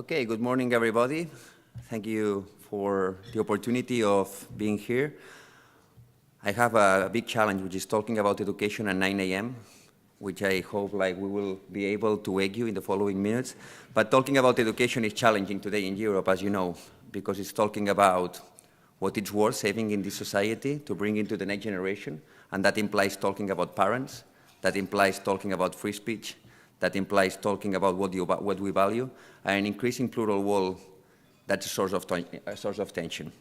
Okay, good morning, everybody. Thank you for the opportunity of being here. I have a big challenge, which is talking about education at 9 a.m., which I hope we will be able to wake you in the following minutes. But talking about education is challenging today in Europe, as you know, because it's talking about what it's worth saving in this society to bring into the next generation, and that implies talking about parents, that implies talking about free speech, that implies talking about what we value, and an increasing plural world that's a source of tension.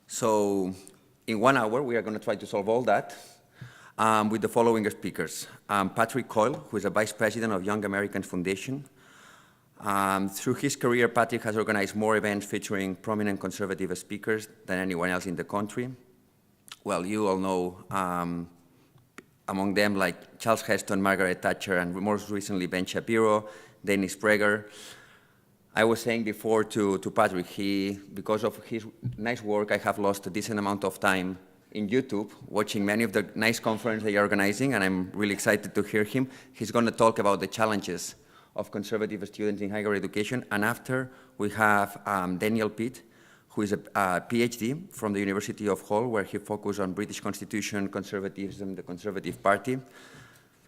So in 1 hour, we are going to try to solve all that with the following speakers. Patrick Coyle, who is a vice president of Young Americans Foundation. Through his career, Patrick has organized more events featuring prominent conservative speakers than anyone else in the country. Well, you all know among them like Charles Heston, Margaret Thatcher, and most recently Ben Shapiro, Dennis Prager. I was saying before to Patrick, because of his nice work, I have lost a decent amount of time in YouTube watching many of the nice conferences they are organizing, and I'm really excited to hear him. He's going to talk about the challenges of conservative students in higher education, and after we have Daniel Pitt, who is a PhD from the University of Hull, where he focused on British Constitution, conservatism, the Conservative Party.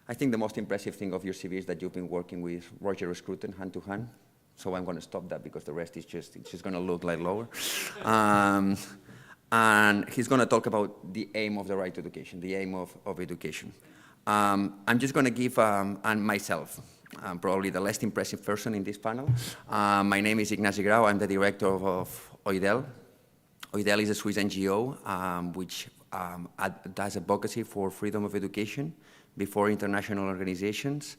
I think the most impressive thing of your CV is that you've been working with Roger Scruton hand to hand. So I'm going to stop that because the rest is it's just going to look like lower. And he's going to talk about the aim of the right to education, the aim of education. I'm just going to give myself. I'm probably the least impressive person in this panel. My name is Ignacio Grau. I'm the director of OIDEL. OIDEL is a Swiss NGO which does advocacy for freedom of education before international organizations.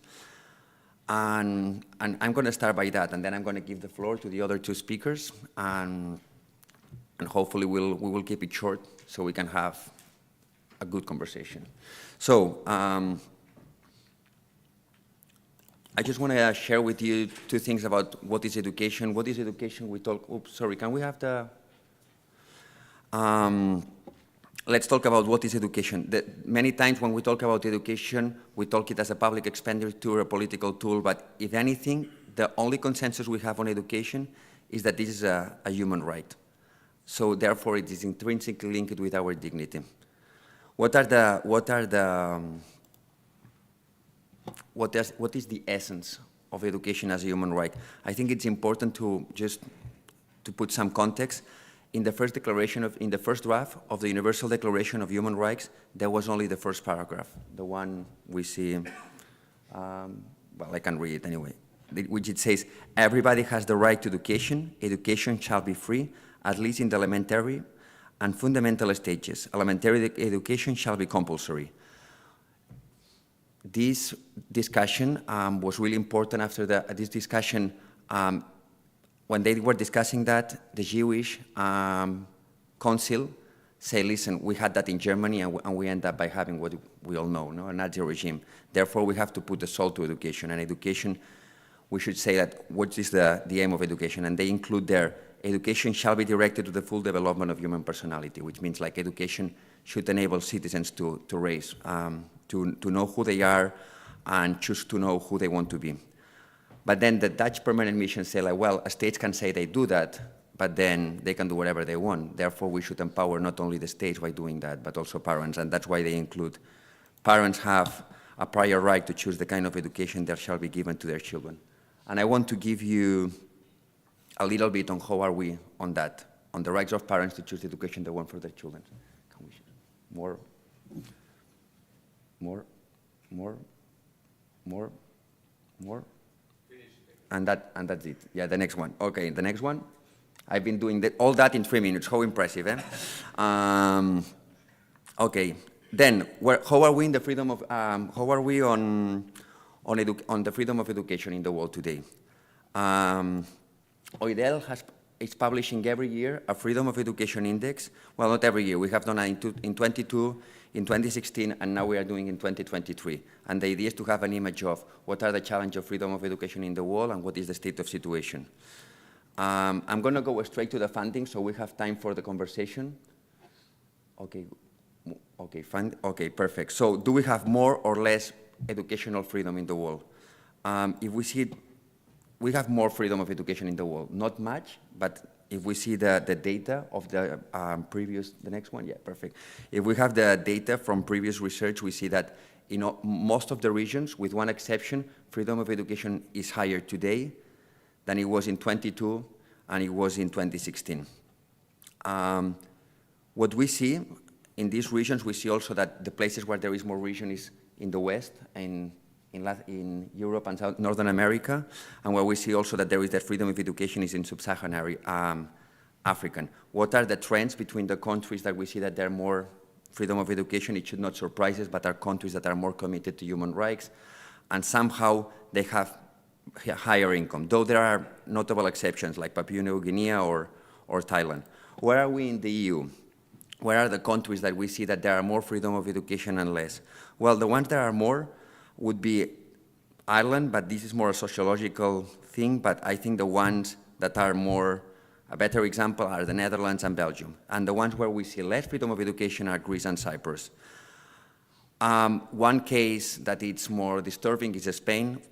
And I'm going to start by that, and then I'm going to give the floor to the other two speakers, and hopefully we will keep it short so we can have a good conversation. So I just want to share with you two things about what is education. What is education? We talk, oops, sorry, can we have the, let's talk about what is education. Many times when we talk about education, we talk it as a public expenditure, a political tool, but if anything, the only consensus we have on education is that this is a human right. So therefore, it is intrinsically linked with our dignity. What is the essence of education as a human right? I think it's important to put some context. In the first draft of the Universal Declaration of Human Rights, there was only the first paragraph, the one we see, well, I can read it anyway, which it says, everybody has the right to education. Education shall be free, at least in the elementary and fundamental stages. Elementary education shall be compulsory. This discussion was really important after this discussion. When they were discussing that, the Jewish Council said, listen, we had that in Germany, and we end up by having what we all know, no? A Nazi regime. Therefore, we have to put the soul to education. And education, we should say that what is the aim of education? And they include there, education shall be directed to the full development of human personality, which means like education should enable citizens to raise, to know who they are and choose to know who they want to be. But then the Dutch permanent mission say, like, well, states can say they do that, but then they can do whatever they want. Therefore, we should empower not only the states by doing that, but also parents, and that's why they include parents have a prior right to choose the kind of education that shall be given to their children. And I want to give you a little bit on how are we on that, on the rights of parents to choose the education they want for their children. Can we more? And that's it. Yeah, the next one. Okay, the next one. I've been doing all that in 3 minutes. How impressive, eh? Okay. Then, how are we in the freedom of? How are we on the freedom of education in the world today? OIDEL is publishing every year a Freedom of Education Index. Well, not every year. We have done it in 22, in 2016, and now we are doing in 2023. And the idea is to have an image of what are the challenges of freedom of education in the world and what is the state of situation. I'm going to go straight to the funding, so we have time for the conversation. Okay, fine. Okay, perfect. So do we have more or less educational freedom in the world? If we see we have more freedom of education in the world. Not much, but if we see the data of the the next one, yeah, perfect. If we have the data from previous research, we see that in most of the regions, with one exception, freedom of education is higher today than it was in 22 and it was in 2016. What we see in these regions, we see also that the places where there is more region is in the West, in Europe and Northern America, and where we see also that there is that freedom of education is in sub-Saharan African. What are the trends between the countries that we see that there are more freedom of education? It should not surprise us, but are countries that are more committed to human rights, and somehow they have higher income, though there are notable exceptions like Papua New Guinea or Thailand. Where are we in the EU? Where are the countries that we see that there are more freedom of education and less? Well, the ones that are more would be Ireland, but this is more a sociological thing, but I think the ones that are more, a better example are the Netherlands and Belgium. And the ones where we see less freedom of education are Greece and Cyprus. One case that it's more disturbing is Spain.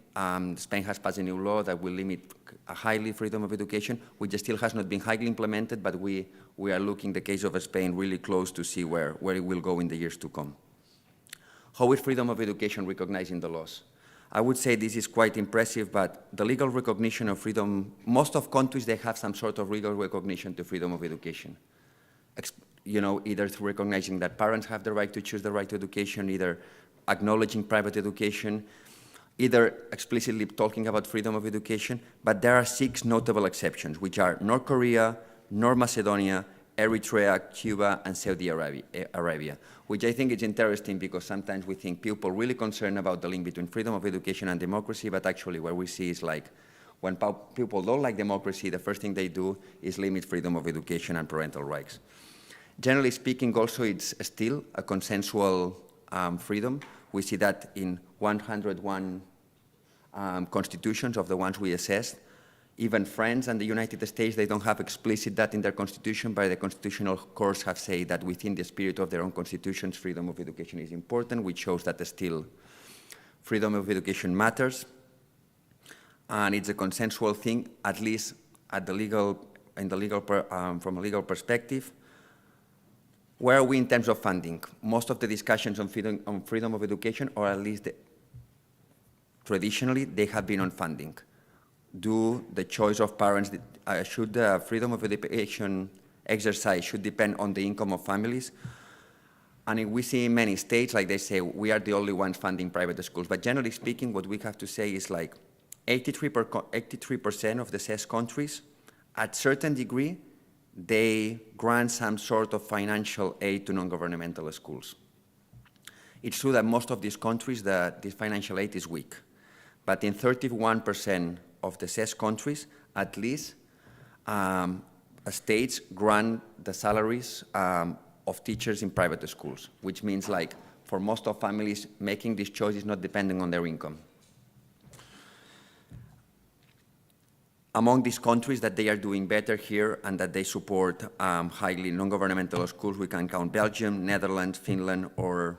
Spain has passed a new law that will limit highly freedom of education, which still has not been highly implemented, but we are looking the case of Spain really close to see where it will go in the years to come. How is freedom of education recognized in the laws? I would say this is quite impressive, but the legal recognition of freedom, most of countries, they have some sort of legal recognition to freedom of education. Either through recognizing that parents have the right to choose the right to education, either acknowledging private education, either explicitly talking about freedom of education, but there are 6 notable exceptions, which are North Korea, North Macedonia, Eritrea, Cuba, and Saudi Arabia, which I think is interesting because sometimes we think people really concerned about the link between freedom of education and democracy, but actually what we see is like when people don't like democracy, the first thing they do is limit freedom of education and parental rights. Generally speaking, also, it's still a consensual freedom. We see that in 101 constitutions of the ones we assessed. Even France and the United States, they don't have explicit that in their constitution, but the constitutional courts have said that within the spirit of their own constitutions, freedom of education is important, which shows that still freedom of education matters. And it's a consensual thing, at least at the from a legal perspective. Where are we in terms of funding? Most of the discussions on freedom of education, or at least traditionally, they have been on funding. Do the choice of parents, should the freedom of education exercise should depend on the income of families? And we see in many states, like they say, we are the only ones funding private schools. But generally speaking, what we have to say is like 83% of the CES countries, at certain degree, they grant some sort of financial aid to non-governmental schools. It's true that most of these countries, this financial aid is weak. But in 31% of the CES countries, at least, states grant the salaries of teachers in private schools, which means like for most of families, making this choice is not depending on their income. Among these countries that they are doing better here and that they support highly non-governmental schools, we can count Belgium, Netherlands, Finland, or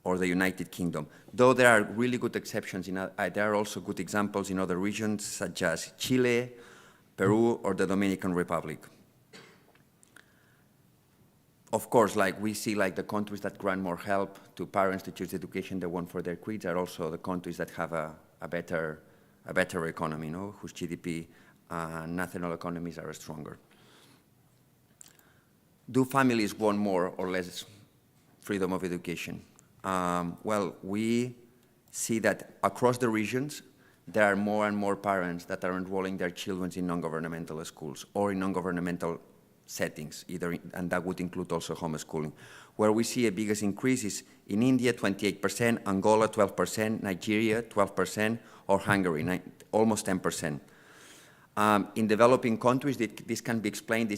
the United Kingdom. Though there are really good exceptions, there are also good examples in other regions, such as Chile, Peru, or the Dominican Republic. Of course, like we see like the countries that grant more help to parents to choose education they want for their kids are also the countries that have a better economy, whose GDP and national economies are stronger. Do families want more or less freedom of education? Well, we see that across the regions, there are more and more parents that are enrolling their children in non-governmental schools or in non-governmental settings, and that would include also homeschooling. Where we see a biggest increase is in India, 28%, Angola, 12%, Nigeria, 12%, or Hungary, almost 10%. In developing countries, this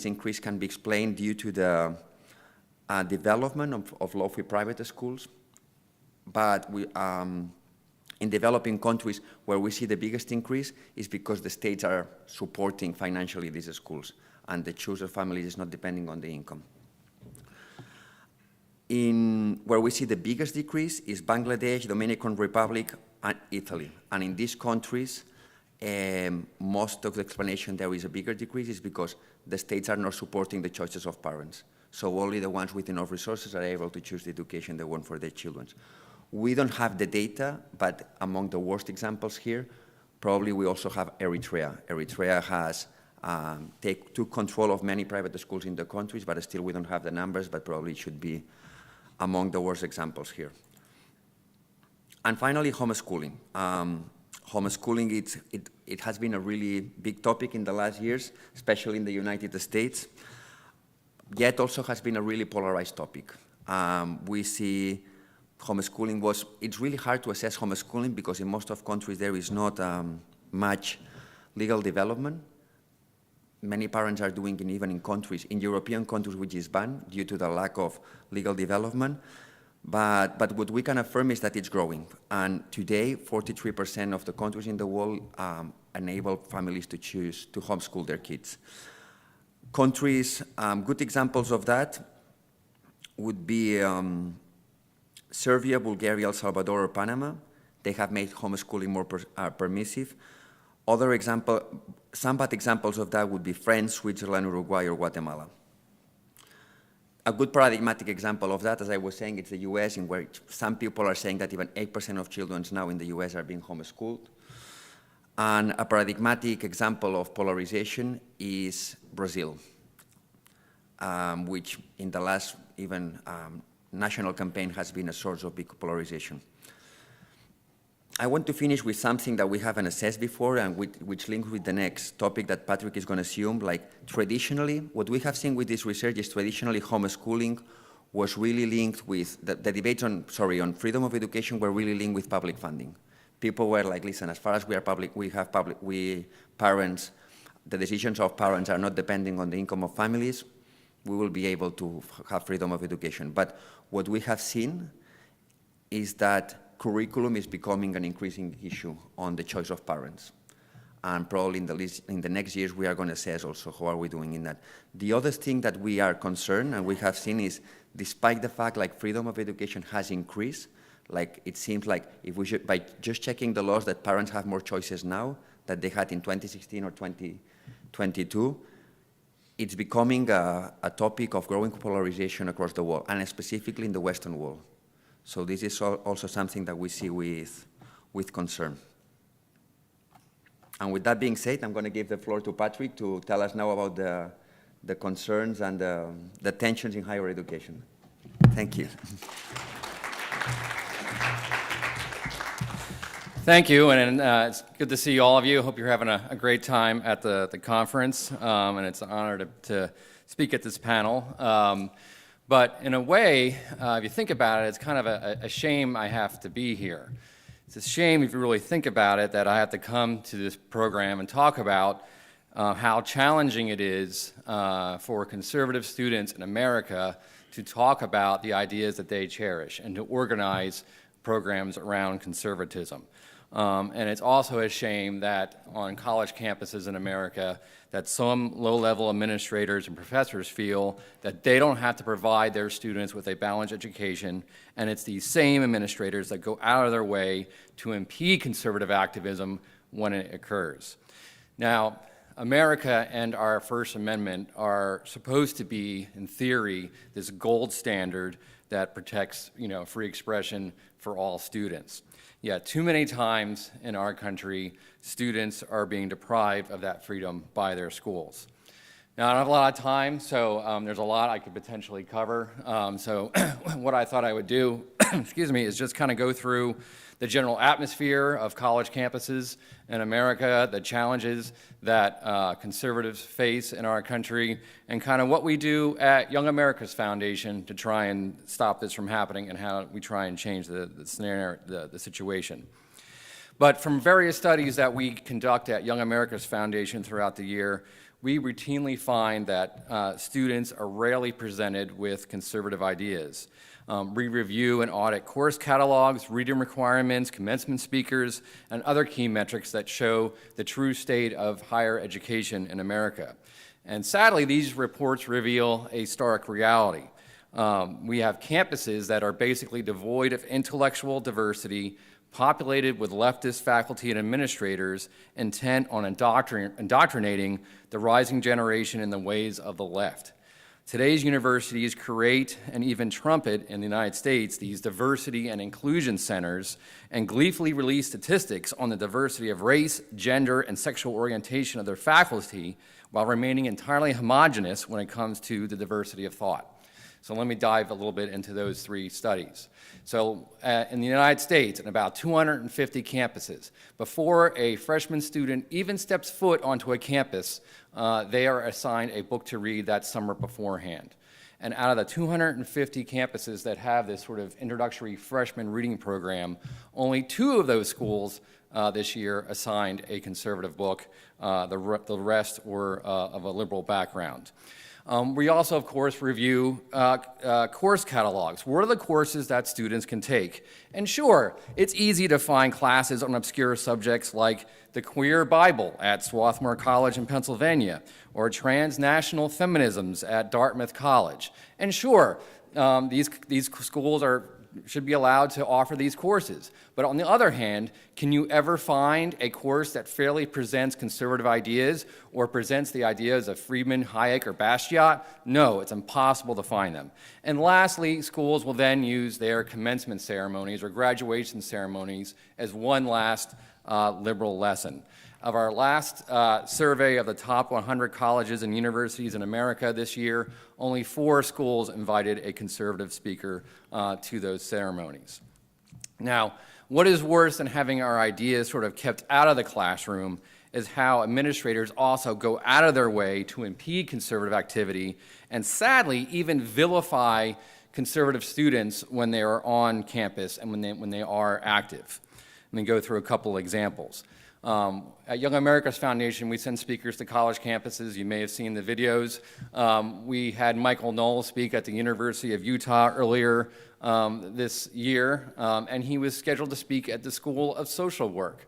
increase can be explained due to the development of low-fee private schools. But in developing countries, where we see the biggest increase is because the states are supporting financially these schools, and the choice of families is not depending on the income. Where we see the biggest decrease is Bangladesh, Dominican Republic, and Italy. And in these countries, most of the explanation there is a bigger decrease is because the states are not supporting the choices of parents. So only the ones with enough resources are able to choose the education they want for their children. We don't have the data, but among the worst examples here, probably we also have Eritrea. Eritrea has took control of many private schools in the countries, but still we don't have the numbers, but probably it should be among the worst examples here. And finally, homeschooling. Homeschooling, it has been a really big topic in the last years, especially in the United States, yet also has been a really polarized topic. We see homeschooling it's really hard to assess homeschooling because in most of countries there is not much legal development. Many parents are doing it even in European countries which is banned due to the lack of legal development. But what we can affirm is that it's growing. And today, 43% of the countries in the world enable families to choose to homeschool their kids. Countries, good examples of that would be Serbia, Bulgaria, El Salvador, or Panama. They have made homeschooling more permissive. Some bad examples of that would be France, Switzerland, Uruguay, or Guatemala. A good paradigmatic example of that, as I was saying, it's the US, in which some people are saying that even 8% of children now in the US are being homeschooled. And a paradigmatic example of polarization is Brazil, which in the last national campaign has been a source of big polarization. I want to finish with something that we haven't assessed before and which links with the next topic that Patrick is going to assume. Like traditionally, what we have seen with this research is traditionally homeschooling was really linked with, the debates on freedom of education were really linked with public funding. People were like, listen, as far as we parents, the decisions of parents are not depending on the income of families, we will be able to have freedom of education. But what we have seen is that curriculum is becoming an increasing issue on the choice of parents. And probably in the next years, we are going to assess also how are we doing in that. The other thing that we are concerned and we have seen is, despite the fact like freedom of education has increased, like it seems like if we should, by just checking the laws, that parents have more choices now than they had in 2016 or 2022, it's becoming a topic of growing polarization across the world, and specifically in the Western world. So this is also something that we see with concern. And with that being said, I'm going to give the floor to Patrick to tell us now about the concerns and the tensions in higher education. Thank you. Thank you, and it's good to see all of you. Hope you're having a great time at the conference, and it's an honor to speak at this panel. But in a way, if you think about it, it's kind of a shame I have to be here. It's a shame, if you really think about it, that I have to come to this program and talk about how challenging it is for conservative students in America to talk about the ideas that they cherish and to organize programs around conservatism. And it's also a shame that on college campuses in America that some low-level administrators and professors feel that they don't have to provide their students with a balanced education, and it's these same administrators that go out of their way to impede conservative activism when it occurs. Now, America and our First Amendment are supposed to be, in theory, this gold standard that protects, free expression for all students. Yet too many times in our country, students are being deprived of that freedom by their schools. Now, I don't have a lot of time, so there's a lot I could potentially cover. So what I thought I would do, is just kind of go through the general atmosphere of college campuses in America, the challenges that conservatives face in our country, and kind of what we do at Young America's Foundation to try and stop this from happening and how we try and change the scenario, the situation. But from various studies that we conduct at Young America's Foundation throughout the year, we routinely find that students are rarely presented with conservative ideas. We review and audit course catalogs, reading requirements, commencement speakers, and other key metrics that show the true state of higher education in America. And sadly, these reports reveal a stark reality. We have campuses that are basically devoid of intellectual diversity, populated with leftist faculty and administrators intent on indoctrinating the rising generation in the ways of the left. Today's universities create and even trumpet in the United States these diversity and inclusion centers and gleefully release statistics on the diversity of race, gender, and sexual orientation of their faculty while remaining entirely homogenous when it comes to the diversity of thought. So let me dive a little bit into those 3 studies. So in the United States, in about 250 campuses, before a freshman student even steps foot onto a campus, they are assigned a book to read that summer beforehand. And out of the 250 campuses that have this sort of introductory freshman reading program, only 2 of those schools this year assigned a conservative book. The rest were of a liberal background. We also, of course, review course catalogs. What are the courses that students can take? And sure, it's easy to find classes on obscure subjects like the Queer Bible at Swarthmore College in Pennsylvania, or transnational feminisms at Dartmouth College. And sure, these schools should be allowed to offer these courses. But on the other hand, can you ever find a course that fairly presents conservative ideas or presents the ideas of Friedman, Hayek, or Bastiat? No, it's impossible to find them. And lastly, schools will then use their commencement ceremonies or graduation ceremonies as one last liberal lesson. Of our last survey of the top 100 colleges and universities in America this year, only 4 schools invited a conservative speaker to those ceremonies. Now, what is worse than having our ideas sort of kept out of the classroom is how administrators also go out of their way to impede conservative activity and sadly even vilify conservative students when they are on campus and when they are active. Let me go through a couple examples. At Young America's Foundation, we send speakers to college campuses. You may have seen the videos. We had Michael Knowles speak at the University of Utah earlier this year, and he was scheduled to speak at the School of Social Work.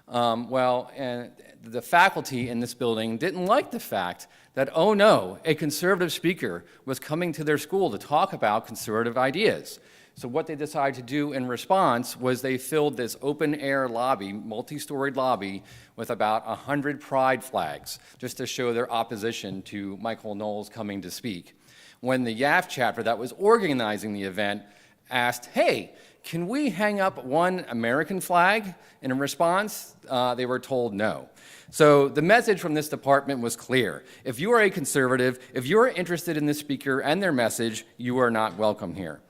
And the faculty in this building didn't like the fact that, oh no, a conservative speaker was coming to their school to talk about conservative ideas. So what they decided to do in response was they filled this open-air lobby, multi-storied lobby, with about 100 pride flags, just to show their opposition to Michael Knowles coming to speak. When the YAF chapter that was organizing the event asked, hey, can we hang up one American flag? And in response, they were told no. So the message from this department was clear. If you are a conservative, if you are interested in the speaker and their message, you are not welcome here.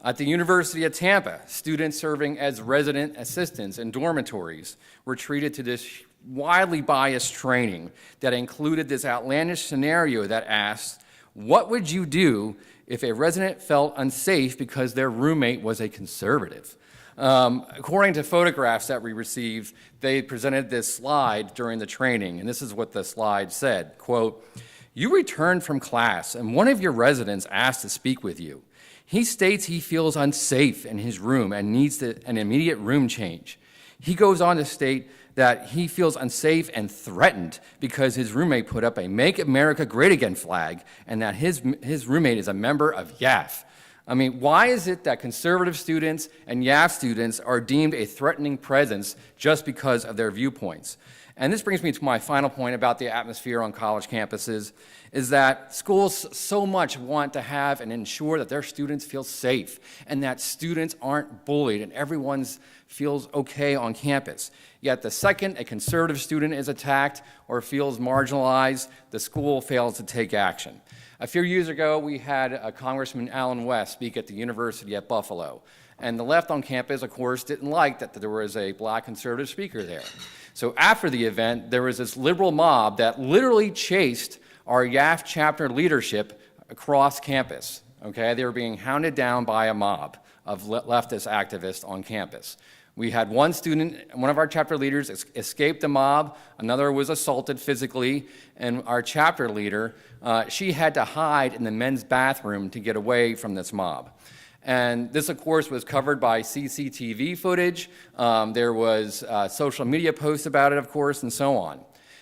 At the University of Tampa, students serving as resident assistants in dormitories were treated to this widely biased training that included this outlandish scenario that asked, what would you do if a resident felt unsafe because their roommate was a conservative? According to photographs that we received, they presented this slide during the training, and this is what the slide said, quote, you returned from class and one of your residents asked to speak with you. He states he feels unsafe in his room and needs an immediate room change. He goes on to state that he feels unsafe and threatened because his roommate put up a Make America Great Again flag and that his roommate is a member of YAF. I mean, why is it that conservative students and YAF students are deemed a threatening presence just because of their viewpoints? And this brings me to my final point about the atmosphere on college campuses, is that schools so much want to have and ensure that their students feel safe and that students aren't bullied and everyone feels okay on campus. Yet the second a conservative student is attacked or feels marginalized, the school fails to take action. A few years ago, we had Congressman Allen West speak at the University at Buffalo. And the left on campus, of course, didn't like that there was a black conservative speaker there. So after the event, there was this liberal mob that literally chased our YAF chapter leadership across campus. Okay, they were being hounded down by a mob of leftist activists on campus. We had one student, one of our chapter leaders, escape the mob. Another was assaulted physically. And our chapter leader, she had to hide in the men's bathroom to get away from this mob. And this, of course, was covered by CCTV footage. There was social media posts about it, of course, and so on.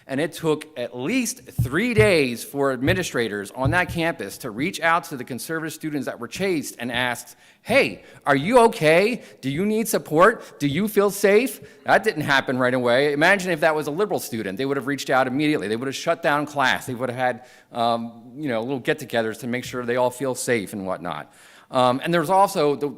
And it took at least 3 days for administrators on that campus to reach out to the conservative students that were chased and ask, hey, are you okay? Do you need support? Do you feel safe? That didn't happen right away. Imagine if that was a liberal student. They would have reached out immediately. They would have shut down class. They would have had little get-togethers to make sure they all feel safe and whatnot. And there's also the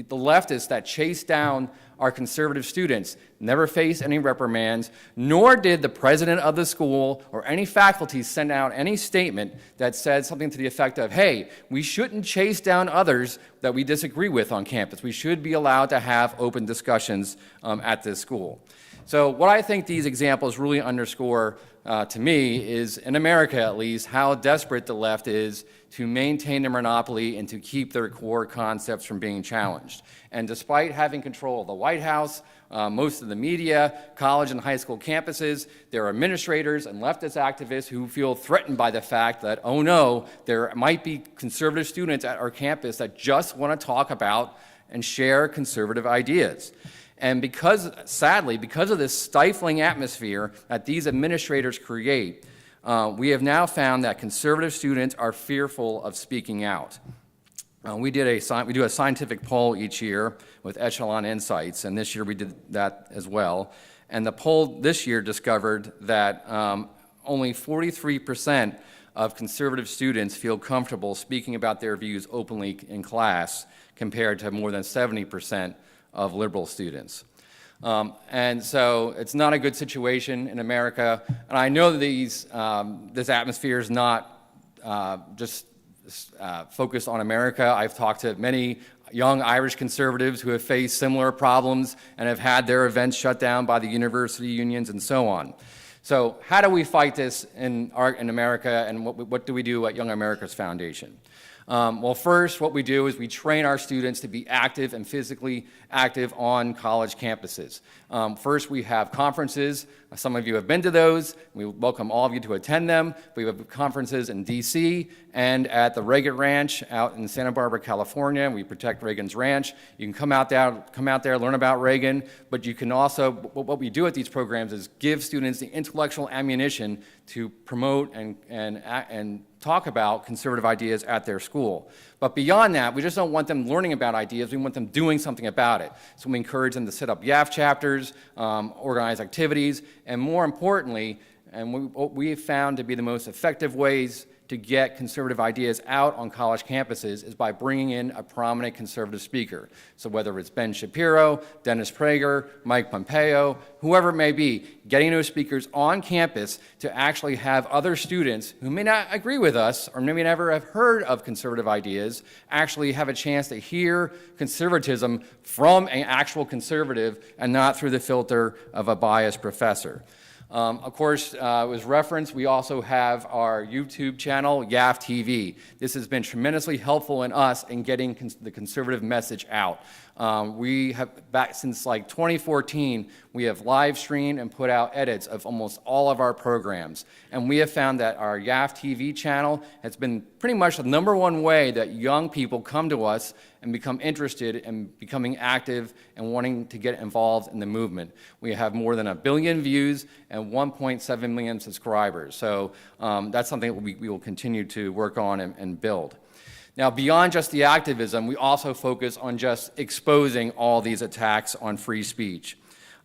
leftists that chase down our conservative students, never faced any reprimands, nor did the president of the school or any faculty send out any statement that said something to the effect of, hey, we shouldn't chase down others that we disagree with on campus. We should be allowed to have open discussions at this school. So what I think these examples really underscore to me is, in America at least, how desperate the left is to maintain their monopoly and to keep their core concepts from being challenged. And despite having control of the White House, most of the media, college and high school campuses, there are administrators and leftist activists who feel threatened by the fact that, oh no, there might be conservative students at our campus that just want to talk about and share conservative ideas. And sadly, because of this stifling atmosphere that these administrators create, we have now found that conservative students are fearful of speaking out. We do a scientific poll each year with Echelon Insights, and this year we did that as well. And the poll this year discovered that only 43% of conservative students feel comfortable speaking about their views openly in class, compared to more than 70% of liberal students. And so it's not a good situation in America. And I know that this atmosphere is not just focused on America. I've talked to many young Irish conservatives who have faced similar problems and have had their events shut down by the university unions and so on. So how do we fight this in America, and what do we do at Young America's Foundation? Well, first, what we do is we train our students to be active and physically active on college campuses. First, we have conferences. Some of you have been to those. We welcome all of you to attend them. We have conferences in D.C. and at the Reagan Ranch out in Santa Barbara, California. We protect Reagan's Ranch. You can come out there, learn about Reagan, but you can also, what we do at these programs is give students the intellectual ammunition to promote and talk about conservative ideas at their school. But beyond that, we just don't want them learning about ideas, we want them doing something about it. So we encourage them to set up YAF chapters, organize activities, and more importantly, and what we have found to be the most effective ways to get conservative ideas out on college campuses is by bringing in a prominent conservative speaker. So whether it's Ben Shapiro, Dennis Prager, Mike Pompeo, whoever it may be, getting those speakers on campus to actually have other students who may not agree with us or maybe never have heard of conservative ideas actually have a chance to hear conservatism from an actual conservative and not through the filter of a biased professor. Of course, it was referenced, we also have our YouTube channel, YAF TV. This has been tremendously helpful in us in getting the conservative message out. We have, back since like 2014, we have live streamed and put out edits of almost all of our programs. And we have found that our YAF TV channel has been pretty much the #1 way that young people come to us and become interested in becoming active and wanting to get involved in the movement. We have more than 1 billion views and 1.7 million subscribers. So that's something we will continue to work on and build. Now, beyond just the activism, we also focus on just exposing all these attacks on free speech.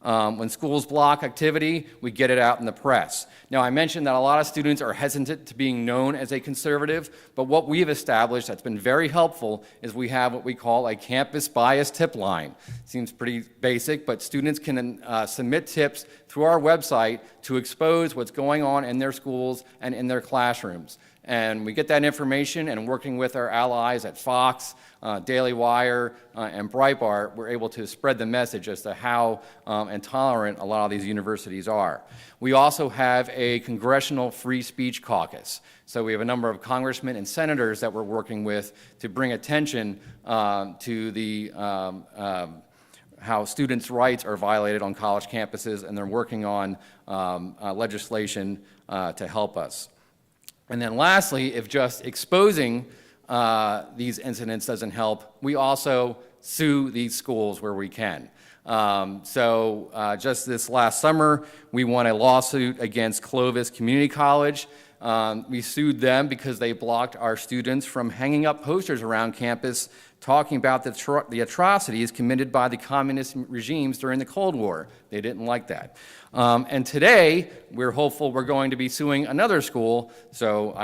When schools block activity, we get it out in the press. Now, I mentioned that a lot of students are hesitant to being known as a conservative, but what we've established that's been very helpful is we have what we call a campus bias tip line. Seems pretty basic, but students can submit tips through our website to expose what's going on in their schools and in their classrooms. And we get that information, and working with our allies at Fox, Daily Wire, and Breitbart, we're able to spread the message as to how intolerant a lot of these universities are. We also have a congressional free speech caucus. So we have a number of congressmen and senators that we're working with to bring attention to the how students' rights are violated on college campuses, and they're working on legislation to help us. And then lastly, if just exposing these incidents doesn't help, we also sue these schools where we can. Just this last summer, we won a lawsuit against Clovis Community College. We sued them because they blocked our students from hanging up posters around campus talking about the atrocities committed by the communist regimes during the Cold War. They didn't like that. And today, we're hopeful we're going to be suing another school, so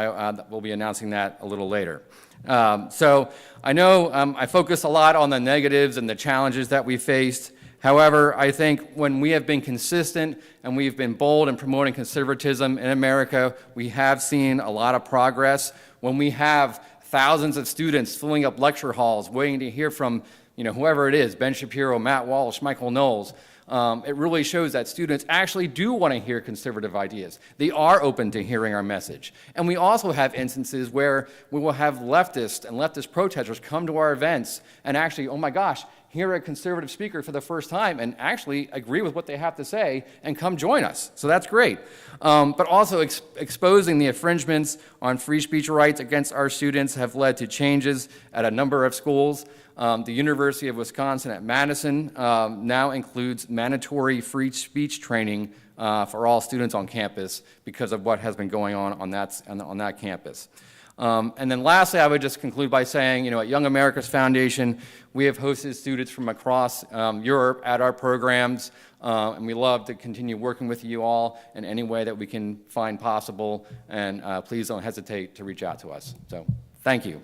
we'll be announcing that a little later. So I know I focus a lot on the negatives and the challenges that we faced. However, I think when we have been consistent and we've been bold in promoting conservatism in America, we have seen a lot of progress. When we have thousands of students filling up lecture halls waiting to hear from whoever it is, Ben Shapiro, Matt Walsh, Michael Knowles, it really shows that students actually do want to hear conservative ideas. They are open to hearing our message. And we also have instances where we will have leftists and leftist protesters come to our events and actually, oh my gosh, hear a conservative speaker for the first time and actually agree with what they have to say and come join us. So that's great. But also exposing the infringements on free speech rights against our students have led to changes at a number of schools. The University of Wisconsin at Madison now includes mandatory free speech training for all students on campus because of what has been going on that campus. And then lastly, I would just conclude by saying, at Young America's Foundation, we have hosted students from across Europe at our programs, and we love to continue working with you all in any way that we can find possible, and please don't hesitate to reach out to us. So, thank you.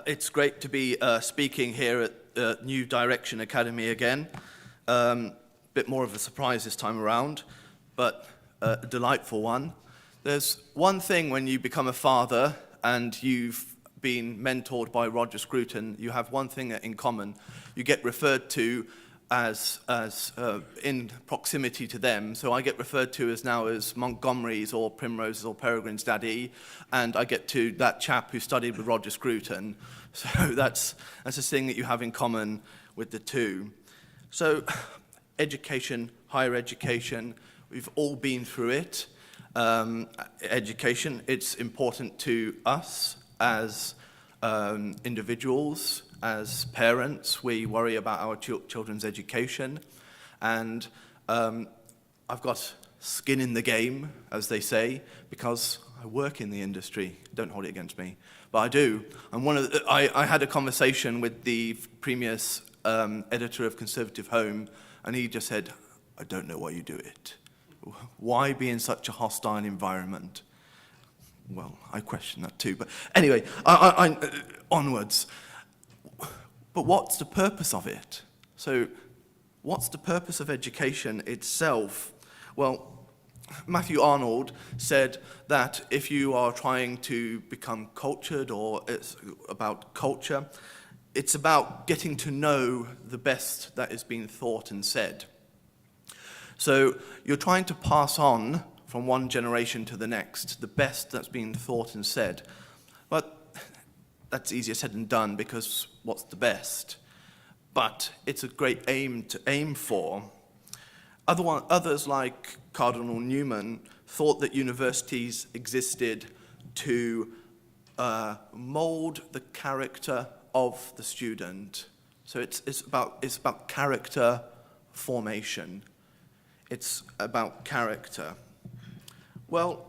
It's great to be speaking here at New Direction Academy again. Bit more of a surprise this time around, but a delightful one. There's one thing when you become a father and you've been mentored by Roger Scruton, you have one thing in common. You get referred to as in proximity to them. So I get referred to now as Montgomery's or Primrose's or Peregrine's daddy, and I get to that chap who studied with Roger Scruton. So that's a thing that you have in common with the two. So education, higher education, we've all been through it. Education, it's important to us as individuals, as parents. We worry about our children's education, and I've got skin in the game, as they say, because I work in the industry. Don't hold it against me, but I do. And I had a conversation with the previous editor of Conservative Home, and he just said, "I don't know why you do it. Why be in such a hostile environment?" Well, I question that too, but anyway, onwards. But what's the purpose of it? So, what's the purpose of education itself? Well, Matthew Arnold said that if you are trying to become cultured, or it's about culture, it's about getting to know the best that is being thought and said. So you're trying to pass on from one generation to the next the best that's been thought and said. But that's easier said than done, because what's the best? But it's a great aim to aim for. Others like Cardinal Newman thought that universities existed to mold the character of the student. So it's about character formation. It's about character. Well,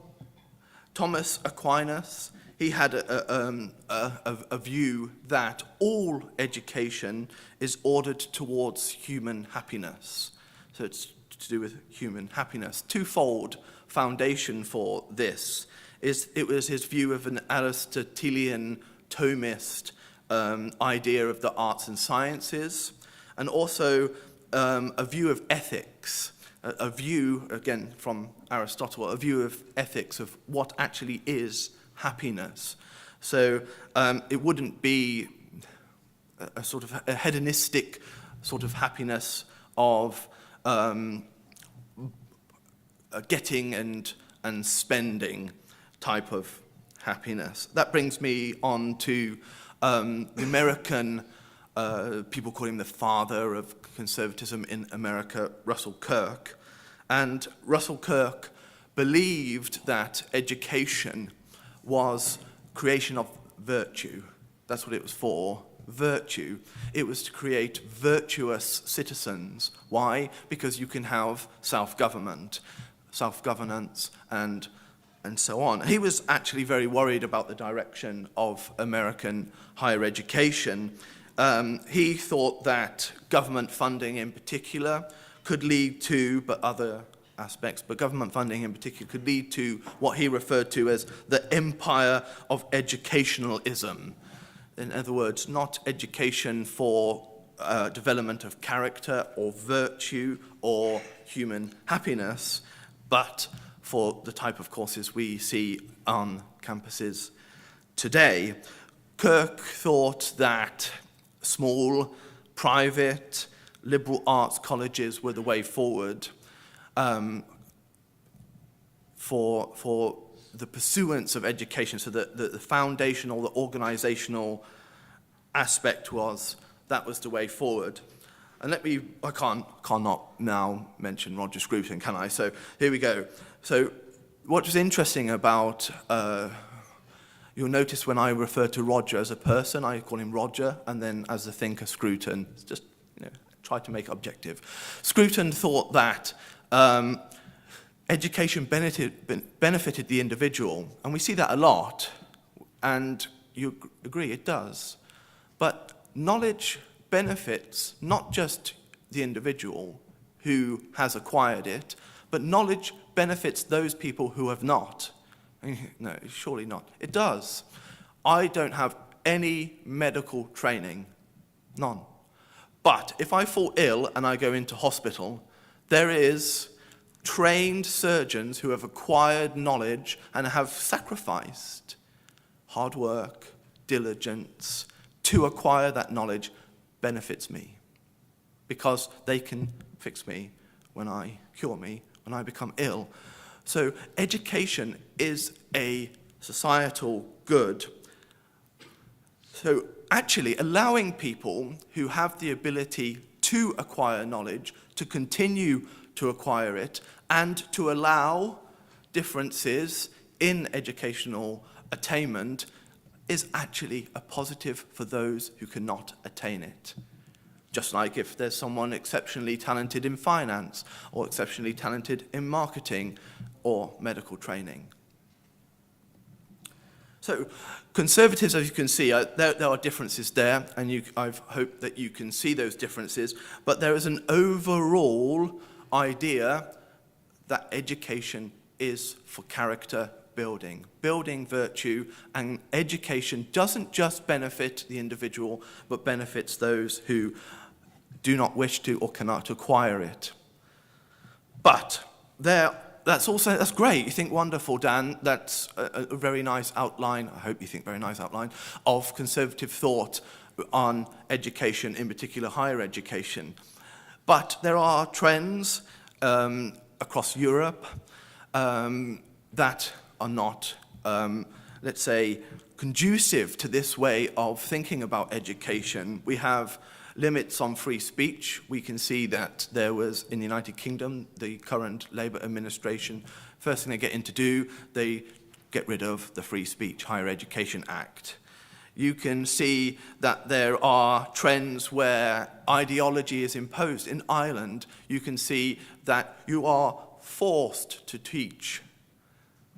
Thomas Aquinas, he had a view that all education is ordered towards human happiness. So it's to do with human happiness. Twofold foundation for this it was his view of an Aristotelian Thomist idea of the arts and sciences, and also a view of ethics, a view, again, from Aristotle, a view of ethics, of what actually is happiness. So it wouldn't be a sort of a hedonistic sort of happiness of getting and spending type of happiness. That brings me on to the American, people call him the father of conservatism in America, Russell Kirk. And Russell Kirk believed that education was creation of virtue. That's what it was for, virtue. It was to create virtuous citizens. Why? Because you can have self-governance, and so on. He was actually very worried about the direction of American higher education. He thought that government funding in particular could lead to, but government funding in particular could lead to what he referred to as the empire of educationalism. In other words, not education for development of character or virtue or human happiness, but for the type of courses we see on campuses today. Kirk thought that small, private, liberal arts colleges were the way forward for the pursuance of education. So the foundational, the organizational aspect was the way forward. And I cannot now mention Roger Scruton, can I? So here we go. So what was interesting about, you'll notice when I refer to Roger as a person, I call him Roger, and then as a thinker, Scruton. It's just, try to make it objective. Scruton thought that education benefited the individual, and we see that a lot, and you agree, it does. But knowledge benefits not just the individual who has acquired it, but knowledge benefits those people who have not. No, surely not. It does. I don't have any medical training, none. But if I fall ill and I go into hospital, there is trained surgeons who have acquired knowledge and have sacrificed hard work, diligence to acquire that knowledge benefits me because they can fix me cure me when I become ill. So education is a societal good. So actually allowing people who have the ability to acquire knowledge to continue to acquire it and to allow differences in educational attainment is actually a positive for those who cannot attain it. Just like if there's someone exceptionally talented in finance or exceptionally talented in marketing or medical training. So conservatives, as you can see, there are differences there, and I hope that you can see those differences, but there is an overall idea that education is for character building virtue, and education doesn't just benefit the individual, but benefits those who do not wish to or cannot acquire it. But that's great. You think, wonderful, Dan. That's a very nice outline. I hope you think very nice outline of conservative thought on education, in particular higher education. But there are trends across Europe that are not, let's say, conducive to this way of thinking about education. We have limits on free speech. We can see that there was, in the United Kingdom, the current Labour administration, first thing they get in to do, they get rid of the Free Speech Higher Education Act. You can see that there are trends where ideology is imposed. In Ireland, you can see that you are forced to teach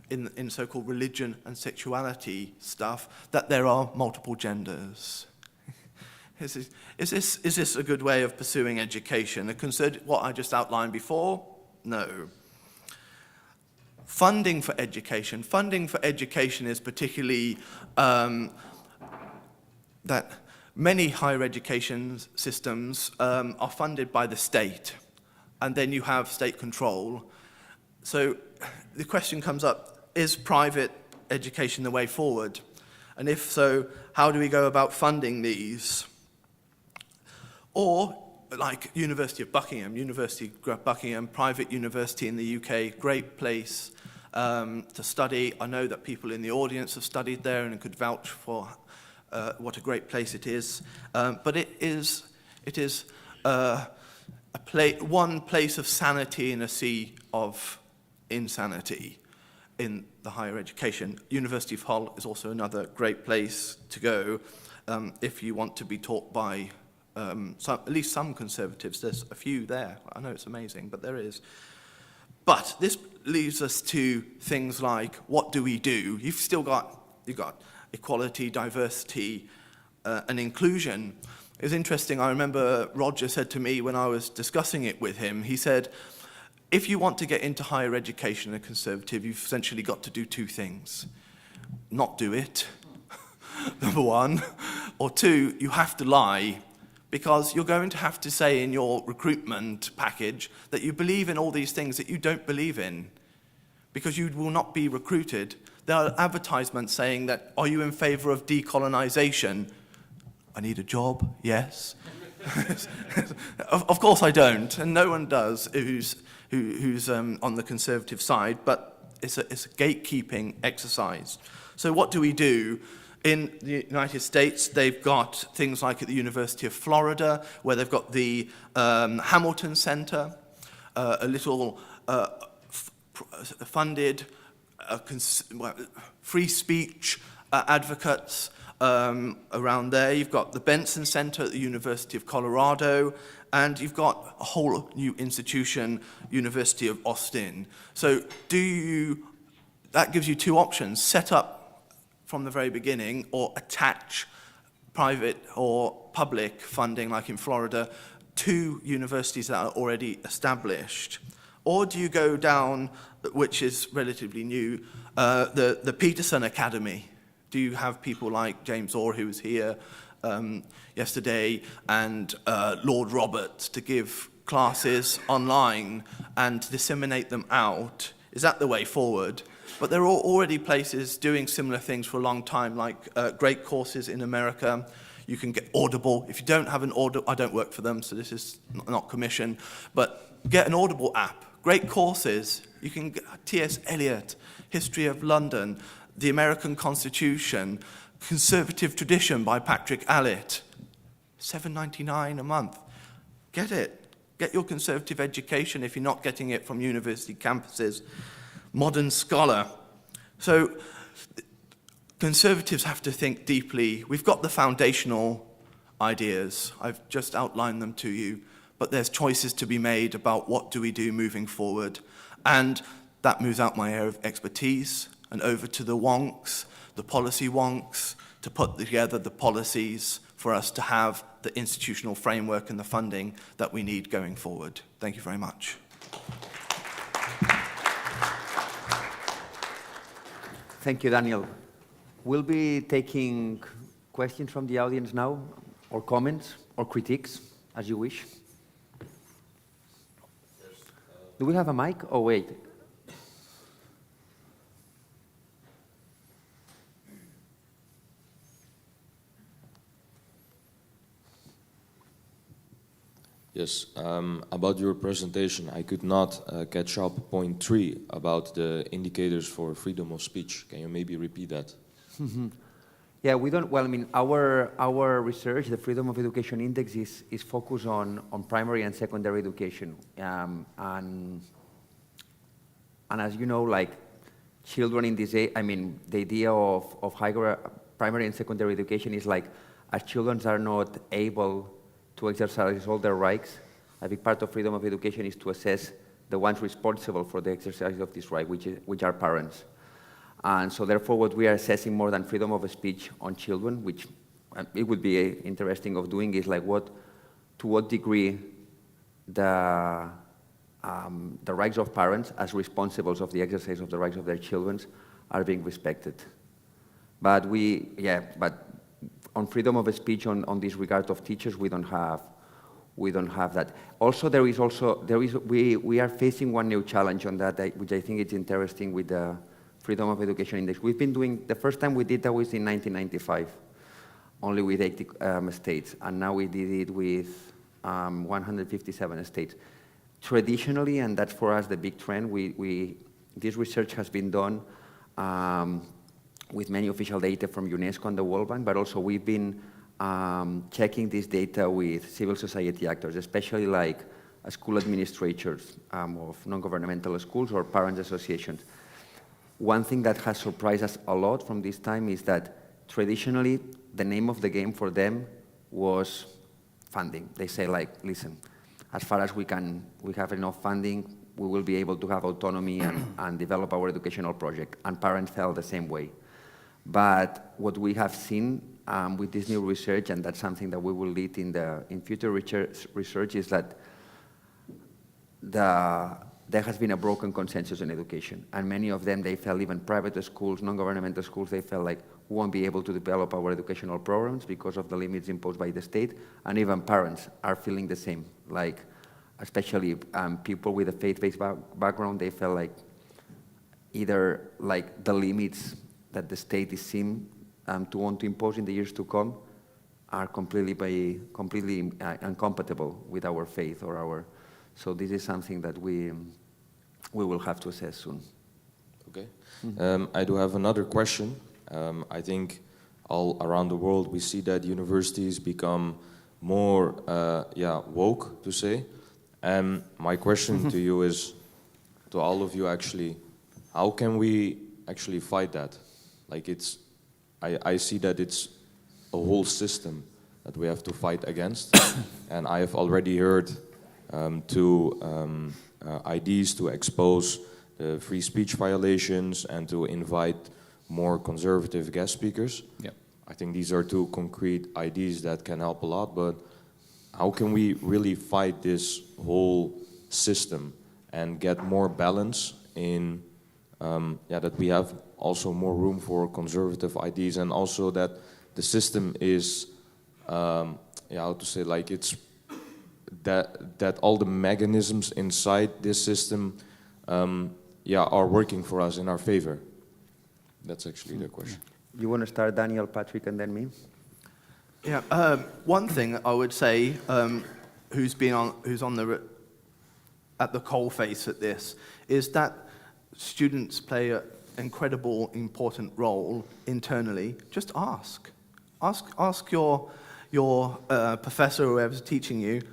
in so-called religion and sexuality stuff that there are multiple genders. Is this a good way of pursuing education? What I just outlined before? No. Funding for education. Funding for education is particularly that many higher education systems are funded by the state, and then you have state control. So the question comes up, is private education the way forward? And if so, how do we go about funding these? Or, like University of Buckingham, private university in the UK, great place to study. I know that people in the audience have studied there and could vouch for what a great place it is. But it is one place of sanity in a sea of insanity in the higher education. University of Hull is also another great place to go if you want to be taught by at least some conservatives. There's a few there. I know it's amazing, but there is. But this leads us to things like, what do we do? You've got equality, diversity, and inclusion. It's interesting, I remember Roger said to me when I was discussing it with him, he said, if you want to get into higher education as a conservative, you've essentially got to do two things. Not do it, number one, or two, you have to lie, because you're going to have to say in your recruitment package that you believe in all these things that you don't believe in, because you will not be recruited. There are advertisements saying that, are you in favor of decolonization? I need a job, yes. Of course I don't, and no one does who's on the conservative side, but it's a gatekeeping exercise. So what do we do? In the United States, they've got things like at the University of Florida, where they've got the Hamilton Center, a little funded free speech advocates around there. You've got the Benson Center at the University of Colorado, and you've got a whole new institution, University of Austin. So that gives you two options: set up from the very beginning, or attach private or public funding, like in Florida, to universities that are already established. Or do you go down, which is relatively new, the Peterson Academy? Do you have people like James Orr, who was here yesterday, and Lord Roberts to give classes online and disseminate them out? Is that the way forward? But there are already places doing similar things for a long time, like great courses in America. You can get Audible. If you don't have an Audible, I don't work for them, so this is not commission, but get an Audible app. Great courses. You can get T.S. Eliot, History of London, The American Constitution, Conservative Tradition by Patrick Allett. $7.99 a month. Get it. Get your conservative education if you're not getting it from university campuses. Modern Scholar. So conservatives have to think deeply. We've got the foundational ideas. I've just outlined them to you, but there's choices to be made about what do we do moving forward. And that moves out my area of expertise and over to the wonks, the policy wonks, to put together the policies for us to have the institutional framework and the funding that we need going forward. Thank you very much. Thank you, Daniel. We'll be taking questions from the audience now, or comments, or critiques, as you wish. Do we have a mic? Oh, wait. Yes, about your presentation, I could not catch up point 3 about the indicators for freedom of speech. Can you maybe repeat that? Yeah, we don't, well, I mean, our research, the Freedom of Education Index, is focused on primary and secondary education. And as you know, like, children in this age, I mean, the idea of higher primary and secondary education is like, as children are not able to exercise all their rights, a big part of freedom of education is to assess the ones responsible for the exercise of this right, which are parents. And so therefore what we are assessing more than freedom of speech on children, which it would be interesting of doing, is like to what degree the rights of parents as responsibles of the exercise of the rights of their children are being respected. But on freedom of speech, on this regard of teachers, we don't have that. Also, we are facing one new challenge on that, which I think is interesting with the Freedom of Education Index. We've been doing, the first time we did that was in 1995, only with 80 states, and now we did it with 157 states. Traditionally, and that's for us the big trend, this research has been done with many official data from UNESCO and the World Bank, but also we've been checking this data with civil society actors, especially like school administrators of non-governmental schools or parents associations. One thing that has surprised us a lot from this time is that traditionally the name of the game for them was funding. They say, like, listen, as far as we have enough funding, we will be able to have autonomy and develop our educational project. And parents felt the same way. But what we have seen with this new research, and that's something that we will lead in future research, is that there has been a broken consensus in education. And many of them, they felt, even private schools, non-governmental schools, they felt like we won't be able to develop our educational programs because of the limits imposed by the state. And even parents are feeling the same. Like, especially people with a faith-based background, they felt like either like the limits that the state is seen to want to impose in the years to come are completely incompatible with our faith or our. So this is something that we will have to assess soon. Okay. I do have another question. I think all around the world we see that universities become more woke, to say. My question to you is, to all of you actually, how can we actually fight that? Like, I see that it's a whole system that we have to fight against. And I have already heard ideas to expose the free speech violations and to invite more conservative guest speakers. Yeah. I think these are two concrete ideas that can help a lot, but how can we really fight this whole system and get more balance in, that we have also more room for conservative ideas, and also that the system is, how to say, like, it's that all the mechanisms inside this system are working for us in our favor? That's actually the question. You want to start, Daniel, Patrick, and then me? Yeah. One thing I would say, who's at the coalface at this, is that students play an incredible, important role internally. Just ask. Ask your professor or whoever's teaching you.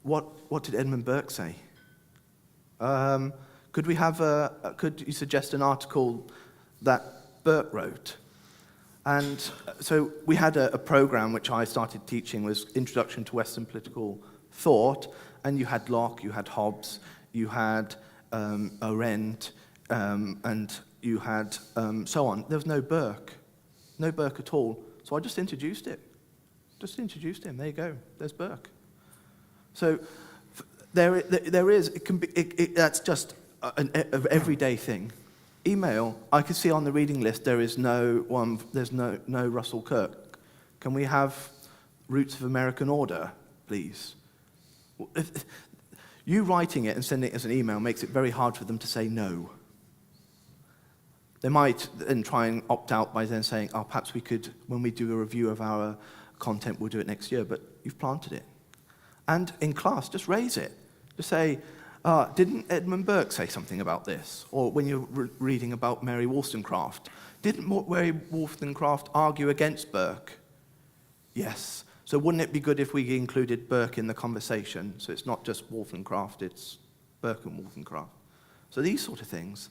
What did Edmund Burke say? Could you suggest an article that Burke wrote? And so we had a program which I started teaching, was Introduction to Western Political Thought, and you had Locke, you had Hobbes, you had Arendt, and you had so on. There was no Burke at all. So I just introduced it. Just introduced him. There you go. There's Burke. So there is. It can be. That's just an everyday thing. Email. I could see on the reading list there is no one. There's no Russell Kirk. Can we have Roots of American Order, please? You writing it and sending it as an email makes it very hard for them to say no. They might then try and opt out by then saying, "Oh, perhaps we could, when we do a review of our content, we'll do it next year." But you've planted it. And in class, just raise it. Just say, didn't Edmund Burke say something about this? Or when you're reading about Mary Wollstonecraft, didn't Mary Wollstonecraft argue against Burke? Yes. So wouldn't it be good if we included Burke in the conversation? So it's not just Wollstonecraft, it's Burke and Wollstonecraft. So these sort of things,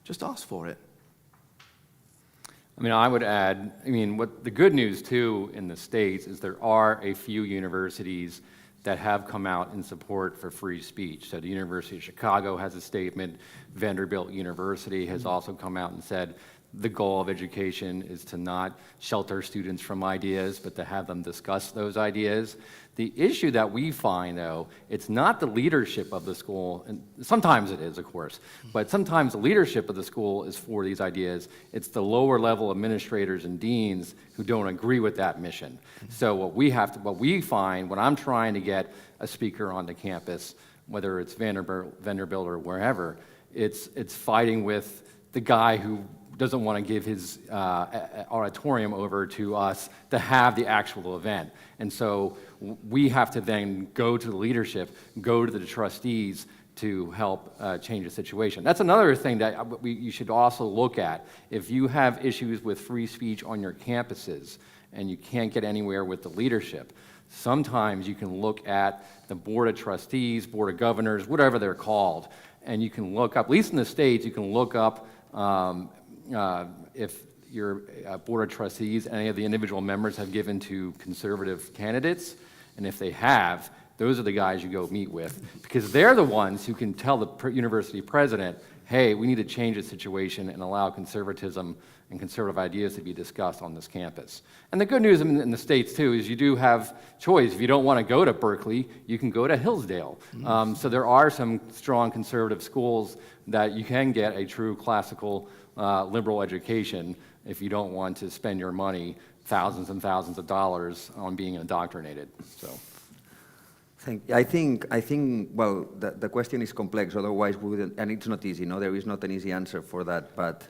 just ask for it. I mean, I would add, what the good news, too, in the States is there are a few universities that have come out in support for free speech. So the University of Chicago has a statement. Vanderbilt University has also come out and said the goal of education is to not shelter students from ideas, but to have them discuss those ideas. The issue that we find, though, it's not the leadership of the school, and sometimes it is, of course, but sometimes the leadership of the school is for these ideas. It's the lower level administrators and deans who don't agree with that mission. So what we find when I'm trying to get a speaker on the campus, whether it's Vanderbilt or wherever, it's fighting with the guy who doesn't want to give his auditorium over to us to have the actual event. And so we have to then go to the leadership, go to the trustees to help change the situation. That's another thing that you should also look at. If you have issues with free speech on your campuses and you can't get anywhere with the leadership, sometimes you can look at the board of trustees, board of governors, whatever they're called, and you can look up, at least in the States, you can look up if your board of trustees, any of the individual members have given to conservative candidates, and if they have, those are the guys you go meet with, because they're the ones who can tell the university president, hey, we need to change the situation and allow conservatism and conservative ideas to be discussed on this campus. And the good news in the States, too, is you do have choice. If you don't want to go to Berkeley, you can go to Hillsdale. So there are some strong conservative schools that you can get a true classical liberal education if you don't want to spend your money, thousands and thousands of dollars, on being indoctrinated. So. I think. Well, the question is complex. Otherwise, we wouldn't, and it's not easy. No, there is not an easy answer for that. But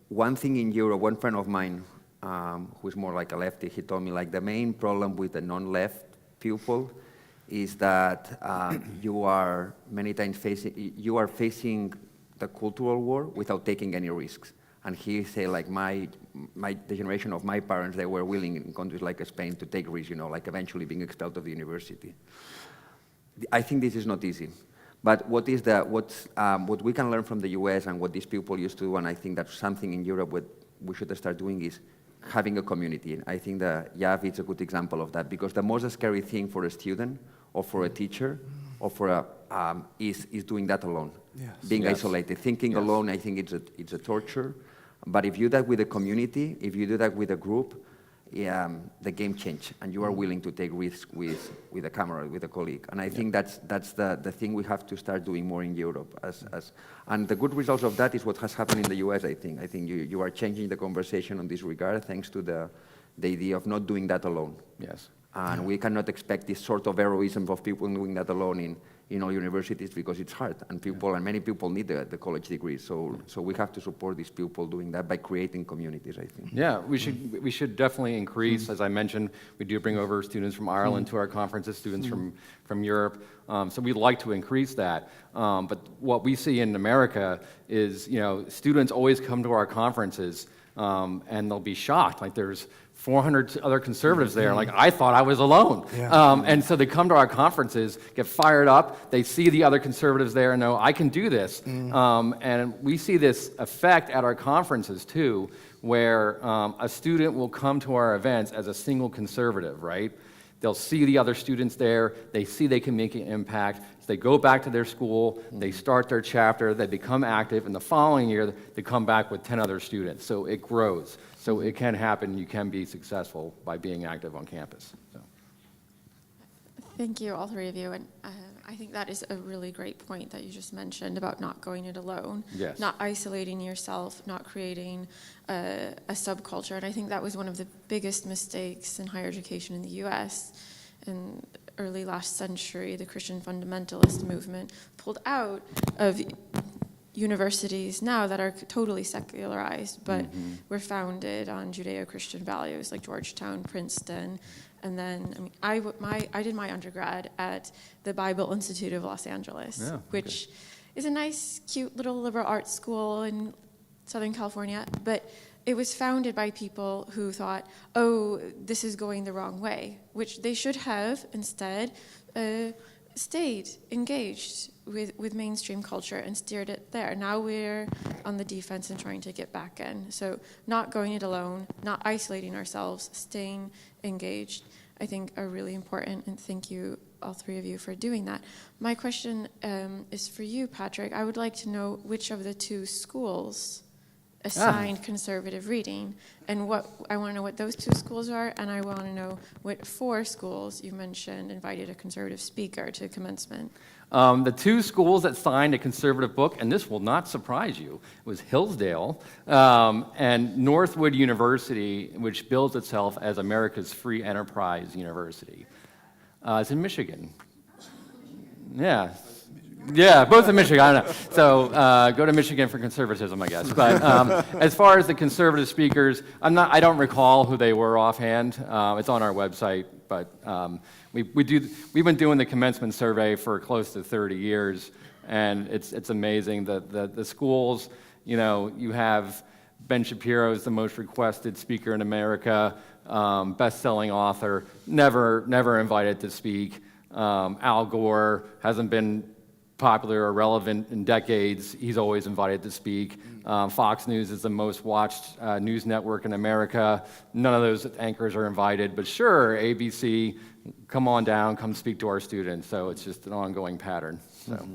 one thing in Europe, one friend of mine, who is more like a lefty, he told me like the main problem with the non-left pupil is that you are many times facing the cultural war without taking any risks. And he said, like, the generation of my parents, they were willing in countries like Spain to take risks, like eventually being expelled of the university. I think this is not easy. But what we can learn from the US and what these people used to do, and I think that's something in Europe what we should start doing, is having a community. I think that YAV is a good example of that, because the most scary thing for a student or for a teacher or for is doing that alone. Yes. Being isolated. Thinking alone, I think it's a torture. But if you do that with a community, if you do that with a group, the game changes, and you are willing to take risks with a camera, with a colleague. And I think that's the thing we have to start doing more in Europe. And the good results of that is what has happened in the US, I think. I think you are changing the conversation on this regard, thanks to the idea of not doing that alone. Yes. And we cannot expect this sort of heroism of people doing that alone in all universities, because it's hard, and many people need the college degree. So we have to support these people doing that by creating communities, I think. Yeah, we should definitely increase. As I mentioned, we do bring over students from Ireland to our conferences, students from Europe. So we'd like to increase that. But what we see in America is, students always come to our conferences and they'll be shocked. Like, there's 400 other conservatives there. Like, I thought I was alone. Yeah. And so they come to our conferences, get fired up. They see the other conservatives there and know, I can do this. And we see this effect at our conferences, too, where a student will come to our events as a single conservative, right? They'll see the other students there. They see they can make an impact. So they go back to their school. They start their chapter. They become active. And the following year, they come back with 10 other students. So it grows. So it can happen. You can be successful by being active on campus. So. Thank you, all three of you. And I think that is a really great point that you just mentioned about not going it alone, yes. Not isolating yourself, not creating a subculture. And I think that was one of the biggest mistakes in higher education in the US. In early last century, the Christian fundamentalist movement pulled out of universities now that are totally secularized, but were founded on Judeo-Christian values, like Georgetown, Princeton. And then, I did my undergrad at the Bible Institute of Los Angeles, which is a nice, cute little liberal arts school in Southern California. But it was founded by people who thought, oh, this is going the wrong way, which they should have instead stayed engaged with mainstream culture and steered it there. Now we're on the defense and trying to get back in. So not going it alone, not isolating ourselves, staying engaged, I think are really important. And thank you, all three of you, for doing that. My question is for you, Patrick. I would like to know which of the two schools assigned conservative reading, and I want to know what those two schools are, and I want to know what 4 schools you mentioned invited a conservative speaker to commencement. The 2 schools that signed a conservative book, and this will not surprise you, was Hillsdale and Northwood University, which bills itself as America's free enterprise university. It's in Michigan. Yeah, both in Michigan, I don't know. So go to Michigan for conservatism, I guess. But as far as the conservative speakers, I don't recall who they were offhand. It's on our website, but we've been doing the commencement survey for close to 30 years, and it's amazing. The schools, you have Ben Shapiro is the most requested speaker in America. best-selling author, never invited to speak. Al Gore hasn't been popular or relevant in decades. He's always invited to speak. Fox News is the most watched news network in America. None of those anchors are invited, but sure, ABC, come on down, come speak to our students. So it's just an ongoing pattern. So.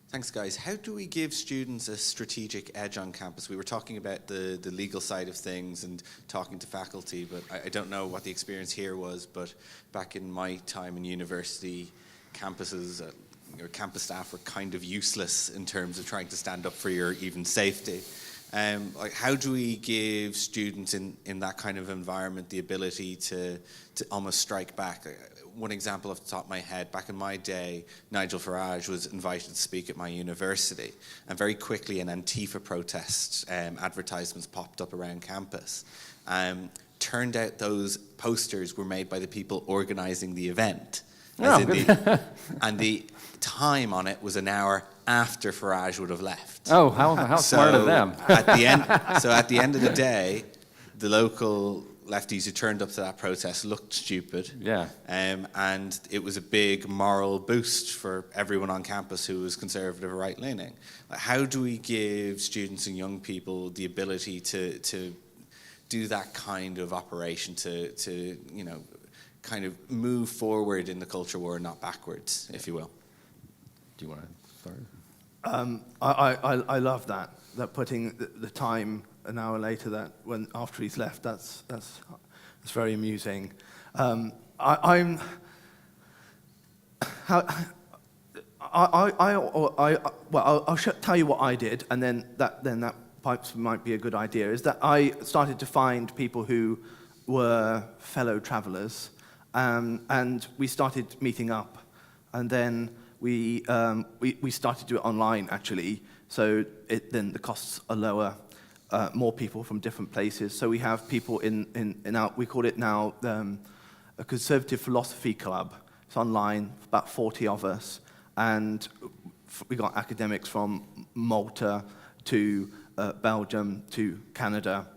Thanks, guys. How do we give students a strategic edge on campus? We were talking about the legal side of things and talking to faculty, but I don't know what the experience here was, but back in my time in university, campuses, your campus staff were kind of useless in terms of trying to stand up for your even safety. Like, how do we give students in that kind of environment the ability to almost strike back? One example off the top of my head, back in my day, Nigel Farage was invited to speak at my university, and very quickly an Antifa protest advertisements popped up around campus. Turned out those posters were made by the people organizing the event. And the time on it was an hour after Farage would have left. Oh, how smart of them. At the end of the day, the local lefties who turned up to that protest looked stupid. Yeah. And it was a big moral boost for everyone on campus who was conservative or right-leaning. How do we give students and young people the ability to do that kind of operation, to kind of move forward in the culture war, not backwards, if you will? Do you want to start? I love that putting the time an hour later, that when after he's left, that's very amusing. I'll tell you what I did, and then that perhaps might be a good idea. Is that I started to find people who were fellow travellers, and we started meeting up, and then we started to do it online actually. So then the costs are lower. More people from different places. So we have people in our, we call it now a Conservative Philosophy Club. It's online, about 40 of us. And we got academics from Malta to Belgium to Canada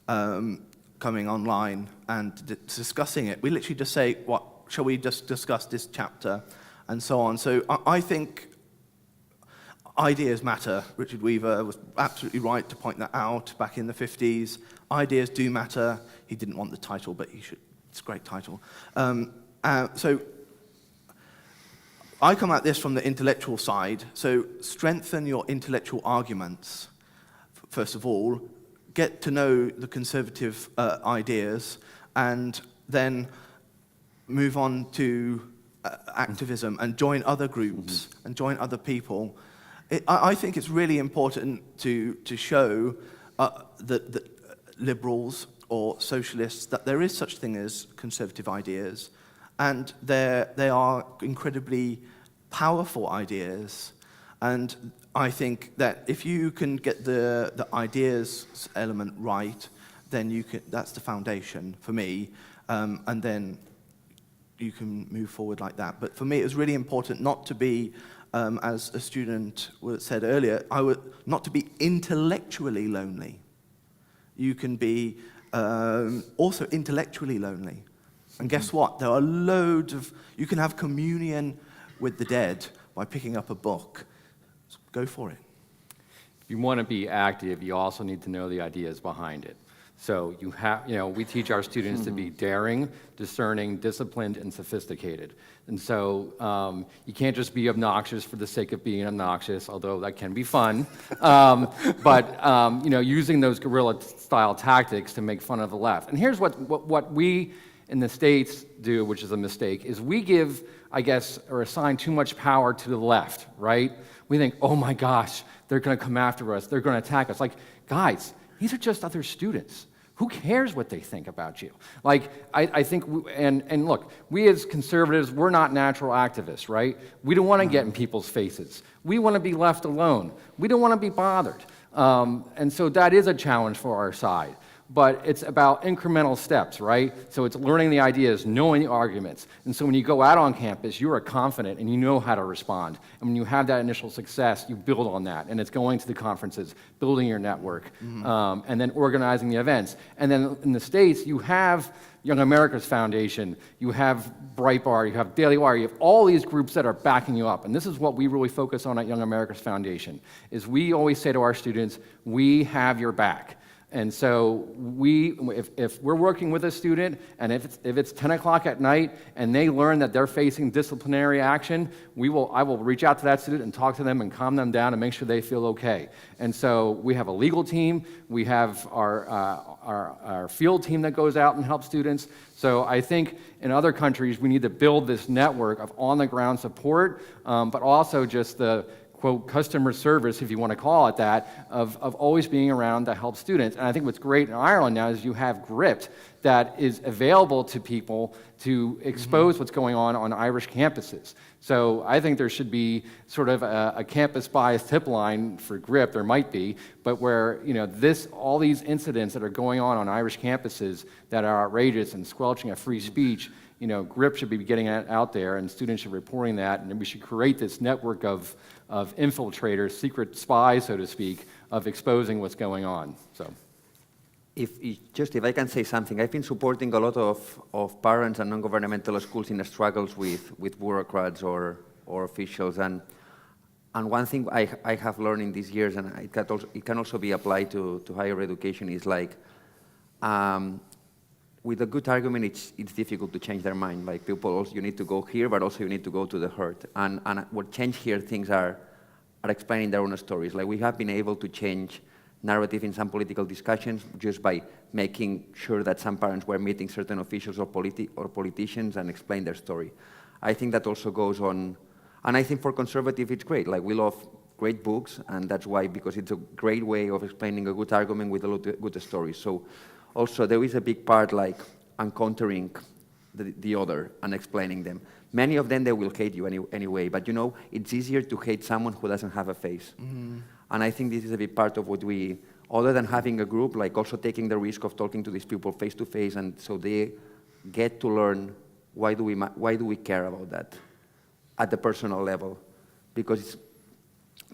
coming online and discussing it. We literally just say, shall we just discuss this chapter? And so on. So I think ideas matter. Richard Weaver was absolutely right to point that out back in the 50s. Ideas do matter. He didn't want the title, but he should. It's a great title. So I come at this from the intellectual side. So strengthen your intellectual arguments, first of all. Get to know the conservative ideas, and then move on to activism and join other groups and join other people. I think it's really important to show that liberals or socialists that there is such thing as conservative ideas, and they are incredibly powerful ideas. And I think that if you can get the ideas element right, then that's the foundation for me, and then you can move forward like that. But for me, it was really important not to be, as a student said earlier, not to be intellectually lonely. You can be also intellectually lonely. And guess what? There are you can have communion with the dead by picking up a book. So go for it. If you want to be active, you also need to know the ideas behind it. So we teach our students to be daring, discerning, disciplined, and sophisticated. And so you can't just be obnoxious for the sake of being obnoxious, although that can be fun. But using those guerrilla-style tactics to make fun of the left. And here's what we in the States do, which is a mistake, is we give, I guess, or assign too much power to the left, right? We think, oh my gosh, they're going to come after us, they're going to attack us. Like, guys, these are just other students. Who cares what they think about you? Like, I think, and look, we as conservatives, we're not natural activists, right? We don't want to get in people's faces. We want to be left alone. We don't want to be bothered. And so that is a challenge for our side. but it's about incremental steps, right? So it's learning the ideas, knowing the arguments. And so when you go out on campus, you are confident and you know how to respond. And when you have that initial success, you build on that. And it's going to the conferences, building your network, and then organizing the events. And then in the States, you have Young America's Foundation, you have Breitbart, you have Daily Wire, you have all these groups that are backing you up. And this is what we really focus on at Young America's Foundation, is we always say to our students, we have your back. And so if we're working with a student, and if it's 10 o'clock at night and they learn that they're facing disciplinary action, I will reach out to that student and talk to them and calm them down and make sure they feel okay. And so we have a legal team, we have our field team that goes out and helps students. So I think in other countries we need to build this network of on-the-ground support, but also just the quote, customer service, if you want to call it that, of always being around to help students. And I think what's great in Ireland now is you have Gript that is available to people to expose what's going on Irish campuses. So I think there should be sort of a campus-biased tip line for Gript, there might be, but where all these incidents that are going on Irish campuses that are outrageous and squelching a free speech, Gript should be getting it out there, and students should be reporting that, and we should create this network of infiltrators, secret spies, so to speak, of exposing what's going on. So, if I can say something, I've been supporting a lot of parents and non-governmental schools in struggles with bureaucrats or officials, and one thing I have learned in these years, and it can also be applied to higher education, is like, with a good argument, it's difficult to change their mind. Like people, also, you need to go here, but also you need to go to the heart. And what changed here, things are explaining their own stories. Like we have been able to change narrative in some political discussions just by making sure that some parents were meeting certain officials or politicians and explain their story. I think that also goes on, and I think for conservative it's great. Like we love great books, and that's why, because it's a great way of explaining a good argument with a lot of good stories. So. Also, there is a big part like encountering the other and explaining them. Many of them, they will hate you anyway, but it's easier to hate someone who doesn't have a face. And I think this is a big part of what we, other than having a group, like also taking the risk of talking to these people face to face, and so they get to learn why do we care about that at the personal level, because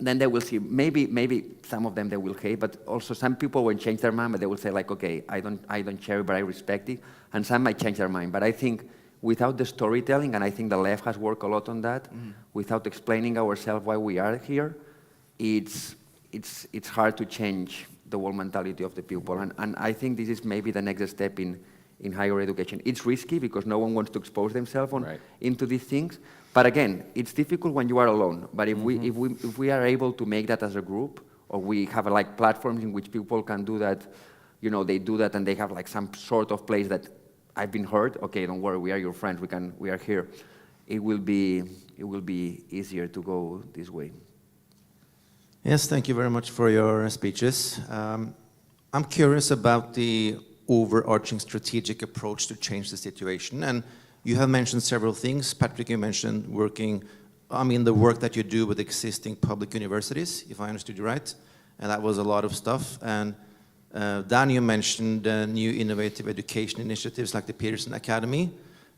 then they will see, maybe some of them they will hate, but also some people will change their mind, but they will say like, okay, I don't share it, but I respect it, and some might change their mind. But I think without the storytelling, and I think the left has worked a lot on that, without explaining ourselves why we are here, it's hard to change the whole mentality of the people. And I think this is maybe the next step in higher education. It's risky because no one wants to expose themselves into these things. But again, it's difficult when you are alone. But if we are able to make that as a group, or we have like platforms in which people can do that, they do that and they have like some sort of place that I've been heard. Okay, don't worry, we are your friends. We are here. It will be easier to go this way. Yes, thank you very much for your speeches. I'm curious about the overarching strategic approach to change the situation. And you have mentioned several things. Patrick, you mentioned the work that you do with existing public universities, if I understood you right. And that was a lot of stuff. And Dan, you mentioned new innovative education initiatives like the Pearson Academy.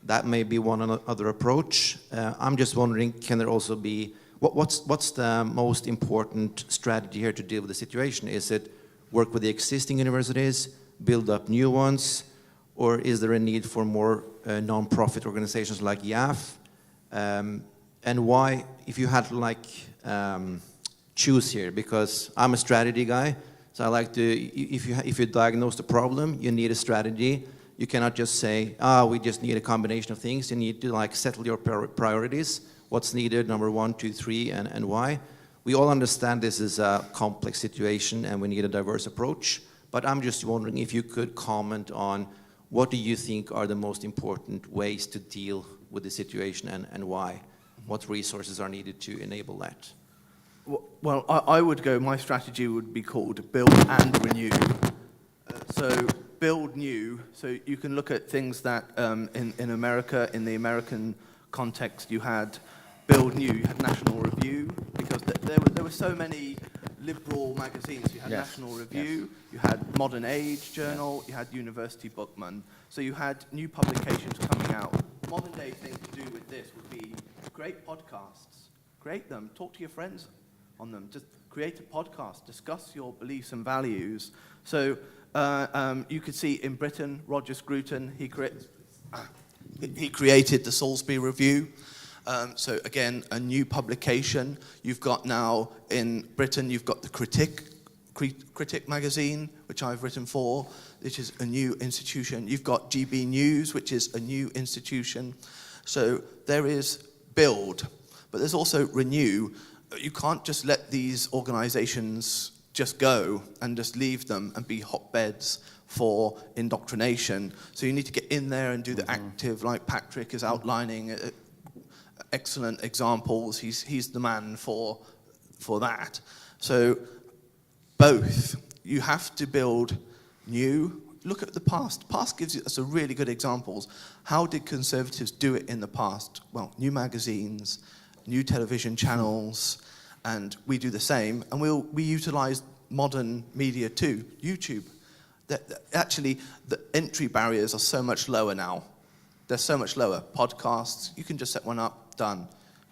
That may be one other approach. I'm just wondering, can there also be, what's the most important strategy here to deal with the situation? Is it work with the existing universities, build up new ones, or is there a need for more non-profit organizations like YAF? And why, if you had to choose here, because I'm a strategy guy, so I like to, if you diagnose the problem, you need a strategy. You cannot just say, we just need a combination of things. You need to settle your priorities. What's needed, number 1, 2, 3, and why. We all understand this is a complex situation and we need a diverse approach. But I'm just wondering if you could comment on what do you think are the most important ways to deal with the situation and why? What resources are needed to enable that? Well, I would go, my strategy would be called build and renew. So build new, so you can look at things that in America, in the American context, you had build new, you had national review, because there were so many liberal magazines. You had Yes. National Review, you had Modern Age Journal, you had University Bookman. So you had new publications coming out. Modern day thing to do with this would be create podcasts. Create them, talk to your friends on them. Just create a podcast, discuss your beliefs and values. So you could see in Britain, Roger Scruton, he created the Salisbury Review. So again, a new publication. You've got now in Britain, you've got the Critic magazine, which I've written for, which is a new institution. You've got GB News, which is a new institution. So there is build, but there's also renew. You can't just let these organizations just go and just leave them and be hotbeds for indoctrination. So you need to get in there and do the active, like Patrick is outlining excellent examples. He's the man for that. So both. You have to build new. Look at the past. Past gives us a really good examples. How did conservatives do it in the past? Well, new magazines, new television channels, and we do the same. And we utilize modern media too. YouTube. Actually, the entry barriers are so much lower now. They're so much lower. Podcasts, you can just set one up, done.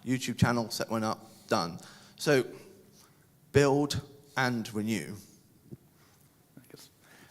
YouTube channel, set one up, done. So build and renew.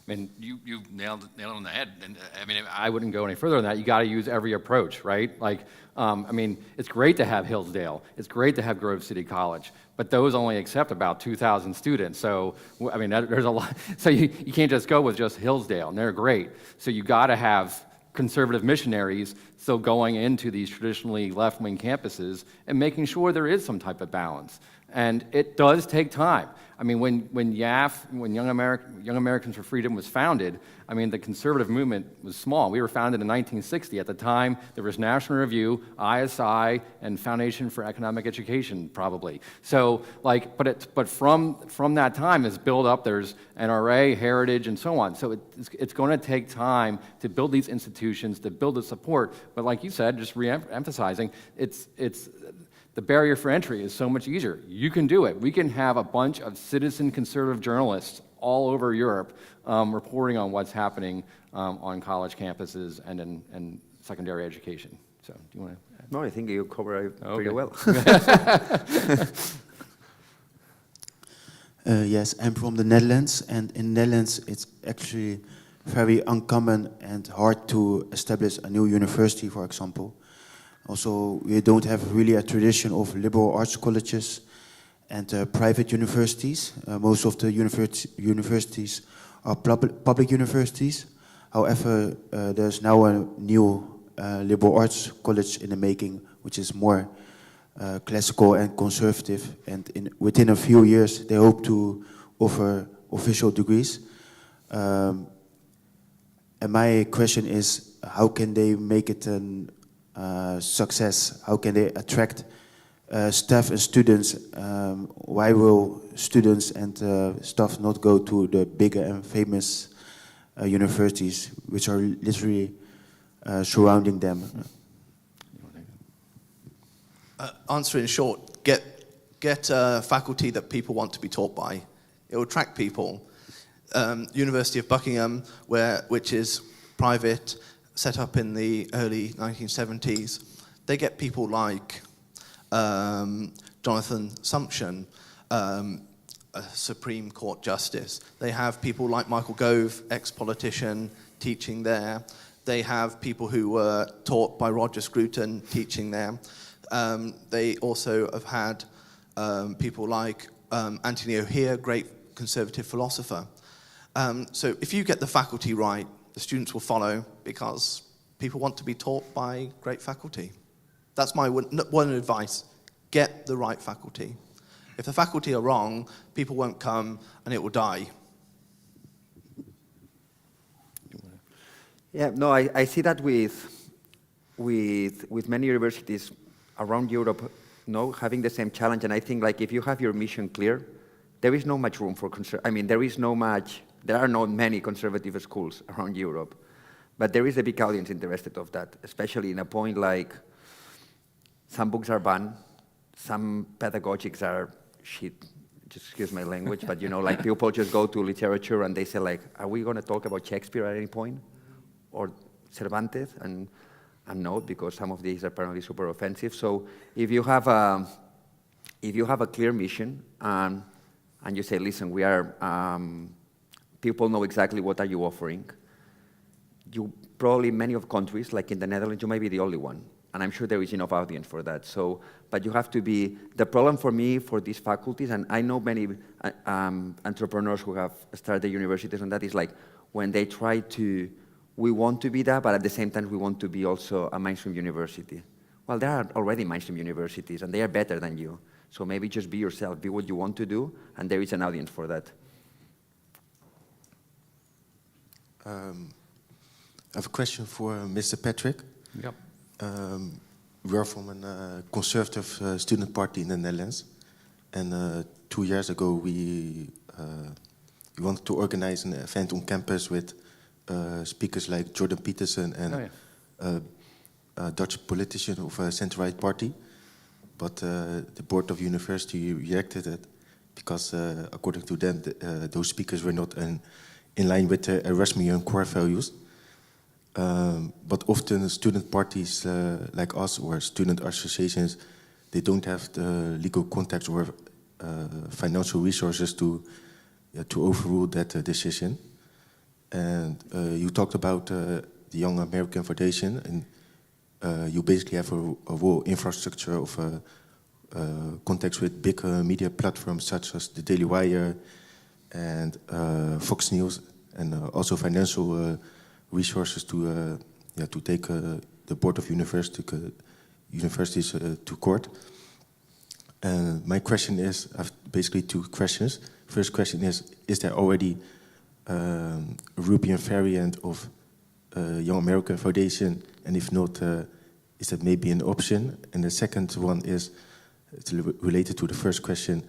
I mean, you nailed it on the head. And I mean, I wouldn't go any further than that. You got to use every approach, right? Like, I mean, it's great to have Hillsdale. It's great to have Grove City College, but those only accept about 2,000 students. So, I mean, there's a lot. So you can't just go with just Hillsdale, and they're great. So you got to have conservative missionaries still going into these traditionally left-wing campuses and making sure there is some type of balance. And it does take time. I mean, when YAF, when Young Americans for Freedom was founded, I mean, the conservative movement was small. We were founded in 1960. At the time, there was National Review, ISI, and Foundation for Economic Education, probably. So, like, but from that time, it's built up. There's NRA, Heritage, and so on. So it's going to take time to build these institutions, to build the support. But like you said, just re-emphasizing, it's the barrier for entry is so much easier. You can do it. We can have a bunch of citizen conservative journalists all over Europe reporting on what's happening on college campuses and in secondary education. So, do you want to add? No, I think you cover it pretty well. Yes, I'm from the Netherlands, and in the Netherlands it's actually very uncommon and hard to establish a new university, for example. Also, we don't have really a tradition of liberal arts colleges and private universities. Most of the universities are public universities. However, there's now a new liberal arts college in the making, which is more classical and conservative. And within a few years, they hope to offer official degrees. And my question is, how can they make it an success? How can they attract staff and students? Why will students and staff not go to the bigger and famous universities, which are literally surrounding them? Answer in short, get faculty that people want to be taught by. It will attract people. University of Buckingham, which is private, set up in the early 1970s, they get people like Jonathan Sumption, a Supreme Court Justice. They have people like Michael Gove, ex-politician, teaching there. They have people who were taught by Roger Scruton teaching there. They also have had people like Anthony O'Hare, great conservative philosopher. So if you get the faculty right, the students will follow because people want to be taught by great faculty. That's my one advice. Get the right faculty. If the faculty are wrong, people won't come and it will die. Yeah, no, I see that with many universities around Europe, having the same challenge. And I think, like, if you have your mission clear, there is no much room for there are not many conservative schools around Europe, but there is a big audience interested of that, especially in a point like some books are banned, some pedagogics are shit, just excuse my language, but you know, like people just go to literature and they say like, are we going to talk about Shakespeare at any point? Or Cervantes? And no, because some of these are apparently super offensive. So if you have a clear mission and you say, listen, we are, people know exactly what are you offering, you probably, many of countries, like in the Netherlands, you might be the only one. And I'm sure there is enough audience for that. So, but you have to be, the problem for me, for these faculties, and I know many entrepreneurs who have started universities and that is like, when they try to, we want to be that, but at the same time we want to be also a mainstream university. Well, there are already mainstream universities and they are better than you. So maybe just be yourself, be what you want to do, and there is an audience for that. I have a question for Mr. Patrick. Yep. We are from a conservative student party in the Netherlands. And 2 years ago we wanted to organize an event on campus with speakers like Jordan Peterson and a Dutch politician of a center-right party. But the board of university rejected it because, according to them, those speakers were not in line with the Erasmian core values. But often student parties like us or student associations, they don't have the legal contacts or financial resources to overrule that decision. And you talked about the Young American Foundation, and you basically have a whole infrastructure of contacts with big media platforms such as the Daily Wire and Fox News, and also financial resources to take the board of universities to court. My question is, I have basically two questions. First question is there already a European variant of Young American Foundation, and if not, is that maybe an option? And the second one is, it's related to the first question,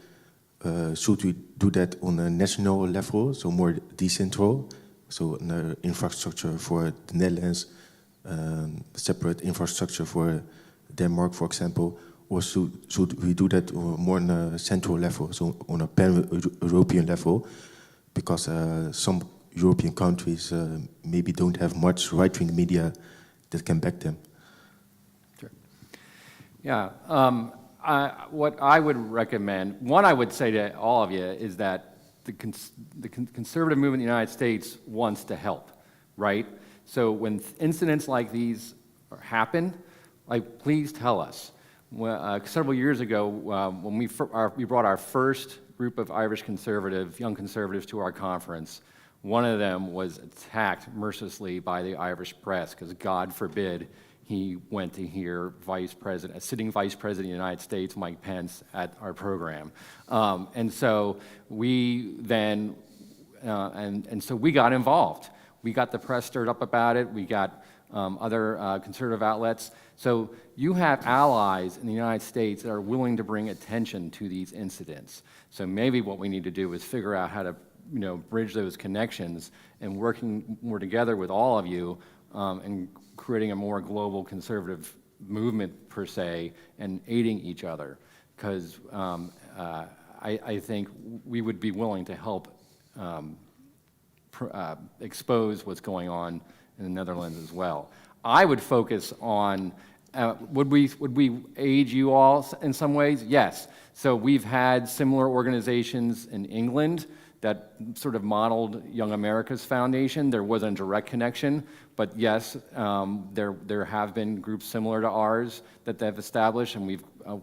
should we do that on a national level, so more decentral, so an infrastructure for the Netherlands, separate infrastructure for Denmark, for example, or should we do that more on a central level, so on a pan-European level? Because some European countries maybe don't have much right-wing media that can back them. Sure. Yeah. What I would recommend, one I would say to all of you is that the conservative movement in the United States wants to help, right? So when incidents like these happen, like, please tell us. Several years ago, when we brought our first group of Irish young conservatives to our conference, one of them was attacked mercilessly by the Irish press because, God forbid, he went to hear a sitting vice president of the United States, Mike Pence, at our program. And so we then, so we got involved. We got the press stirred up about it. We got other conservative outlets. So you have allies in the United States that are willing to bring attention to these incidents. So maybe what we need to do is figure out how to, bridge those connections and working more together with all of you and creating a more global conservative movement per se and aiding each other. Because I think we would be willing to help expose what's going on in the Netherlands as well. I would focus on, would we aid you all in some ways? Yes. So we've had similar organizations in England that sort of modeled Young America's Foundation. There wasn't a direct connection, but yes, there have been groups similar to ours that they've established, and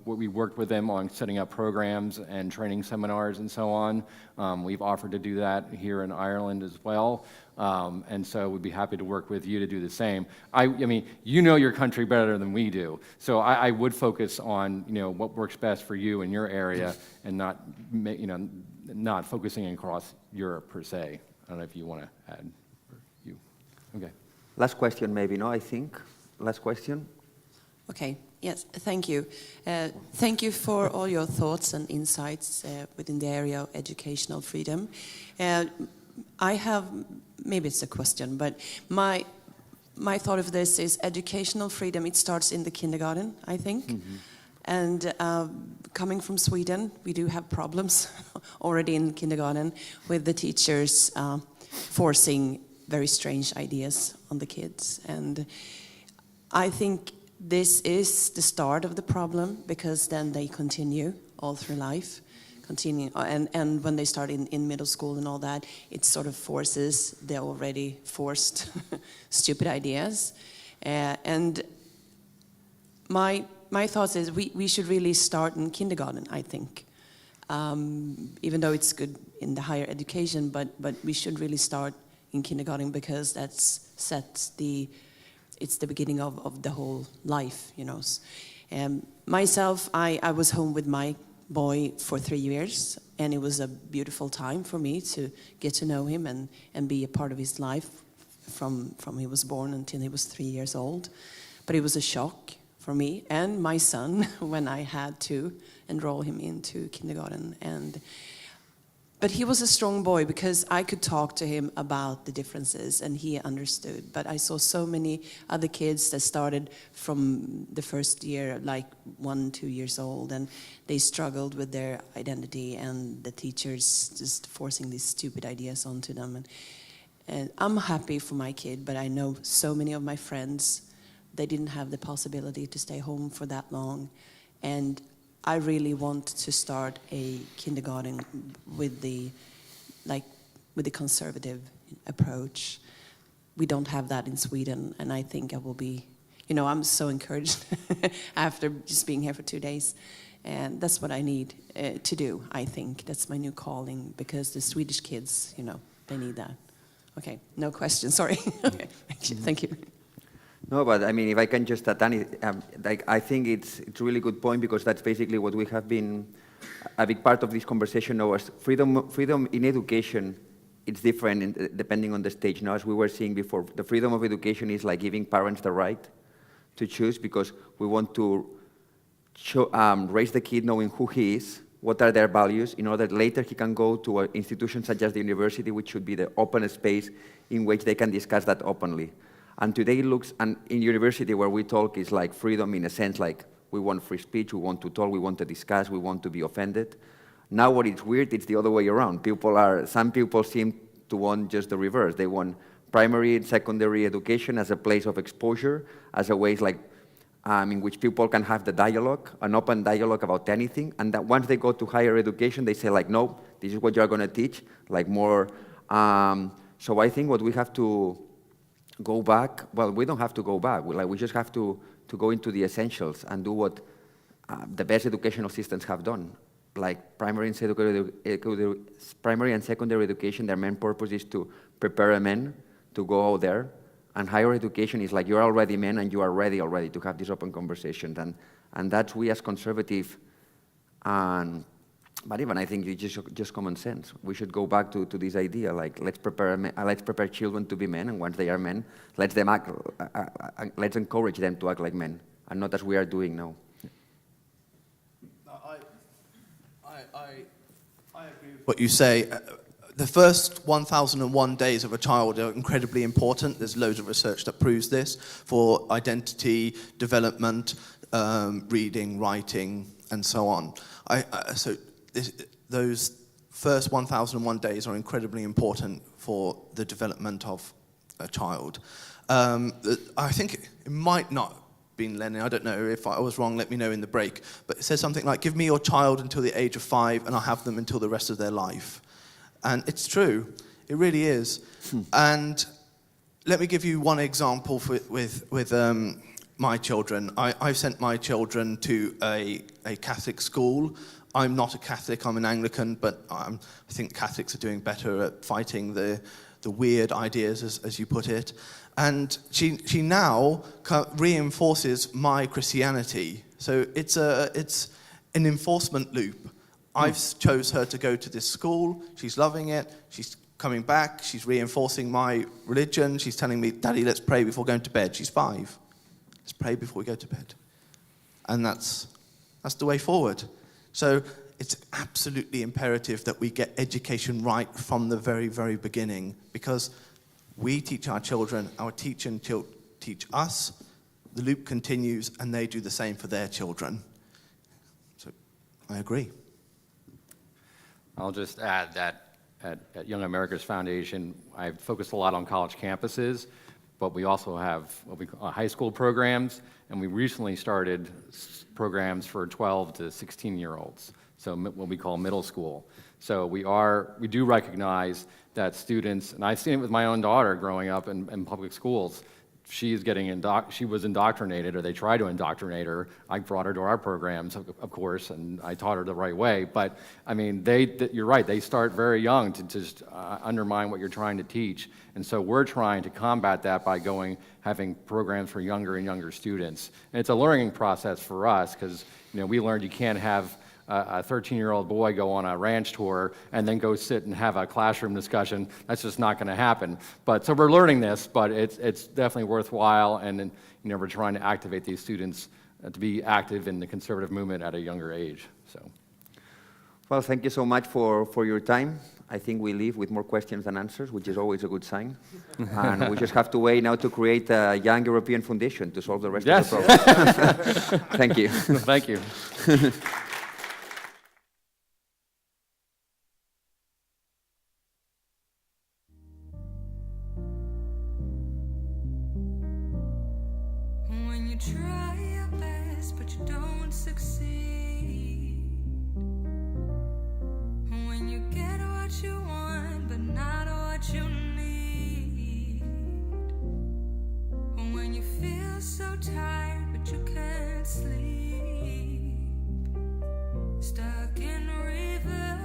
we worked with them on setting up programs and training seminars and so on. We've offered to do that here in Ireland as well, and so we'd be happy to work with you to do the same. I mean, you know your country better than we do, so I would focus on what works best for you in your area, and not focusing across Europe per se. I don't know if you want to add. Okay. Last question, maybe, no, I think. Last question. Okay, yes, thank you. Thank you for all your thoughts and insights within the area of educational freedom. I have, maybe it's a question, but my thought of this is educational freedom, it starts in the kindergarten, I think. Mm-hmm. And coming from Sweden, we do have problems already in kindergarten with the teachers forcing very strange ideas on the kids. And I think this is the start of the problem, because then they continue all through life. And when they start in middle school and all that, it sort of forces the already forced stupid ideas. And my thoughts is we should really start in kindergarten, I think. Even though it's good in the higher education, but we should really start in kindergarten, because it's the beginning of the whole life, you know. Myself, I was home with my boy for 3 years, and it was a beautiful time for me to get to know him and be a part of his life from he was born until he was 3 years old. But it was a shock for me and my son when I had to enroll him into kindergarten. But he was a strong boy, because I could talk to him about the differences and he understood. But I saw so many other kids that started from the first year, like 1, 2 years old, and they struggled with their identity, and the teachers just forcing these stupid ideas onto them. And I'm happy for my kid, but I know so many of my friends, they didn't have the possibility to stay home for that long. And I really want to start a kindergarten with the conservative approach. We don't have that in Sweden, and I think I will be, I'm so encouraged after just being here for 2 days. And that's what I need to do, I think. That's my new calling, because the Swedish kids, they need that. Okay, no questions, sorry. Okay, thank you. No, but I mean, if I can just add, I think it's a really good point, because that's basically what we have been, a big part of this conversation now, is freedom in education. It's different depending on the stage. Now, as we were seeing before, the freedom of education is like giving parents the right to choose, because we want to raise the kid knowing who he is, what are their values, in order that later he can go to an institution such as the university, which should be the open space in which they can discuss that openly. And today it looks, and in university where we talk is like freedom in a sense, like we want free speech, we want to talk, we want to discuss, we want to be offended. Now what is weird, it's the other way around. Some people seem to want just the reverse. They want primary and secondary education as a place of exposure, as a way in which people can have the dialogue, an open dialogue about anything, and that once they go to higher education, they say like, no, this is what you're going to teach, like more. So I think what we have to go back, well, we don't have to go back. We just have to go into the essentials and do what the best educational systems have done. Like primary and secondary education, their main purpose is to prepare a man to go out there. And higher education is like you're already men and you are ready already to have these open conversations. And that's we as conservative, but even I think it's just common sense. We should go back to this idea, like let's prepare children to be men, and once they are men, let's encourage them to act like men, and not as we are doing now. I agree with what you say. The first 1,001 days of a child are incredibly important. There's loads of research that proves this for identity, development, reading, writing, and so on. Those first 1,001 days are incredibly important for the development of a child. I think it might not have been Lenin. I don't know. If I was wrong, let me know in the break. But it says something like, give me your child until the age of 5 and I'll have them until the rest of their life. And it's true. It really is. And let me give you one example with my children. I've sent my children to a Catholic school. I'm not a Catholic, I'm an Anglican, but I think Catholics are doing better at fighting the weird ideas, as you put it. And she now reinforces my Christianity. So it's an enforcement loop. I've chose her to go to this school, she's loving it, she's coming back, she's reinforcing my religion, she's telling me, Daddy, let's pray before going to bed. She's 5. Let's pray before we go to bed. And that's the way forward. So it's absolutely imperative that we get education right from the very, very beginning, because we teach our children, our teachers teach us, the loop continues, and they do the same for their children. I agree. I'll just add that at Young America's Foundation, I've focused a lot on college campuses, but we also have what we call high school programs, and we recently started programs for 12 to 16-year-olds, so what we call middle school. So we do recognize that students, and I've seen it with my own daughter growing up in public schools. She was indoctrinated, or they tried to indoctrinate her. I brought her to our programs, of course, and I taught her the right way. But I mean, you're right. They start very young to just undermine what you're trying to teach. And so we're trying to combat that by having programs for younger and younger students. And it's a learning process for us because we learned you can't have a 13-year-old boy go on a ranch tour and then go sit and have a classroom discussion. That's just not going to happen. So we're learning this, but it's definitely worthwhile, and we're trying to activate these students to be active in the conservative movement at a younger age. So, well, thank you so much for your time. I think we leave with more questions than answers, which is always a good sign. And we just have to wait now to create a young European foundation to solve the rest of the problem. Thank you. Thank you. When you try your best but you don't succeed, when you get what you want but not what you need, when you feel so tired but you can't sleep, stuck in reverse.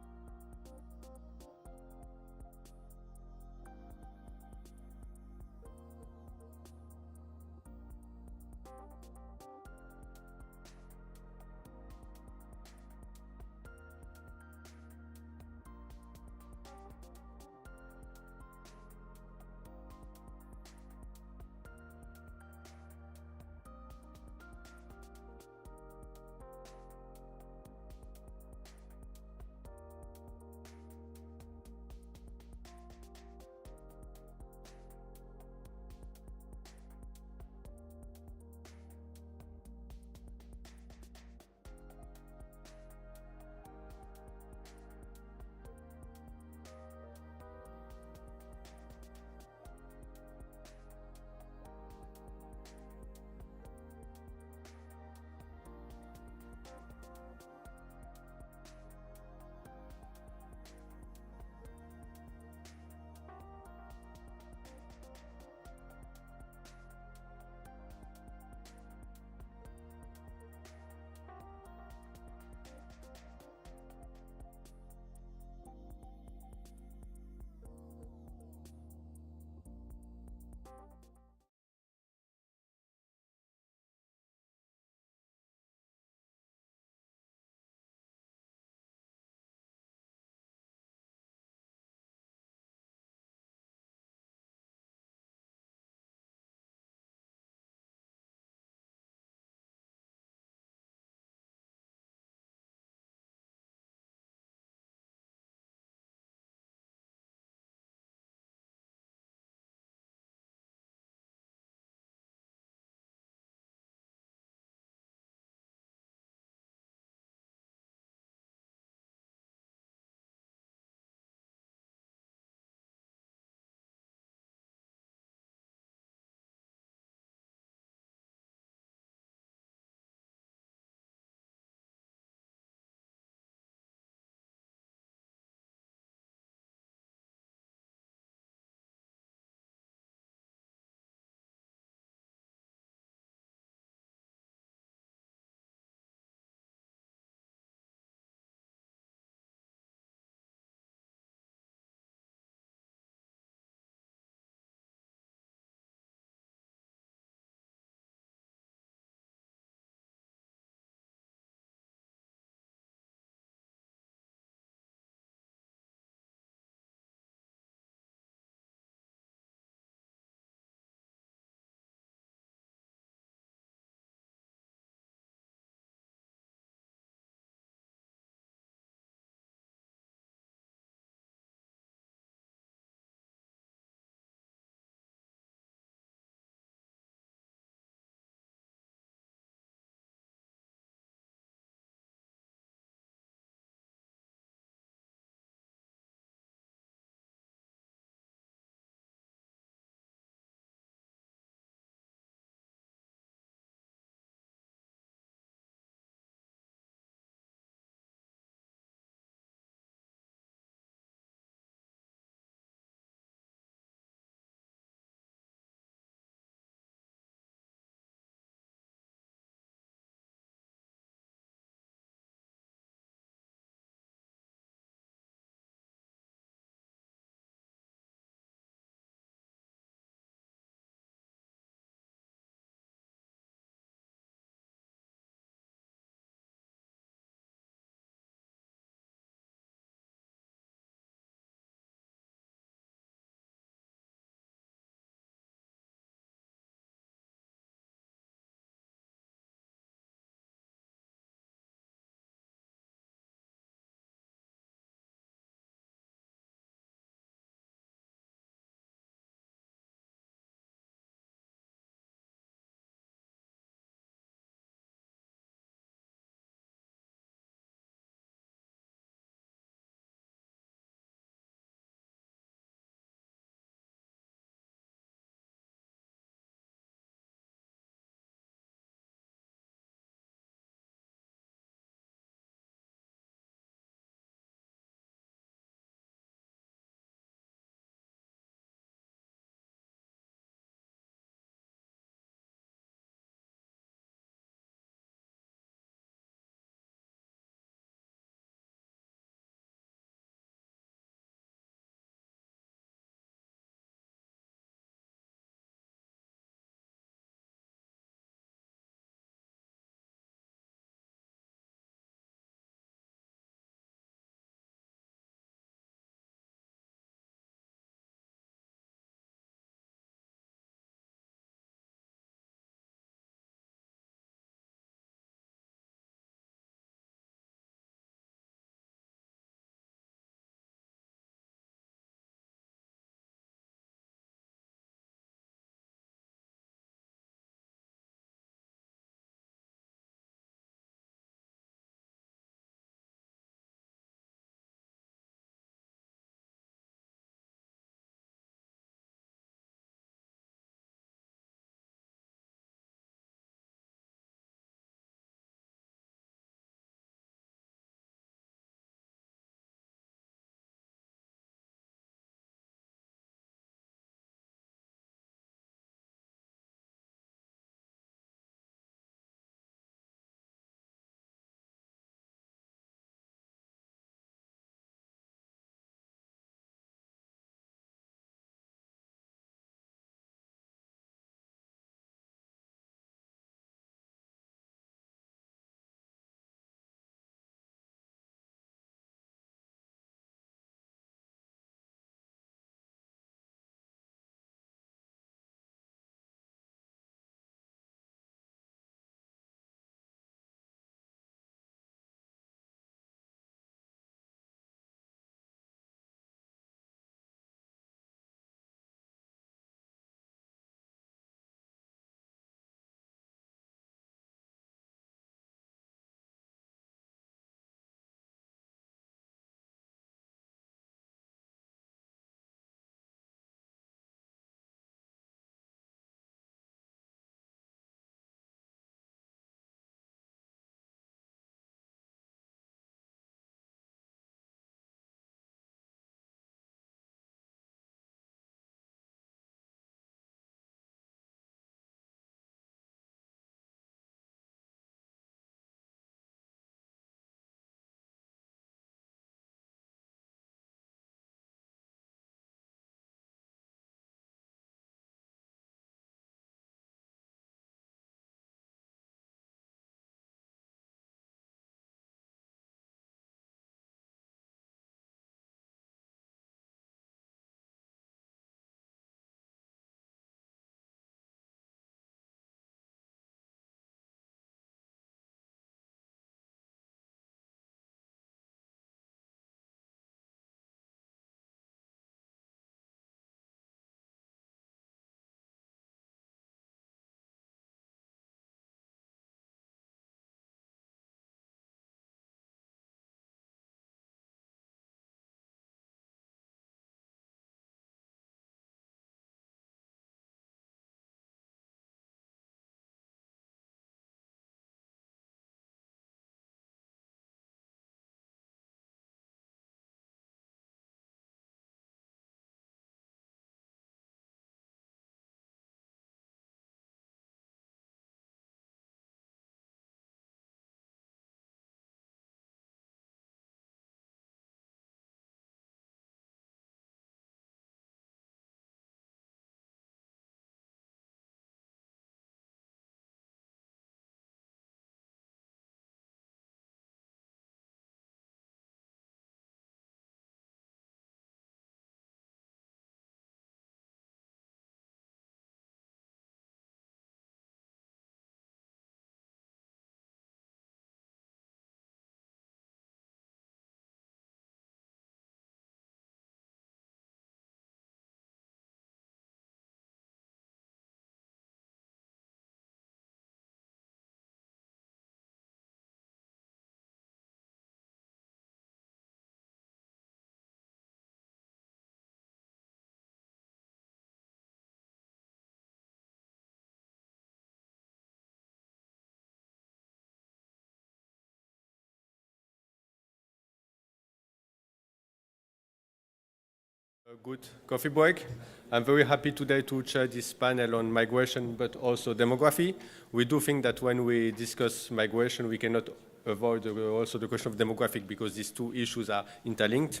A good coffee break. I'm very happy today to chair this panel on migration, but also demography. We do think that when we discuss migration, we cannot avoid also the question of demographic because these two issues are interlinked.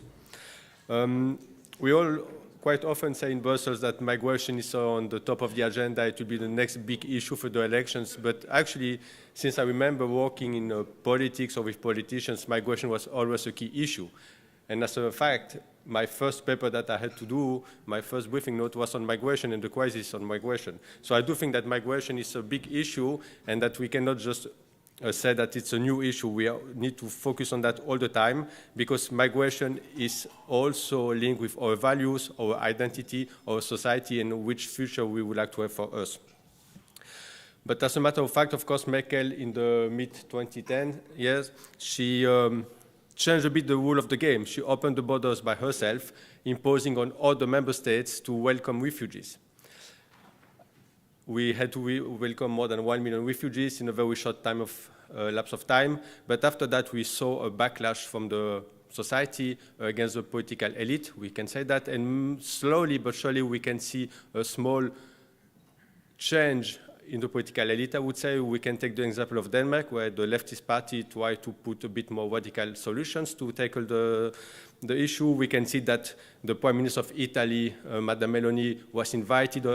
We all quite often say in Brussels that migration is on the top of the agenda. It will be the next big issue for the elections. But actually, since I remember working in politics or with politicians, migration was always a key issue. And as a fact, my first paper that I had to do, my first briefing note was on migration and the crisis on migration. So I do think that migration is a big issue and that we cannot just say that it's a new issue. We need to focus on that all the time because migration is also linked with our values, our identity, our society, and which future we would like to have for us. But as a matter of fact, of course, Merkel in the mid-2010 years, she changed a bit the rule of the game. She opened the borders by herself, imposing on all the member states to welcome refugees. We had to welcome more than 1 million refugees in a very short time of lapse of time. But after that, we saw a backlash from the society against the political elite. We can say that. And slowly but surely, we can see a small change in the political elite. I would say we can take the example of Denmark, where the leftist party tried to put a bit more radical solutions to tackle the issue. We can see that the Prime Minister of Italy, Madame Meloni, was invited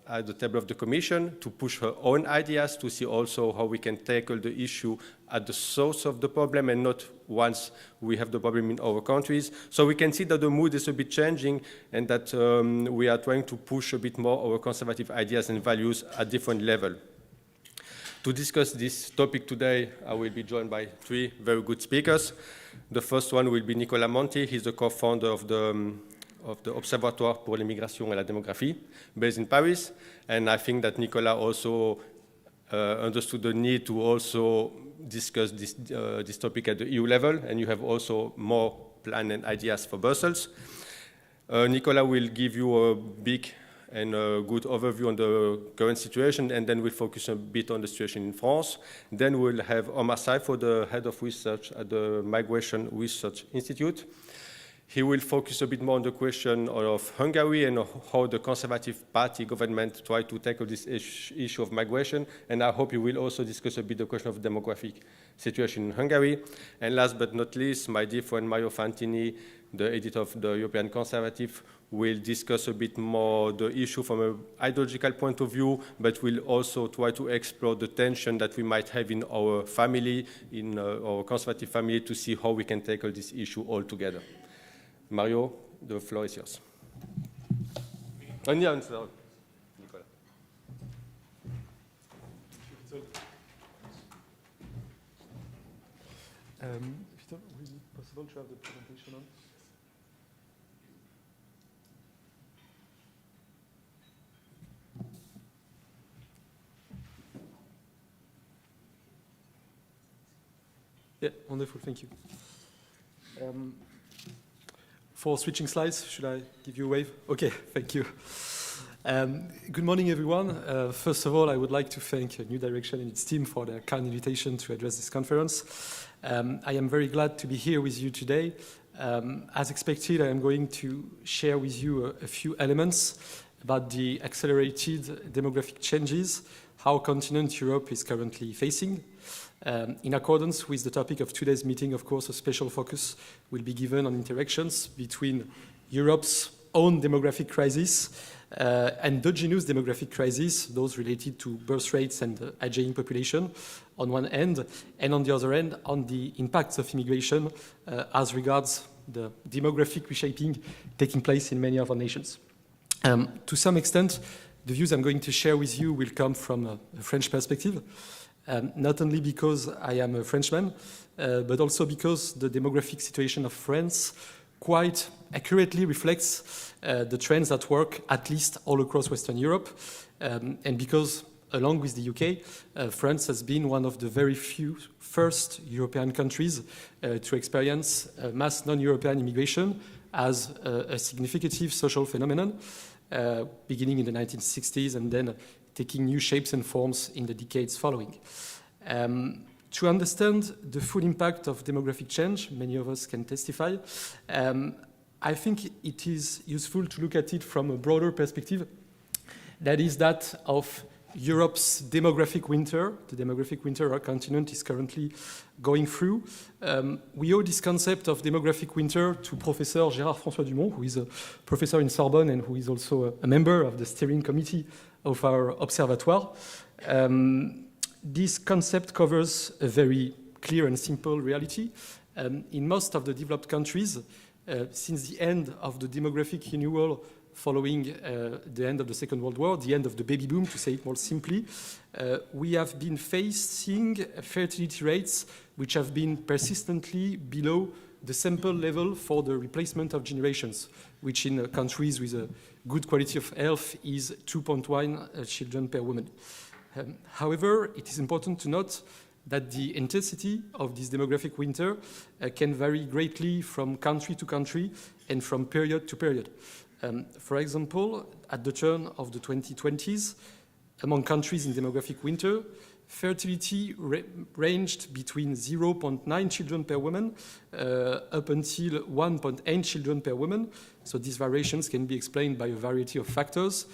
at the table of the Commission to push her own ideas to see also how we can tackle the issue at the source of the problem and not once we have the problem in our countries. So we can see that the mood is a bit changing and that we are trying to push a bit more our conservative ideas and values at different levels. To discuss this topic today, I will be joined by three very good speakers. The first one will be Nicolas Monti. He's the co-founder of the Observatoire pour l'immigration et la démographie, based in Paris. And I think that Nicolas also understood the need to also discuss this topic at the EU level, and you have also more plans and ideas for Brussels. Nicolas will give you a big and a good overview on the current situation, and then we'll focus a bit on the situation in France. Then we'll have Omar Saifo, the head of research at the Migration Research Institute. He will focus a bit more on the question of Hungary and how the Conservative Party government tried to tackle this issue of migration. And I hope he will also discuss a bit the question of demographic situation in Hungary. And last but not least, my dear friend Mario Fantini, the editor of the European Conservative, will discuss a bit more the issue from an ideological point of view, but will also try to explore the tension that we might have in our family, in our conservative family, to see how we can tackle this issue all together. Mario, the floor is yours. Nicolas. Will it be possible to have the presentation on? Yeah, wonderful, thank you. For switching slides, should I give you a wave? Okay, thank you. Good morning, everyone. First of all, I would like to thank New Direction and its team for their kind invitation to address this conference. I am very glad to be here with you today. As expected, I am going to share with you a few elements about the accelerated demographic changes, how continent Europe is currently facing. In accordance with the topic of today's meeting, of course, a special focus will be given on interactions between Europe's own demographic crisis endogenous demographic crisis, those related to birth rates and aging population on one end, and on the other end, on the impacts of immigration as regards the demographic reshaping taking place in many of our nations. To some extent, the views I'm going to share with you will come from a French perspective, not only because I am a Frenchman, but also because the demographic situation of France quite accurately reflects the trends at work, at least all across Western Europe, and because, along with the UK, France has been one of the very few first European countries to experience mass non-European immigration as a significant social phenomenon, beginning in the 1960s and then taking new shapes and forms in the decades following. To understand the full impact of demographic change, many of us can testify, I think it is useful to look at it from a broader perspective. That is that of Europe's demographic winter, the demographic winter our continent is currently going through. We owe this concept of demographic winter to Professor Gérard François Dumont, who is a professor in Sorbonne and who is also a member of the steering committee of our observatoire. This concept covers a very clear and simple reality. In most of the developed countries, since the end of the demographic renewal following the end of the Second World War, the end of the baby boom, to say it more simply, we have been facing fertility rates which have been persistently below the sample level for the replacement of generations, which in countries with a good quality of health is 2.1 children per woman. However, it is important to note that the intensity of this demographic winter can vary greatly from country to country and from period to period. For example, at the turn of the 2020s, among countries in demographic winter, fertility ranged between 0.9 children per woman up until 1.8 children per woman. So these variations can be explained by a variety of factors,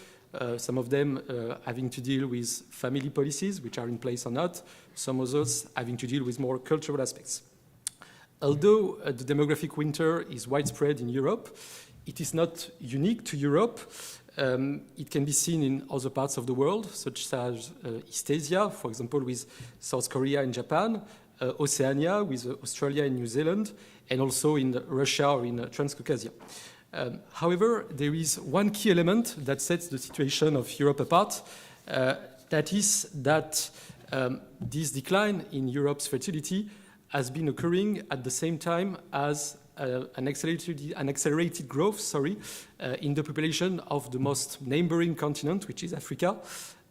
some of them having to deal with family policies, which are in place or not, some others having to deal with more cultural aspects. Although the demographic winter is widespread in Europe, it is not unique to Europe. It can be seen in other parts of the world, such as East Asia, for example, with South Korea and Japan, Oceania, with Australia and New Zealand, and also in Russia or in Transcaucasia. However, there is one key element that sets the situation of Europe apart. That is that this decline in Europe's fertility has been occurring at the same time as an accelerated growth, in the population of the most neighboring continent, which is Africa.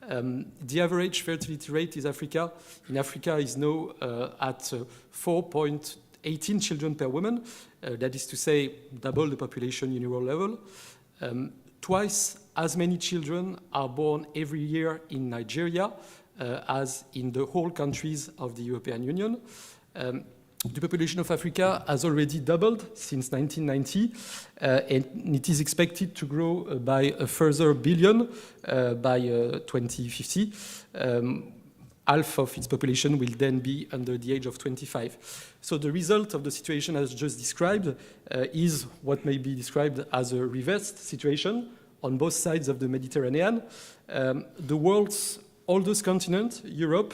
The average fertility rate in Africa is now at 4.18 children per woman. That is to say, double the population in euro level. Twice as many children are born every year in Nigeria as in the whole countries of the European Union. The population of Africa has already doubled since 1990, and it is expected to grow by a further billion by 2050. Half of its population will then be under the age of 25. So the result of the situation as just described is what may be described as a reversed situation on both sides of the Mediterranean. The world's oldest continent, Europe,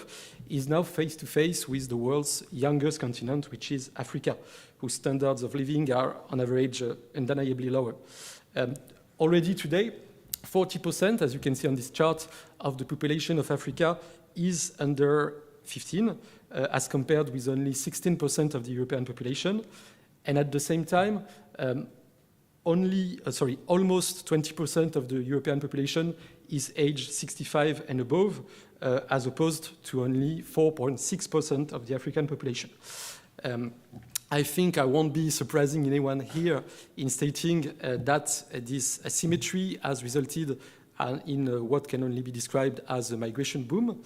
is now face-to-face with the world's youngest continent, which is Africa, whose standards of living are, on average, undeniably lower. Already today, 40%, as you can see on this chart, of the population of Africa is under 15, as compared with only 16% of the European population. And at the same time, almost 20% of the European population is aged 65 and above, as opposed to only 4.6% of the African population. I think I won't be surprising anyone here in stating that this asymmetry has resulted in what can only be described as a migration boom.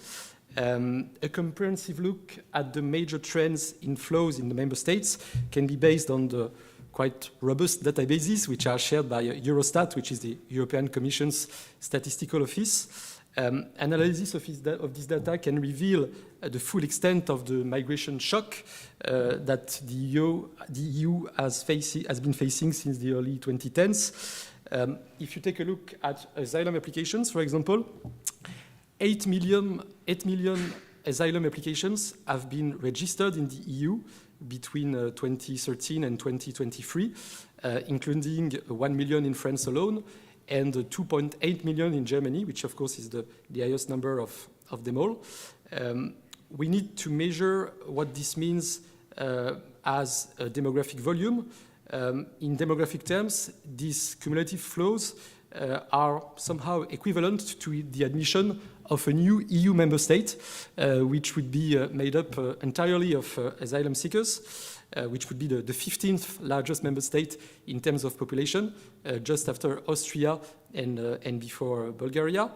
A comprehensive look at the major trends in flows in the member states can be based on the quite robust databases which are shared by Eurostat, which is the European Commission's statistical office. Analysis of this data can reveal the full extent of the migration shock that the EU has been facing since the early 2010s. If you take a look at asylum applications, for example, 8 million asylum applications have been registered in the EU between 2013 and 2023, including 1 million in France alone, and 2.8 million in Germany, which of course is the highest number of them all. We need to measure what this means as a demographic volume. In demographic terms, these cumulative flows are somehow equivalent to the admission of a new EU member state, which would be made up entirely of asylum seekers, which would be the 15th largest member state in terms of population, just after Austria and before Bulgaria.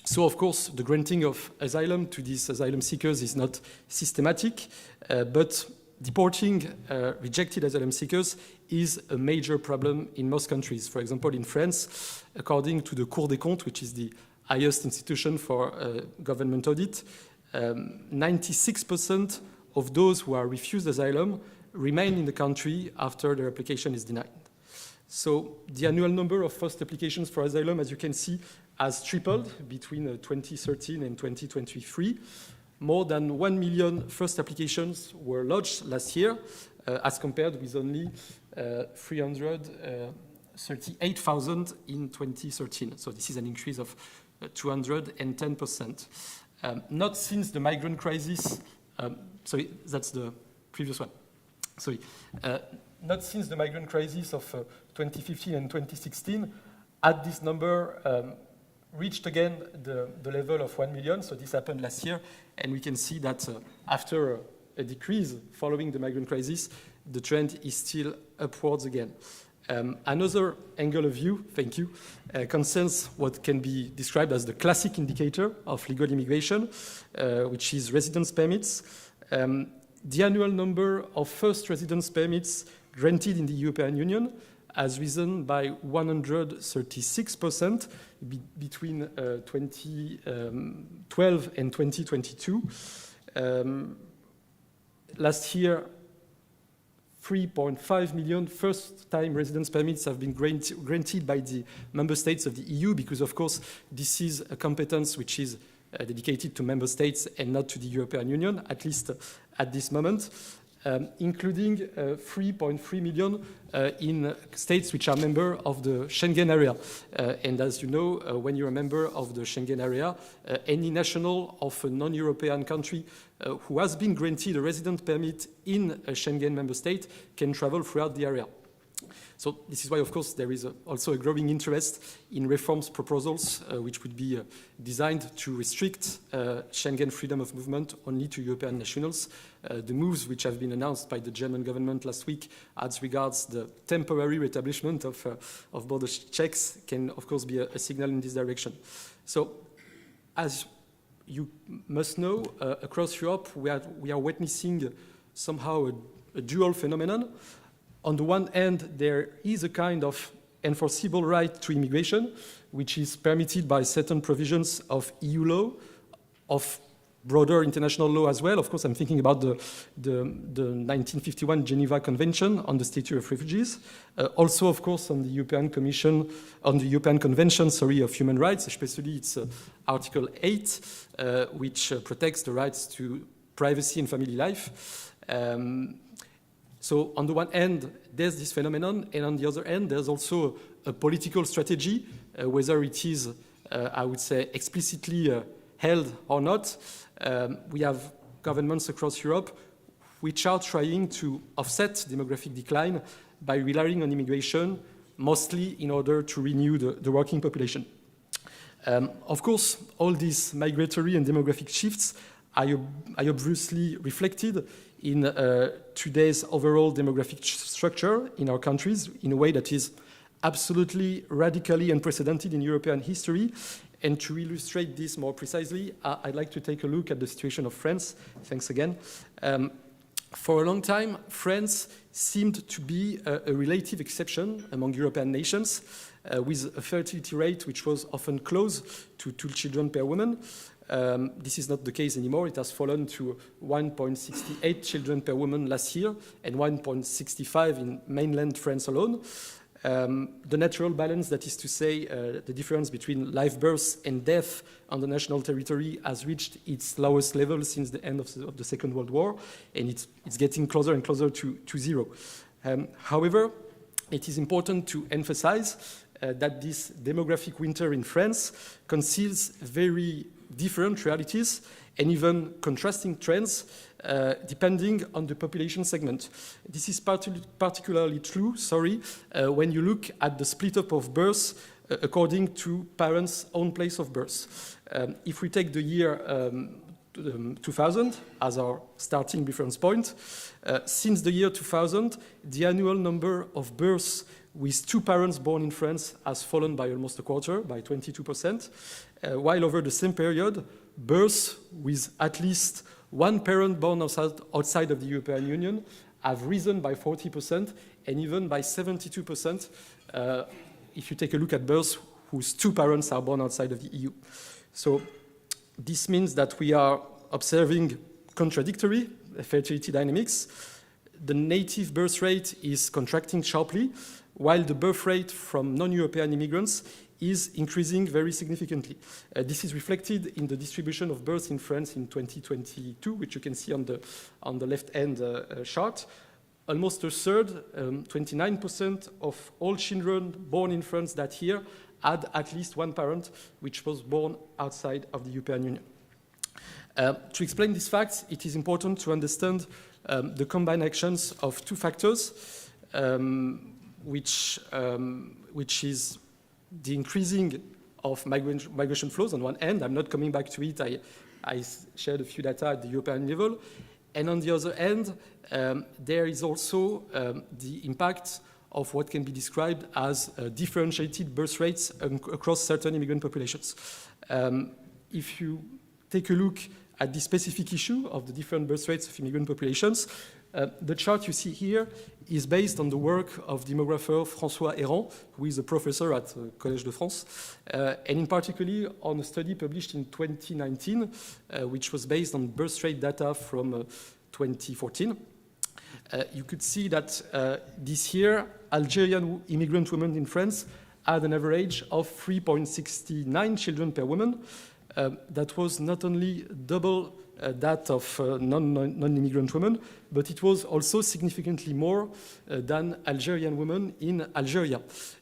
So, of course, the granting of asylum to these asylum seekers is not systematic, but deporting rejected asylum seekers is a major problem in most countries. For example, in France, according to the Cour des Comptes, which is the highest institution for government audit, 96% of those who are refused asylum remain in the country after their application is denied. So the annual number of first applications for asylum, as you can see, has tripled between 2013 and 2023. More than 1 million first applications were lodged last year, as compared with only 338,000 in 2013. So this is an increase of 210%. Not since the migrant crisis, sorry, that's the previous one. Sorry. Not since the migrant crisis of 2015 and 2016 had this number reached again the level of 1 million. So this happened last year, and we can see that after a decrease following the migrant crisis, the trend is still upwards again. Another angle of view, thank you, concerns what can be described as the classic indicator of legal immigration, which is residence permits. The annual number of first residence permits granted in the European Union has risen by 136% between 2012 and 2022. Last year, 3.5 million first-time residence permits have been granted by the member states of the EU because, of course, this is a competence which is dedicated to member states and not to the European Union, at least at this moment, including 3.3 million in states which are member of the Schengen area. And as you know, when you're a member of the Schengen area, any national of a non-European country who has been granted a resident permit in a Schengen member state can travel throughout the area. So this is why, of course, there is also a growing interest in reforms proposals which would be designed to restrict Schengen freedom of movement only to European nationals. The moves which have been announced by the German government last week as regards the temporary reestablishment of border checks can, of course, be a signal in this direction. So, as you must know, across Europe, we are witnessing somehow a dual phenomenon. On the one hand, there is a kind of enforceable right to immigration, which is permitted by certain provisions of EU law, of broader international law as well. Of course, I'm thinking about the 1951 Geneva Convention on the Status of Refugees. Also, of course, on the European Convention of Human Rights, especially its Article 8, which protects the rights to privacy and family life. So on the one hand, there's this phenomenon, and on the other hand, there's also a political strategy, whether it is, I would say, explicitly held or not. We have governments across Europe which are trying to offset demographic decline by relying on immigration, mostly in order to renew the working population. Of course, all these migratory and demographic shifts are obviously reflected in today's overall demographic structure in our countries in a way that is absolutely radically unprecedented in European history. And to illustrate this more precisely, I'd like to take a look at the situation of France. Thanks again. For a long time, France seemed to be a relative exception among European nations, with a fertility rate which was often close to 2 children per woman. This is not the case anymore. It has fallen to 1.68 children per woman last year and 1.65 in mainland France alone. The natural balance, that is to say, the difference between live births and death on the national territory has reached its lowest level since the end of the Second World War, and it's getting closer and closer to zero. However, it is important to emphasize that this demographic winter in France conceals very different realities and even contrasting trends depending on the population segment. This is particularly true, when you look at the split up of births according to parents' own place of birth. If we take the year 2000 as our starting reference point, since the year 2000, the annual number of births with 2 parents born in France has fallen by almost a quarter, by 22%, while over the same period, births with at least 1 parent born outside of the European Union have risen by 40%, and even by 72% if you take a look at births whose two parents are born outside of the EU. So this means that we are observing contradictory fertility dynamics. The native birth rate is contracting sharply, while the birth rate from non-European immigrants is increasing very significantly. This is reflected in the distribution of births in France in 2022, which you can see on the left-hand chart. Almost a third, 29% of all children born in France that year had at least one parent which was born outside of the European Union. To explain these facts, it is important to understand the combined actions of two factors, which is the increasing of migration flows on one end. I'm not coming back to it. I shared a few data at the European level. And on the other end, there is also the impact of what can be described as differentiated birth rates across certain immigrant populations. If you take a look at the specific issue of the different birth rates of immigrant populations, the chart you see here is based on the work of demographer François Héran, who is a professor at Collège de France, and in particular on a study published in 2019, which was based on birth rate data from 2014. You could see that this year, Algerian immigrant women in France had an average of 3.69 children per woman. That was not only double that of non-immigrant women, but it was also significantly more than Algerian women in Algeria.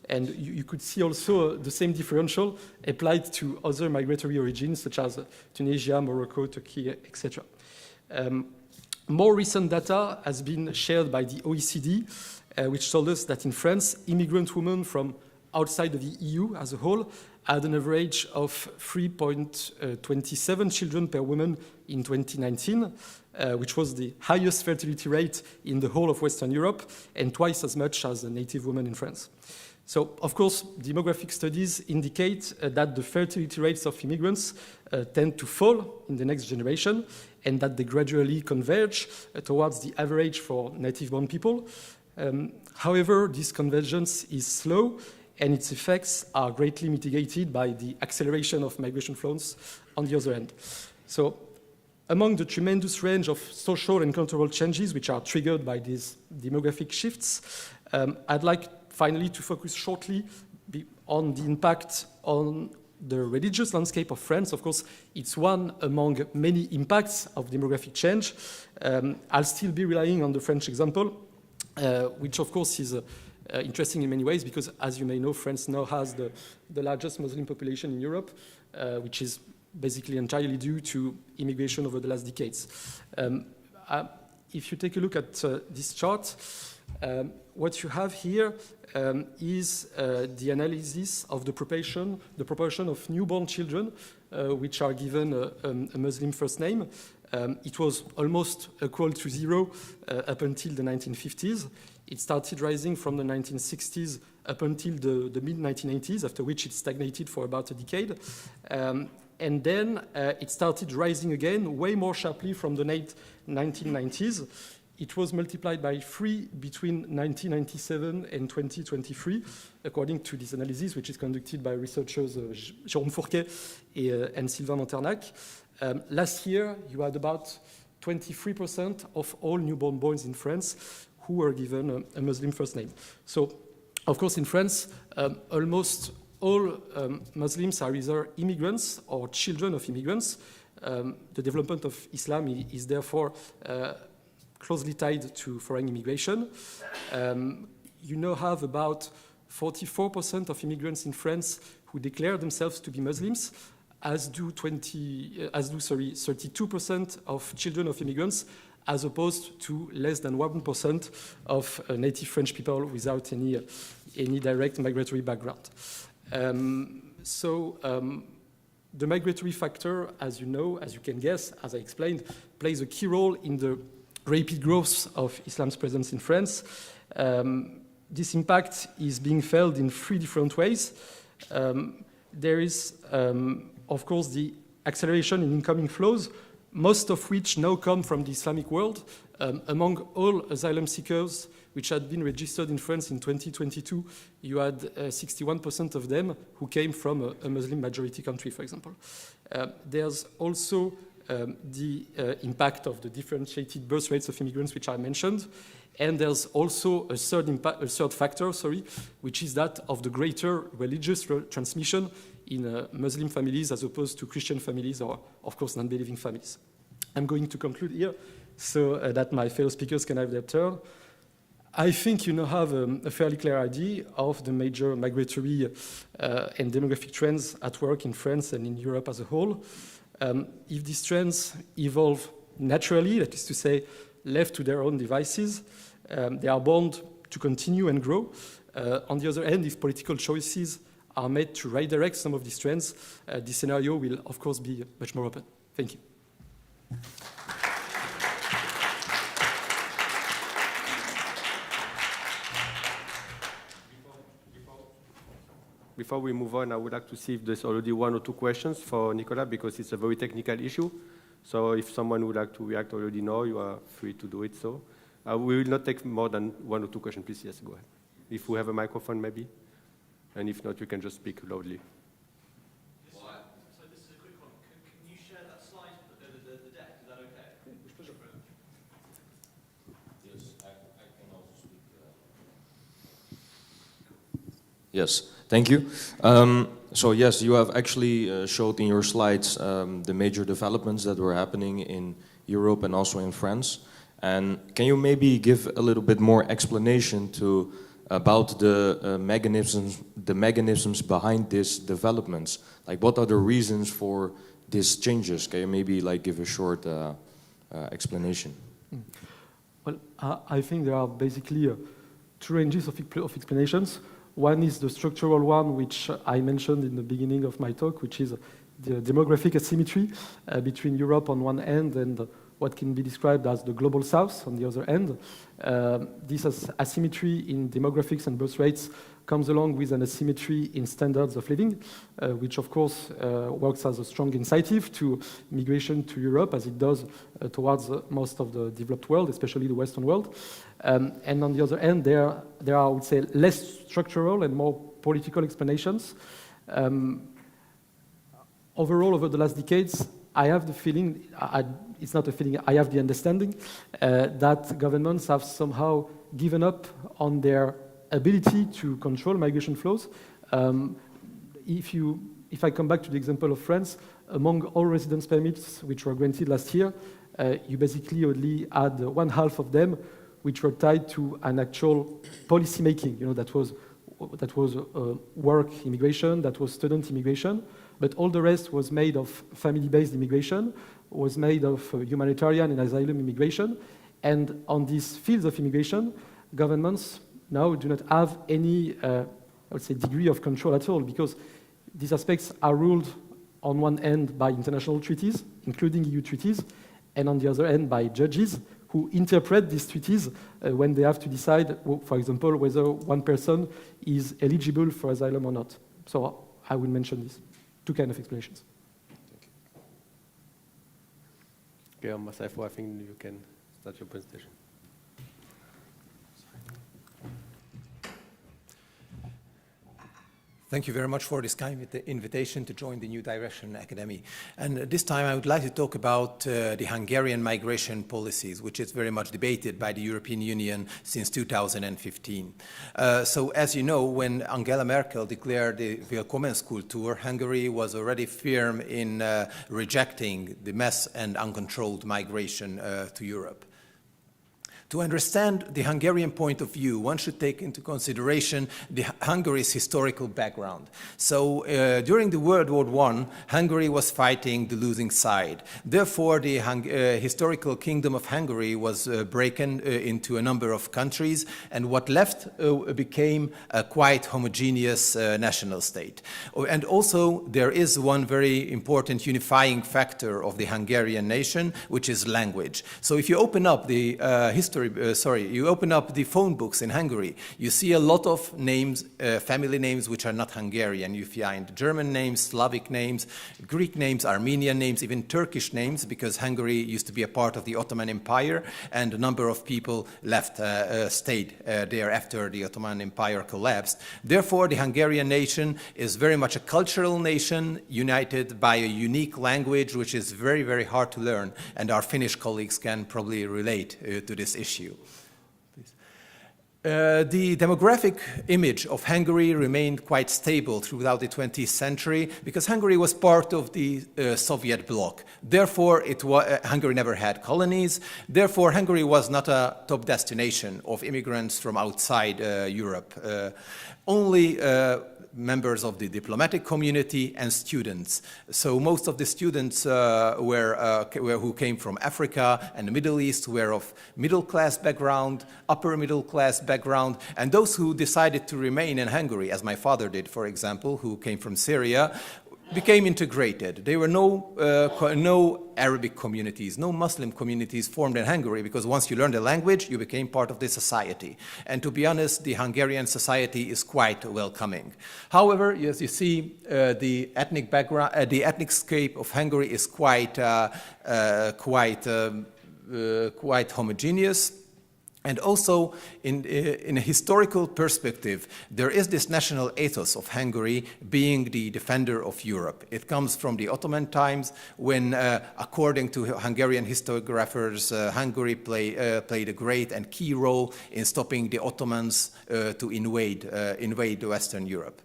And you could see also the same differential applied to other migratory origins, such as Tunisia, Morocco, Turkey, etc. More recent data has been shared by the OECD, which told us that in France, immigrant women from outside of the EU as a whole had an average of 3.27 children per woman in 2019, which was the highest fertility rate in the whole of Western Europe and twice as much as a native woman in France. So, of course, demographic studies indicate that the fertility rates of immigrants tend to fall in the next generation and that they gradually converge towards the average for native-born people. However, this convergence is slow and its effects are greatly mitigated by the acceleration of migration flows on the other end. So, among the tremendous range of social and cultural changes which are triggered by these demographic shifts, I'd like finally to focus shortly on the impact on the religious landscape of France. Of course, it's one among many impacts of demographic change. I'll still be relying on the French example, which of course is interesting in many ways because, as you may know, France now has the largest Muslim population in Europe, which is basically entirely due to immigration over the last decades. If you take a look at this chart, what you have here is the analysis of the proportion of newborn children which are given a Muslim first name. It was almost equal to zero up until the 1950s. It started rising from the 1960s up until the mid-1980s, after which it stagnated for about a decade. And then it started rising again, way more sharply from the late 1990s. It was multiplied by 3 between 1997 and 2023, according to this analysis, which is conducted by researchers Jérôme Fourquet and Sylvain Lanternac. Last year, you had about 23% of all newborn boys in France who were given a Muslim first name. So, of course, in France, almost all Muslims are either immigrants or children of immigrants. The development of Islam is therefore closely tied to foreign immigration. You now have about 44% of immigrants in France who declare themselves to be Muslims, as do 32% of children of immigrants, as opposed to less than 1% of native French people without any direct migratory background. The migratory factor, as you know, as you can guess, as I explained, plays a key role in the rapid growth of Islam's presence in France. This impact is being felt in 3 different ways. There is, of course, the acceleration in incoming flows, most of which now come from the Islamic world. Among all asylum seekers which had been registered in France in 2022, you had 61% of them who came from a Muslim majority country, for example. There's also the impact of the differentiated birth rates of immigrants, which I mentioned. And there's also a third factor, which is that of the greater religious transmission in Muslim families as opposed to Christian families or, of course, non-believing families. I'm going to conclude here so that my fellow speakers can have their turn. I think you now have a fairly clear idea of the major migratory and demographic trends at work in France and in Europe as a whole. If these trends evolve naturally, that is to say, left to their own devices, they are bound to continue and grow. On the other hand, if political choices are made to redirect some of these trends, this scenario will, of course, be much more open. Thank you. Before we move on, I would like to see if there's already one or two questions for Nicolas, because it's a very technical issue. So if someone would like to react already now, you are free to do it. So we will not take more than one or two questions, please. Yes, go ahead. If we have a microphone, maybe. And if not, you can just speak loudly. So this is a quick one. Can you share that slide, the deck? Is that okay? Yes, I can also speak. Yes, thank you. So yes, you have actually showed in your slides the major developments that were happening in Europe and also in France. And can you maybe give a little bit more explanation about the mechanisms behind these developments? Like, what are the reasons for these changes? Can you maybe give a short explanation? Well, I think there are basically two ranges of explanations. One is the structural one, which I mentioned in the beginning of my talk, which is the demographic asymmetry between Europe on one end and what can be described as the global south on the other end. This asymmetry in demographics and birth rates comes along with an asymmetry in standards of living, which of course works as a strong incentive to migration to Europe, as it does towards most of the developed world, especially the Western world. And on the other end, there are, I would say, less structural and more political explanations. Overall, over the last decades, I have the feeling, it's not a feeling, I have the understanding that governments have somehow given up on their ability to control migration flows. If I come back to the example of France, among all residence permits which were granted last year, you basically only had 1/2 of them which were tied to an actual policy making. That was work immigration, that was student immigration, but all the rest was made of family-based immigration, was made of humanitarian and asylum immigration. And on these fields of immigration, governments now do not have any, I would say, degree of control at all, because these aspects are ruled on one end by international treaties, including EU treaties, and on the other end by judges who interpret these treaties when they have to decide, for example, whether one person is eligible for asylum or not. So I will mention these two kinds of explanations. Okay, Masafo, I think you can start your presentation. Thank you very much for this kind of invitation to join the New Direction Academy. And this time I would like to talk about the Hungarian migration policies, which is very much debated by the European Union since 2015. So as you know, when Angela Merkel declared the Willkommenskultur, Hungary was already firm in rejecting the mass and uncontrolled migration to Europe. To understand the Hungarian point of view, one should take into consideration Hungary's historical background. So during the World War I, Hungary was fighting the losing side. Therefore, the historical kingdom of Hungary was broken into a number of countries, and what left became a quite homogeneous national state. And also, there is one very important unifying factor of the Hungarian nation, which is language. So if you open up the history you open up the phone books in Hungary, you see a lot of names, family names which are not Hungarian. You find German names, Slavic names, Greek names, Armenian names, even Turkish names, because Hungary used to be a part of the Ottoman Empire, and a number of people left, stayed there after the Ottoman Empire collapsed. Therefore, the Hungarian nation is very much a cultural nation, united by a unique language, which is very, very hard to learn, and our Finnish colleagues can probably relate to this issue. The demographic image of Hungary remained quite stable throughout the 20th century because Hungary was part of the Soviet bloc. Therefore, Hungary never had colonies. Therefore, Hungary was not a top destination of immigrants from outside Europe. Only members of the diplomatic community and students. So most of the students who came from Africa and the Middle East were of middle-class background, upper-middle-class background, and those who decided to remain in Hungary, as my father did, for example, who came from Syria, became integrated. There were no Arabic communities, no Muslim communities formed in Hungary, because once you learned the language, you became part of the society. And to be honest, the Hungarian society is quite welcoming. However, as you see, the ethnic background, the ethnic scape of Hungary is quite homogeneous. And also, in a historical perspective, there is this national ethos of Hungary being the defender of Europe. It comes from the Ottoman times when, according to Hungarian historiographers, Hungary played a great and key role in stopping the Ottomans to invade Western Europe.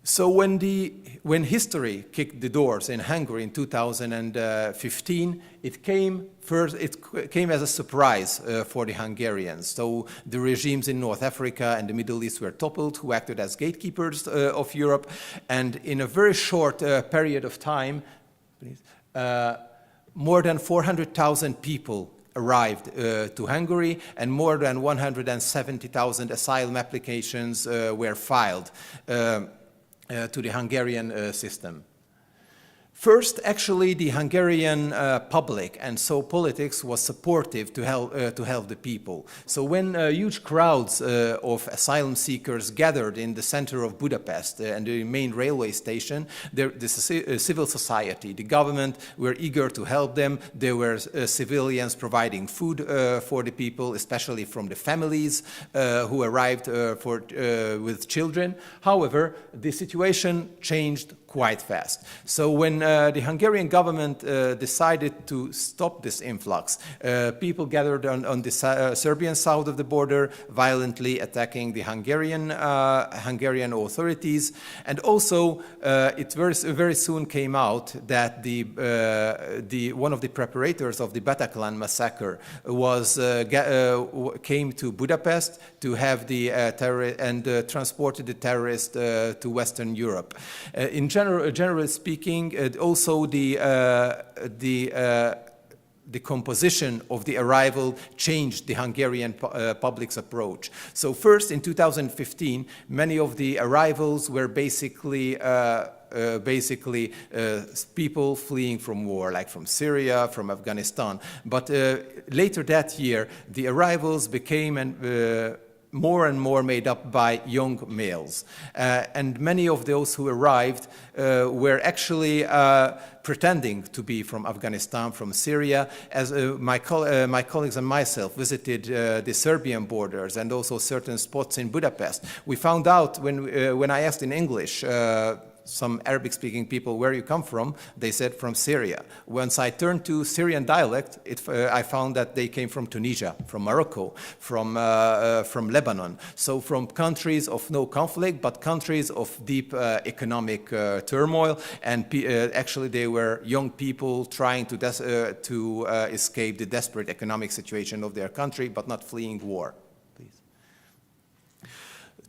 So when history kicked the doors in Hungary in 2015, it came as a surprise for the Hungarians. So the regimes in North Africa and the Middle East were toppled, who acted as gatekeepers of Europe, and in a very short period of time, more than 400,000 people arrived to Hungary, and more than 170,000 asylum applications were filed to the Hungarian system. First, actually, the Hungarian public and so politics was supportive to help the people. So when huge crowds of asylum seekers gathered in the center of Budapest and the main railway station, the civil society, the government were eager to help them. There were civilians providing food for the people, especially from the families who arrived with children. However, the situation changed quite fast. So when the Hungarian government decided to stop this influx, people gathered on the Serbian side of the border, violently attacking the Hungarian authorities. And also, it very soon came out that one of the preparators of the Bataclan massacre came to Budapest to have the transported the terrorist to Western Europe. Generally speaking, also the composition of the arrival changed the Hungarian public's approach. So first, in 2015, many of the arrivals were basically people fleeing from war, like from Syria, from Afghanistan. But later that year, the arrivals became more and more made up by young males. And many of those who arrived were actually pretending to be from Afghanistan, from Syria. As my colleagues and myself visited the Serbian borders and also certain spots in Budapest, we found out when I asked in English, some Arabic-speaking people, where you come from, they said from Syria. Once I turned to Syrian dialect, I found that they came from Tunisia, from Morocco, from Lebanon. So from countries of no conflict, but countries of deep economic turmoil. And actually, they were young people trying to escape the desperate economic situation of their country, but not fleeing war.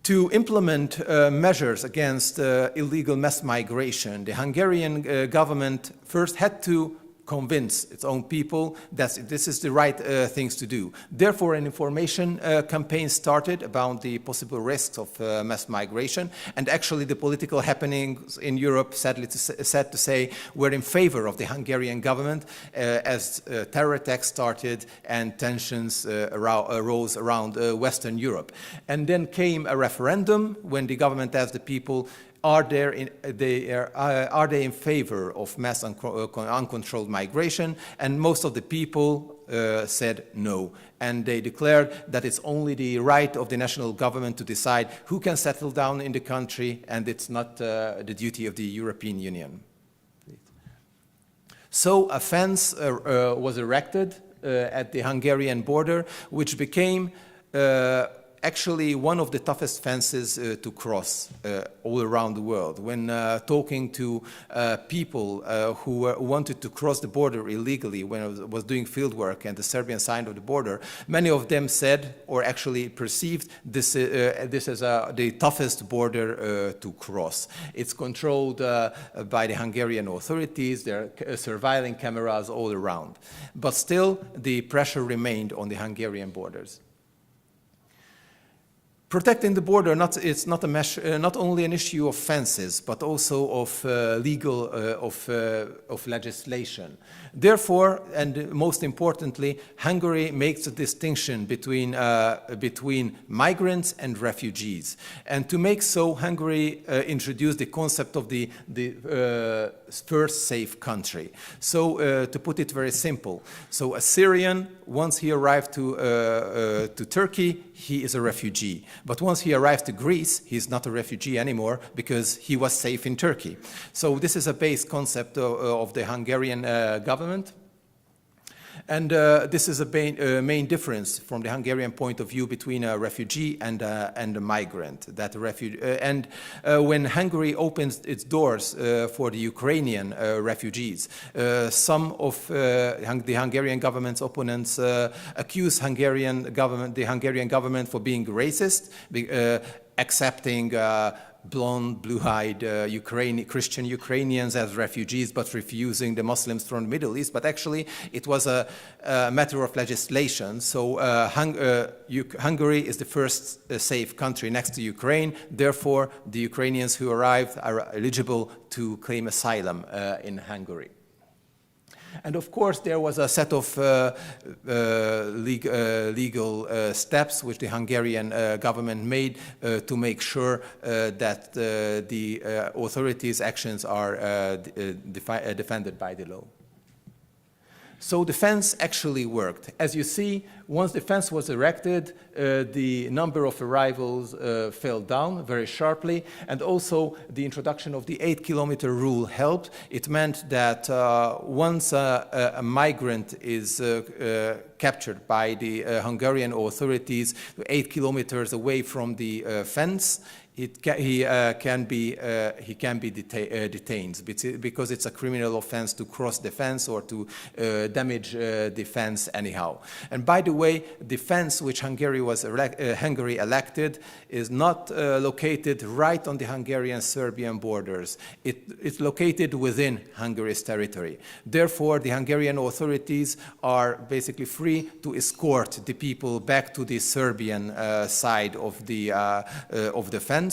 To implement measures against illegal mass migration, the Hungarian government first had to convince its own people that this is the right things to do. Therefore, an information campaign started about the possible risks of mass migration, and actually the political happenings in Europe, sad to say, were in favor of the Hungarian government as terror attacks started and tensions arose around Western Europe. And then came a referendum when the government asked the people, are they in favor of mass uncontrolled migration? And most of the people said no. And they declared that it's only the right of the national government to decide who can settle down in the country, and it's not the duty of the European Union. So a fence was erected at the Hungarian border, which became actually one of the toughest fences to cross all around the world. When talking to people who wanted to cross the border illegally when I was doing field work and the Serbian side of the border, many of them said, or actually perceived, this as the toughest border to cross. It's controlled by the Hungarian authorities. There are surveilling cameras all around. But still, the pressure remained on the Hungarian borders. Protecting the border, it's not only an issue of fences, but also of legislation. Therefore, and most importantly, Hungary makes a distinction between migrants and refugees. And to make so, Hungary introduced the concept of the first safe country. So to put it very simple, so a Syrian, once he arrived to Turkey, he is a refugee. But once he arrives to Greece, he's not a refugee anymore because he was safe in Turkey. So this is a base concept of the Hungarian government. And this is a main difference from the Hungarian point of view between a refugee and a migrant. When Hungary opens its doors for the Ukrainian refugees, some of the Hungarian government's opponents accuse the Hungarian government for being racist, accepting blonde, blue-eyed Christian Ukrainians as refugees, but refusing the Muslims from the Middle East. But actually, it was a matter of legislation. So Hungary is the first safe country next to Ukraine. Therefore, the Ukrainians who arrived are eligible to claim asylum in Hungary. And of course, there was a set of legal steps which the Hungarian government made to make sure that the authorities' actions are defended by the law. So the fence actually worked. As you see, once the fence was erected, the number of arrivals fell down very sharply, and also the introduction of the 8-kilometer rule helped. It meant that once a migrant is captured by the Hungarian authorities 8 kilometers away from the fence, he can be detained because it's a criminal offense to cross the fence or to damage the fence anyhow. And by the way, the fence which Hungary elected is not located right on the Hungarian-Serbian borders. It's located within Hungary's territory. Therefore, the Hungarian authorities are basically free to escort the people back to the Serbian side of the fence.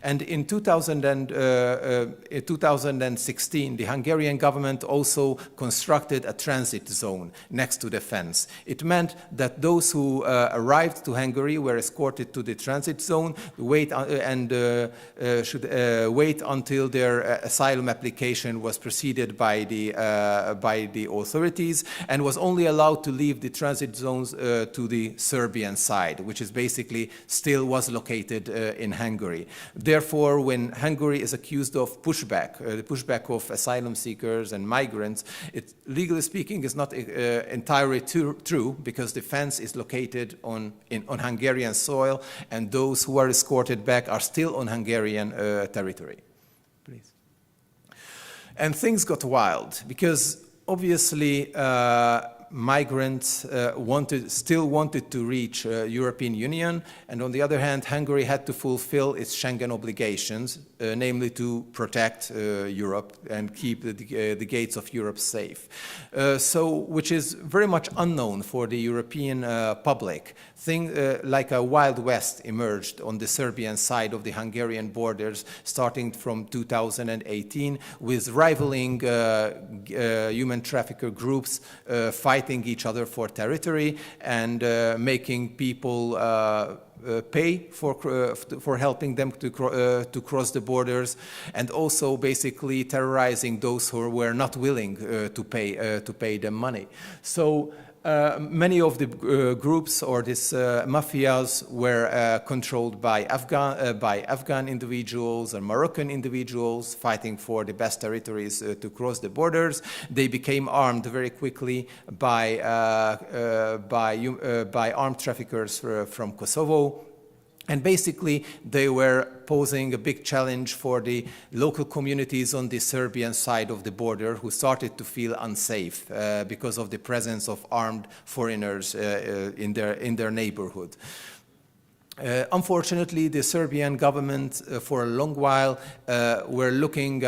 And in 2016, the Hungarian government also constructed a transit zone next to the fence. It meant that those who arrived to Hungary were escorted to the transit zone, should wait until their asylum application was preceded by the authorities, and was only allowed to leave the transit zones to the Serbian side, which is basically still was located in Hungary. Therefore, when Hungary is accused of pushback, the pushback of asylum seekers and migrants, it, legally speaking, is not entirely true, because the fence is located on Hungarian soil, and those who are escorted back are still on Hungarian territory. Please. And things got wild, because obviously migrants still wanted to reach European Union, and on the other hand, Hungary had to fulfill its Schengen obligations, namely to protect Europe and keep the gates of Europe safe. Which is very much unknown for the European public. Like a Wild West emerged on the Serbian side of the Hungarian borders starting from 2018, with rivaling human trafficker groups fighting each other for territory and making people pay for helping them to cross the borders, and also basically terrorizing those who were not willing to pay them money. So many of the groups or these mafias were controlled by Afghan individuals and Moroccan individuals fighting for the best territories to cross the borders. They became armed very quickly by armed traffickers from Kosovo. And basically, they were posing a big challenge for the local communities on the Serbian side of the border, who started to feel unsafe because of the presence of armed foreigners in their neighborhood. Unfortunately, the Serbian government, for a long while, were looking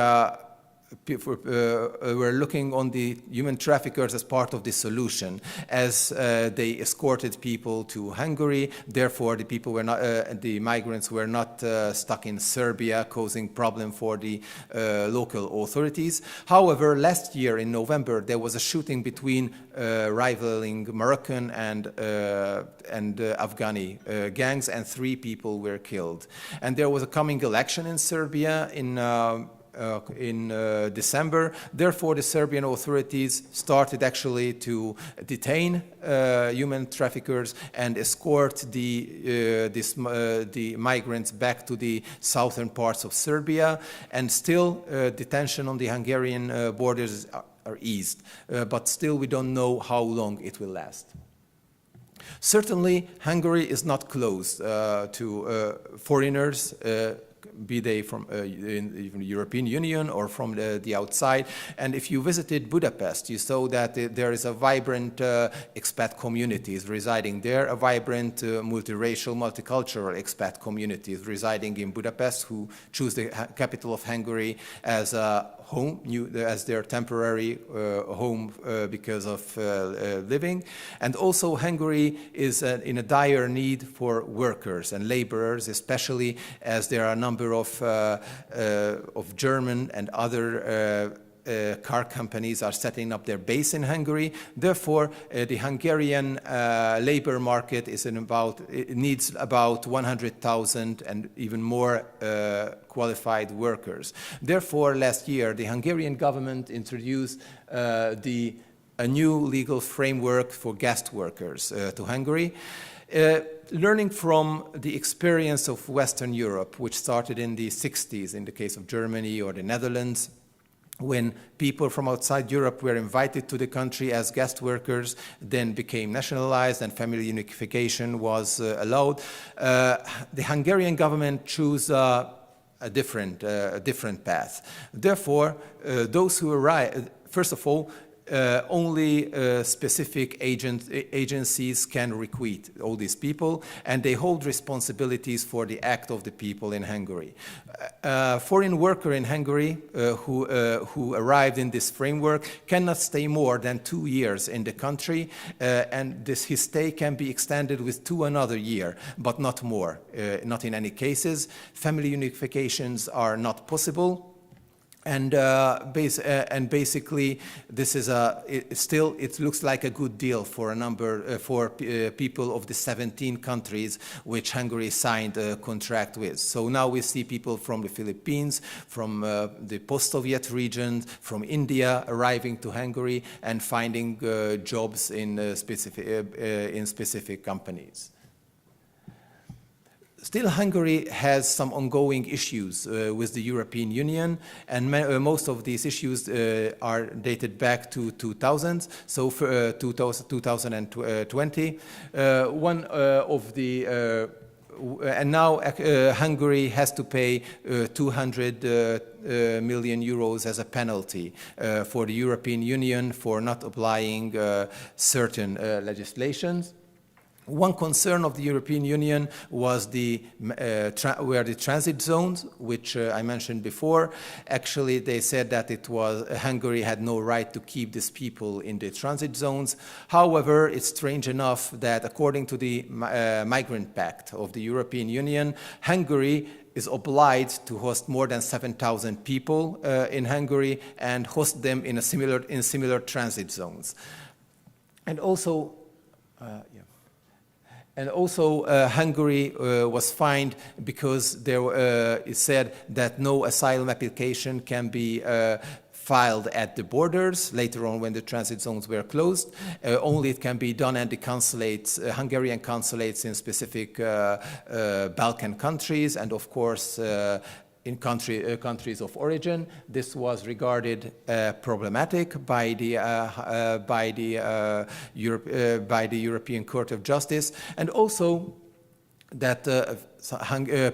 on the human traffickers as part of the solution, as they escorted people to Hungary. Therefore, the migrants were not stuck in Serbia, causing problem for the local authorities. However, last year in November, there was a shooting between rivaling Moroccan and Afghani gangs, and 3 people were killed. And there was a coming election in Serbia in December. Therefore, the Serbian authorities started actually to detain human traffickers and escort the migrants back to the southern parts of Serbia. And still, the tension on the Hungarian borders are eased, but still we don't know how long it will last. Certainly, Hungary is not closed to foreigners, be they from even the European Union or from the outside. And if you visited Budapest, you saw that there is a vibrant expat communities residing there, a vibrant multiracial, multicultural expat communities residing in Budapest, who choose the capital of Hungary as a home, as their temporary home because of living. And also Hungary is in a dire need for workers and laborers, especially as there are a number of German and other car companies are setting up their base in Hungary. Therefore, the Hungarian labor market needs about 100,000 and even more qualified workers. Therefore, last year, the Hungarian government introduced a new legal framework for guest workers to Hungary. Learning from the experience of Western Europe, which started in the 60s in the case of Germany or the Netherlands, when people from outside Europe were invited to the country as guest workers, then became nationalized and family unification was allowed, the Hungarian government chose a different path. Therefore, those who arrive, first of all, only specific agencies can recruit all these people, and they hold responsibilities for the act of the people in Hungary. Foreign worker in Hungary who arrived in this framework cannot stay more than 2 years in the country, and his stay can be extended with another year, but not more, not in any cases. Family unifications are not possible. And basically, this is it looks like a good deal for a number for people of the 17 countries which Hungary signed a contract with. So now we see people from the Philippines, from the post-Soviet region, from India arriving to Hungary and finding jobs in specific companies. Still, Hungary has some ongoing issues with the European Union, and most of these issues are dated back to 2000, so for 2020. One of the and now Hungary has to pay 200 million euros as a penalty for the European Union for not applying certain legislations. One concern of the European Union was were the transit zones, which I mentioned before. Actually, they said that Hungary had no right to keep these people in the transit zones. However, it's strange enough that according to the Migrant Pact of the European Union, Hungary is obliged to host more than 7,000 people in Hungary and host them in similar transit zones. And also, Hungary was fined because it said that no asylum application can be filed at the borders later on when the transit zones were closed. Only it can be done at the consulates, Hungarian consulates in specific Balkan countries, and of course in countries of origin. This was regarded problematic by the European Court of Justice, and also that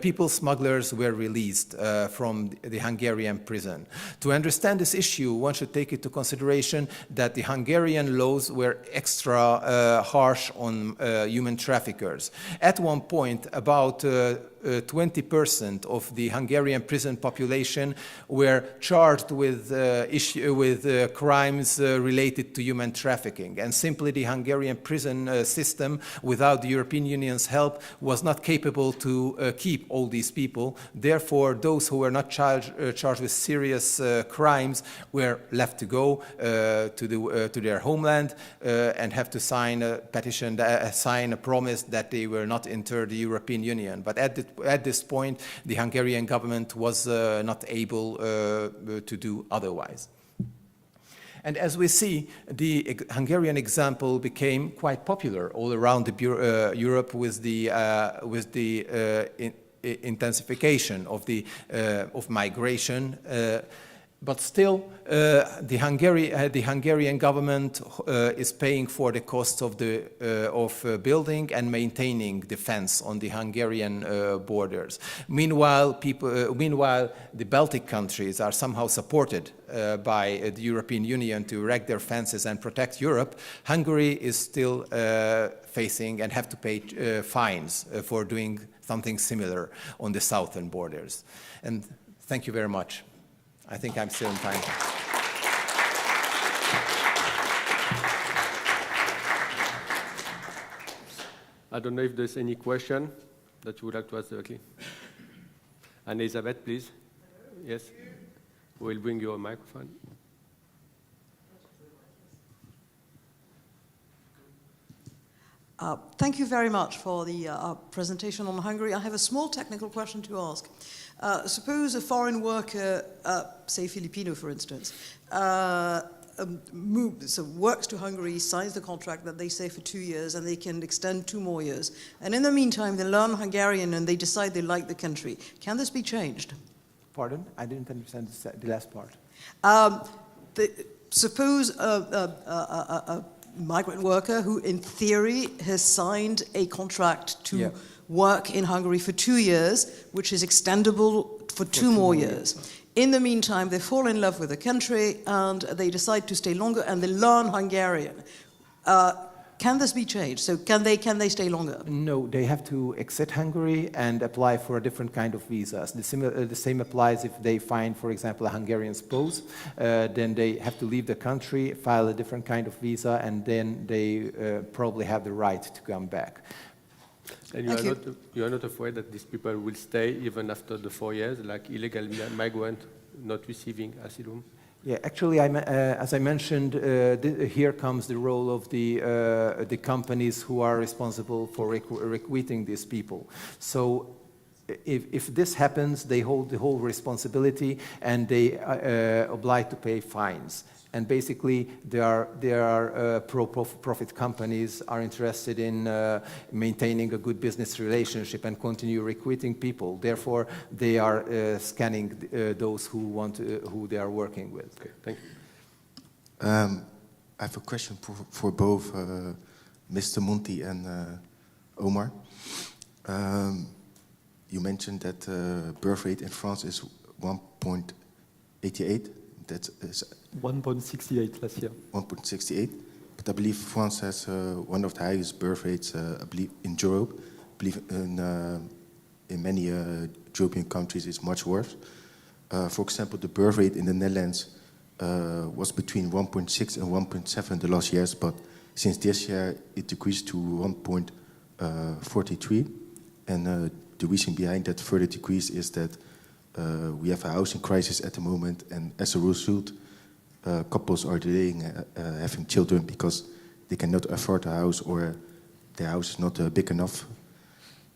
people smugglers were released from the Hungarian prison. To understand this issue, one should take into consideration that the Hungarian laws were extra harsh on human traffickers. At one point, about 20% of the Hungarian prison population were charged with crimes related to human trafficking. And simply the Hungarian prison system, without the European Union's help, was not capable to keep all these people. Therefore, those who were not charged with serious crimes were left to go to their homeland and have to sign a petition, sign a promise that they will not enter the European Union. But at this point, the Hungarian government was not able to do otherwise. And as we see, the Hungarian example became quite popular all around Europe with the intensification of migration. But still, the Hungarian government is paying for the costs of building and maintaining the fence on the Hungarian borders. Meanwhile, the Baltic countries are somehow supported by the European Union to erect their fences and protect Europe. Hungary is still facing and have to pay fines for doing something similar on the southern borders. And thank you very much. I think I'm still in time. I don't know if there's any question that you would like to ask directly. And Elizabeth, please. Yes. We'll bring you a microphone. Thank you very much for the presentation on Hungary. I have a small technical question to ask. Suppose a foreign worker, say Filipino for instance, works to Hungary, signs the contract that they say for 2 years and they can extend 2 more years. And in the meantime, they learn Hungarian and they decide they like the country. Can this be changed? Pardon? I didn't understand the last part. Suppose a migrant worker who in theory has signed a contract to work in Hungary for 2 years, which is extendable for 2 more years. In the meantime, they fall in love with the country and they decide to stay longer and they learn Hungarian. Can this be changed? So can they stay longer? No, they have to exit Hungary and apply for a different kind of visas. The same applies if they find, for example, a Hungarian spouse. Then they have to leave the country, file a different kind of visa, and then they probably have the right to come back. And you are not afraid that these people will stay even after the 4 years, like illegal migrant not receiving asylum? Yeah, actually, as I mentioned, here comes the role of the companies who are responsible for recruiting these people. So if this happens, they hold the whole responsibility and they obliged to pay fines. And basically, there are profit companies are interested in maintaining a good business relationship and continue recruiting people. Therefore, they are scanning those who they are working with. Okay, thank you. I have a question for both Mr. Monti and Omar. You mentioned that birth rate in France is 1.88. That is 1.68 last year. 1.68. But I believe France has one of the highest birth rates, I believe, in Europe. I believe in many European countries it's much worse. For example, the birth rate in the Netherlands was between 1.6 and 1.7 the last years, but since this year it decreased to 1.43. And the reason behind that further decrease is that we have a housing crisis at the moment, and as a result, couples are delaying having children because they cannot afford a house or their house is not big enough.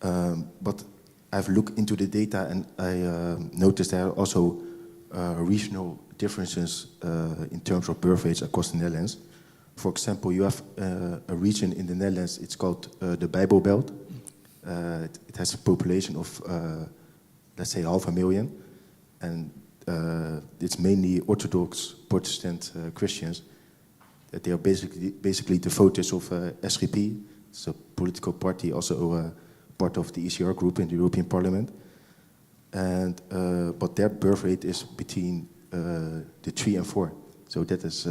But I've looked into the data and I noticed there are also regional differences in terms of birth rates across the Netherlands. For example, you have a region in the Netherlands, it's called the Bible Belt. It has a population of, let's say, 500,000, and it's mainly Orthodox Protestant Christians. That they are basically the voters of SGP. It's a political party, also part of the ECR group in the European Parliament. And but their birth rate is between the 3 and 4. So that is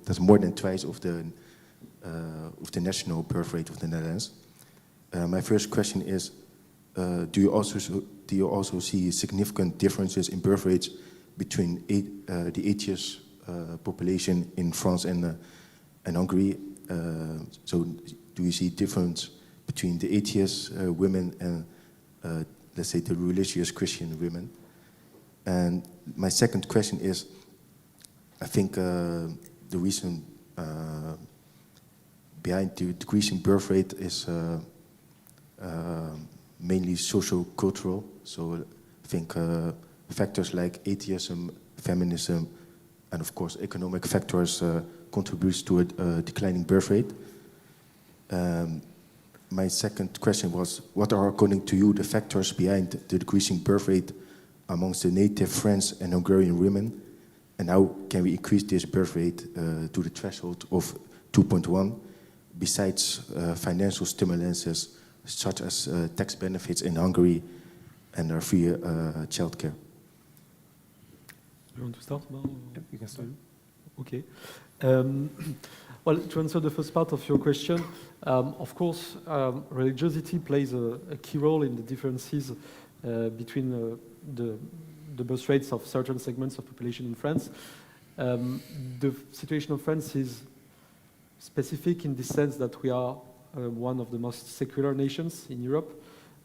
that's more than twice of the national birth rate of the Netherlands. My first question is, do you also see significant differences in birth rates between the atheist population in France and Hungary? So do you see difference between the atheist women and, let's say, the religious Christian women? And my second question is, I think the reason behind the decreasing birth rate is mainly social-cultural. So I think factors like atheism, feminism, and of course economic factors contributes to a declining birth rate. My second question was, what are, according to you, the factors behind the decreasing birth rate amongst the native French and Hungarian women? And how can we increase this birth rate to the threshold of 2.1, besides financial stimulances such as tax benefits in Hungary and free childcare? You want to start now? Yep, you can start. Okay. Well, to answer the first part of your question, of course, religiosity plays a key role in the differences between the birth rates of certain segments of population in France. The situation of France is specific in the sense that we are one of the most secular nations in Europe.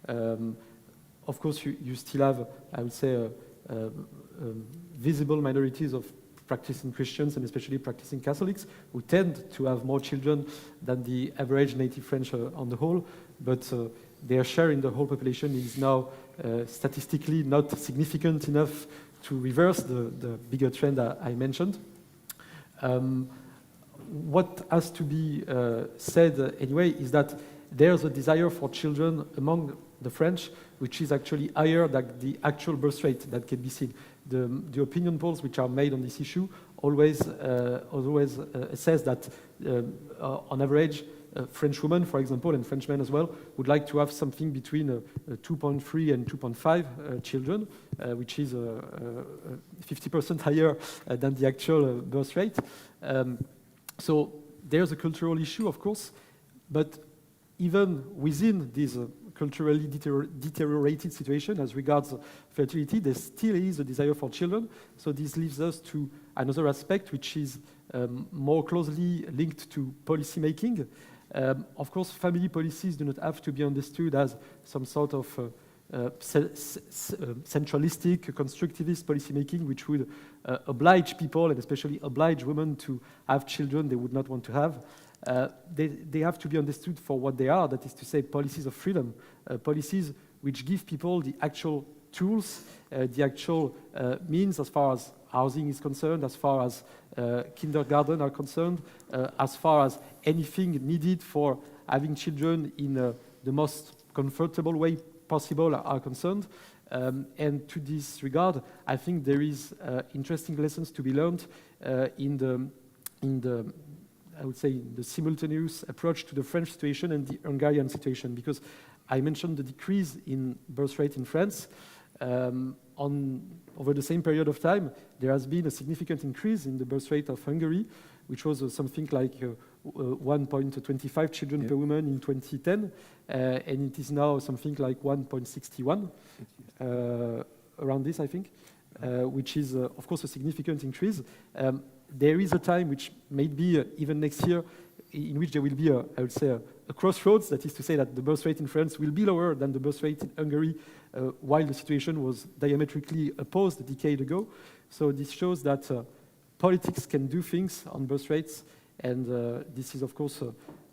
Of course, you still have, I would say, visible minorities of practicing Christians and especially practicing Catholics who tend to have more children than the average native French on the whole, but their share in the whole population is now statistically not significant enough to reverse the bigger trend I mentioned. What has to be said anyway is that there's a desire for children among the French, which is actually higher than the actual birth rate that can be seen. The opinion polls which are made on this issue always says that on average, French women, for example, and French men as well, would like to have something between 2.3 and 2.5 children, which is 50% higher than the actual birth rate. So there's a cultural issue, of course, but even within this culturally deteriorated situation as regards fertility, there still is a desire for children. So this leads us to another aspect, which is more closely linked to policy making. Of course, family policies do not have to be understood as some sort of centralistic, constructivist policymaking, which would oblige people, and especially oblige women, to have children they would not want to have. They have to be understood for what they are, that is to say, policies of freedom, policies which give people the actual tools, the actual means as far as housing is concerned, as far as kindergarten are concerned, as far as anything needed for having children in the most comfortable way possible are concerned. And to this regard, I think there is interesting lessons to be learned in the I would say the simultaneous approach to the French situation and the Hungarian situation, because I mentioned the decrease in birth rate in France. Over the same period of time, there has been a significant increase in the birth rate of Hungary, which was something like 1.25 children per woman in 2010, and it is now something like 1.61, around this, I think, which is, of course, a significant increase. There is a time, which may be even next year, in which there will be, I would say, a crossroads. That is to say that the birth rate in France will be lower than the birth rate in Hungary, while the situation was diametrically opposed a decade ago. So this shows that politics can do things on birth rates, and this is, of course,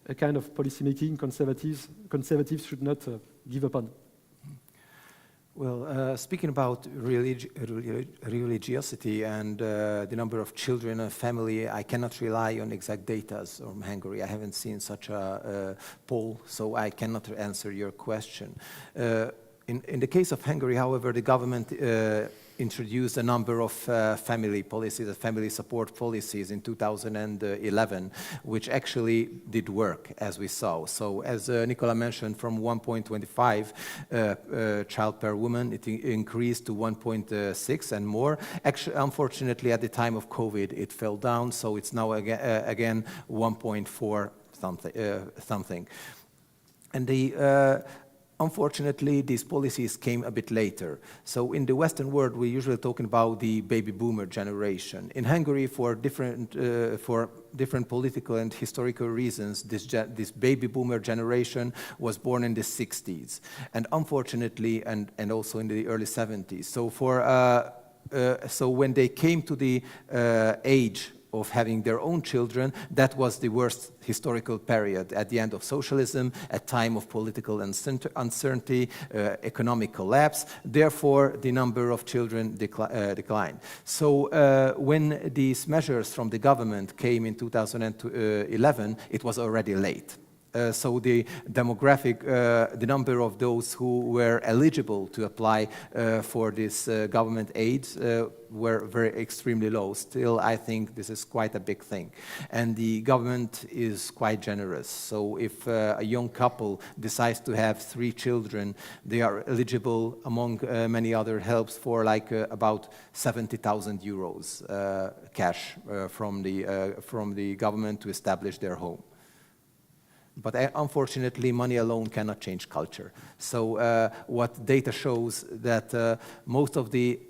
a kind of policymaking conservatives should not give up on. Well, speaking about religiosity and the number of children in a family, I cannot rely on exact data from Hungary. I haven't seen such a poll, so I cannot answer your question. In the case of Hungary, however, the government introduced a number of family policies, family support policies in 2011, which actually did work, as we saw. So as Nicola mentioned, from 1.25 child per woman, it increased to 1.6 and more. Actually, unfortunately, at the time of COVID, it fell down, so it's now again 1.4 something. And unfortunately, these policies came a bit later. So in the Western world, we're usually talking about the baby boomer generation. In Hungary, for different political and historical reasons, this baby boomer generation was born in the 60s, and unfortunately, and also in the early 70s. So so when they came to the age of having their own children, that was the worst historical period at the end of socialism, a time of political uncertainty, economic collapse. Therefore, the number of children declined. So when these measures from the government came in 2011, it was already late. So the demographic, the number of those who were eligible to apply for this government aid were extremely low. Still, I think this is quite a big thing. And the government is quite generous. So if a young couple decides to have 3 children, they are eligible, among many other helps, for like about 70,000 euros cash from the government to establish their home. But unfortunately, money alone cannot change culture. So what data shows that most of the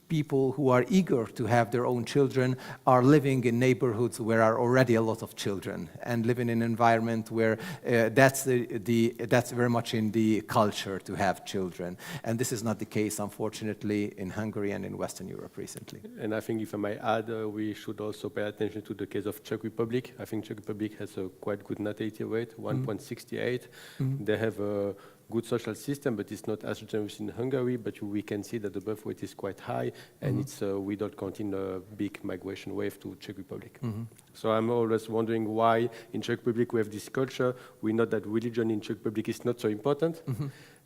people who are eager to have their own children are living in neighborhoods where are already a lot of children, and live in an environment where that's very much in the culture to have children. And this is not the case, unfortunately, in Hungary and in Western Europe recently. And I think, if I may add, we should also pay attention to the case of Czech Republic. I think Czech Republic has a quite good natality rate, 1.68. They have a good social system, but it's not as generous in Hungary, but we can see that the birth rate is quite high, and it's without counting a big migration wave to Czech Republic. So I'm always wondering why in Czech Republic we have this culture. We know that religion in Czech Republic is not so important,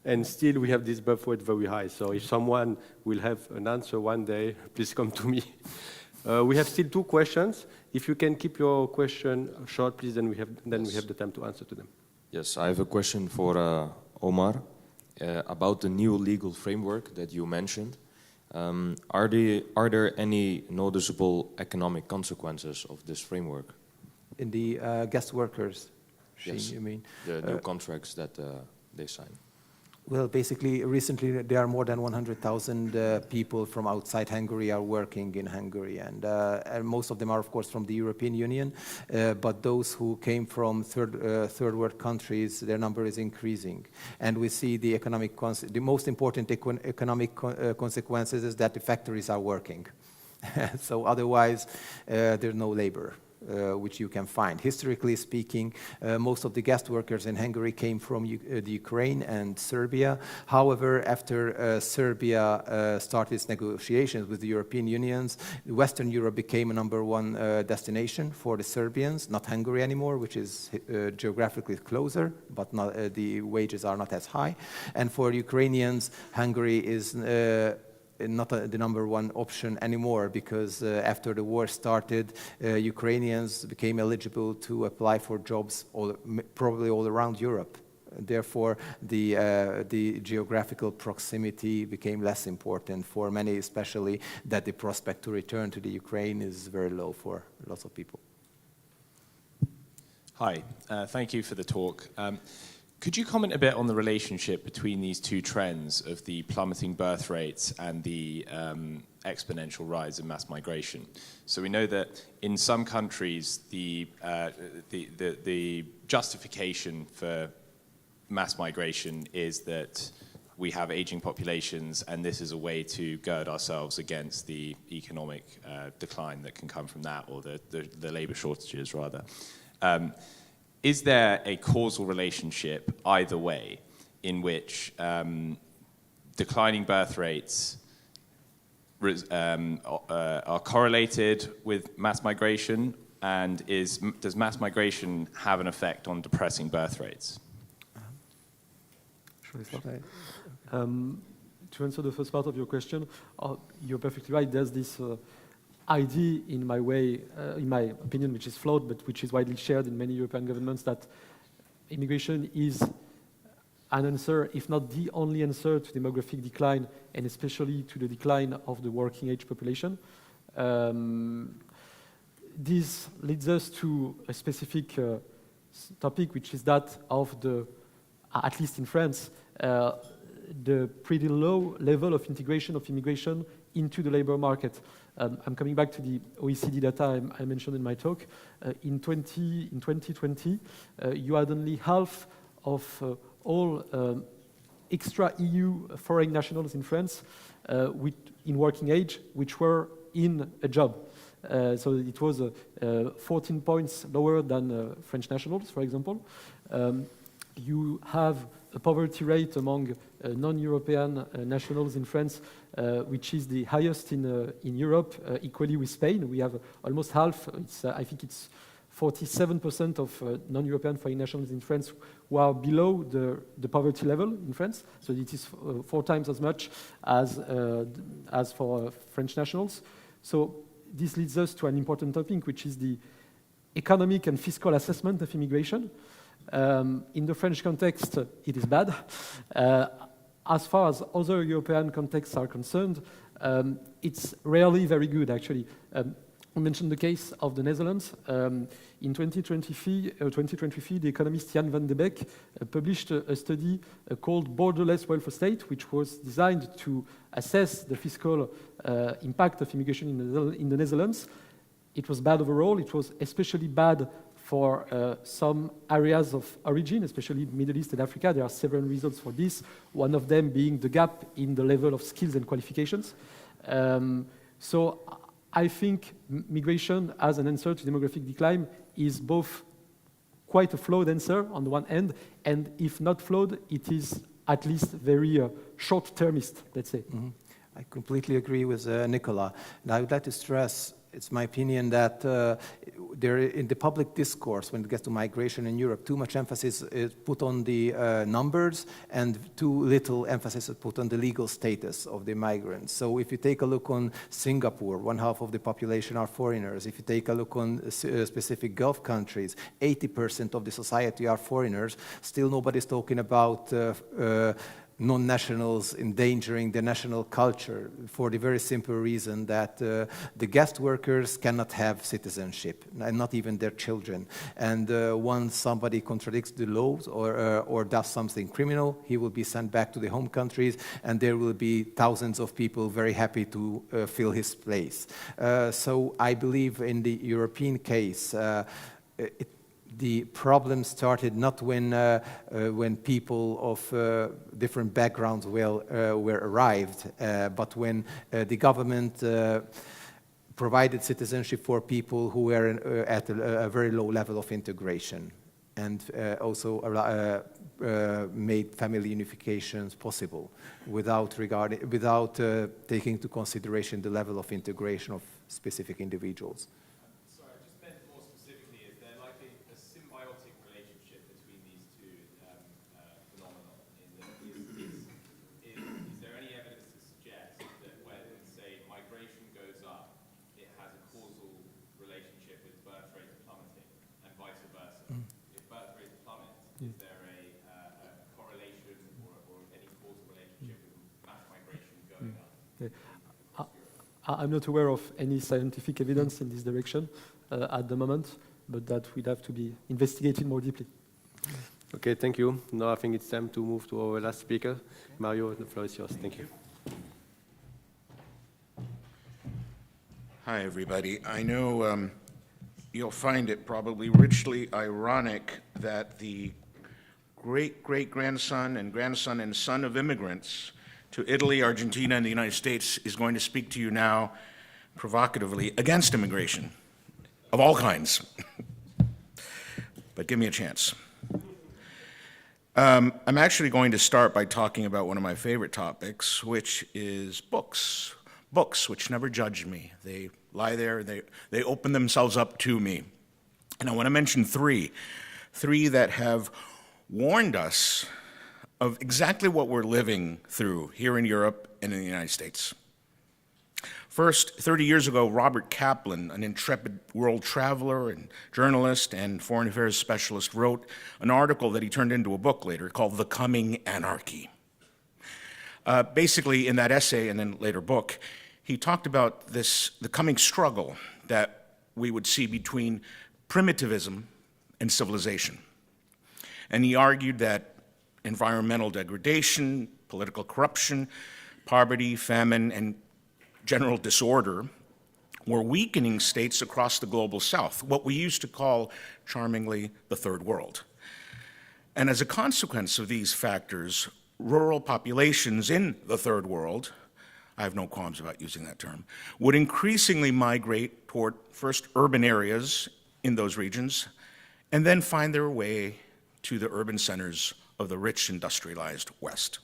and still we have this birth rate very high. So if someone will have an answer one day, please come to me. We have still 2 questions. If you can keep your question short, please, then we have the time to answer to them. Yes, I have a question for Omar, about the new legal framework that you mentioned. Are there any noticeable economic consequences of this framework? In the guest workers, yes, you mean? The new contracts that they sign. Well, basically, recently there are more than 100,000 people from outside Hungary are working in Hungary, and most of them are, of course, from the European Union. But those who came from third world countries, their number is increasing, and we see the the most important economic consequences is that the factories are working. So otherwise, there's no labor. Which you can find. Historically speaking, most of the guest workers in Hungary came from the Ukraine and Serbia. However, after Serbia started its negotiations with the European Union, Western Europe became a #1 destination for the Serbians, not Hungary anymore, which is geographically closer, but the wages are not as high. And for Ukrainians, Hungary is not the #1 option anymore, because after the war started, Ukrainians became eligible to apply for jobs probably all around Europe. Therefore, the geographical proximity became less important for many, especially that the prospect to return to the Ukraine is very low for lots of people. Hi, thank you for the talk. Could you comment a bit on the relationship between these two trends of the plummeting birth rates and the exponential rise in mass migration? So we know that in some countries, the justification for mass migration is that we have aging populations, and this is a way to gird ourselves against the economic decline that can come from that, or the labor shortages, rather. Is there a causal relationship either way in which declining birth rates are correlated with mass migration, and does mass migration have an effect on depressing birth rates? To answer the first part of your question, you're perfectly right. There's this idea, in my opinion, which is flawed, but which is widely shared in many European governments, that immigration is an answer, if not the only answer, to demographic decline, and especially to the decline of the working age population. This leads us to a specific topic, which is that of at least in France, the pretty low level of integration of immigration into the labor market. I'm coming back to the OECD data I mentioned in my talk. In 2020, you had only half of all extra EU foreign nationals in France in working age, which were in a job. So it was 14 points lower than French nationals, for example. You have a poverty rate among non-European nationals in France, which is the highest in Europe, equally with Spain. We have almost half. I think it's 47% of non-European foreign nationals in France who are below the poverty level in France. So it is 4 times as much as for French nationals. So this leads us to an important topic, which is the economic and fiscal assessment of immigration. In the French context, it is bad. As far as other European contexts are concerned, it's rarely very good, actually. I mentioned the case of the Netherlands. In 2023, the economist Jan van de Beek published a study called Borderless Welfare State, which was designed to assess the fiscal impact of immigration in the Netherlands. It was bad overall. It was especially bad for some areas of origin, especially Middle East and Africa. There are several reasons for this, one of them being the gap in the level of skills and qualifications. So I think migration as an answer to demographic decline is both quite a flawed answer on the one hand, and if not flawed, it is at least very short-termist, let's say. Mm-hmm. I completely agree with Nicola. And I would like to stress, it's my opinion that there, in the public discourse, when it gets to migration in Europe, too much emphasis is put on the numbers and too little emphasis is put on the legal status of the migrants. So if you take a look on Singapore, 1/2 of the population are foreigners. If you take a look on specific Gulf countries, 80% of the society are foreigners. Still nobody's talking about non-nationals endangering the national culture, for the very simple reason that the guest workers cannot have citizenship, and not even their children. And once somebody contradicts the laws or does something criminal, he will be sent back to the home countries, and there will be thousands of people very happy to fill his place. So I believe in the European case, the problem started not when people of different backgrounds were arrived, but when the government provided citizenship for people who were at a very low level of integration, and also made family unifications possible without taking into consideration the level of integration of specific individuals. I'm not aware of any scientific evidence in this direction at the moment, but that will have to be investigated more deeply. Okay, thank you. Now I think it's time to move to our last speaker. Mario, the floor is yours. Thank you. Hi, everybody. I know you'll find it probably richly ironic that the great-great-grandson and grandson and son of immigrants to Italy, Argentina, and the United States is going to speak to you now provocatively against immigration of all kinds. But give me a chance. I'm actually going to start by talking about one of my favorite topics, which is books. Books which never judge me. They lie there, they open themselves up to me. And I want to mention three that have warned us of exactly what we're living through here in Europe and in the United States. First, 30 years ago, Robert Kaplan, an intrepid world traveler and journalist and foreign affairs specialist, wrote an article that he turned into a book later called The Coming Anarchy. Basically, in that essay and then later book, he talked about the coming struggle that we would see between primitivism and civilization. And he argued that environmental degradation, political corruption, poverty, famine, and general disorder were weakening states across the global south, what we used to call, charmingly, the third world. And as a consequence of these factors, rural populations in the third world, I have no qualms about using that term, would increasingly migrate toward first urban areas in those regions, and then find their way to the urban centers of the rich industrialized West.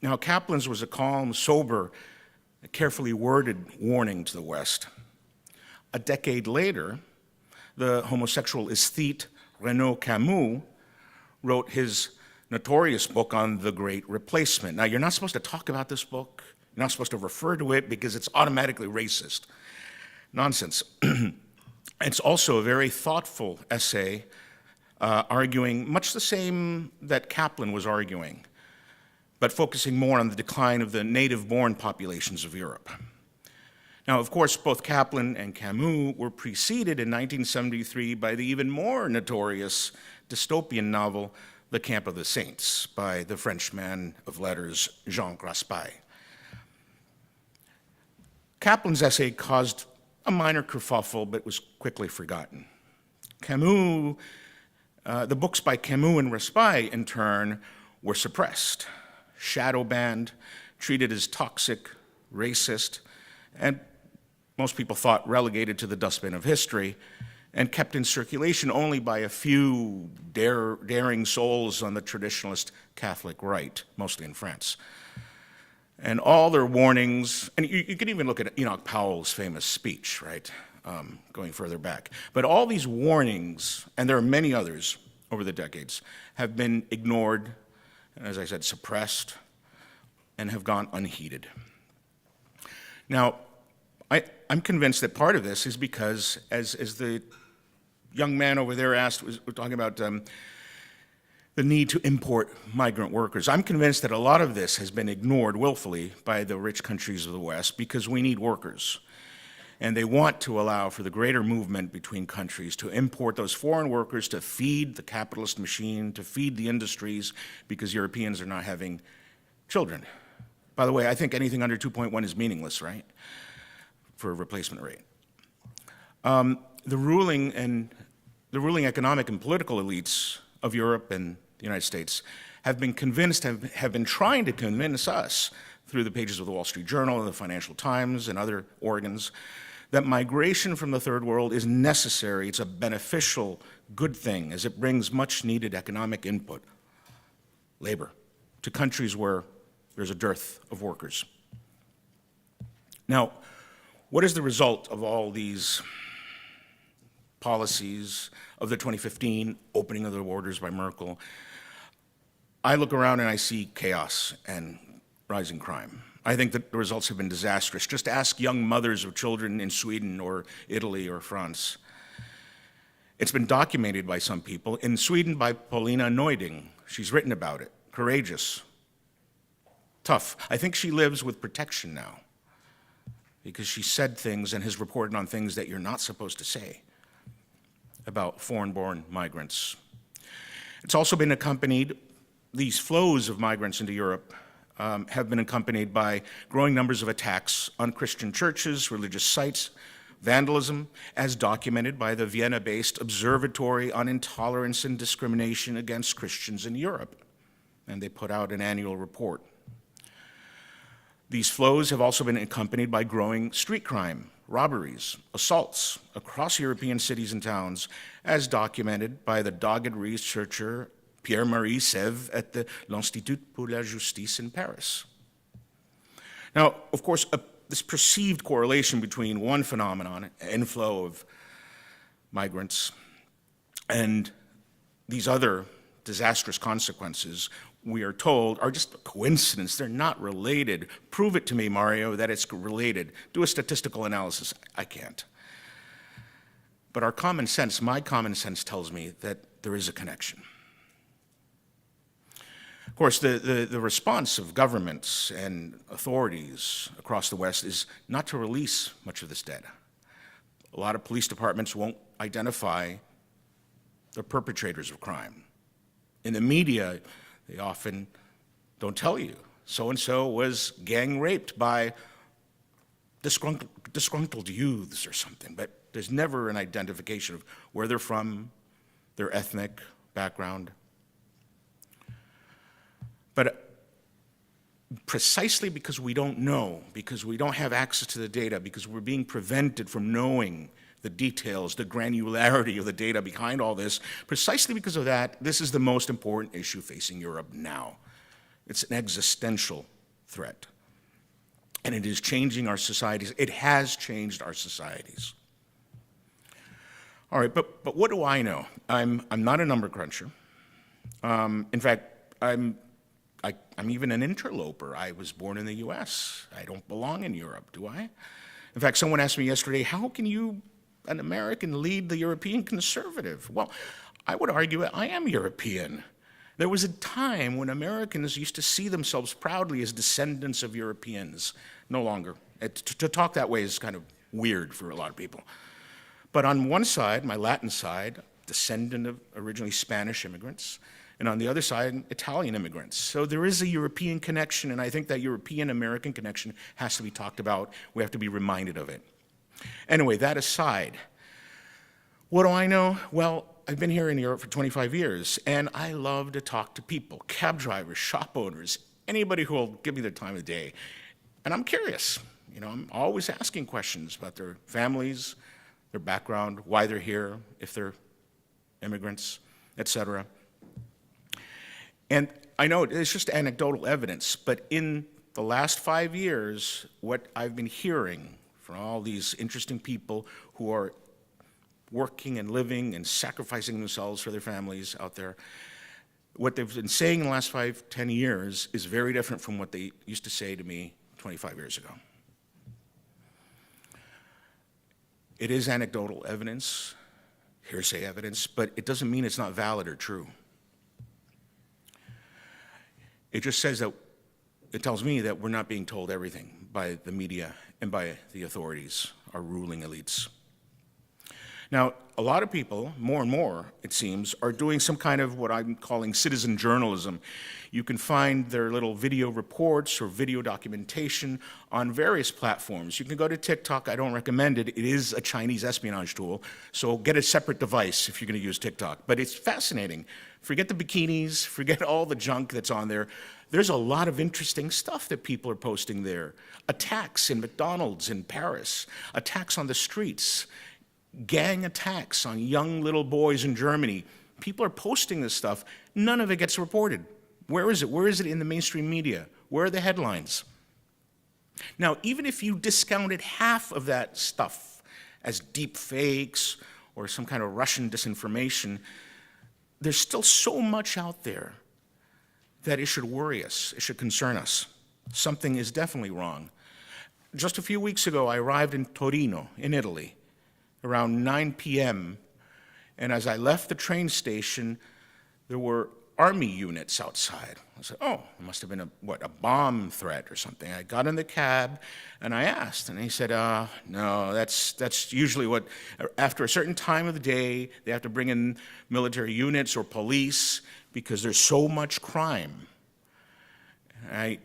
Now, Kaplan's was a calm, sober, carefully worded warning to the West. A decade later, the homosexual aesthete Renaud Camus wrote his notorious book on the Great Replacement. Now, you're not supposed to talk about this book. You're not supposed to refer to it because it's automatically racist. Nonsense. It's also a very thoughtful essay arguing much the same that Kaplan was arguing, but focusing more on the decline of the native-born populations of Europe. Now, of course, both Kaplan and Camus were preceded in 1973 by the even more notorious dystopian novel, The Camp of the Saints, by the French man of letters Jean Raspail. Kaplan's essay caused a minor kerfuffle, but was quickly forgotten. Camus, the books by Camus and Raspail, in turn, were suppressed, shadow banned, treated as toxic, racist, and most people thought relegated to the dustbin of history, and kept in circulation only by a few daring souls on the traditionalist Catholic right, mostly in France. And all their warnings, and you can even look at Enoch Powell's famous speech, right, going further back. But all these warnings, and there are many others over the decades, have been ignored, and as I said, suppressed, and have gone unheeded. Now, I'm convinced that part of this is because, as the young man over there asked, we're talking about the need to import migrant workers. I'm convinced that a lot of this has been ignored willfully by the rich countries of the West because we need workers. And they want to allow for the greater movement between countries to import those foreign workers to feed the capitalist machine, to feed the industries, because Europeans are not having children. By the way, I think anything under 2.1 is meaningless, right, for a replacement rate. The ruling economic and political elites of Europe and the United States have been convinced, have been trying to convince us through the pages of the Wall Street Journal and the Financial Times and other organs that migration from the third world is necessary. It's a beneficial, good thing, as it brings much needed economic input, labor, to countries where there's a dearth of workers. Now, what is the result of all these policies, of the 2015 opening of the borders by Merkel? I look around and I see chaos and rising crime. I think that the results have been disastrous. Just ask young mothers of children in Sweden or Italy or France. It's been documented by some people. In Sweden by Paulina Neuding. She's written about it. Courageous. Tough. I think she lives with protection now because she said things and has reported on things that you're not supposed to say about foreign-born migrants. It's also been accompanied, these flows of migrants into Europe have been accompanied by growing numbers of attacks on Christian churches, religious sites, vandalism, as documented by the Vienna-based Observatory on Intolerance and Discrimination Against Christians in Europe. And they put out an annual report. These flows have also been accompanied by growing street crime, robberies, assaults across European cities and towns, as documented by the dogged researcher Pierre-Marie Sèvres at the l'Institut pour la Justice in Paris. Now, of course, this perceived correlation between one phenomenon, inflow of migrants, and these other disastrous consequences, we are told, are just a coincidence. They're not related. Prove it to me, Mario, that it's related. Do a statistical analysis. I can't. But our common sense, my common sense tells me that there is a connection. Of course, the response of governments and authorities across the West is not to release much of this data. A lot of police departments won't identify the perpetrators of crime. In the media, they often don't tell you. So-and-so was gang raped by disgruntled youths or something, but there's never an identification of where they're from, their ethnic background. But precisely because we don't know, because we don't have access to the data, because we're being prevented from knowing the details, the granularity of the data behind all this, precisely because of that, this is the most important issue facing Europe now. It's an existential threat. And it is changing our societies. It has changed our societies. All right, but what do I know? I'm not a number cruncher. In fact, I'm even an interloper. I was born in the US. I don't belong in Europe, do I? In fact, someone asked me yesterday, how can you, an American, lead the European conservative? Well, I would argue I am European. There was a time when Americans used to see themselves proudly as descendants of Europeans. No longer. To talk that way is kind of weird for a lot of people. But on one side, my Latin side, descendant of originally Spanish immigrants, and on the other side, Italian immigrants. So there is a European connection, and I think that European-American connection has to be talked about. We have to be reminded of it. Anyway, that aside, what do I know? Well, I've been here in Europe for 25 years, and I love to talk to people, cab drivers, shop owners, anybody who will give me their time of day. And I'm curious. You know, I'm always asking questions about their families, their background, why they're here, if they're immigrants, etc. And I know it's just anecdotal evidence, but in the last 5 years, what I've been hearing from all these interesting people who are working and living and sacrificing themselves for their families out there, what they've been saying in the last 5, 10 years is very different from what they used to say to me 25 years ago. It is anecdotal evidence, hearsay evidence, but it doesn't mean it's not valid or true. It just says that, it tells me that we're not being told everything by the media and by the authorities, our ruling elites. Now, a lot of people, more and more, it seems, are doing some kind of what I'm calling citizen journalism. You can find their little video reports or video documentation on various platforms. You can go to TikTok. I don't recommend it. It is a Chinese espionage tool, so get a separate device if you're going to use TikTok. But it's fascinating. Forget the bikinis, forget all the junk that's on there. There's a lot of interesting stuff that people are posting there. Attacks in McDonald's in Paris, attacks on the streets, gang attacks on young little boys in Germany. People are posting this stuff. None of it gets reported. Where is it? Where is it in the mainstream media? Where are the headlines? Now, even if you discounted half of that stuff as deep fakes or some kind of Russian disinformation, there's still so much out there that it should worry us, it should concern us. Something is definitely wrong. Just a few weeks ago, I arrived in Torino, in Italy, around 9 p.m., and as I left the train station, there were army units outside. I said, oh, it must have been a bomb threat or something. I got in the cab and I asked, and he said, no, that's usually what, after a certain time of the day, they have to bring in military units or police because there's so much crime. And I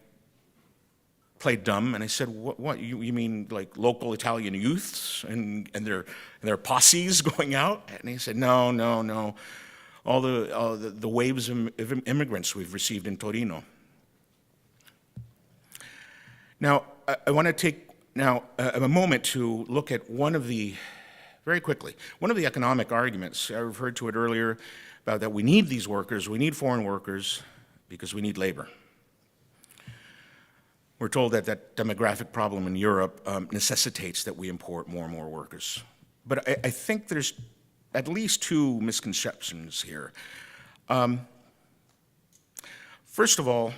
played dumb and I said, what you mean like local Italian youths and their posses going out? And he said, no. All the waves of immigrants we've received in Torino. Now, I want to take now a moment to look at very quickly, one of the economic arguments. I referred to it earlier about that we need these workers, we need foreign workers because we need labor. We're told that that demographic problem in Europe necessitates that we import more and more workers. But I think there's at least two misconceptions here. First of all,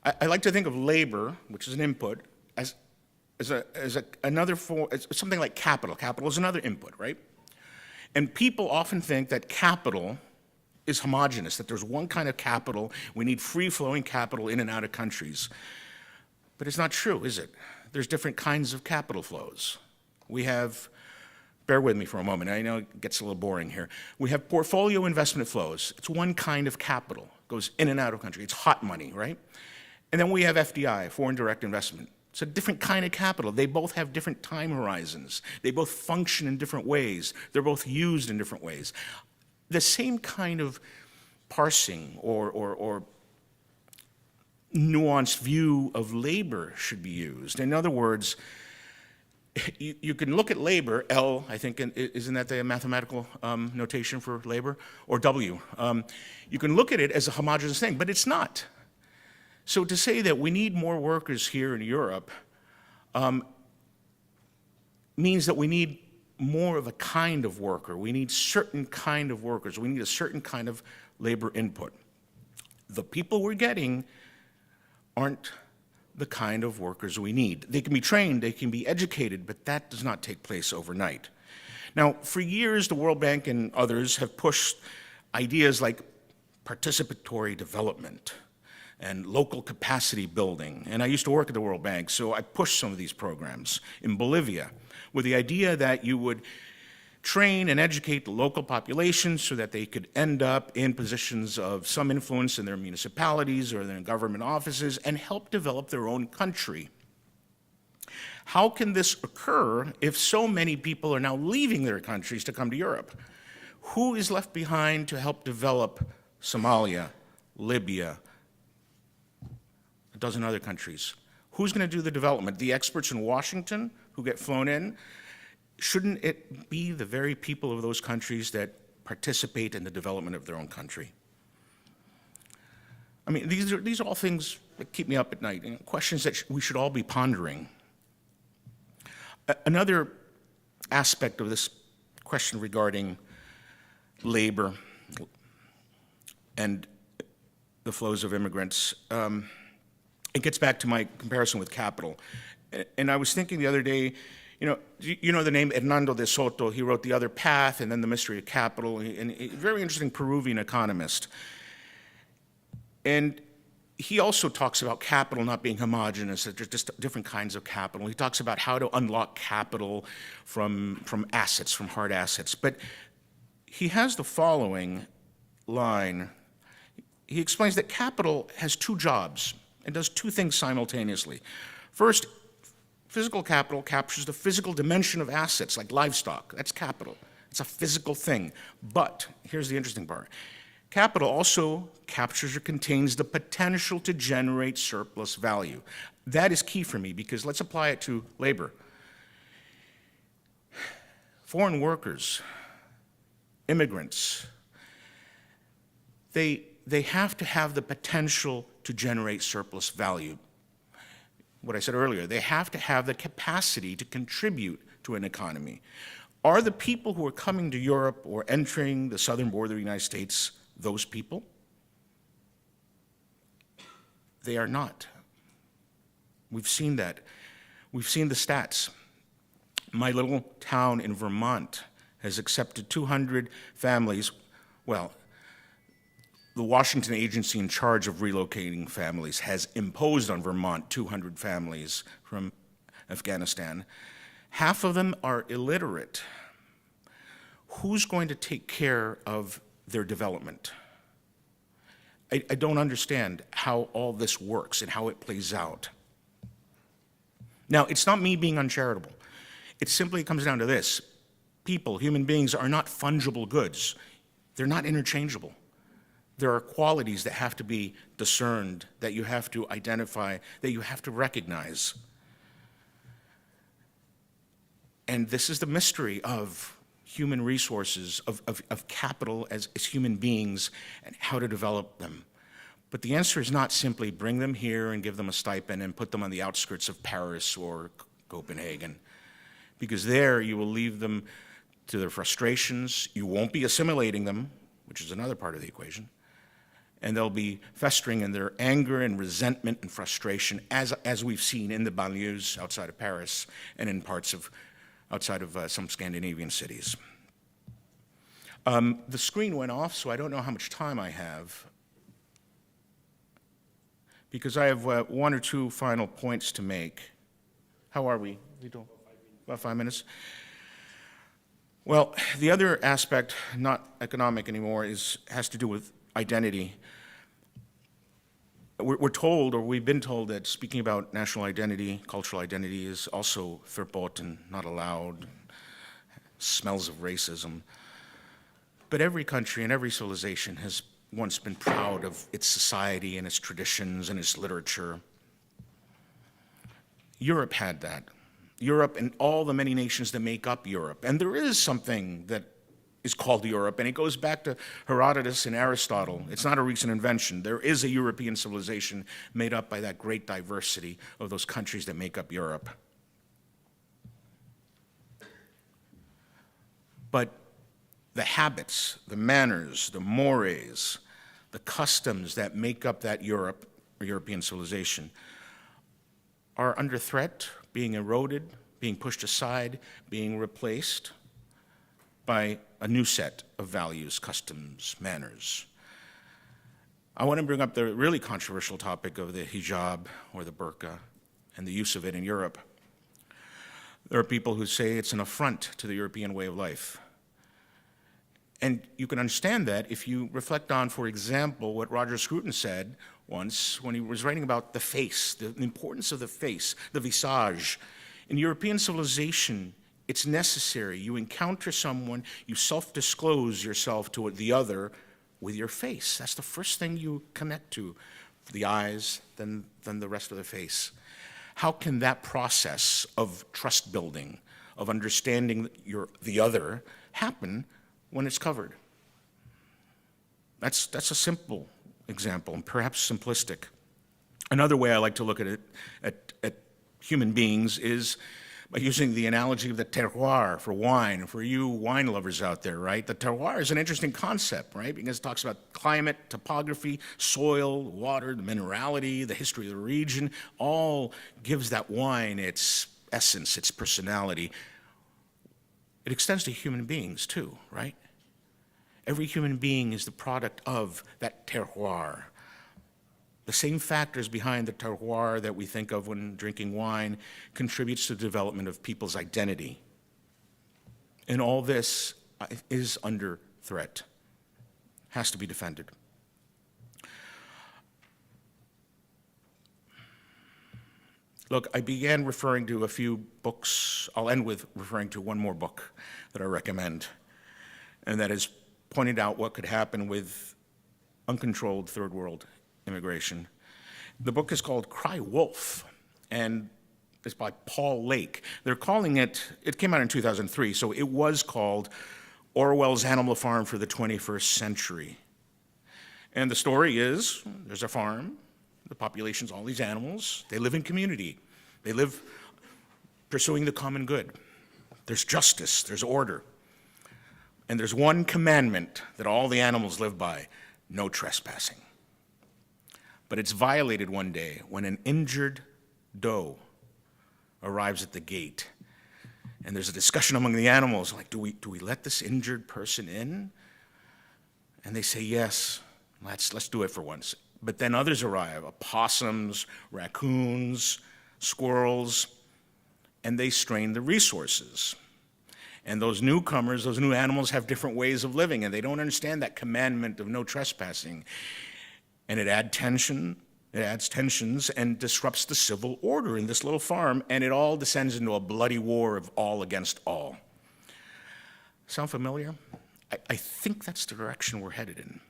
I like to think of labor, which is an input, as another form, as something like capital. Capital is another input, right? And people often think that capital is homogeneous, that there's one kind of capital, we need free-flowing capital in and out of countries. But it's not true, is it? There's different kinds of capital flows. We have, bear with me for a moment, I know it gets a little boring here. We have portfolio investment flows. It's one kind of capital, goes in and out of country. It's hot money, right? And then we have FDI, foreign direct investment. It's a different kind of capital. They both have different time horizons. They both function in different ways. They're both used in different ways. The same kind of parsing or nuanced view of labor should be used. In other words, you can look at labor, L, I think, isn't that the mathematical notation for labor? Or W. You can look at it as a homogeneous thing, but it's not. So to say that we need more workers here in Europe means that we need more of a kind of worker. We need certain kind of workers. We need a certain kind of labor input. The people we're getting aren't the kind of workers we need. They can be trained, they can be educated, but that does not take place overnight. Now, for years, the World Bank and others have pushed ideas like participatory development and local capacity building. And I used to work at the World Bank, so I pushed some of these programs in Bolivia with the idea that you would train and educate the local population so that they could end up in positions of some influence in their municipalities or their government offices and help develop their own country. How can this occur if so many people are now leaving their countries to come to Europe? Who is left behind to help develop Somalia, Libya, a dozen other countries? Who's going to do the development? The experts in Washington who get flown in? Shouldn't it be the very people of those countries that participate in the development of their own country? I mean, these are all things that keep me up at night, and questions that we should all be pondering. Another aspect of this question regarding labor and the flows of immigrants, it gets back to my comparison with capital. And I was thinking the other day, you know the name Hernando de Soto. He wrote The Other Path and then The Mystery of Capital, and a very interesting Peruvian economist. And he also talks about capital not being homogeneous, that there's just different kinds of capital. He talks about how to unlock capital from assets, from hard assets. But he has the following line. He explains that capital has two jobs and does two things simultaneously. First, physical capital captures the physical dimension of assets, like livestock. That's capital. It's a physical thing. But here's the interesting part. Capital also captures or contains the potential to generate surplus value. That is key for me, because let's apply it to labor. Foreign workers, immigrants, they have to have the potential to generate surplus value. What I said earlier, they have to have the capacity to contribute to an economy. Are the people who are coming to Europe or entering the southern border of the United States those people? They are not. We've seen that. We've seen the stats. My little town in Vermont has accepted 200 families. Well, the Washington agency in charge of relocating families has imposed on Vermont 200 families from Afghanistan. Half of them are illiterate. Who's going to take care of their development? I don't understand how all this works and how it plays out. Now, it's not me being uncharitable. It simply comes down to this. People, human beings, are not fungible goods. They're not interchangeable. There are qualities that have to be discerned, that you have to identify, that you have to recognize. And this is the mystery of human resources, of capital as human beings, and how to develop them. But the answer is not simply bring them here and give them a stipend and put them on the outskirts of Paris or Copenhagen, because there you will leave them to their frustrations. You won't be assimilating them, which is another part of the equation, and they'll be festering in their anger and resentment and frustration, as we've seen in the banlieues outside of Paris and in parts of outside of some Scandinavian cities. The screen went off, so I don't know how much time I have, because I have one or two final points to make. How are we? We don't, about 5 minutes? Well, the other aspect, not economic anymore, has to do with identity. We're told, or we've been told, that speaking about national identity, cultural identity, is also verboten, not allowed, smells of racism. But every country and every civilization has once been proud of its society and its traditions and its literature. Europe had that. Europe and all the many nations that make up Europe. And there is something that is called Europe, and it goes back to Herodotus and Aristotle. It's not a recent invention. There is a European civilization made up by that great diversity of those countries that make up Europe. But the habits, the manners, the mores, the customs that make up that Europe, or European civilization, are under threat, being eroded, being pushed aside, being replaced by a new set of values, customs, manners. I want to bring up the really controversial topic of the hijab or the burqa and the use of it in Europe. There are people who say it's an affront to the European way of life. And you can understand that if you reflect on, for example, what Roger Scruton said once when he was writing about the face, the importance of the face, the visage. In European civilization, it's necessary. You encounter someone, you self-disclose yourself to the other with your face. That's the first thing you connect to, the eyes, then the rest of the face. How can that process of trust building, of understanding the other, happen when it's covered? That's a simple example, and perhaps simplistic. Another way I like to look at it, at human beings, is by using the analogy of the terroir for wine, for you wine lovers out there, right? The terroir is an interesting concept, right? Because it talks about climate, topography, soil, water, the minerality, the history of the region, all gives that wine its essence, its personality. It extends to human beings too, right? Every human being is the product of that terroir. The same factors behind the terroir that we think of when drinking wine contributes to the development of people's identity. And all this is under threat, has to be defended. Look, I began referring to a few books. I'll end with referring to one more book that I recommend, and that is pointing out what could happen with uncontrolled third world immigration. The book is called Cry Wolf, and it's by Paul Lake. They're calling it came out in 2003, so it was called Orwell's Animal Farm for the 21st Century. And the story is, there's a farm, the population's all these animals, they live in community. They live pursuing the common good. There's justice, there's order. And there's one commandment that all the animals live by: no trespassing. But it's violated one day when an injured doe arrives at the gate. And there's a discussion among the animals, like, do we let this injured person in? And they say yes. Let's do it for once. But then others arrive, opossums, raccoons, squirrels, and they strain the resources. And those newcomers, those new animals have different ways of living, and they don't understand that commandment of no trespassing. And it adds tensions and disrupts the civil order in this little farm, and it all descends into a bloody war of all against all. Sound familiar? I think that's the direction we're headed in.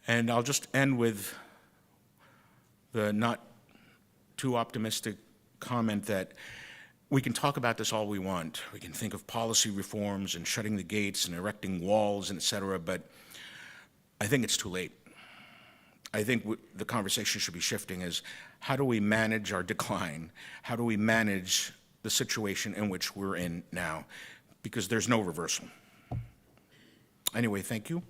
And I'll just end with the not too optimistic comment that we can talk about this all we want. We can think of policy reforms and shutting the gates and erecting walls and et cetera, but I think it's too late. I think the conversation should be shifting is how do we manage our decline? How do we manage the situation in which we're in now? Because there's no reversal. Anyway, thank you.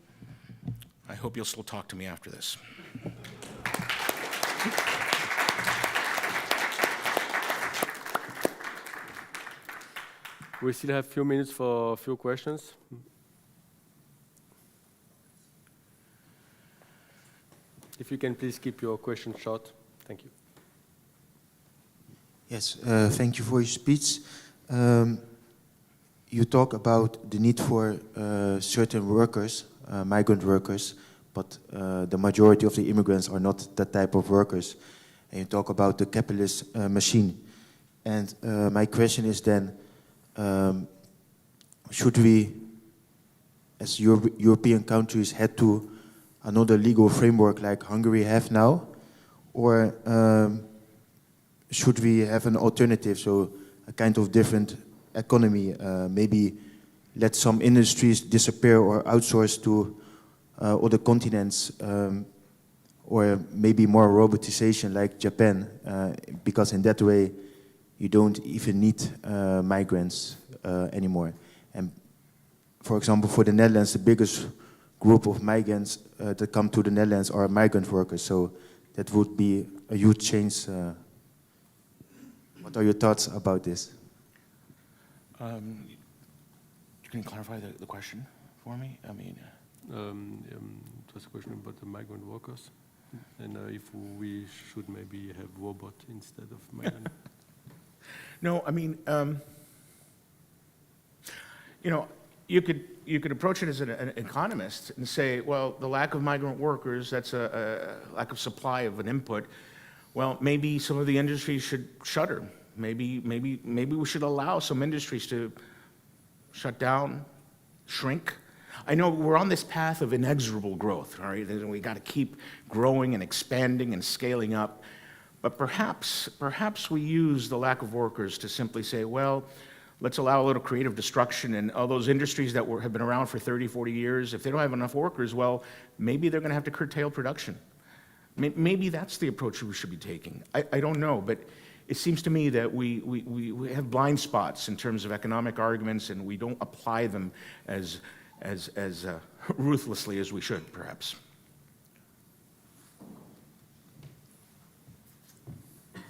I hope you'll still talk to me after this. We still have a few minutes for a few questions. If you can please keep your questions short. Thank you. Yes, thank you for your speech. You talk about the need for certain workers, migrant workers, but the majority of the immigrants are not that type of workers. And you talk about the capitalist machine. And my question is then, should we, as European countries, head to another legal framework like Hungary have now? Or should we have an alternative, so a kind of different economy, maybe let some industries disappear or outsource to other continents, or maybe more robotization like Japan, because in that way you don't even need migrants anymore. And for example, for the Netherlands, the biggest group of migrants that come to the Netherlands are migrant workers, so that would be a huge change. What are your thoughts about this? Can you clarify the question for me? I mean, it was a question about the migrant workers, and if we should maybe have robot instead of migrant. No, I mean, you know, you could approach it as an economist and say, well, the lack of migrant workers, that's a lack of supply of an input. Well, maybe some of the industries should shutter. Maybe we should allow some industries to shut down, shrink. I know we're on this path of inexorable growth, all right? We got to keep growing and expanding and scaling up. But perhaps we use the lack of workers to simply say, well, let's allow a little creative destruction, and all those industries that have been around for 30, 40 years, if they don't have enough workers, well, maybe they're going to have to curtail production. Maybe that's the approach we should be taking. I don't know, but it seems to me that we have blind spots in terms of economic arguments, and we don't apply them as ruthlessly as we should, perhaps.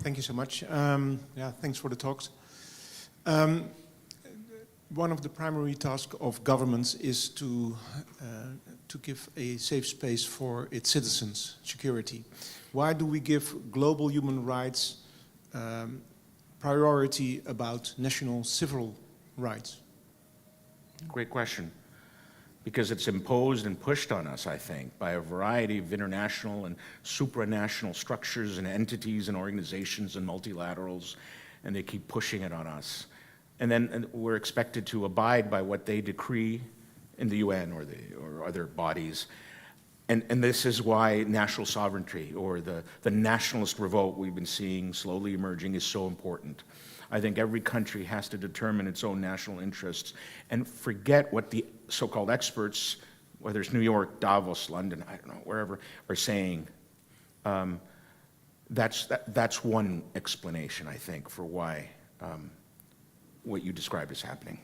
Thank you so much. Yeah, thanks for the talks. One of the primary tasks of governments is to give a safe space for its citizens, security. Why do we give global human rights priority about national civil rights? Great question. Because it's imposed and pushed on us, I think, by a variety of international and supranational structures and entities and organizations and multilaterals, and they keep pushing it on us. And then we're expected to abide by what they decree in the UN or other bodies. And this is why national sovereignty or the nationalist revolt we've been seeing slowly emerging is so important. I think every country has to determine its own national interests and forget what the so-called experts, whether it's New York, Davos, London, I don't know, wherever, are saying. That's one explanation, I think, for why what you described is happening.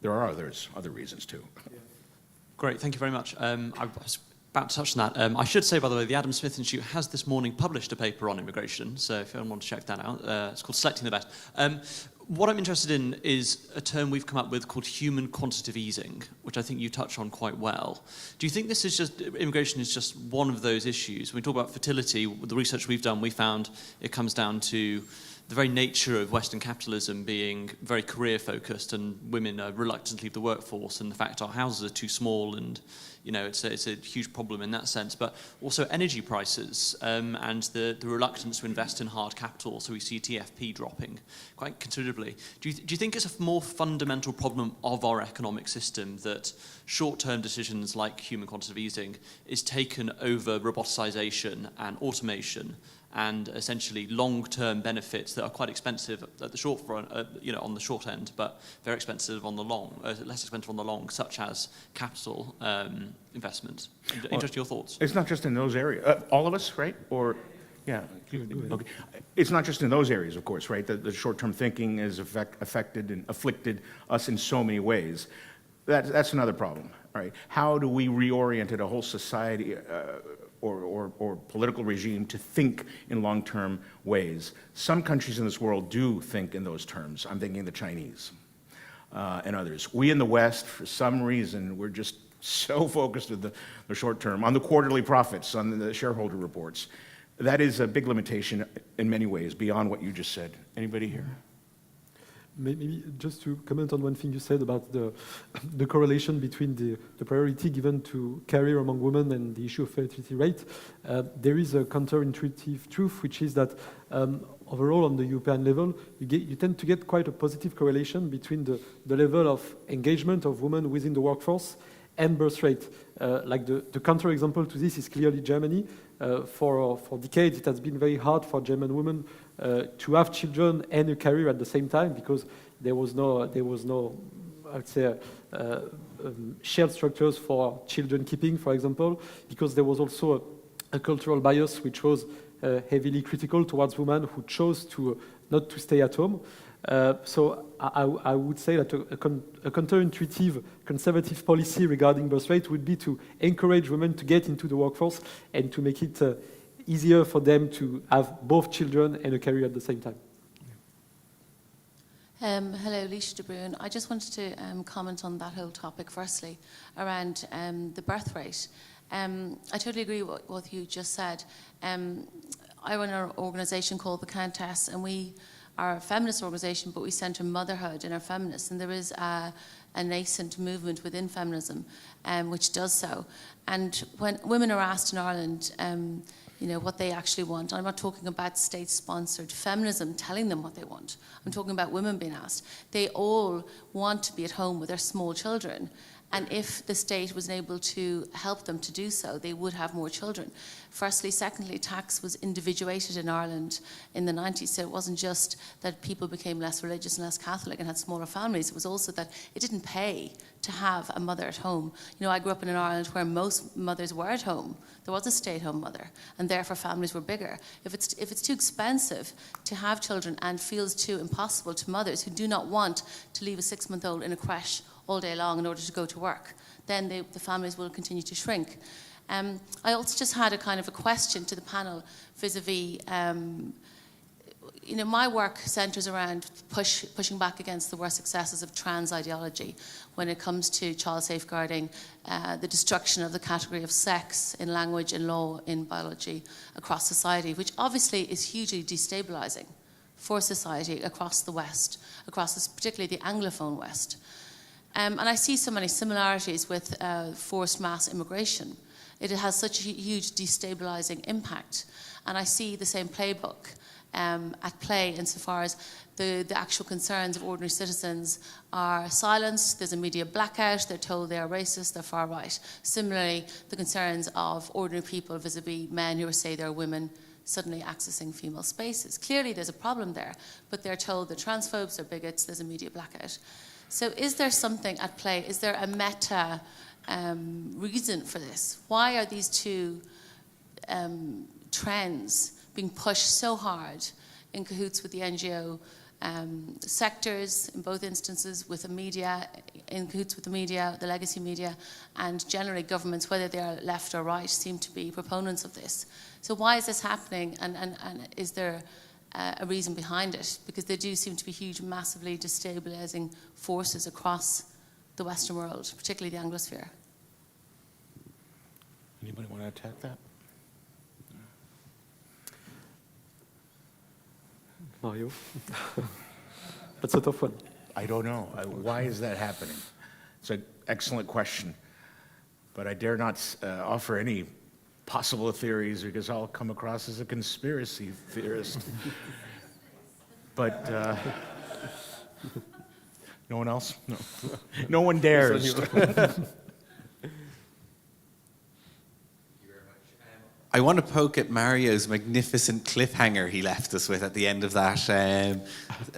There are other reasons too. Yeah. Great, thank you very much. I was about to touch on that. I should say, by the way, the Adam Smith Institute has this morning published a paper on immigration, so if anyone wants to check that out, it's called Selecting the Best. what I'm interested in is a term we've come up with called human quantitative easing, which I think you touch on quite well. Do you think this is just, immigration is just one of those issues? When we talk about fertility, with the research we've done, we found it comes down to the very nature of Western capitalism being very career-focused, and women are reluctant to leave the workforce, and the fact our houses are too small, and it's a huge problem in that sense. But also energy prices and the reluctance to invest in hard capital. So we see TFP dropping quite considerably. Do you think it's a more fundamental problem of our economic system that short-term decisions like human quantitative easing is taken over roboticization and automation, and essentially long-term benefits that are quite expensive at the short run, on the short end, but very expensive on the long, less expensive on the long, such as capital investment? Interested in your thoughts. It's not just in those areas. All of us, right? Or, yeah. Okay. It's not just in those areas, of course, right? The short-term thinking has affected and afflicted us in so many ways. That's another problem, right? How do we reorient a whole society or political regime to think in long-term ways? Some countries in this world do think in those terms. I'm thinking the Chinese and others. We in the West, for some reason, we're just so focused on the short term, on the quarterly profits, on the shareholder reports. That is a big limitation in many ways, beyond what you just said. Anybody here? Maybe just to comment on one thing you said about the correlation between the priority given to career among women and the issue of fertility rate. There is a counterintuitive truth, which is that overall on the European level, you tend to get quite a positive correlation between the level of engagement of women within the workforce and birth rate. Like the counterexample to this is clearly Germany. For decades, it has been very hard for German women to have children and a career at the same time, because there was no I'd say shared structures for children keeping, for example, because there was also a cultural bias which was heavily critical towards women who chose not to stay at home. So I would say that a counterintuitive conservative policy regarding birth rate would be to encourage women to get into the workforce and to make it easier for them to have both children and a career at the same time. Hello, Leisha de Bruin. I just wanted to comment on that whole topic firstly, around the birth rate. I totally agree with what you just said. I run an organisation called The Countess, and we are a feminist organisation, but we centre motherhood in our feminists, and there is a nascent movement within feminism which does so. And when women are asked in Ireland what they actually want, I'm not talking about state-sponsored feminism telling them what they want. I'm talking about women being asked. They all want to be at home with their small children. And if the state was able to help them to do so, they would have more children. Firstly. Secondly, tax was individuated in Ireland in the 90s. So it wasn't just that people became less religious and less Catholic and had smaller families. It was also that it didn't pay to have a mother at home. I grew up in an Ireland where most mothers were at home. There was a stay-at-home mother, and therefore families were bigger. If it's too expensive to have children and feels too impossible to mothers who do not want to leave a 6-month-old in a creche all day long in order to go to work, then the families will continue to shrink. I also just had a kind of a question to the panel vis-a-vis, my work centres around pushing back against the worst successes of trans ideology when it comes to child safeguarding, the destruction of the category of sex in language, in law, in biology across society, which obviously is hugely destabilising for society across the West, particularly the Anglophone West. And I see so many similarities with forced mass immigration. It has such a huge destabilizing impact. And I see the same playbook at play insofar as the actual concerns of ordinary citizens are silenced. There's a media blackout. They're told they are racist, they're far right. Similarly, the concerns of ordinary people vis-a-vis men who say they're women suddenly accessing female spaces. Clearly there's a problem there, but they're told they're transphobes, they're bigots, there's a media blackout. So is there something at play? Is there a meta reason for this? Why are these two trends being pushed so hard in cahoots with the NGO sectors, in both instances with the media, in cahoots with the media, the legacy media, and generally governments, whether they are left or right, seem to be proponents of this. So why is this happening, and is there a reason behind it, because they do seem to be huge, massively destabilizing forces across the Western world, particularly the Anglosphere. Anybody want to attack that? Mario? That's a tough one. I don't know. Why is that happening? It's an excellent question, but I dare not offer any possible theories because I'll come across as a conspiracy theorist. But no one else? No. No one dares. I want to poke at Mario's magnificent cliffhanger he left us with at the end of that.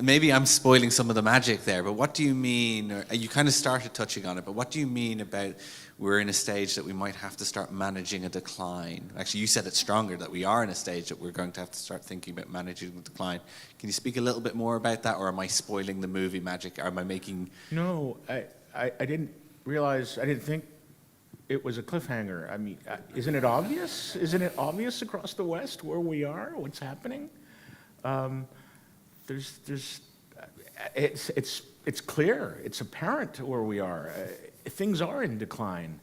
Maybe I'm spoiling some of the magic there, but what do you mean, or you kind of started touching on it, but what do you mean about we're in a stage that we might have to start managing a decline? Actually, you said it stronger, that we are in a stage that we're going to have to start thinking about managing the decline. Can you speak a little bit more about that, or am I spoiling the movie magic? Or am I making... No, I didn't realize, I didn't think it was a cliffhanger. I mean, isn't it obvious? Isn't it obvious across the West where we are, what's happening? It's clear, it's apparent where we are. Things are in decline.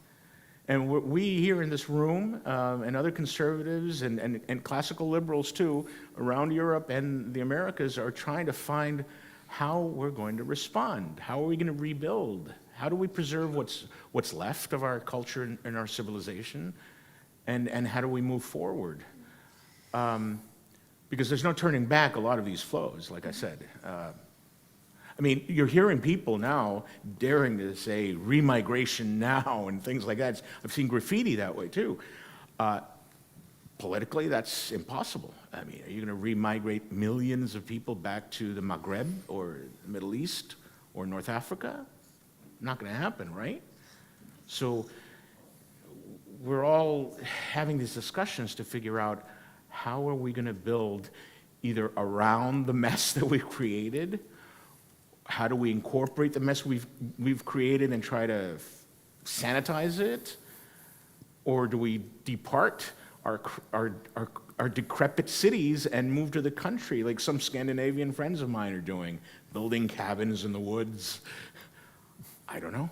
And we here in this room, and other conservatives and classical liberals too, around Europe and the Americas are trying to find how we're going to respond. How are we going to rebuild? How do we preserve what's left of our culture and our civilization? And how do we move forward? Because there's no turning back a lot of these flows, like I said. I mean, you're hearing people now daring to say remigration now and things like that. I've seen graffiti that way too. Politically, that's impossible. I mean, are you going to remigrate millions of people back to the Maghreb or the Middle East or North Africa? Not going to happen, right? So we're all having these discussions to figure out how are we going to build either around the mess that we've created. How do we incorporate the mess we've created and try to sanitize it? Or do we depart our decrepit cities and move to the country, like some Scandinavian friends of mine are doing, building cabins in the woods? I don't know.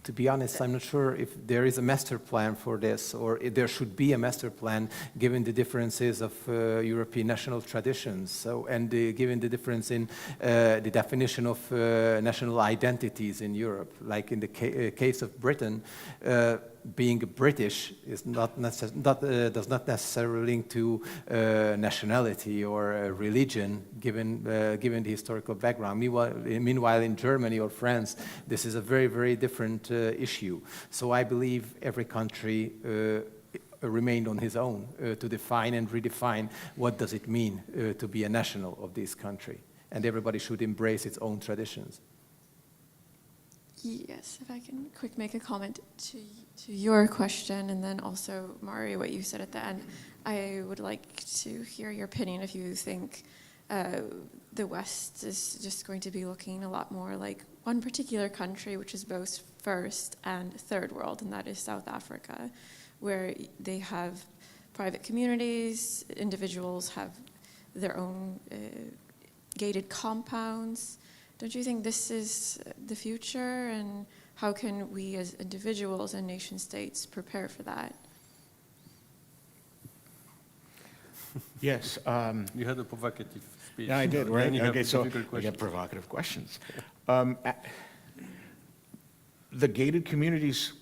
To be honest, I'm not sure if there is a master plan for this, or if there should be a master plan given the differences of European national traditions, and given the difference in the definition of national identities in Europe. Like in the case of Britain, being British is does not necessarily link to nationality or religion, given the historical background. Meanwhile, in Germany or France, this is a very, very different issue. So I believe every country remained on his own to define and redefine what does it mean to be a national of this country, and everybody should embrace its own traditions. Yes, if I can make a comment to your question, and then also, Mario, what you said at the end. I would like to hear your opinion if you think the West is just going to be looking a lot more like one particular country, which is both first and third world, and that is South Africa, where they have private communities, individuals have their own gated compounds. Don't you think this is the future, and how can we as individuals and nation states prepare for that? Yes. You had a provocative speech. Yeah, I did, right? Okay, so I get provocative questions. The gated communities,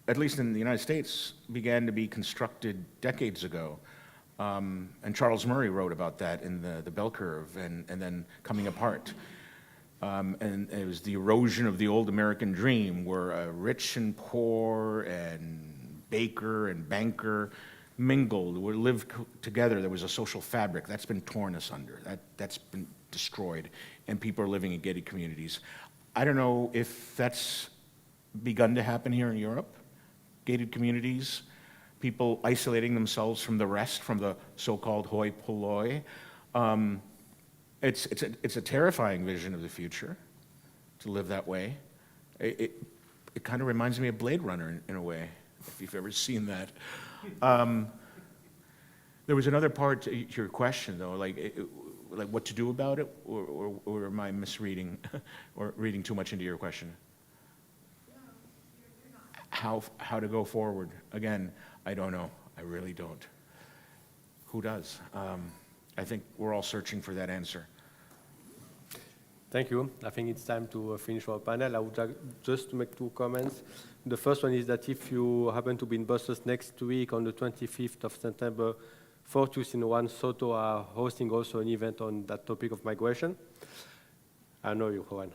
at least in the United States, began to be constructed decades ago. And Charles Murray wrote about that in the Bell Curve, and then coming apart. And it was the erosion of the old American dream, where rich and poor and baker and banker mingled, lived together. There was a social fabric. That's been torn asunder. That's been destroyed, and people are living in gated communities. I don't know if that's begun to happen here in Europe, gated communities, people isolating themselves from the rest, from the so-called hoi polloi. It's a terrifying vision of the future, to live that way. It kind of reminds me of Blade Runner in a way, if you've ever seen that. There was another part to your question, though, like what to do about it, or am I misreading or reading too much into your question? How to go forward? Again, I don't know. I really don't. Who does? I think we're all searching for that answer. Thank you. I think it's time to finish our panel. I would like just to make two comments. The first one is that if you happen to be in Brussels next week on the 25th of September, Fortus in One Soto are hosting also an event on that topic of migration. I know you, Juan.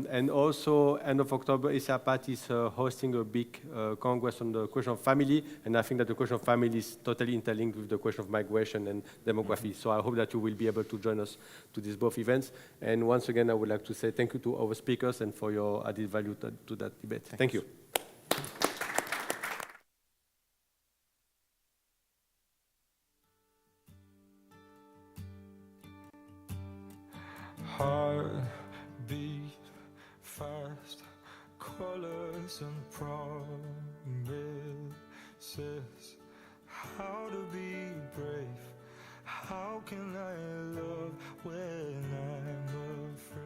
And also, end of October, ISAPAT is hosting a big congress on the question of family, and I think that the question of family is totally interlinked with the question of migration and demography. So I hope that you will be able to join us to these both events. And once again, I would like to say thank you to our speakers and for your added value to that debate. Thank you. Heart beat fast, colors and promises. How to be brave? How can I love when I'm afraid?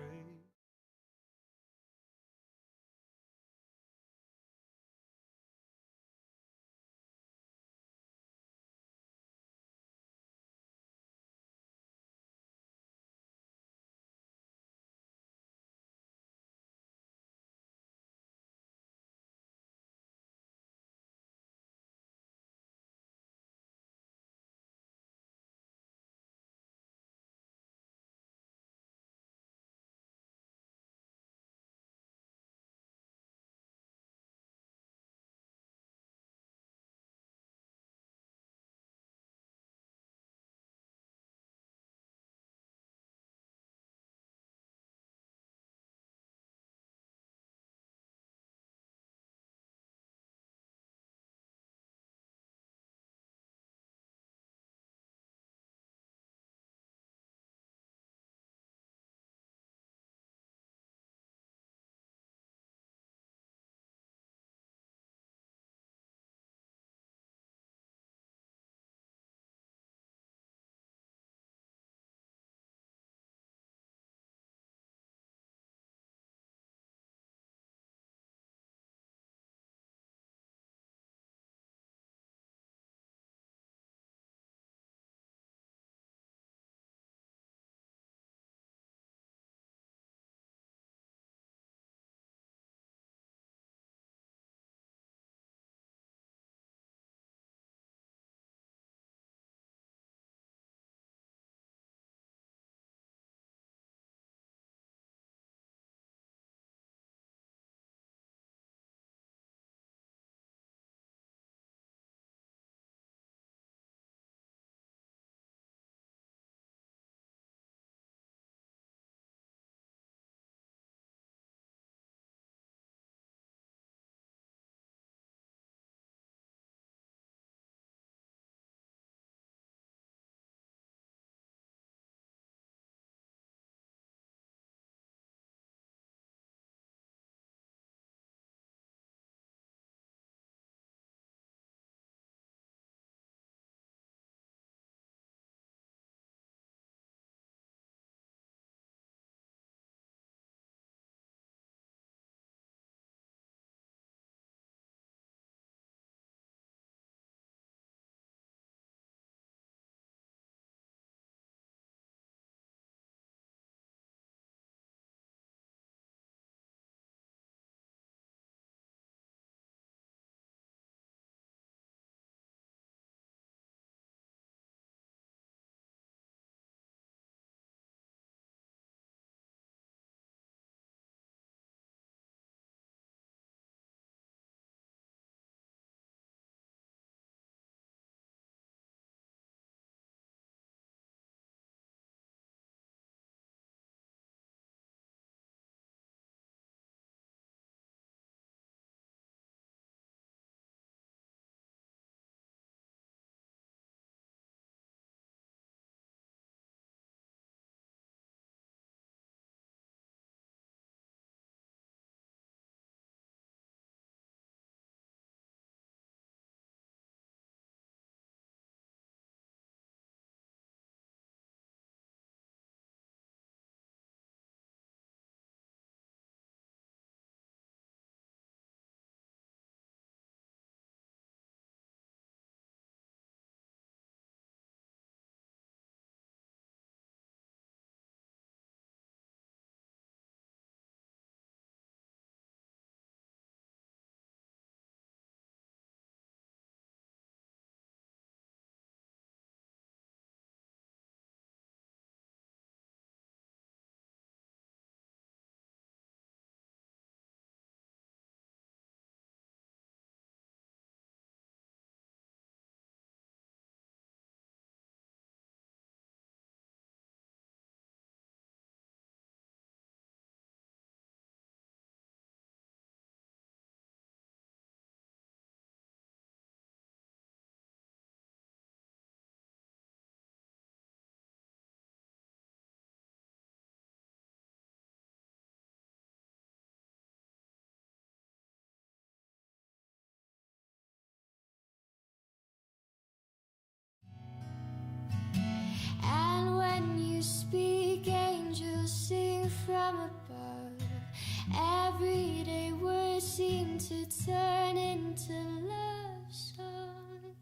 from above. Everyday words seem to turn into love songs.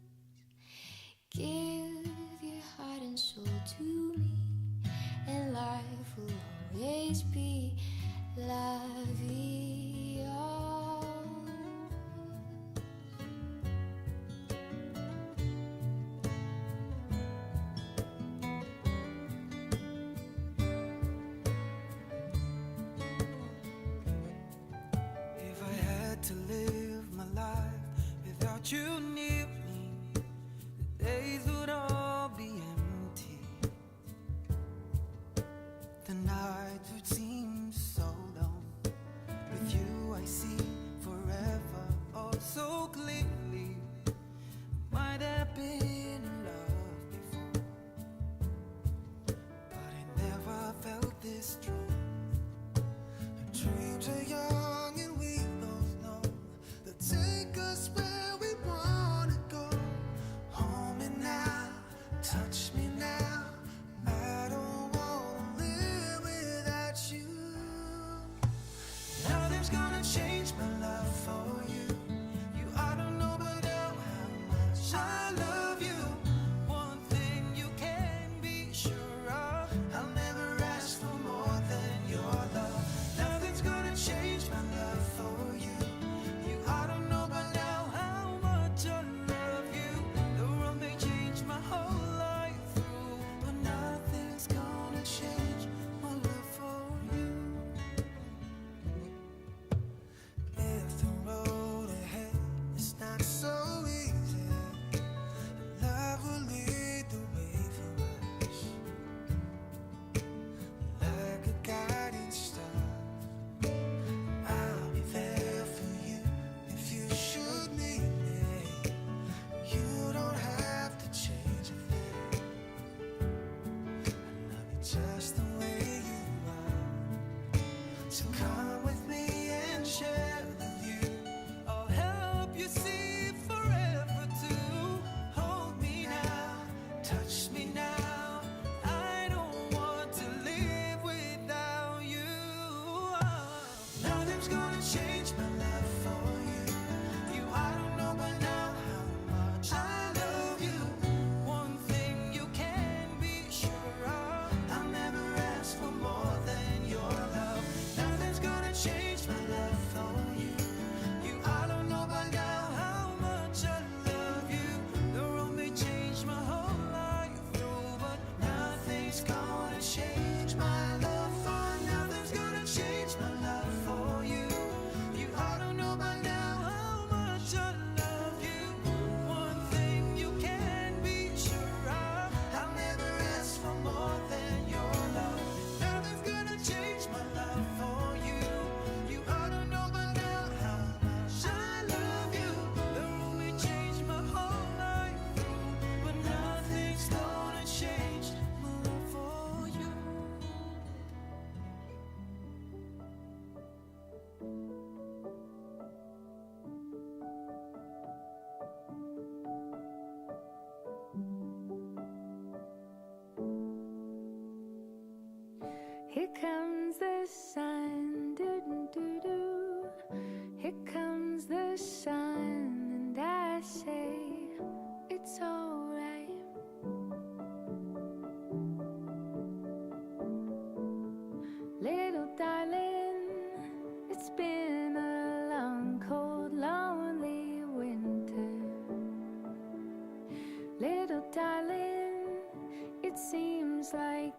Give your heart and soul to me, and life will always be la vie. If I had to live my life without you near me, the days would all be empty. The nights would seem so long. With you I see forever all so clearly. Might have been in love before, but I never felt this strong. Our dreams are young and we both know they'll take us where we wanna go. Hold me now, touch me now. I don't wanna live without you. Nothing's gonna change my love for you. You ought to know by now how much I love you. One thing you can be sure of, I'll never ask for more than your love. Nothing's gonna change my love for you. You ought to know by now how much I love you. The world may change my whole life through, but nothing's gonna change my love for you. If the road ahead is not so easy, love will lead the way for us, like a guiding star. I'll be there for you if you should need me. You don't have to change a thing. I love you just the way you are. So come with me and share the view. I'll help you see forever too. Hold me now, touch me now. I don't want to live without you. Nothing's gonna change my love for you. You ought to know by now how much I love you. One thing you can be sure of, I'll never ask for more than your love. Nothing's gonna change my love for you. You ought to know by now how much I love you. The road may change my whole life through, but nothing's gonna change my love for. Nothing's gonna change my love for you. You ought to know by now how much I love you. One thing you can be sure of, I'll never ask for more than your love. Nothing's gonna change my love for you. You ought to know by now how much I love you. The road may change my whole life through, but nothing's gonna change my love for you. Here comes the sun, doo doo doo doo. Here comes the sun, and I say it's alright. Little darling, it's been a long, cold, lonely winter. Little darling, it seems like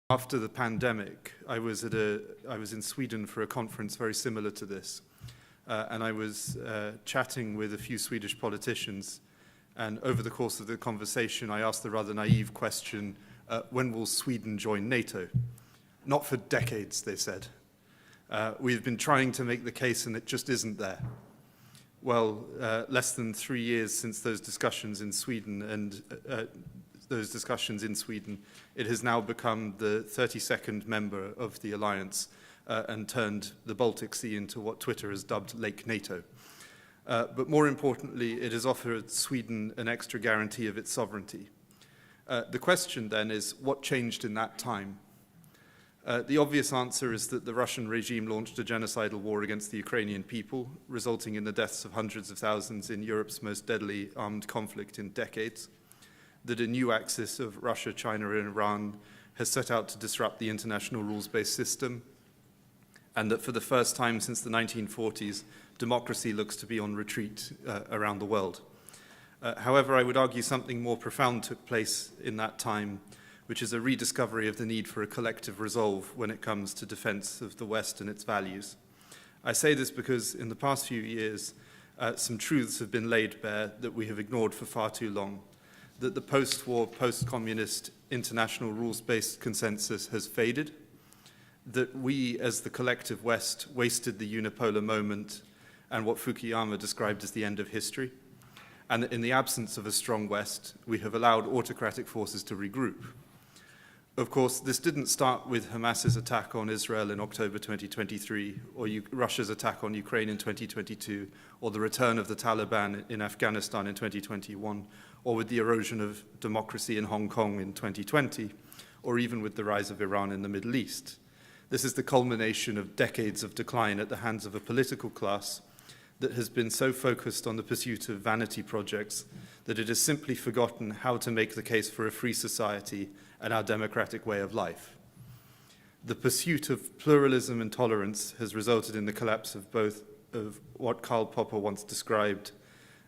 After the pandemic, I was in Sweden for a conference very similar to this, and I was chatting with a few Swedish politicians, and over the course of the conversation I asked the rather naive question, when will Sweden join NATO? Not for decades, they said. We've been trying to make the case and it just isn't there. Well, less than 3 years since those discussions in Sweden, it has now become the 32nd member of the alliance and turned the Baltic Sea into what Twitter has dubbed Lake NATO. But more importantly, it has offered Sweden an extra guarantee of its sovereignty. The question then is, what changed in that time? The obvious answer is that the Russian regime launched a genocidal war against the Ukrainian people, resulting in the deaths of hundreds of thousands in Europe's most deadly armed conflict in decades. That a new axis of Russia, China, and Iran has set out to disrupt the international rules-based system, and that for the first time since the 1940s, democracy looks to be on retreat around the world. However, I would argue something more profound took place in that time, which is a rediscovery of the need for a collective resolve when it comes to defense of the West and its values. I say this because in the past few years, some truths have been laid bare that we have ignored for far too long. That the post-war, post-communist international rules-based consensus has faded, that we as the collective West wasted the unipolar moment and what Fukuyama described as the end of history, and that in the absence of a strong West, we have allowed autocratic forces to regroup. Of course, this didn't start with Hamas's attack on Israel in October 2023, or Russia's attack on Ukraine in 2022, or the return of the Taliban in Afghanistan in 2021, or with the erosion of democracy in Hong Kong in 2020, or even with the rise of Iran in the Middle East. This is the culmination of decades of decline at the hands of a political class that has been so focused on the pursuit of vanity projects that it has simply forgotten how to make the case for a free society and our democratic way of life. The pursuit of pluralism and tolerance has resulted in the collapse of both of what Karl Popper once described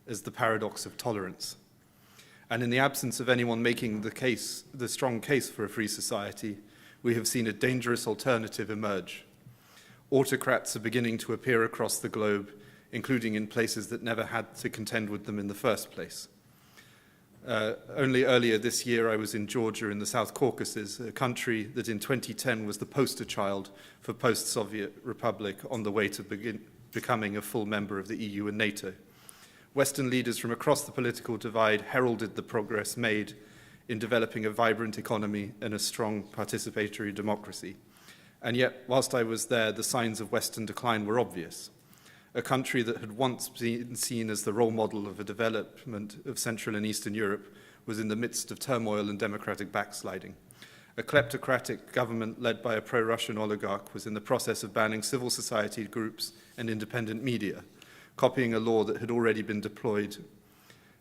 as the paradox of tolerance. And in the absence of anyone making the strong case for a free society, we have seen a dangerous alternative emerge. Autocrats are beginning to appear across the globe, including in places that never had to contend with them in the first place. Only earlier this year, I was in Georgia in the South Caucasus, a country that in 2010 was the poster child for post-Soviet republic on the way to becoming a full member of the EU and NATO. Western leaders from across the political divide heralded the progress made in developing a vibrant economy and a strong participatory democracy. And yet, whilst I was there, the signs of Western decline were obvious. A country that had once been seen as the role model of a development of Central and Eastern Europe was in the midst of turmoil and democratic backsliding. A kleptocratic government led by a pro-Russian oligarch was in the process of banning civil society groups and independent media, copying a law that had already been deployed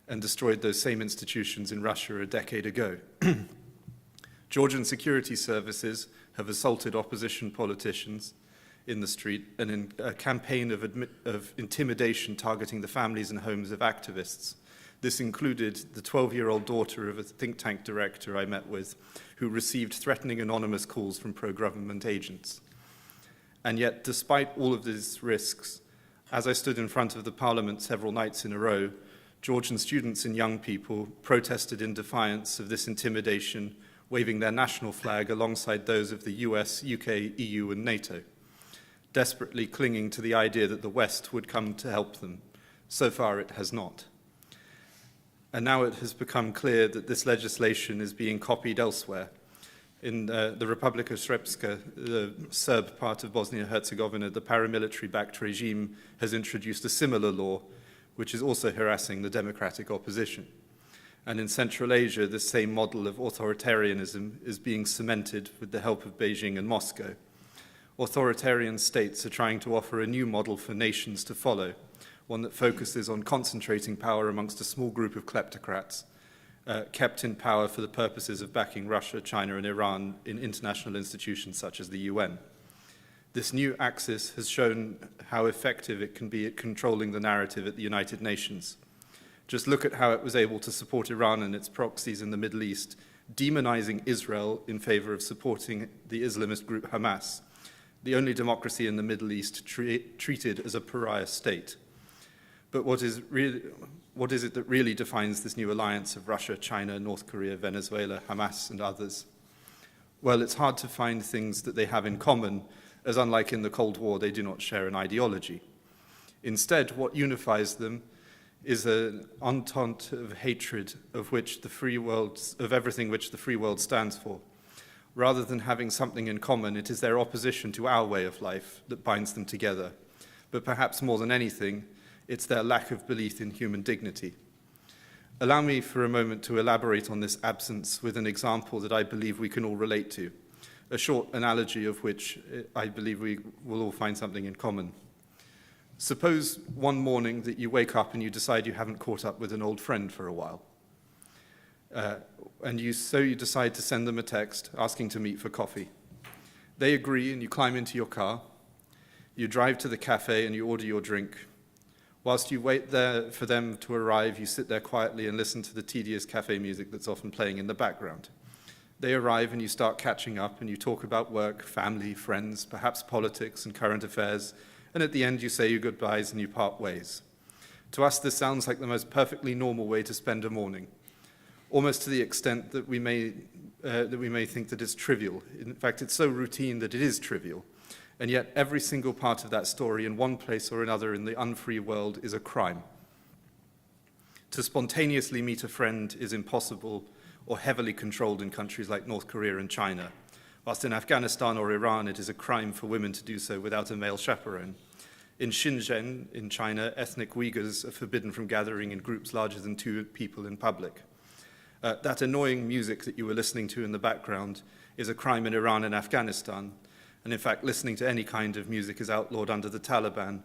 and destroyed those same institutions in Russia a decade ago. Georgian security services have assaulted opposition politicians in the street and in a campaign of intimidation targeting the families and homes of activists. This included the 12-year-old daughter of a think tank director I met with, who received threatening anonymous calls from pro-government agents. And yet, despite all of these risks, as I stood in front of the parliament several nights in a row, Georgian students and young people protested in defiance of this intimidation, waving their national flag alongside those of the US, UK, EU, and NATO, desperately clinging to the idea that the West would come to help them. So far, it has not. And now it has become clear that this legislation is being copied elsewhere. In the Republic of Srpska, the Serb part of Bosnia-Herzegovina, the paramilitary-backed regime has introduced a similar law, which is also harassing the democratic opposition. And in Central Asia, the same model of authoritarianism is being cemented with the help of Beijing and Moscow. Authoritarian states are trying to offer a new model for nations to follow, one that focuses on concentrating power amongst a small group of kleptocrats, kept in power for the purposes of backing Russia, China, and Iran in international institutions such as the UN. This new axis has shown how effective it can be at controlling the narrative at the United Nations. Just look at how it was able to support Iran and its proxies in the Middle East demonizing Israel in favor of supporting the Islamist group Hamas, the only democracy in the Middle East treated as a pariah state. But what is it that really defines this new alliance of Russia, China, North Korea, Venezuela, Hamas, and others? Well, it's hard to find things that they have in common, as unlike in the Cold War, they do not share an ideology. Instead, what unifies them is an entente of hatred of everything which the free world stands for. Rather than having something in common, it is their opposition to our way of life that binds them together. But perhaps more than anything, it's their lack of belief in human dignity. Allow me for a moment to elaborate on this absence with an example that I believe we can all relate to, a short analogy of which I believe we will all find something in common. Suppose one morning that you wake up and you decide you haven't caught up with an old friend for a while. So you decide to send them a text asking to meet for coffee. They agree and you climb into your car. You drive to the cafe and you order your drink. Whilst you wait there for them to arrive, you sit there quietly and listen to the tedious cafe music that's often playing in the background. They arrive and you start catching up and you talk about work, family, friends, perhaps politics and current affairs, and at the end you say your goodbyes and you part ways. To us, this sounds like the most perfectly normal way to spend a morning, almost to the extent that we may think that it's trivial. In fact, it's so routine that it is trivial. And yet every single part of that story in one place or another in the unfree world is a crime. To spontaneously meet a friend is impossible or heavily controlled in countries like North Korea and China, whilst in Afghanistan or Iran it is a crime for women to do so without a male chaperone. In Xinjiang, in China, ethnic Uyghurs are forbidden from gathering in groups larger than 2 people in public. That annoying music that you were listening to in the background is a crime in Iran and Afghanistan. And in fact, listening to any kind of music is outlawed under the Taliban,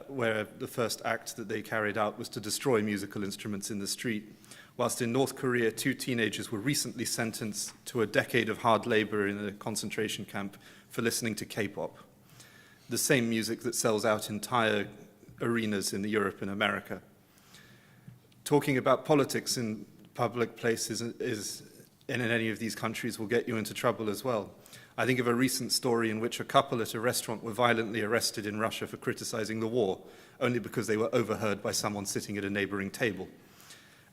where the first act that they carried out was to destroy musical instruments in the street. Whilst in North Korea, 2 teenagers were recently sentenced to a decade of hard labor in a concentration camp for listening to K-pop, the same music that sells out entire arenas in Europe and America. Talking about politics in public places in any of these countries will get you into trouble as well. I think of a recent story in which a couple at a restaurant were violently arrested in Russia for criticizing the war, only because they were overheard by someone sitting at a neighboring table.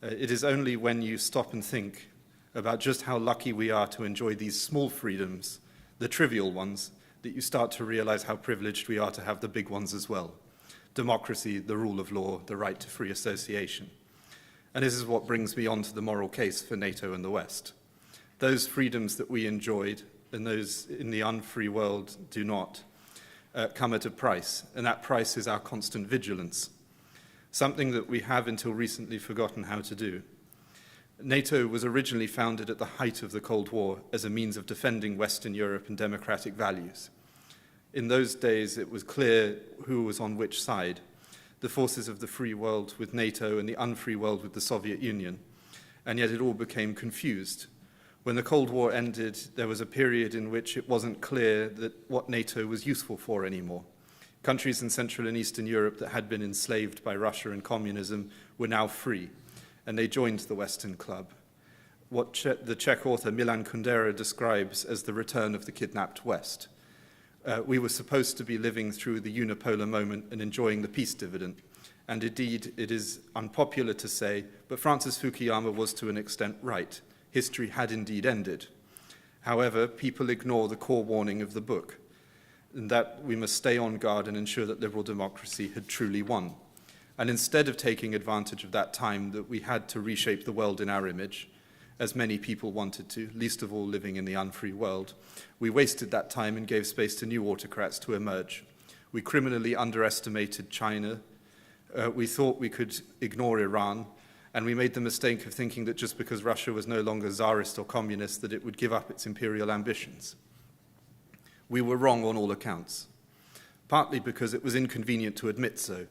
It is only when you stop and think about just how lucky we are to enjoy these small freedoms, the trivial ones, that you start to realize how privileged we are to have the big ones as well. Democracy, the rule of law, the right to free association. And this is what brings me on to the moral case for NATO and the West. Those freedoms that we enjoyed and those in the unfree world do not, come at a price, and that price is our constant vigilance, something that we have until recently forgotten how to do. NATO was originally founded at the height of the Cold War as a means of defending Western Europe and democratic values. In those days, it was clear who was on which side, the forces of the free world with NATO and the unfree world with the Soviet Union, and yet it all became confused. When the Cold War ended, there was a period in which it wasn't clear that what NATO was useful for anymore. Countries in Central and Eastern Europe that had been enslaved by Russia and communism were now free, and they joined the Western Club. What the Czech author Milan Kundera describes as the return of the kidnapped West. We were supposed to be living through the unipolar moment and enjoying the peace dividend. And indeed, it is unpopular to say, but Francis Fukuyama was to an extent right. History had indeed ended. However, people ignore the core warning of the book, and that we must stay on guard and ensure that liberal democracy had truly won. And instead of taking advantage of that time that we had to reshape the world in our image, as many people wanted to, least of all living in the unfree world, we wasted that time and gave space to new autocrats to emerge. We criminally underestimated China. We thought we could ignore Iran, and we made the mistake of thinking that just because Russia was no longer Tsarist or communist, that it would give up its imperial ambitions. We were wrong on all accounts, partly because it was inconvenient to admit so.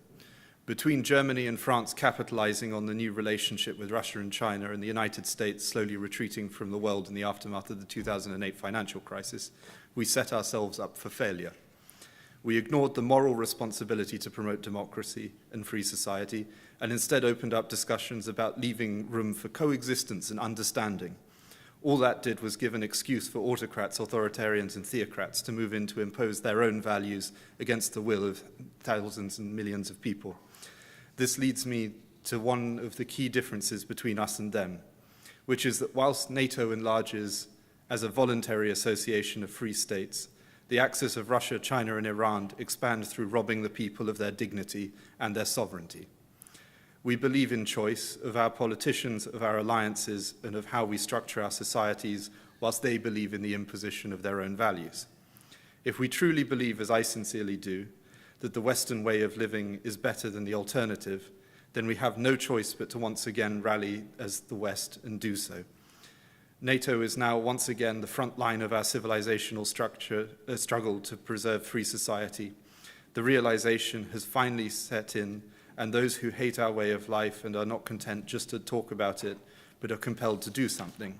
Between Germany and France capitalizing on the new relationship with Russia and China, and the United States slowly retreating from the world in the aftermath of the 2008 financial crisis, we set ourselves up for failure. We ignored the moral responsibility to promote democracy and free society, and instead opened up discussions about leaving room for coexistence and understanding, All that did was give an excuse for autocrats, authoritarians, and theocrats to move in to impose their own values against the will of thousands and millions of people. This leads me to one of the key differences between us and them, which is that whilst NATO enlarges as a voluntary association of free states, the axis of Russia, China, and Iran expand through robbing the people of their dignity and their sovereignty. We believe in choice of our politicians, of our alliances, and of how we structure our societies, whilst they believe in the imposition of their own values. If we truly believe, as I sincerely do, that the Western way of living is better than the alternative, then we have no choice but to once again rally as the West and do so. NATO is now once again the front line of our civilizational struggle to preserve free society. The realization has finally set in, and those who hate our way of life and are not content just to talk about it, but are compelled to do something.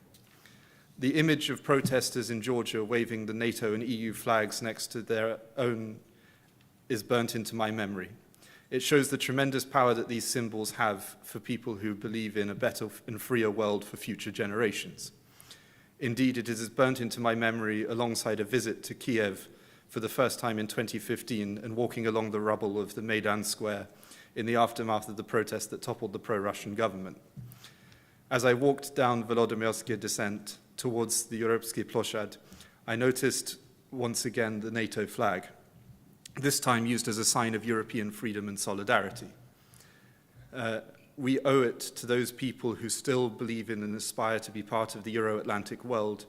The image of protesters in Georgia waving the NATO and EU flags next to their own is burnt into my memory. It shows the tremendous power that these symbols have for people who believe in a better and freer world for future generations. Indeed, it is burnt into my memory alongside a visit to Kiev for the first time in 2015 and walking along the rubble of the Maidan Square in the aftermath of the protest that toppled the pro-Russian government. As I walked down Volodymyrsky descent towards the Europsky Ploshad, I noticed once again the NATO flag, this time used as a sign of European freedom and solidarity. We owe it to those people who still believe in and aspire to be part of the Euro-Atlantic world,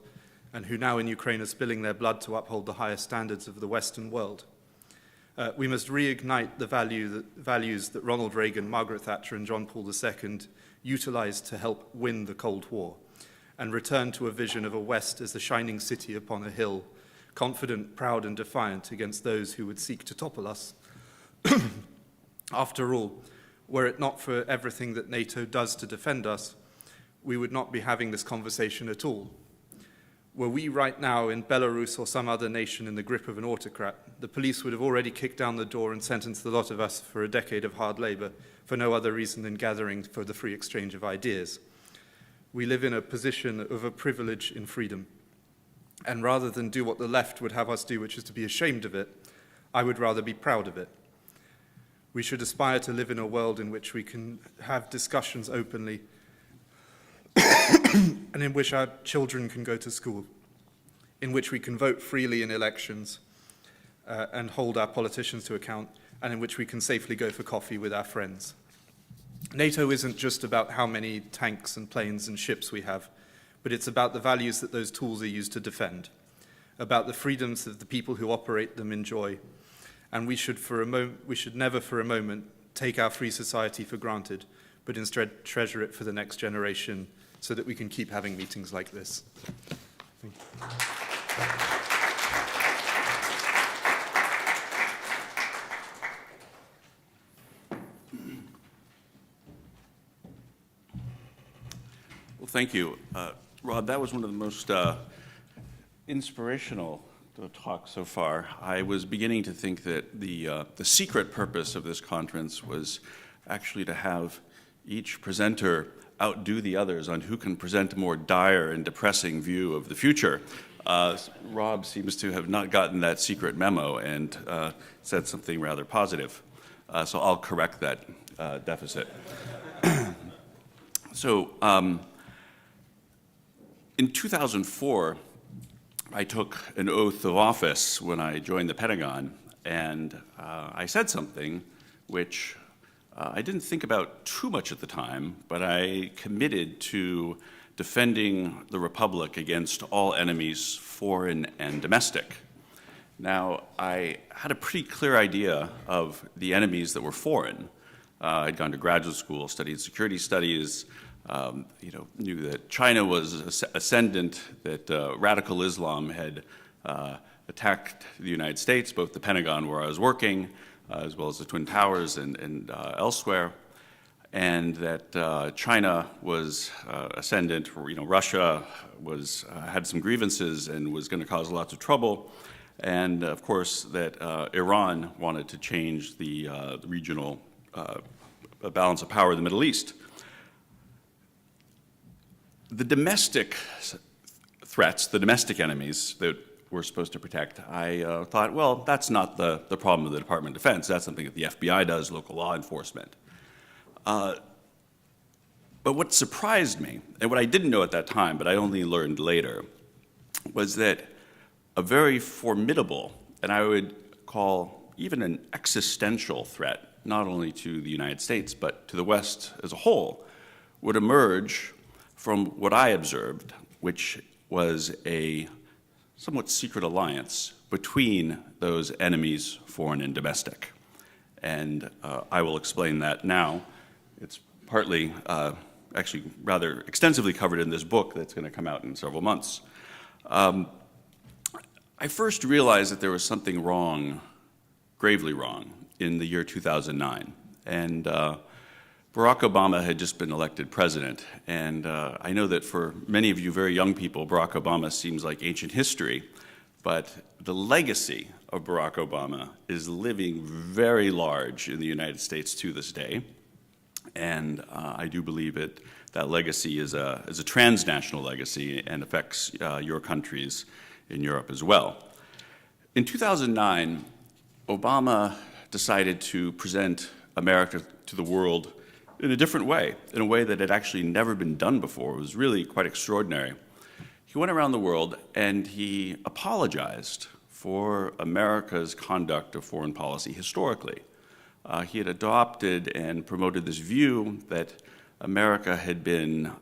and who now in Ukraine are spilling their blood to uphold the highest standards of the Western world. We must reignite the values that Ronald Reagan, Margaret Thatcher, and John Paul II utilized to help win the Cold War, and return to a vision of a West as the shining city upon a hill, confident, proud, and defiant against those who would seek to topple us. After all, were it not for everything that NATO does to defend us, we would not be having this conversation at all. Were we right now in Belarus or some other nation in the grip of an autocrat, the police would have already kicked down the door and sentenced the lot of us for a decade of hard labor for no other reason than gathering for the free exchange of ideas. We live in a position of a privilege in freedom. And rather than do what the left would have us do, which is to be ashamed of it, I would rather be proud of it. We should aspire to live in a world in which we can have discussions openly and in which our children can go to school, in which we can vote freely in elections and hold our politicians to account, and in which we can safely go for coffee with our friends. NATO isn't just about how many tanks and planes and ships we have, but it's about the values that those tools are used to defend, about the freedoms that the people who operate them enjoy. And we should never for a moment take our free society for granted, but instead treasure it for the next generation so that we can keep having meetings like this. Thank you. Well, thank you. Rod, that was one of the most inspirational talks so far. I was beginning to think that the secret purpose of this conference was actually to have each presenter outdo the others on who can present a more dire and depressing view of the future. Rob seems to have not gotten that secret memo and said something rather positive. So I'll correct that deficit. So in 2004, I took an oath of office when I joined the Pentagon, and I said something which I didn't think about too much at the time, but I committed to defending the Republic against all enemies, foreign and domestic. Now, I had a pretty clear idea of the enemies that were foreign. I'd gone to graduate school, studied security studies, knew that China was ascendant, that radical Islam had attacked the United States, both the Pentagon where I was working, as well as the Twin Towers and elsewhere, and that China was ascendant. Russia was had some grievances and was going to cause lots of trouble, and of course that Iran wanted to change the regional balance of power in the Middle East. The domestic threats, the domestic enemies that we're supposed to protect, I thought, well, that's not the problem of the Department of Defense. That's something that the FBI does, local law enforcement. But what surprised me, and what I didn't know at that time, but I only learned later, was that a very formidable, and I would call even an existential threat, not only to the United States, but to the West as a whole, would emerge from what I observed, which was a somewhat secret alliance between those enemies, foreign and domestic. And I will explain that now. It's partly, actually rather extensively covered in this book that's going to come out in several months. I first realized that there was something wrong, gravely wrong, in the year 2009. And Barack Obama had just been elected president. And I know that for many of you very young people, Barack Obama seems like ancient history. But the legacy of Barack Obama is living very large in the United States to this day. And I do believe that legacy is a transnational legacy and affects your countries in Europe as well. In 2009, Obama decided to present America to the world in a different way, in a way that had actually never been done before. It was really quite extraordinary. He went around the world and he apologized for America's conduct of foreign policy historically. He had adopted and promoted this view that America had been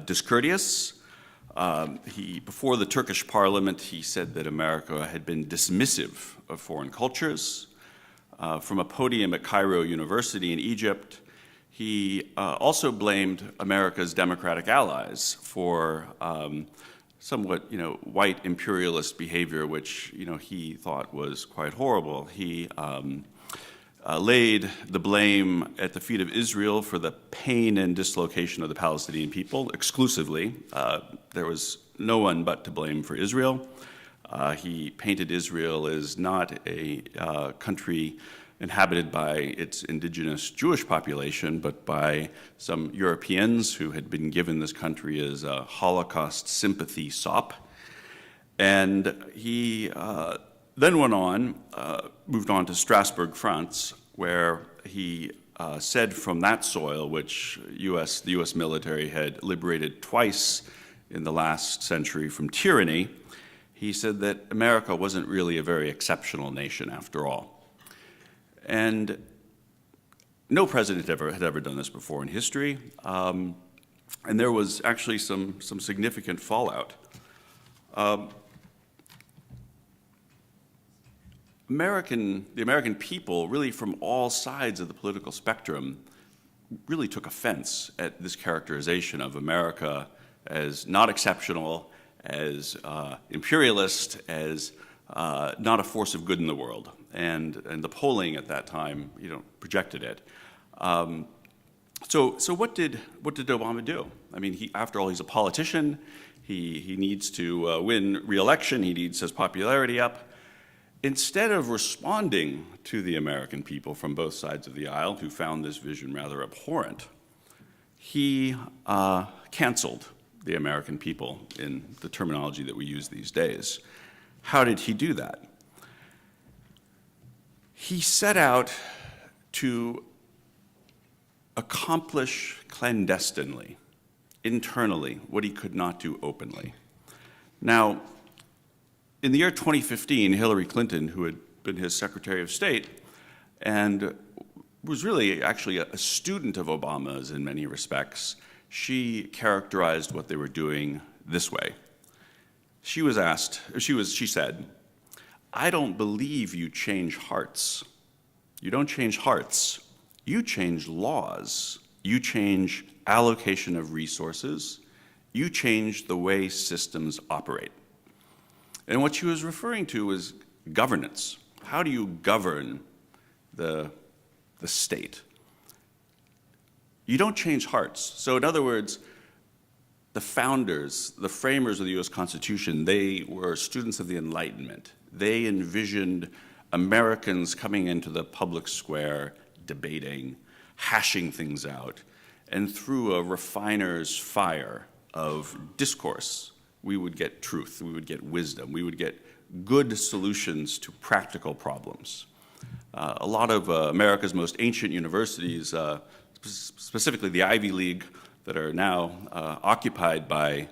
discourteous. Before the Turkish parliament, he said that America had been dismissive of foreign cultures. From a podium at Cairo University in Egypt, he also blamed America's democratic allies for somewhat, white imperialist behavior, which, he thought was quite horrible. He laid the blame at the feet of Israel for the pain and dislocation of the Palestinian people exclusively. There was no one but to blame for Israel. He painted Israel as not a country inhabited by its indigenous Jewish population, but by some Europeans who had been given this country as a Holocaust sympathy sop. And he then went on, moved on to Strasbourg, France, where he said from that soil, which the US military had liberated twice in the last century from tyranny, he said that America wasn't really a very exceptional nation after all. And no president had ever done this before in history, and there was actually some significant fallout. The American people, really from all sides of the political spectrum, really took offense at this characterization of America as not exceptional, as imperialist, as not a force of good in the world. And the polling at that time, projected it. So what did Obama do? I mean, after all, he's a politician. He needs to win re-election. He needs his popularity up. Instead of responding to the American people from both sides of the aisle, who found this vision rather abhorrent, he canceled the American people in the terminology that we use these days. How did he do that? He set out to accomplish clandestinely, internally, what he could not do openly. Now, in the year 2015, Hillary Clinton, who had been his Secretary of State and was really actually a student of Obama's in many respects, she characterized what they were doing this way. She said, "I don't believe you change hearts. You don't change hearts. You change laws. You change allocation of resources. You change the way systems operate." And what she was referring to was governance. How do you govern the state? You don't change hearts. So in other words, the founders, the framers of the US Constitution, they were students of the Enlightenment. They envisioned Americans coming into the public square, debating, hashing things out, and through a refiner's fire, of discourse, we would get truth, we would get wisdom, we would get good solutions to practical problems. A lot of America's most ancient universities, specifically the Ivy League, that are now occupied by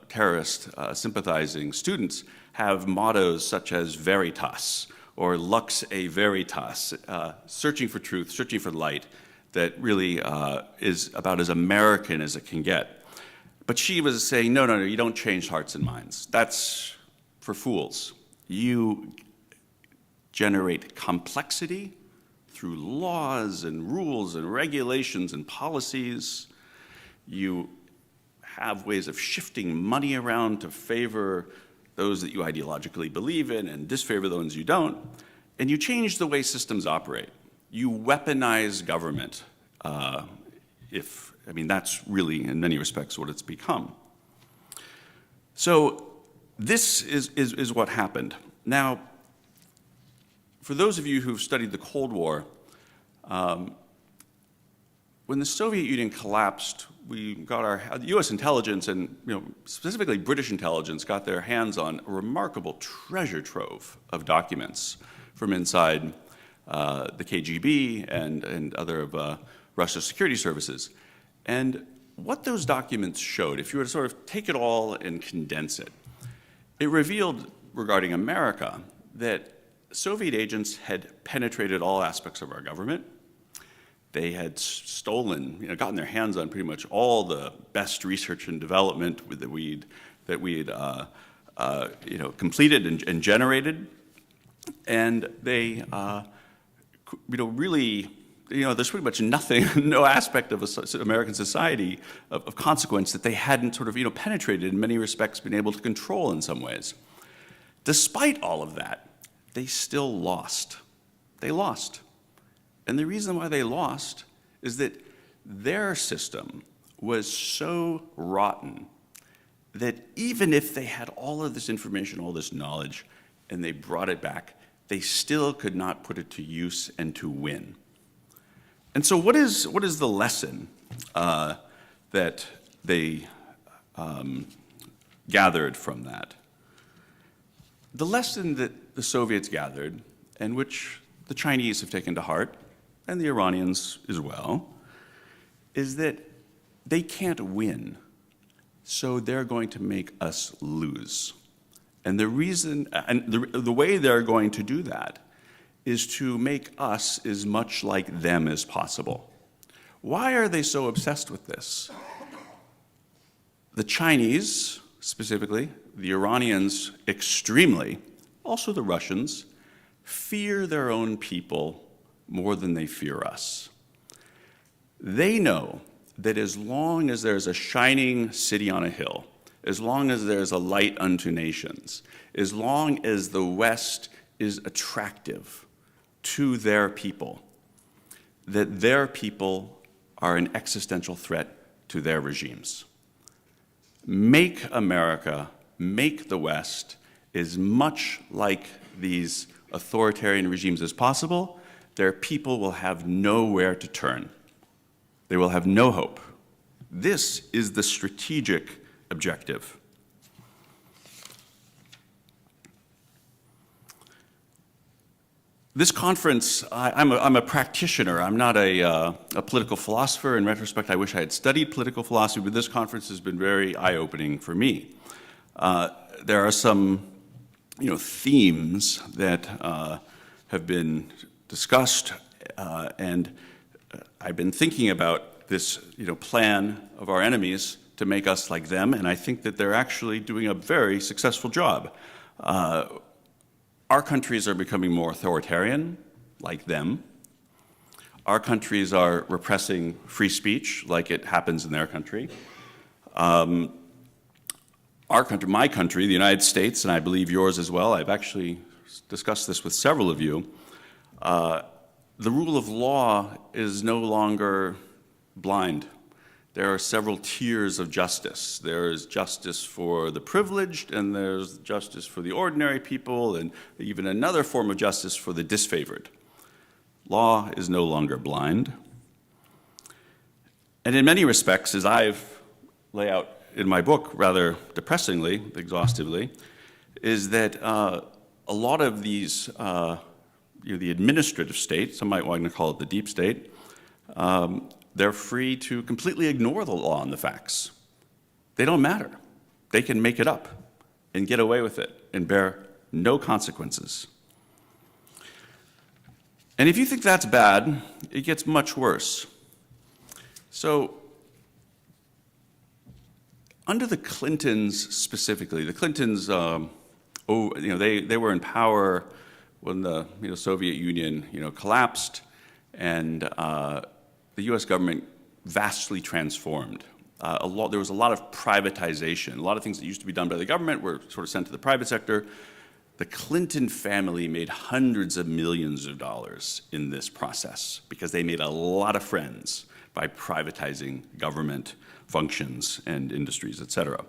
terrorist sympathizing students, have mottos such as Veritas or Lux e Veritas, searching for truth, searching for light, that really is about as American as it can get. But she was saying, no, no, no, you don't change hearts and minds. That's for fools. You generate complexity through laws and rules and regulations and policies. You have ways of shifting money around to favor those that you ideologically believe in and disfavor the ones you don't. And you change the way systems operate. You weaponize government. That's really, in many respects, what it's become. So this is what happened. Now, for those of you who've studied the Cold War, when the Soviet Union collapsed, we got the U.S. intelligence and specifically British intelligence got their hands on a remarkable treasure trove of documents from inside the KGB and other of Russia's security services. And what those documents showed, if you were to sort of take it all and condense it, it revealed regarding America that Soviet agents had penetrated all aspects of our government. They had stolen, gotten their hands on pretty much all the best research and development that we'd completed and generated, and they, really, there's pretty much nothing, no aspect of American society of consequence that they hadn't sort of, penetrated, in many respects, been able to control in some ways. Despite all of that, they still lost. They lost. And the reason why they lost is that their system was so rotten that even if they had all of this information, all this knowledge, and they brought it back, they still could not put it to use and to win. And so what is the lesson that they gathered from that? The lesson that the Soviets gathered, and which the Chinese have taken to heart, and the Iranians as well, is that they can't win, so they're going to make us lose. And the reason, and the way they're going to do that is to make us as much like them as possible. Why are they so obsessed with this? The Chinese, specifically, the Iranians extremely, also the Russians, fear their own people more than they fear us. They know that as long as there's a shining city on a hill, as long as there's a light unto nations, as long as the West is attractive to their people, that their people are an existential threat to their regimes. Make America, make the West as much like these authoritarian regimes as possible, their people will have nowhere to turn. They will have no hope. This is the strategic objective. This conference, I'm a practitioner. I'm not a political philosopher. In retrospect, I wish I had studied political philosophy, but this conference has been very eye-opening for me. There are some, themes that have been discussed, and I've been thinking about this, plan of our enemies to make us like them, and I think that they're actually doing a very successful job. Our countries are becoming more authoritarian, like them. Our countries are repressing free speech, like it happens in their country. Our country, my country, the United States, and I believe yours as well, I've actually discussed this with several of you, the rule of law is no longer blind. There are several tiers of justice. There is justice for the privileged, and there's justice for the ordinary people, and even another form of justice for the disfavored. Law is no longer blind. And in many respects, as I've lay out in my book rather depressingly, exhaustively, is that a lot of these, the administrative state, some might want to call it the deep state, they're free to completely ignore the law and the facts. They don't matter. They can make it up and get away with it and bear no consequences. And if you think that's bad, it gets much worse. So, under the Clintons specifically, the Clintons, they were in power when the Soviet Union collapsed, and the U.S. government vastly transformed. There was a lot of privatization. A lot of things that used to be done by the government were sort of sent to the private sector. The Clinton family made hundreds of millions of dollars in this process because they made a lot of friends by privatizing government functions and industries, et cetera.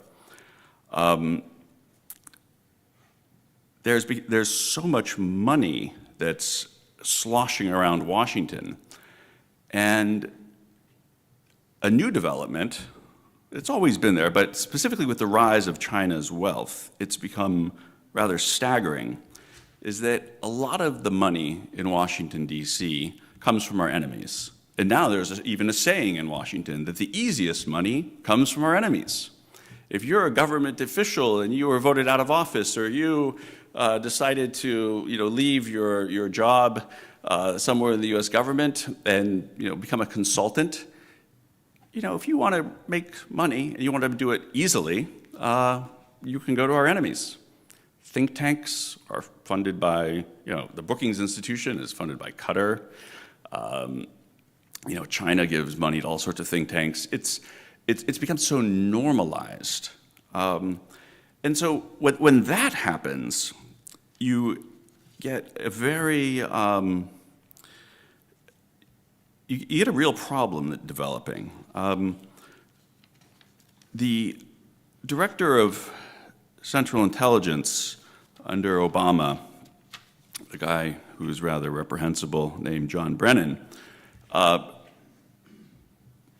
There's so much money that's sloshing around Washington, and a new development, it's always been there, but specifically with the rise of China's wealth, it's become rather staggering, is that a lot of the money in Washington, D.C. comes from our enemies. And now there's even a saying in Washington that the easiest money comes from our enemies. If you're a government official and you were voted out of office, or you decided to leave your job somewhere in the U.S. government and become a consultant, if you want to make money and you want to do it easily, you can go to our enemies. Think tanks are funded by, the Brookings Institution is funded by Qatar. China gives money to all sorts of think tanks. It's become so normalized. And so when that happens, you get a very, you get a real problem developing. The director of Central Intelligence under Obama, a guy who's rather reprehensible named John Brennan,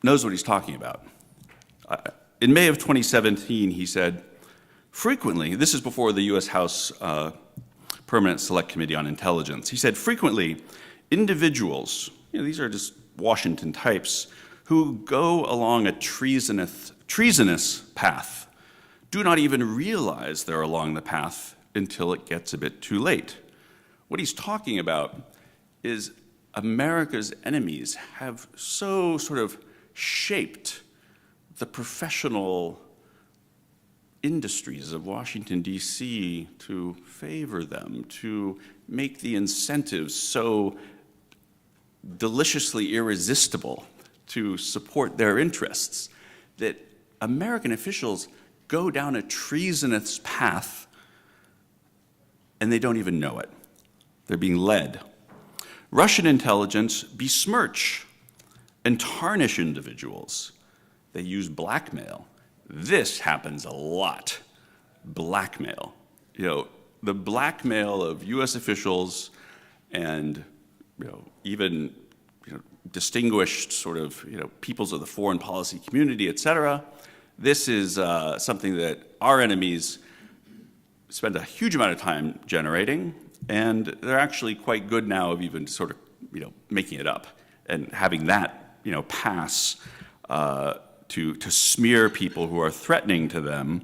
knows what he's talking about. In May of 2017, he said, frequently, this is before the U.S. House Permanent Select Committee on Intelligence, he said, frequently, individuals, these are just Washington types, who go along a treasonous path do not even realize they're along the path until it gets a bit too late. What he's talking about is America's enemies have so sort of shaped the professional industries of Washington, D.C. to favor them, to make the incentives so deliciously irresistible to support their interests, that American officials go down a treasonous path and they don't even know it. They're being led. Russian intelligence besmirch and tarnish individuals. They use blackmail. This happens a lot. Blackmail. The blackmail of U.S. officials and even distinguished sort of peoples of the foreign policy community, et cetera. This is something that our enemies spend a huge amount of time generating, and they're actually quite good now of even sort of making it up and having that pass to smear people who are threatening to them,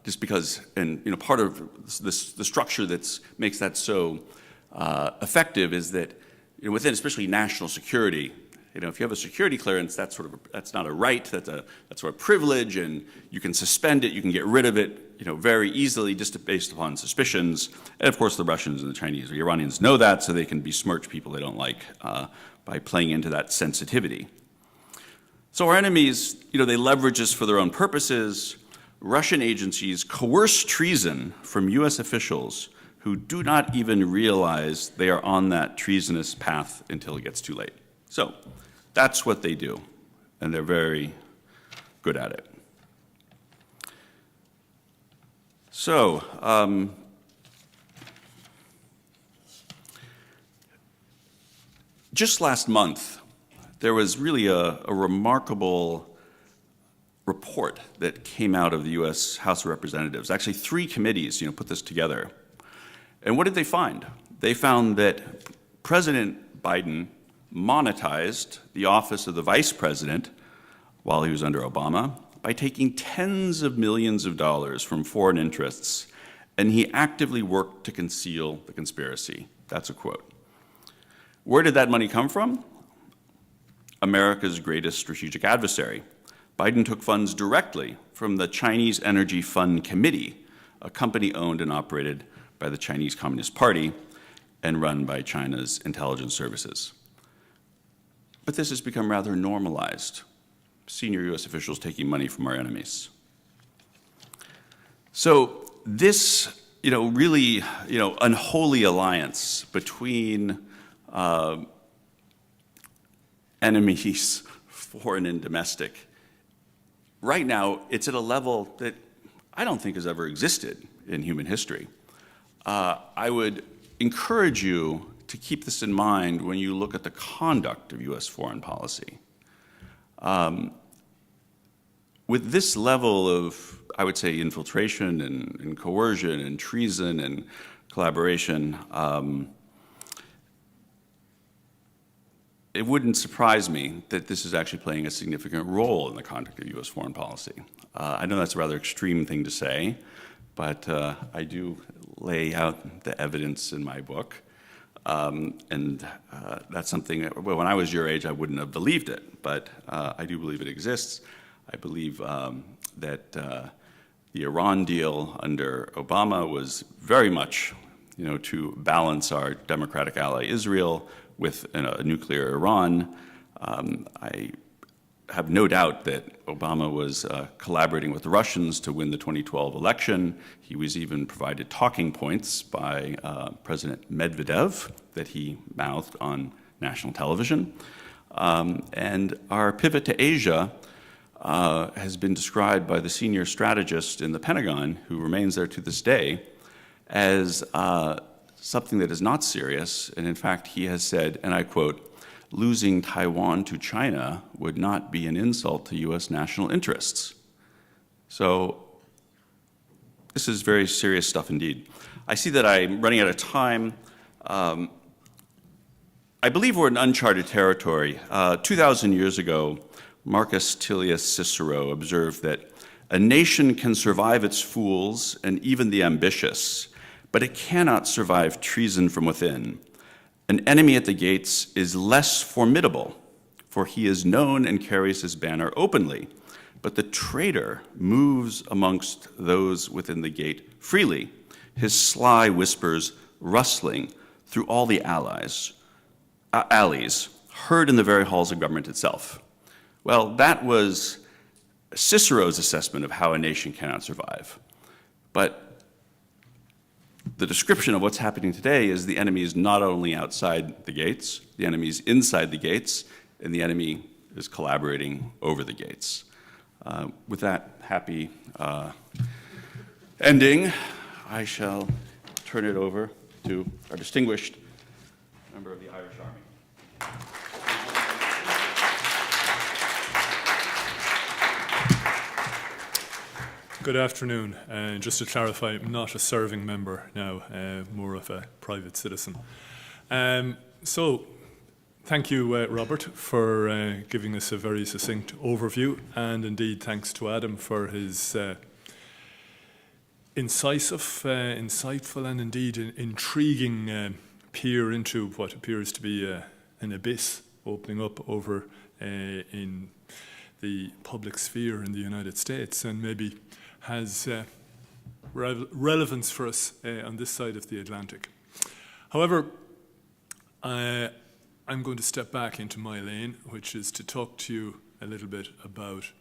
just because, and part of the structure that makes that so effective is that within especially national security, if you have a security clearance, that's not a right, that's sort of privilege, and you can suspend it, you can get rid of it, very easily just based upon suspicions. And of course, the Russians and the Chinese or the Iranians know that, so they can besmirch people they don't like by playing into that sensitivity. So our enemies, they leverage this for their own purposes. Russian agencies coerce treason from U.S. officials who do not even realize they are on that treasonous path until it gets too late. So that's what they do, and they're very good at it. So, just last month, there was really a remarkable report that came out of the U.S. House of Representatives. Actually, 3 committees, put this together. And what did they find? They found that President Biden monetized the office of the vice president while he was under Obama by taking tens of millions of dollars from foreign interests, and he actively worked to conceal the conspiracy. That's a quote. Where did that money come from? America's greatest strategic adversary. Biden took funds directly from the Chinese Energy Fund Committee, a company owned and operated by the Chinese Communist Party and run by China's intelligence services. But this has become rather normalized. Senior U.S. officials taking money from our enemies. So this, really, unholy alliance between enemies, foreign and domestic, right now it's at a level that I don't think has ever existed in human history. I would encourage you to keep this in mind when you look at the conduct of U.S. foreign policy. With this level of, I would say, infiltration and coercion and treason and collaboration, it wouldn't surprise me that this is actually playing a significant role in the conduct of U.S. foreign policy. I know that's a rather extreme thing to say, but I do lay out the evidence in my book. And that's something, well, when I was your age, I wouldn't have believed it, but I do believe it exists. I believe that the Iran deal under Obama was very much, to balance our democratic ally Israel with a nuclear Iran. I have no doubt that Obama was collaborating with the Russians to win the 2012 election. He was even provided talking points by President Medvedev that he mouthed on national television. And our pivot to Asia has been described by the senior strategist in the Pentagon, who remains there to this day, as something that is not serious. And in fact, he has said, and I quote, "Losing Taiwan to China would not be an insult to U.S. national interests." So this is very serious stuff indeed. I see that I'm running out of time. I believe we're in uncharted territory. 2,000 years ago, Marcus Tullius Cicero observed that a nation can survive its fools and even the ambitious, but it cannot survive treason from within. An enemy at the gates is less formidable, for he is known and carries his banner openly, but the traitor moves amongst those within the gate freely, his sly whispers rustling through all the alleys, heard in the very halls of government itself. Well, that was Cicero's assessment of how a nation cannot survive. But the description of what's happening today is the enemy is not only outside the gates, the enemy is inside the gates, and the enemy is collaborating over the gates. With that happy ending, I shall turn it over to our distinguished member of the Irish Army. Good afternoon. Just to clarify, I'm not a serving member now, more of a private citizen. So, thank you, Robert, for giving us a very succinct overview, and indeed thanks to Adam for his incisive, insightful, and indeed intriguing peer into what appears to be an abyss opening up over in the public sphere in the United States, and maybe has relevance for us on this side of the Atlantic. However, I'm going to step back into my lane, which is to talk to you a little bit about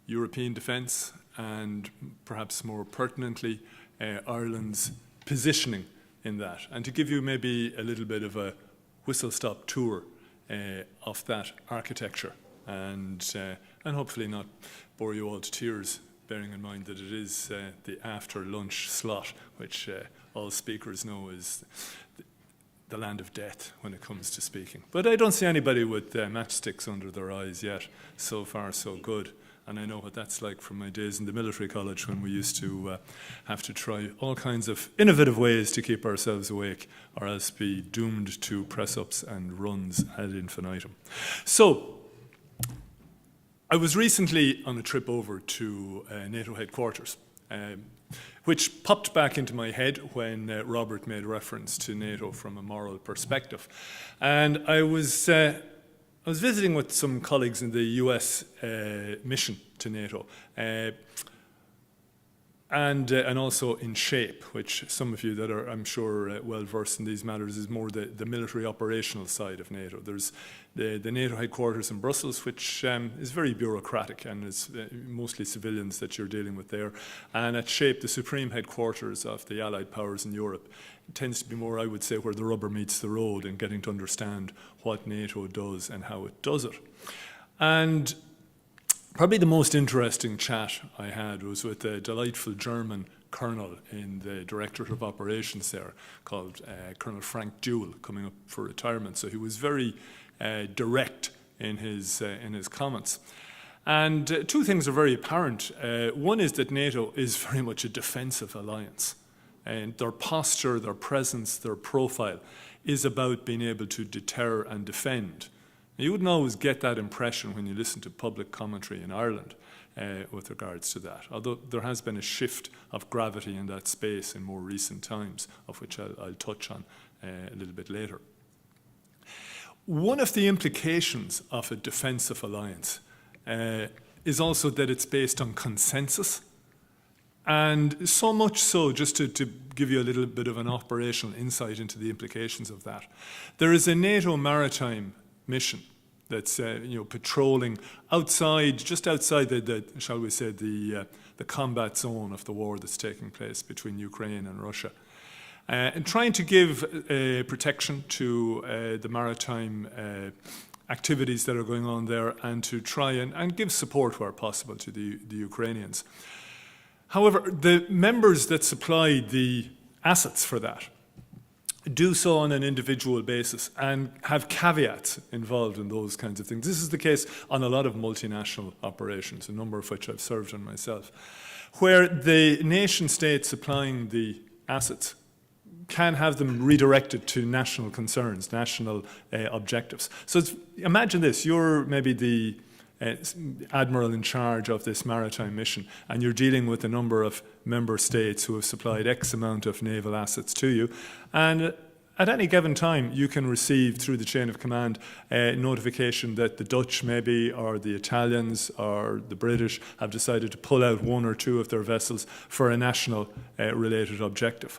European defence and perhaps more pertinently, Ireland's positioning in that, and to give you maybe a little bit of a whistle-stop tour of that architecture, and hopefully not bore you all to tears, bearing in mind that it is the after-lunch slot, which all speakers know is the land of death when it comes to speaking. But I don't see anybody with matchsticks under their eyes yet. So far, so good. And I know what that's like from my days in the military college when we used to have to try all kinds of innovative ways to keep ourselves awake, or else be doomed to press-ups and runs ad infinitum. So, I was recently on a trip over to NATO headquarters, which popped back into my head when Robert made reference to NATO from a moral perspective. And I was visiting with some colleagues in the US mission to NATO, and also in SHAPE, which some of you that are, I'm sure, well versed in these matters, is more the military operational side of NATO. There's the NATO headquarters in Brussels, which is very bureaucratic and is mostly civilians that you're dealing with there. And at SHAPE, the supreme headquarters of the Allied powers in Europe, it tends to be more, I would say, where the rubber meets the road and getting to understand what NATO does and how it does it. And probably the most interesting chat I had was with a delightful German colonel in the Directorate of Operations there, called Colonel Frank Duell, coming up for retirement. So he was very direct in his comments. And two things are very apparent. One is that NATO is very much a defensive alliance. And their posture, their presence, their profile is about being able to deter and defend. You wouldn't always get that impression when you listen to public commentary in Ireland with regards to that, although there has been a shift of gravity in that space in more recent times, of which I'll touch on a little bit later. One of the implications of a defensive alliance is also that it's based on consensus, and so much so, just to give you a little bit of an operational insight into the implications of that, there is a NATO maritime mission that's patrolling outside, just outside the shall we say, the combat zone of the war that's taking place between Ukraine and Russia, and trying to give protection to the maritime activities that are going on there, and to try and give support where possible to the Ukrainians. However, the members that supply the assets for that do so on an individual basis and have caveats involved in those kinds of things. This is the case on a lot of multinational operations, a number of which I've served on myself, where the nation state supplying the assets can have them redirected to national concerns, national objectives. So imagine this, you're maybe the admiral in charge of this maritime mission, and you're dealing with a number of member states who have supplied X amount of naval assets to you, and at any given time you can receive through the chain of command a notification that the Dutch maybe, or the Italians or the British have decided to pull out one or two of their vessels for a national related objective.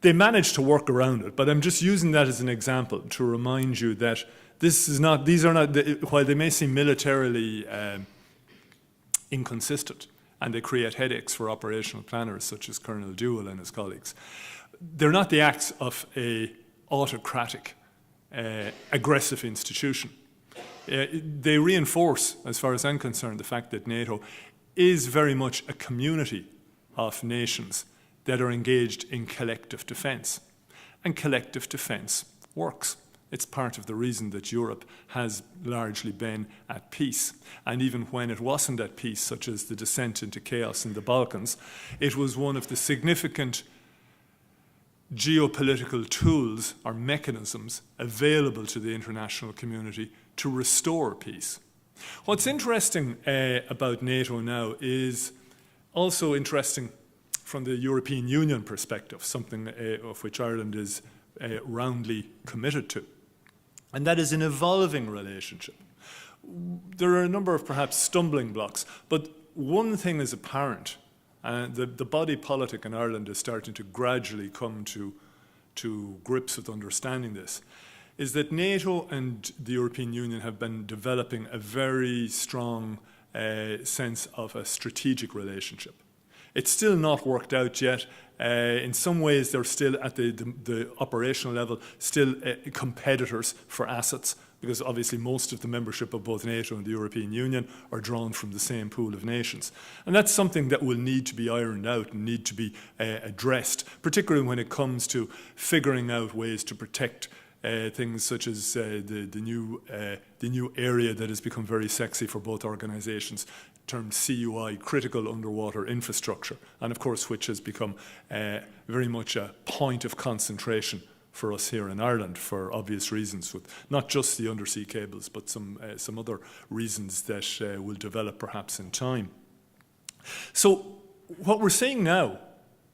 They managed to work around it, but I'm just using that as an example to remind you that these are not, while they may seem militarily inconsistent, and they create headaches for operational planners such as Colonel Duell and his colleagues, they're not the acts of an autocratic, aggressive institution. They reinforce, as far as I'm concerned, the fact that NATO is very much a community of nations that are engaged in collective defence. And collective defence works. It's part of the reason that Europe has largely been at peace. And even when it wasn't at peace, such as the descent into chaos in the Balkans, it was one of the significant geopolitical tools or mechanisms available to the international community to restore peace. What's interesting about NATO now is also interesting from the European Union perspective, something of which Ireland is roundly committed to. And that is an evolving relationship. There are a number of perhaps stumbling blocks, but one thing is apparent, and the body politic in Ireland is starting to gradually come to grips with understanding this, is that NATO and the European Union have been developing a very strong sense of a strategic relationship. It's still not worked out yet. In some ways, they're still at the operational level, still competitors for assets, because obviously most of the membership of both NATO and the European Union are drawn from the same pool of nations. And that's something that will need to be ironed out and need to be addressed, particularly when it comes to figuring out ways to protect things such as the new area that has become very sexy for both organisations, termed CUI, critical underwater infrastructure, and of course which has become very much a point of concentration for us here in Ireland for obvious reasons, with not just the undersea cables but some other reasons that will develop perhaps in time. So what we're seeing now,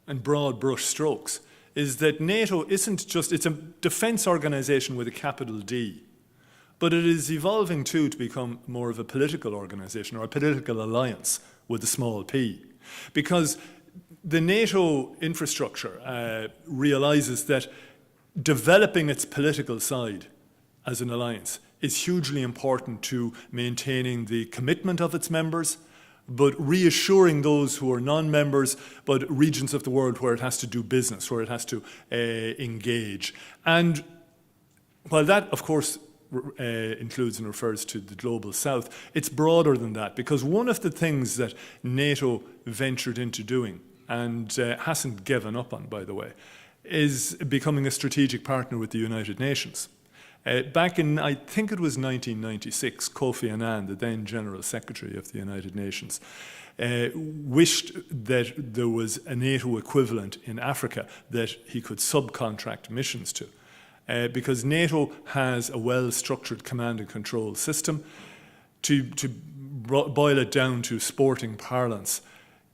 in broad brush strokes, is that NATO isn't just, it's a defence organisation with a capital D, but it is evolving too to become more of a political organisation, or a political alliance with a small p. Because the NATO infrastructure realises that developing its political side as an alliance is hugely important to maintaining the commitment of its members, but reassuring those who are non-members, but regions of the world where it has to do business, where it has to engage. And while that, of course, includes and refers to the global south, it's broader than that, because one of the things that NATO ventured into doing, and hasn't given up on, by the way, is becoming a strategic partner with the United Nations. Back in, I think it was 1996, Kofi Annan, the then General Secretary of the United Nations, wished that there was a NATO equivalent in Africa that he could subcontract missions to. Because NATO has a well-structured command and control system. To boil it down to sporting parlance,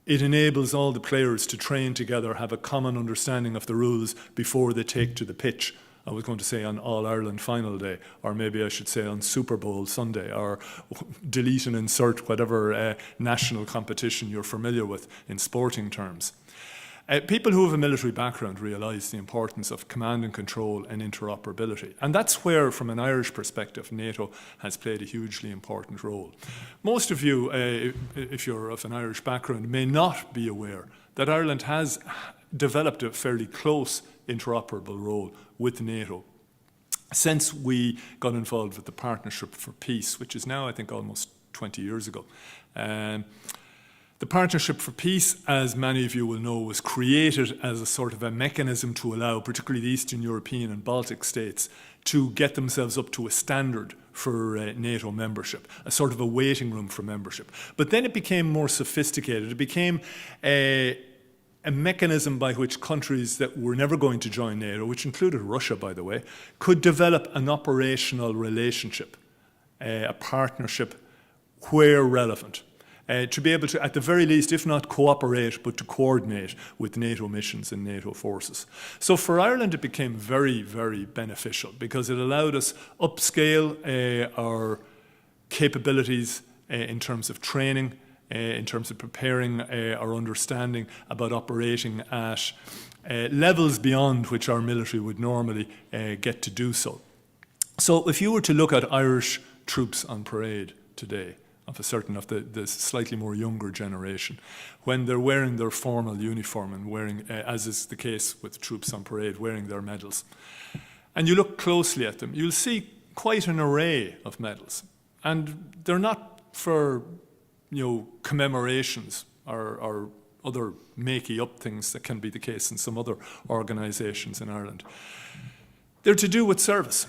it enables all the players to train together, have a common understanding of the rules before they take to the pitch. I was going to say on All-Ireland final day, or maybe I should say on Super Bowl Sunday, or delete and insert whatever national competition you're familiar with in sporting terms. People who have a military background realise the importance of command and control and interoperability. And that's where, from an Irish perspective, NATO has played a hugely important role. Most of you, if you're of an Irish background, may not be aware that Ireland has developed a fairly close interoperable role with NATO since we got involved with the Partnership for Peace, which is now, I think, almost 20 years ago. The Partnership for Peace, as many of you will know, was created as a sort of a mechanism to allow particularly the Eastern European and Baltic states to get themselves up to a standard for NATO membership, a sort of a waiting room for membership. But then it became more sophisticated. It became a mechanism by which countries that were never going to join NATO, which included Russia, by the way, could develop an operational relationship, a partnership where relevant. To be able to, at the very least, if not cooperate, but to coordinate with NATO missions and NATO forces. So for Ireland, it became very, very beneficial because it allowed us upscale our capabilities in terms of training, in terms of preparing our understanding about operating at levels beyond which our military would normally get to do so. So if you were to look at Irish troops on parade today, of the slightly more younger generation, when they're wearing their formal uniform and wearing, as is the case with troops on parade, wearing their medals, and you look closely at them, you'll see quite an array of medals. And they're not for, commemorations or other makey-up things that can be the case in some other organisations in Ireland. They're to do with service.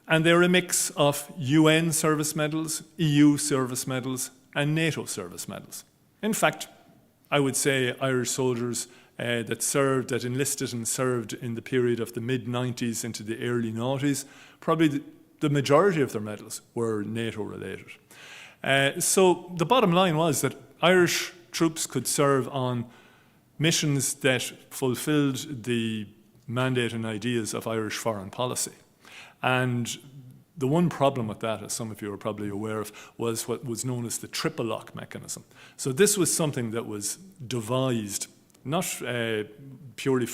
And they're a mix of UN service medals, EU service medals, and NATO service medals. In fact, I would say Irish soldiers that enlisted and served in the period of the mid-90s into the early noughties, probably the majority of their medals were NATO-related. So the bottom line was that Irish troops could serve on missions that fulfilled the mandate and ideas of Irish foreign policy. And the one problem with that, as some of you are probably aware of, was what was known as the triple lock mechanism. So this was something that was devised not purely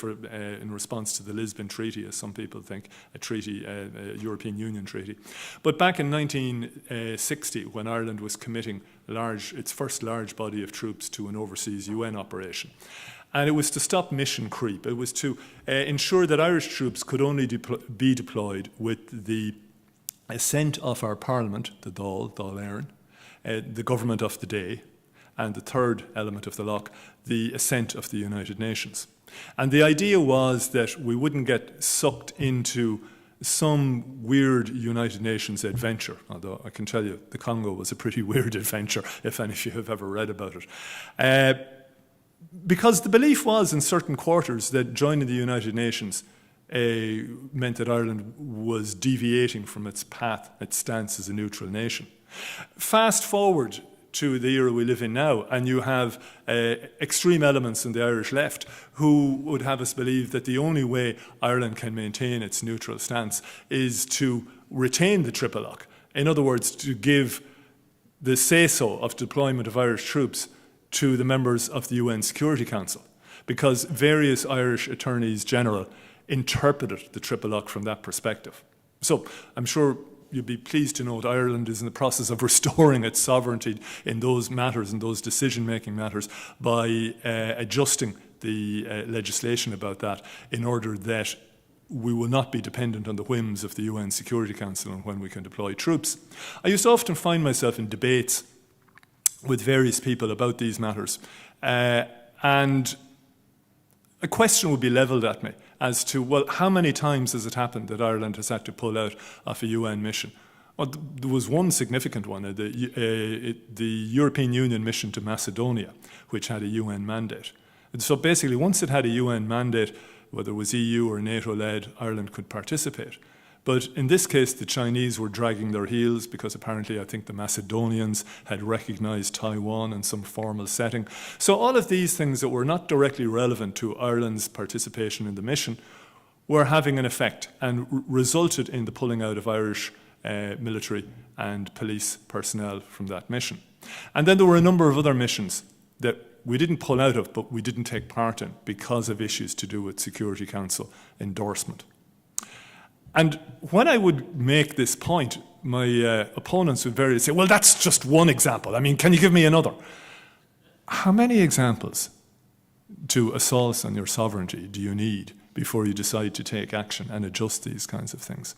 in response to the Lisbon Treaty, as some people think, a European Union treaty, but back in 1960, when Ireland was committing its first large body of troops to an overseas UN operation. And it was to stop mission creep. It was to ensure that Irish troops could only be deployed with the assent of our Parliament, the Dáil Éireann, the government of the day, and the third element of the lock, the assent of the United Nations. And the idea was that we wouldn't get sucked into some weird United Nations adventure, although I can tell you the Congo was a pretty weird adventure, if any of you have ever read about it. Because the belief was in certain quarters that joining the United Nations meant that Ireland was deviating from its path, its stance as a neutral nation. Fast forward to the era we live in now, and you have extreme elements in the Irish left who would have us believe that the only way Ireland can maintain its neutral stance is to retain the triple lock. In other words, to give the say-so of deployment of Irish troops to the members of the UN Security Council, because various Irish attorneys general interpreted the triple lock from that perspective. So I'm sure you'd be pleased to know that Ireland is in the process of restoring its sovereignty in those matters, in those decision-making matters, by adjusting the legislation about that in order that we will not be dependent on the whims of the UN Security Council on when we can deploy troops. I used to often find myself in debates with various people about these matters, and a question would be levelled at me as to, well, how many times has it happened that Ireland has had to pull out of a UN mission? Well, there was one significant one, the European Union mission to Macedonia, which had a UN mandate. And so basically, once it had a UN mandate, whether it was EU or NATO-led, Ireland could participate. But in this case, the Chinese were dragging their heels because apparently I think the Macedonians had recognized Taiwan in some formal setting. So all of these things that were not directly relevant to Ireland's participation in the mission were having an effect and resulted in the pulling out of Irish military and police personnel from that mission. And then there were a number of other missions that we didn't pull out of, but we didn't take part in because of issues to do with Security Council endorsement. And when I would make this point, my opponents would very say, well, that's just one example. I mean, can you give me another? How many examples to assaults on your sovereignty do you need before you decide to take action and adjust these kinds of things?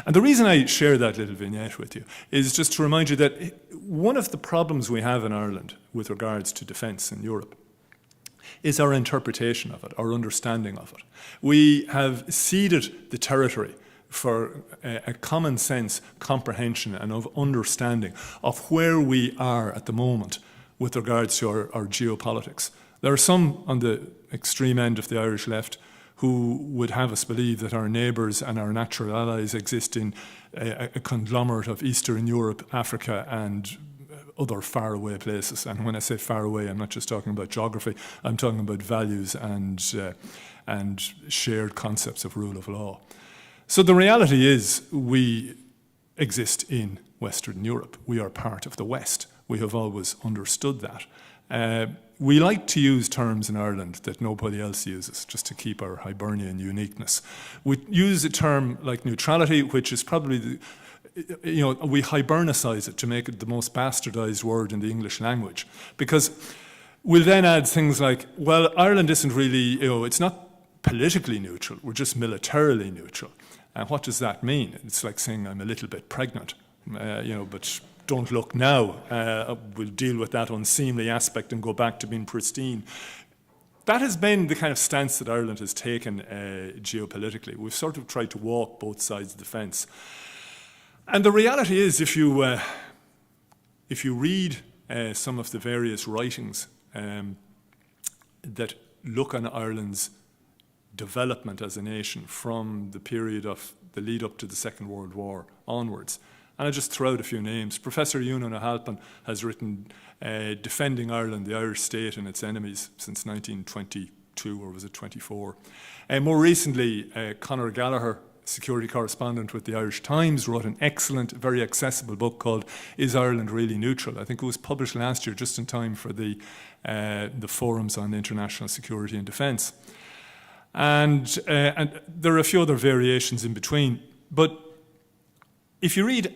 And the reason I share that little vignette with you is just to remind you that one of the problems we have in Ireland with regards to defence in Europe is our interpretation of it, our understanding of it. We have ceded the territory for a common sense comprehension and of understanding of where we are at the moment with regards to our geopolitics. There are some on the extreme end of the Irish left who would have us believe that our neighbours and our natural allies exist in a conglomerate of Eastern Europe, Africa and other faraway places. And when I say far away, I'm not just talking about geography, I'm talking about values and shared concepts of rule of law. So the reality is we exist in Western Europe. We are part of the West. We have always understood that. We like to use terms in Ireland that nobody else uses, just to keep our Hibernian uniqueness. We use a term like neutrality, which is probably, we Hibernicize it to make it the most bastardized word in the English language. Because we'll then add things like, well, Ireland isn't really, it's not politically neutral, we're just militarily neutral. And what does that mean? It's like saying I'm a little bit pregnant, but don't look now. We'll deal with that unseemly aspect and go back to being pristine. That has been the kind of stance that Ireland has taken geopolitically. We've sort of tried to walk both sides of the fence. And the reality is, if you read some of the various writings that look on Ireland's development as a nation from the period of the lead up to the Second World War onwards. And I'll just throw out a few names. Professor Ewan O'Halpin has written Defending Ireland, the Irish State and its Enemies since 1922, or was it 24? More recently, Conor Gallagher, security correspondent with the Irish Times, wrote an excellent, very accessible book called Is Ireland Really Neutral? I think it was published last year just in time for the forums on international security and defence. And there are a few other variations in between. But if you read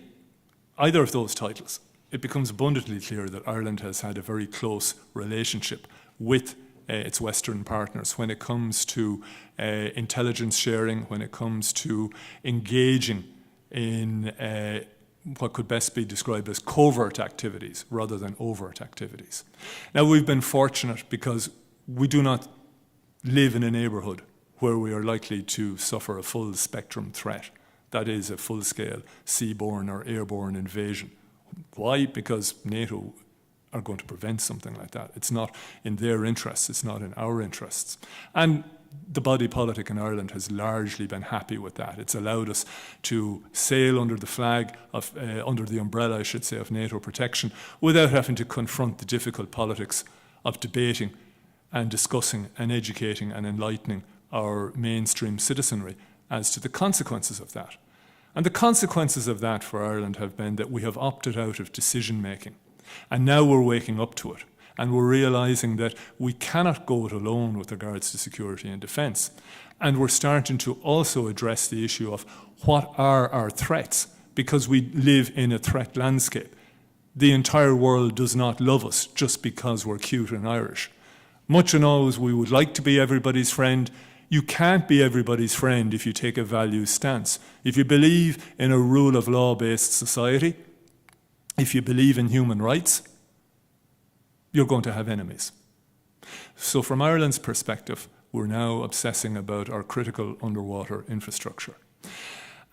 either of those titles, it becomes abundantly clear that Ireland has had a very close relationship with its Western partners when it comes to intelligence sharing, when it comes to engaging in what could best be described as covert activities rather than overt activities. Now, we've been fortunate because we do not live in a neighbourhood where we are likely to suffer a full spectrum threat. That is a full-scale seaborne or airborne invasion. Why? Because NATO are going to prevent something like that. It's not in their interests, it's not in our interests. And the body politic in Ireland has largely been happy with that. It's allowed us to sail under the flag of, under the umbrella, I should say, of NATO protection without having to confront the difficult politics of debating and discussing and educating and enlightening our mainstream citizenry as to the consequences of that. And the consequences of that for Ireland have been that we have opted out of decision making. And now we're waking up to it. And we're realising that we cannot go it alone with regards to security and defence. And we're starting to also address the issue of what are our threats, because we live in a threat landscape. The entire world does not love us just because we're cute and Irish. Much and always we would like to be everybody's friend. You can't be everybody's friend if you take a values stance. If you believe in a rule of law-based society, if you believe in human rights, you're going to have enemies. So from Ireland's perspective, we're now obsessing about our critical underwater infrastructure.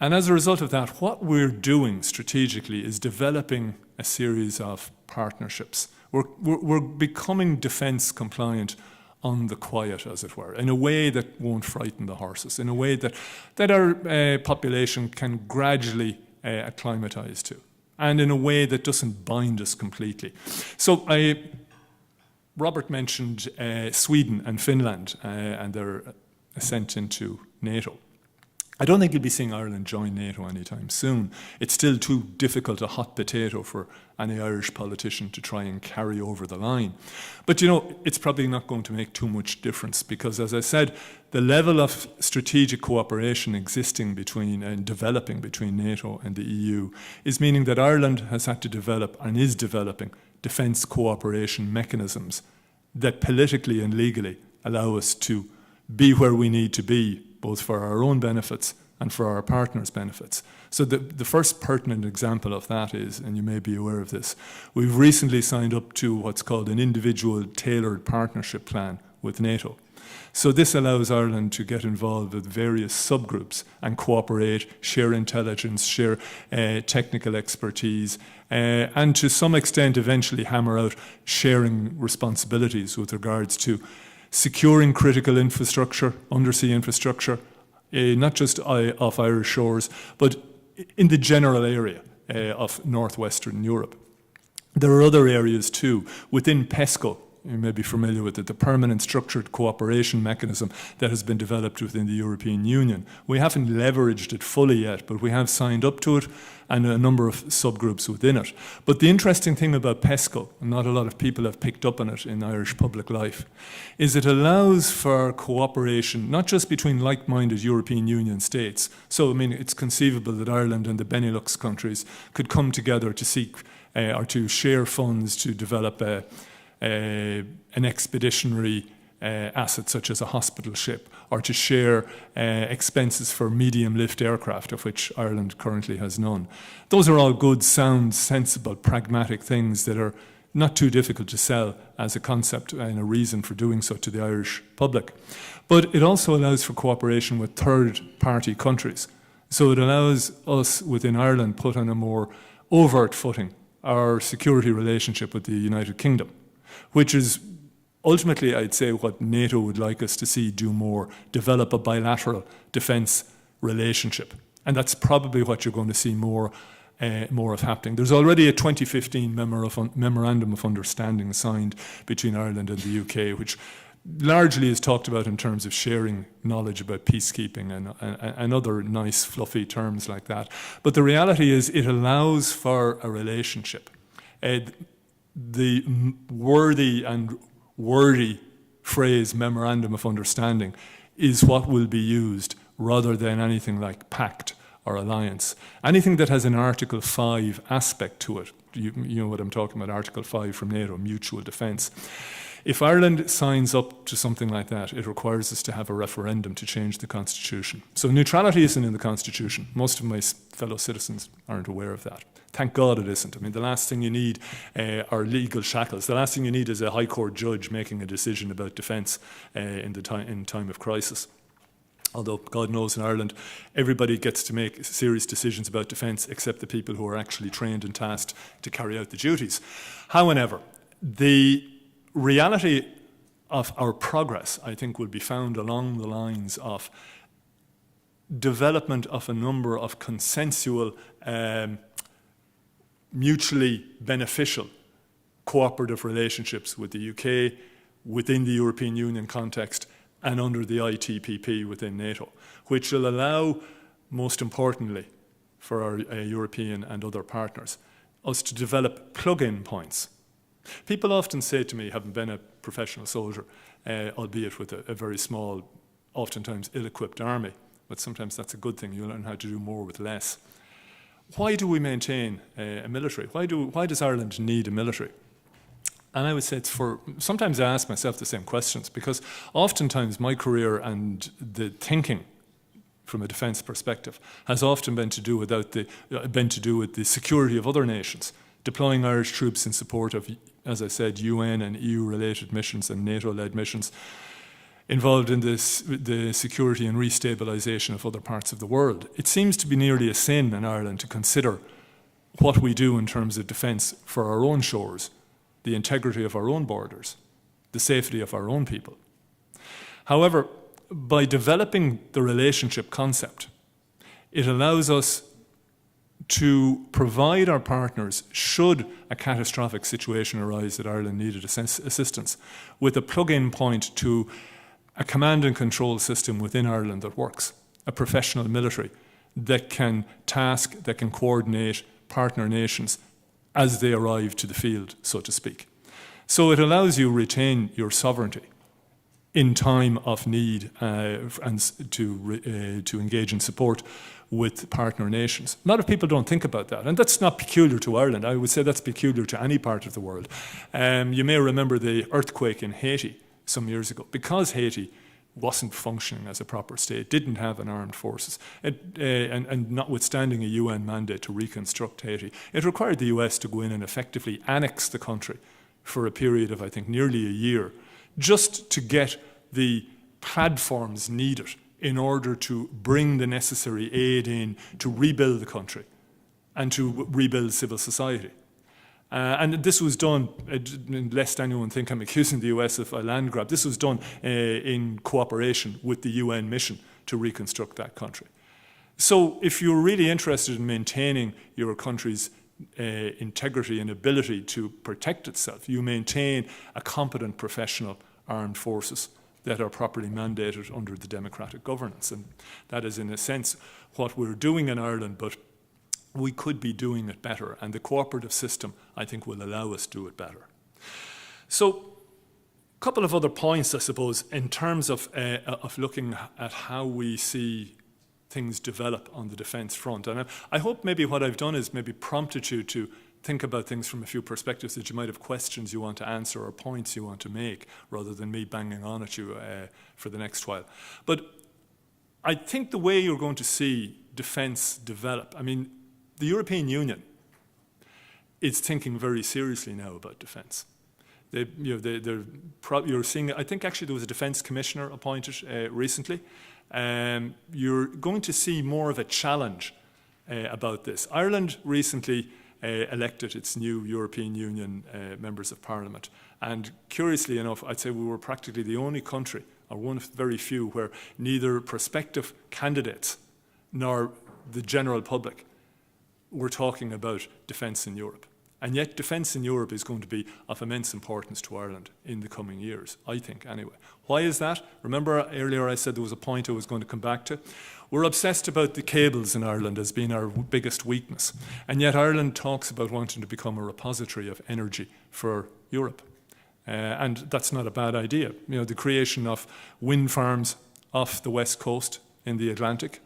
And as a result of that, what we're doing strategically is developing a series of partnerships. We're becoming defence compliant on the quiet, as it were, in a way that won't frighten the horses, in a way that our population can gradually acclimatise to, and in a way that doesn't bind us completely. So Robert mentioned Sweden and Finland and their ascent into NATO. I don't think you'll be seeing Ireland join NATO anytime soon. It's still too difficult a hot potato for any Irish politician to try and carry over the line. But, you know, it's probably not going to make too much difference because, as I said, the level of strategic cooperation existing between and developing between NATO and the EU is meaning that Ireland has had to develop and is developing defence cooperation mechanisms that politically and legally allow us to be where we need to be, both for our own benefits and for our partners' benefits. So the first pertinent example of that is, and you may be aware of this, we've recently signed up to what's called an individual tailored partnership plan with NATO. So this allows Ireland to get involved with various subgroups and cooperate, share intelligence, share technical expertise, and to some extent eventually hammer out sharing responsibilities with regards to securing critical infrastructure, undersea infrastructure, not just off Irish shores, but in the general area of northwestern Europe. There are other areas too. Within PESCO, you may be familiar with it, the Permanent Structured Cooperation Mechanism that has been developed within the European Union. We haven't leveraged it fully yet, but we have signed up to it and a number of subgroups within it. But the interesting thing about PESCO, and not a lot of people have picked up on it in Irish public life, is it allows for cooperation not just between like-minded European Union states. So, I mean, it's conceivable that Ireland and the Benelux countries could come together to seek or to share funds to develop an expeditionary asset such as a hospital ship, or to share expenses for medium lift aircraft, of which Ireland currently has none. Those are all good, sound, sensible, pragmatic things that are not too difficult to sell as a concept and a reason for doing so to the Irish public. But it also allows for cooperation with third-party countries. So it allows us within Ireland put on a more overt footing our security relationship with the United Kingdom, which is ultimately, I'd say, what NATO would like us to see do more, develop a bilateral defence relationship. And that's probably what you're going to see more of happening. There's already a 2015 Memorandum of Understanding signed between Ireland and the UK, which largely is talked about in terms of sharing knowledge about peacekeeping and other nice fluffy terms like that. But the reality is it allows for a relationship. The worthy and wordy phrase memorandum of understanding is what will be used rather than anything like pact or alliance. Anything that has an Article 5 aspect to it, you know what I'm talking about, Article 5 from NATO, mutual defence. If Ireland signs up to something like that, it requires us to have a referendum to change the Constitution. So neutrality isn't in the Constitution. Most of my fellow citizens aren't aware of that. Thank God it isn't. I mean, the last thing you need are legal shackles. The last thing you need is a High Court judge making a decision about defence in time of crisis. Although, God knows, in Ireland, everybody gets to make serious decisions about defence except the people who are actually trained and tasked to carry out the duties. However, the reality of our progress, I think, will be found along the lines of development of a number of consensual, mutually beneficial cooperative relationships with the UK, within the European Union context, and under the ITPP within NATO, which will allow, most importantly, for our European and other partners, us to develop plug-in points. People often say to me, having been a professional soldier, albeit with a very small, oftentimes ill-equipped army, but sometimes that's a good thing. You learn how to do more with less. Why do we maintain a military? Why does Ireland need a military? And I would say sometimes I ask myself the same questions, because oftentimes my career and the thinking from a defence perspective has often been to do with the security of other nations, deploying Irish troops in support of, as I said, UN and EU-related missions and NATO-led missions, involved in the security and restabilisation of other parts of the world. It seems to be nearly a sin in Ireland to consider what we do in terms of defence for our own shores, the integrity of our own borders, the safety of our own people. However, by developing the relationship concept, it allows us to provide our partners, should a catastrophic situation arise that Ireland needed assistance, with a plug-in point to a command and control system within Ireland that works, a professional military that can task, that can coordinate partner nations as they arrive to the field, so to speak. So it allows you retain your sovereignty in time of need and to engage in support with partner nations. A lot of people don't think about that, and that's not peculiar to Ireland. I would say that's peculiar to any part of the world. You may remember the earthquake in Haiti some years ago. Because Haiti wasn't functioning as a proper state, didn't have an armed forces, and notwithstanding a UN mandate to reconstruct Haiti, it required the US to go in and effectively annex the country for a period of, I think, nearly a year, just to get the platforms needed in order to bring the necessary aid in to rebuild the country and to rebuild civil society. And this was done, lest anyone think I'm accusing the US of a land grab, this was done in cooperation with the UN mission to reconstruct that country. So if you're really interested in maintaining your country's integrity and ability to protect itself, you maintain a competent professional armed forces that are properly mandated under the democratic governance. And that is, in a sense, what we're doing in Ireland, but we could be doing it better, and the cooperative system, I think, will allow us to do it better. So, a couple of other points, I suppose, in terms of looking at how we see things develop on the defence front. And I hope maybe what I've done is maybe prompted you to think about things from a few perspectives, that you might have questions you want to answer or points you want to make, rather than me banging on at you for the next while. But I think the way you're going to see defence develop, I mean, the European Union is thinking very seriously now about defence. You're seeing, I think actually there was a defence commissioner appointed recently. You're going to see more of a challenge about this. Ireland recently elected its new European Union members of Parliament. And curiously enough, I'd say we were practically the only country, or one of very few, where neither prospective candidates nor the general public were talking about defence in Europe. And yet defence in Europe is going to be of immense importance to Ireland in the coming years, I think, anyway. Why is that? Remember earlier I said there was a point I was going to come back to? We're obsessed about the cables in Ireland as being our biggest weakness. And yet Ireland talks about wanting to become a repository of energy for Europe. And that's not a bad idea. You know, the creation of wind farms off the west coast in the Atlantic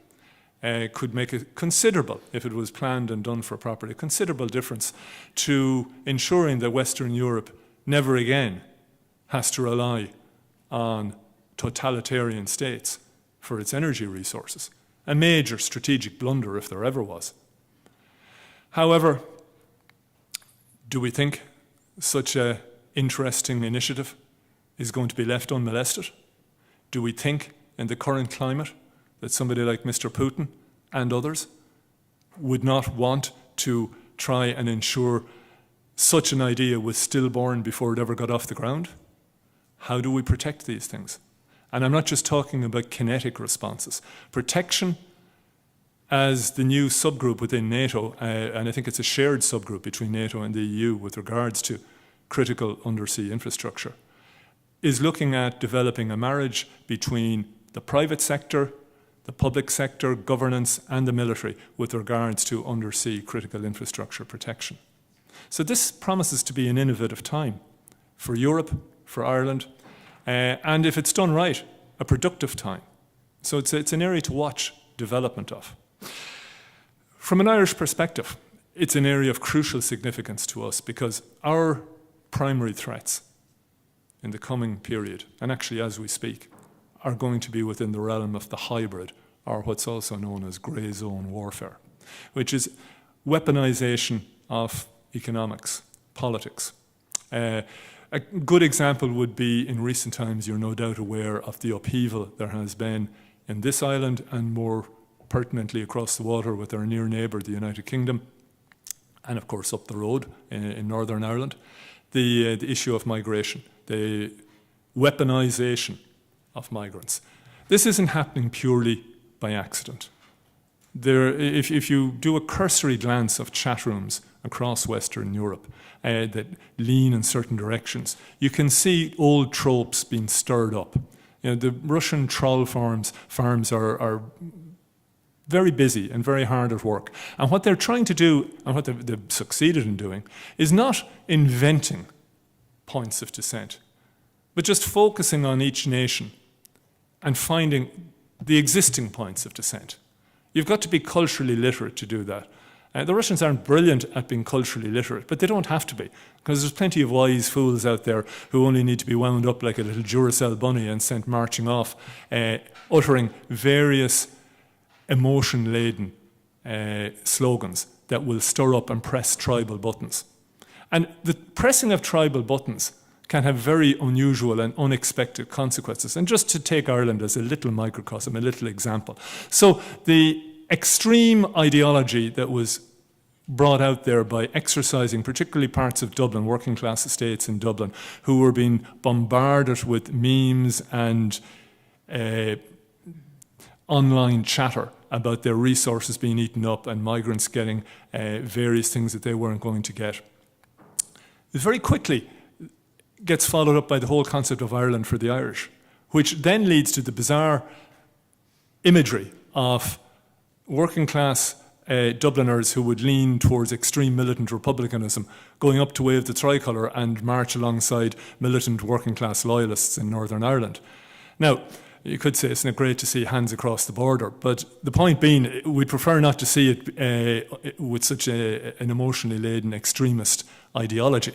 could make a considerable, if it was planned and done for properly, a considerable difference to ensuring that Western Europe never again has to rely on totalitarian states for its energy resources. A major strategic blunder if there ever was. However, do we think such an interesting initiative is going to be left unmolested? Do we think in the current climate that somebody like Mr. Putin and others would not want to try and ensure such an idea was stillborn before it ever got off the ground? How do we protect these things? And I'm not just talking about kinetic responses. Protection as the new subgroup within NATO, and I think it's a shared subgroup between NATO and the EU with regards to critical undersea infrastructure, is looking at developing a marriage between the private sector, the public sector, governance, and the military with regards to undersea critical infrastructure protection. So this promises to be an innovative time for Europe, for Ireland, and if it's done right, a productive time. So it's an area to watch development of. From an Irish perspective, it's an area of crucial significance to us because our primary threats in the coming period, and actually as we speak, are going to be within the realm of the hybrid, or what's also known as grey zone warfare, which is weaponization of economics, politics. A good example would be in recent times, you're no doubt aware of the upheaval there has been in this island and more pertinently across the water with our near neighbour, the United Kingdom, and of course up the road in Northern Ireland, the issue of migration, the weaponization of migrants. This isn't happening purely by accident. If you do a cursory glance of chat rooms across Western Europe that lean in certain directions, you can see old tropes being stirred up. You know, the Russian troll farms are very busy and very hard at work. And what they're trying to do, and what they've succeeded in doing, is not inventing points of dissent, but just focusing on each nation and finding the existing points of dissent. You've got to be culturally literate to do that. The Russians aren't brilliant at being culturally literate, but they don't have to be, because there's plenty of wise fools out there who only need to be wound up like a little Duracell bunny and sent marching off, uttering various emotion-laden slogans that will stir up and press tribal buttons. And the pressing of tribal buttons can have very unusual and unexpected consequences. And just to take Ireland as a little microcosm, a little example. So the extreme ideology that was brought out there by exercising particularly parts of Dublin, working class estates in Dublin, who were being bombarded with memes and online chatter about their resources being eaten up and migrants getting various things that they weren't going to get. It very quickly gets followed up by the whole concept of Ireland for the Irish, which then leads to the bizarre imagery of working class Dubliners who would lean towards extreme militant republicanism going up to wave the tricolour and march alongside militant working class loyalists in Northern Ireland. Now, you could say it's not great to see hands across the border, but the point being, we'd prefer not to see it with such an emotionally laden extremist ideology.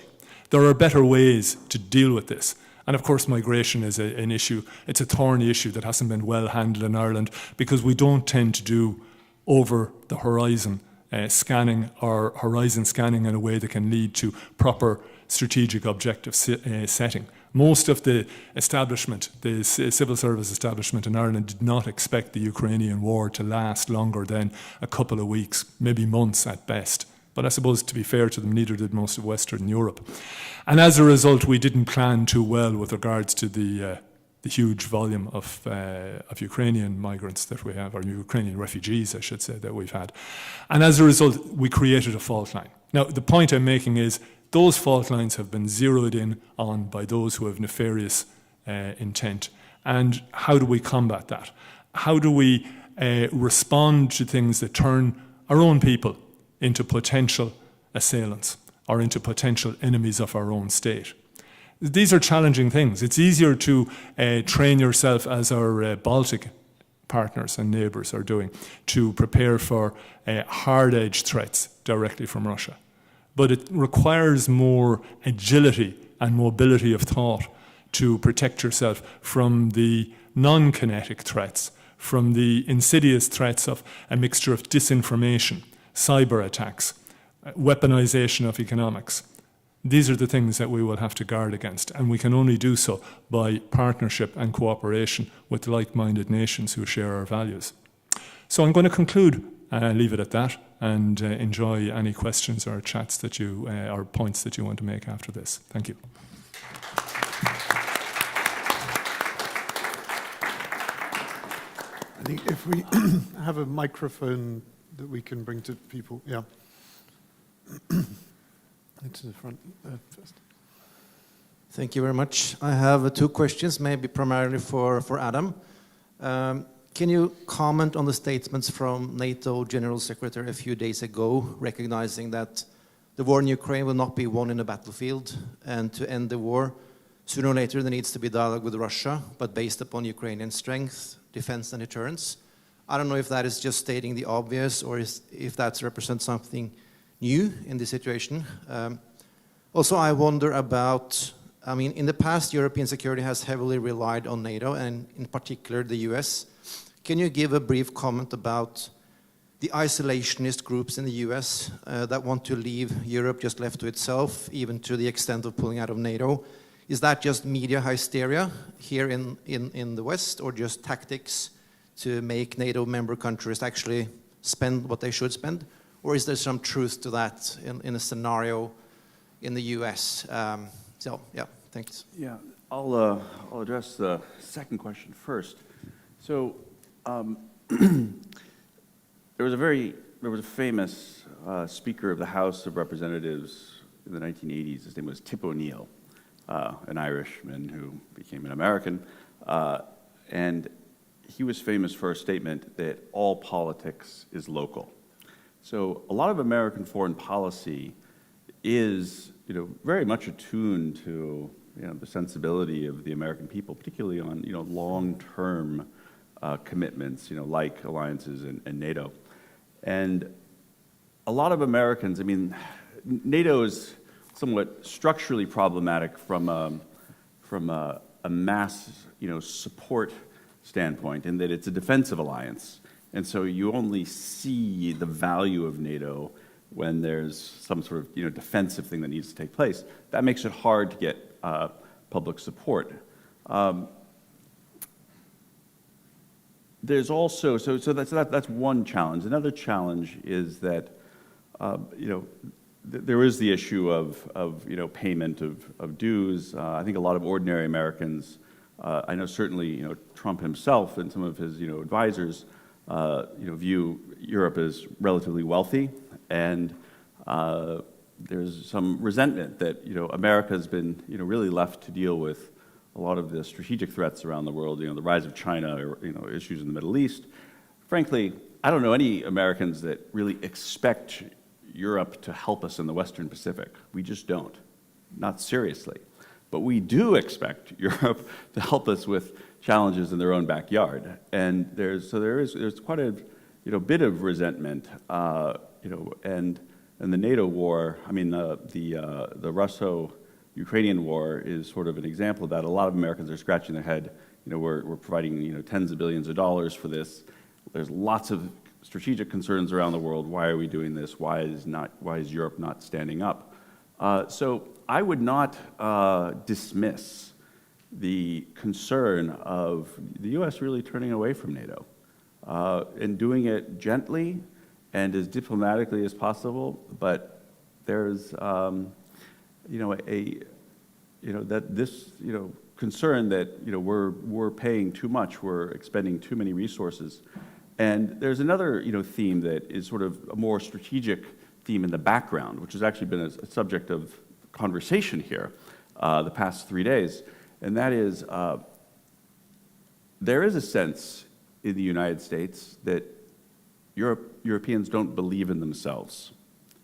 There are better ways to deal with this. And of course, migration is an issue. It's a thorny issue that hasn't been well handled in Ireland because we don't tend to do over the horizon scanning or horizon scanning in a way that can lead to proper strategic objective setting. Most of the establishment, the civil service establishment in Ireland, did not expect the Ukrainian war to last longer than a couple of weeks, maybe months at best. But I suppose, to be fair to them, neither did most of Western Europe. And as a result, we didn't plan too well with regards to the the huge volume of Ukrainian migrants that we have, or Ukrainian refugees, I should say, that we've had. And as a result, we created a fault line. Now, the point I'm making is those fault lines have been zeroed in on by those who have nefarious intent. And how do we combat that? How do we respond to things that turn our own people into potential assailants or into potential enemies of our own state? These are challenging things. It's easier to train yourself, as our Baltic partners and neighbours are doing, to prepare for hard-edged threats directly from Russia. But it requires more agility and mobility of thought to protect yourself from the non-kinetic threats, from the insidious threats of a mixture of disinformation, cyber attacks, weaponization of economics. These are the things that we will have to guard against, and we can only do so by partnership and cooperation with like-minded nations who share our values. So I'm going to conclude, leave it at that, and enjoy any questions or chats that you, or points that you want to make after this. Thank you. I think if we have a microphone that we can bring to people, yeah. To the front first. Thank you very much. I have two questions, maybe primarily for Adam. Can you comment on the statements from NATO General Secretary a few days ago, recognizing that the war in Ukraine will not be won in a battlefield, and to end the war, sooner or later there needs to be dialogue with Russia, but based upon Ukrainian strength, defense and deterrence? I don't know if that is just stating the obvious or if that represents something new in this situation. Also, I wonder about, I mean, in the past, European security has heavily relied on NATO, and in particular the US. Can you give a brief comment about the isolationist groups in the US that want to leave Europe just left to itself, even to the extent of pulling out of NATO? Is that just media hysteria here in the West, or just tactics to make NATO member countries actually spend what they should spend? Or is there some truth to that in a scenario in the US? So, yeah, thanks. Yeah, I'll address the second question first. So, there was a famous Speaker of the House of Representatives in the 1980s. His name was Tip O'Neill, an Irishman who became an American, and he was famous for a statement that all politics is local. So a lot of American foreign policy is, very much attuned to, the sensibility of the American people, particularly on, long-term commitments, like alliances and NATO. And a lot of Americans, I mean, NATO is somewhat structurally problematic from a mass, support standpoint, in that it's a defensive alliance. And so you only see the value of NATO when there's some sort of defensive thing that needs to take place. That makes it hard to get public support. There's also, so that's one challenge. Another challenge is that there is the issue of payment of dues. I think a lot of ordinary Americans, I know certainly Trump himself and some of his advisors view Europe as relatively wealthy, and there's some resentment that America's been really left to deal with a lot of the strategic threats around the world, the rise of China, or issues in the Middle East. Frankly, I don't know any Americans that really expect Europe to help us in the Western Pacific. We just don't, not seriously. But we do expect Europe to help us with challenges in their own backyard, and there's quite a bit of resentment, and the NATO war. I mean, the Russo-Ukrainian war is sort of an example of that. A lot of Americans are scratching their head. We're providing tens of billions of dollars for this. There's lots of strategic concerns around the world. Why are we doing this? Why is Europe not standing up? So I would not dismiss the concern of the U.S. really turning away from NATO and doing it gently and as diplomatically as possible. But there's, concerned that we're paying too much, we're expending too many resources. And there's another theme that is sort of a more strategic theme in the background, which has actually been a subject of conversation here the past 3 days, and that is there is a sense in the United States that Europeans don't believe in themselves,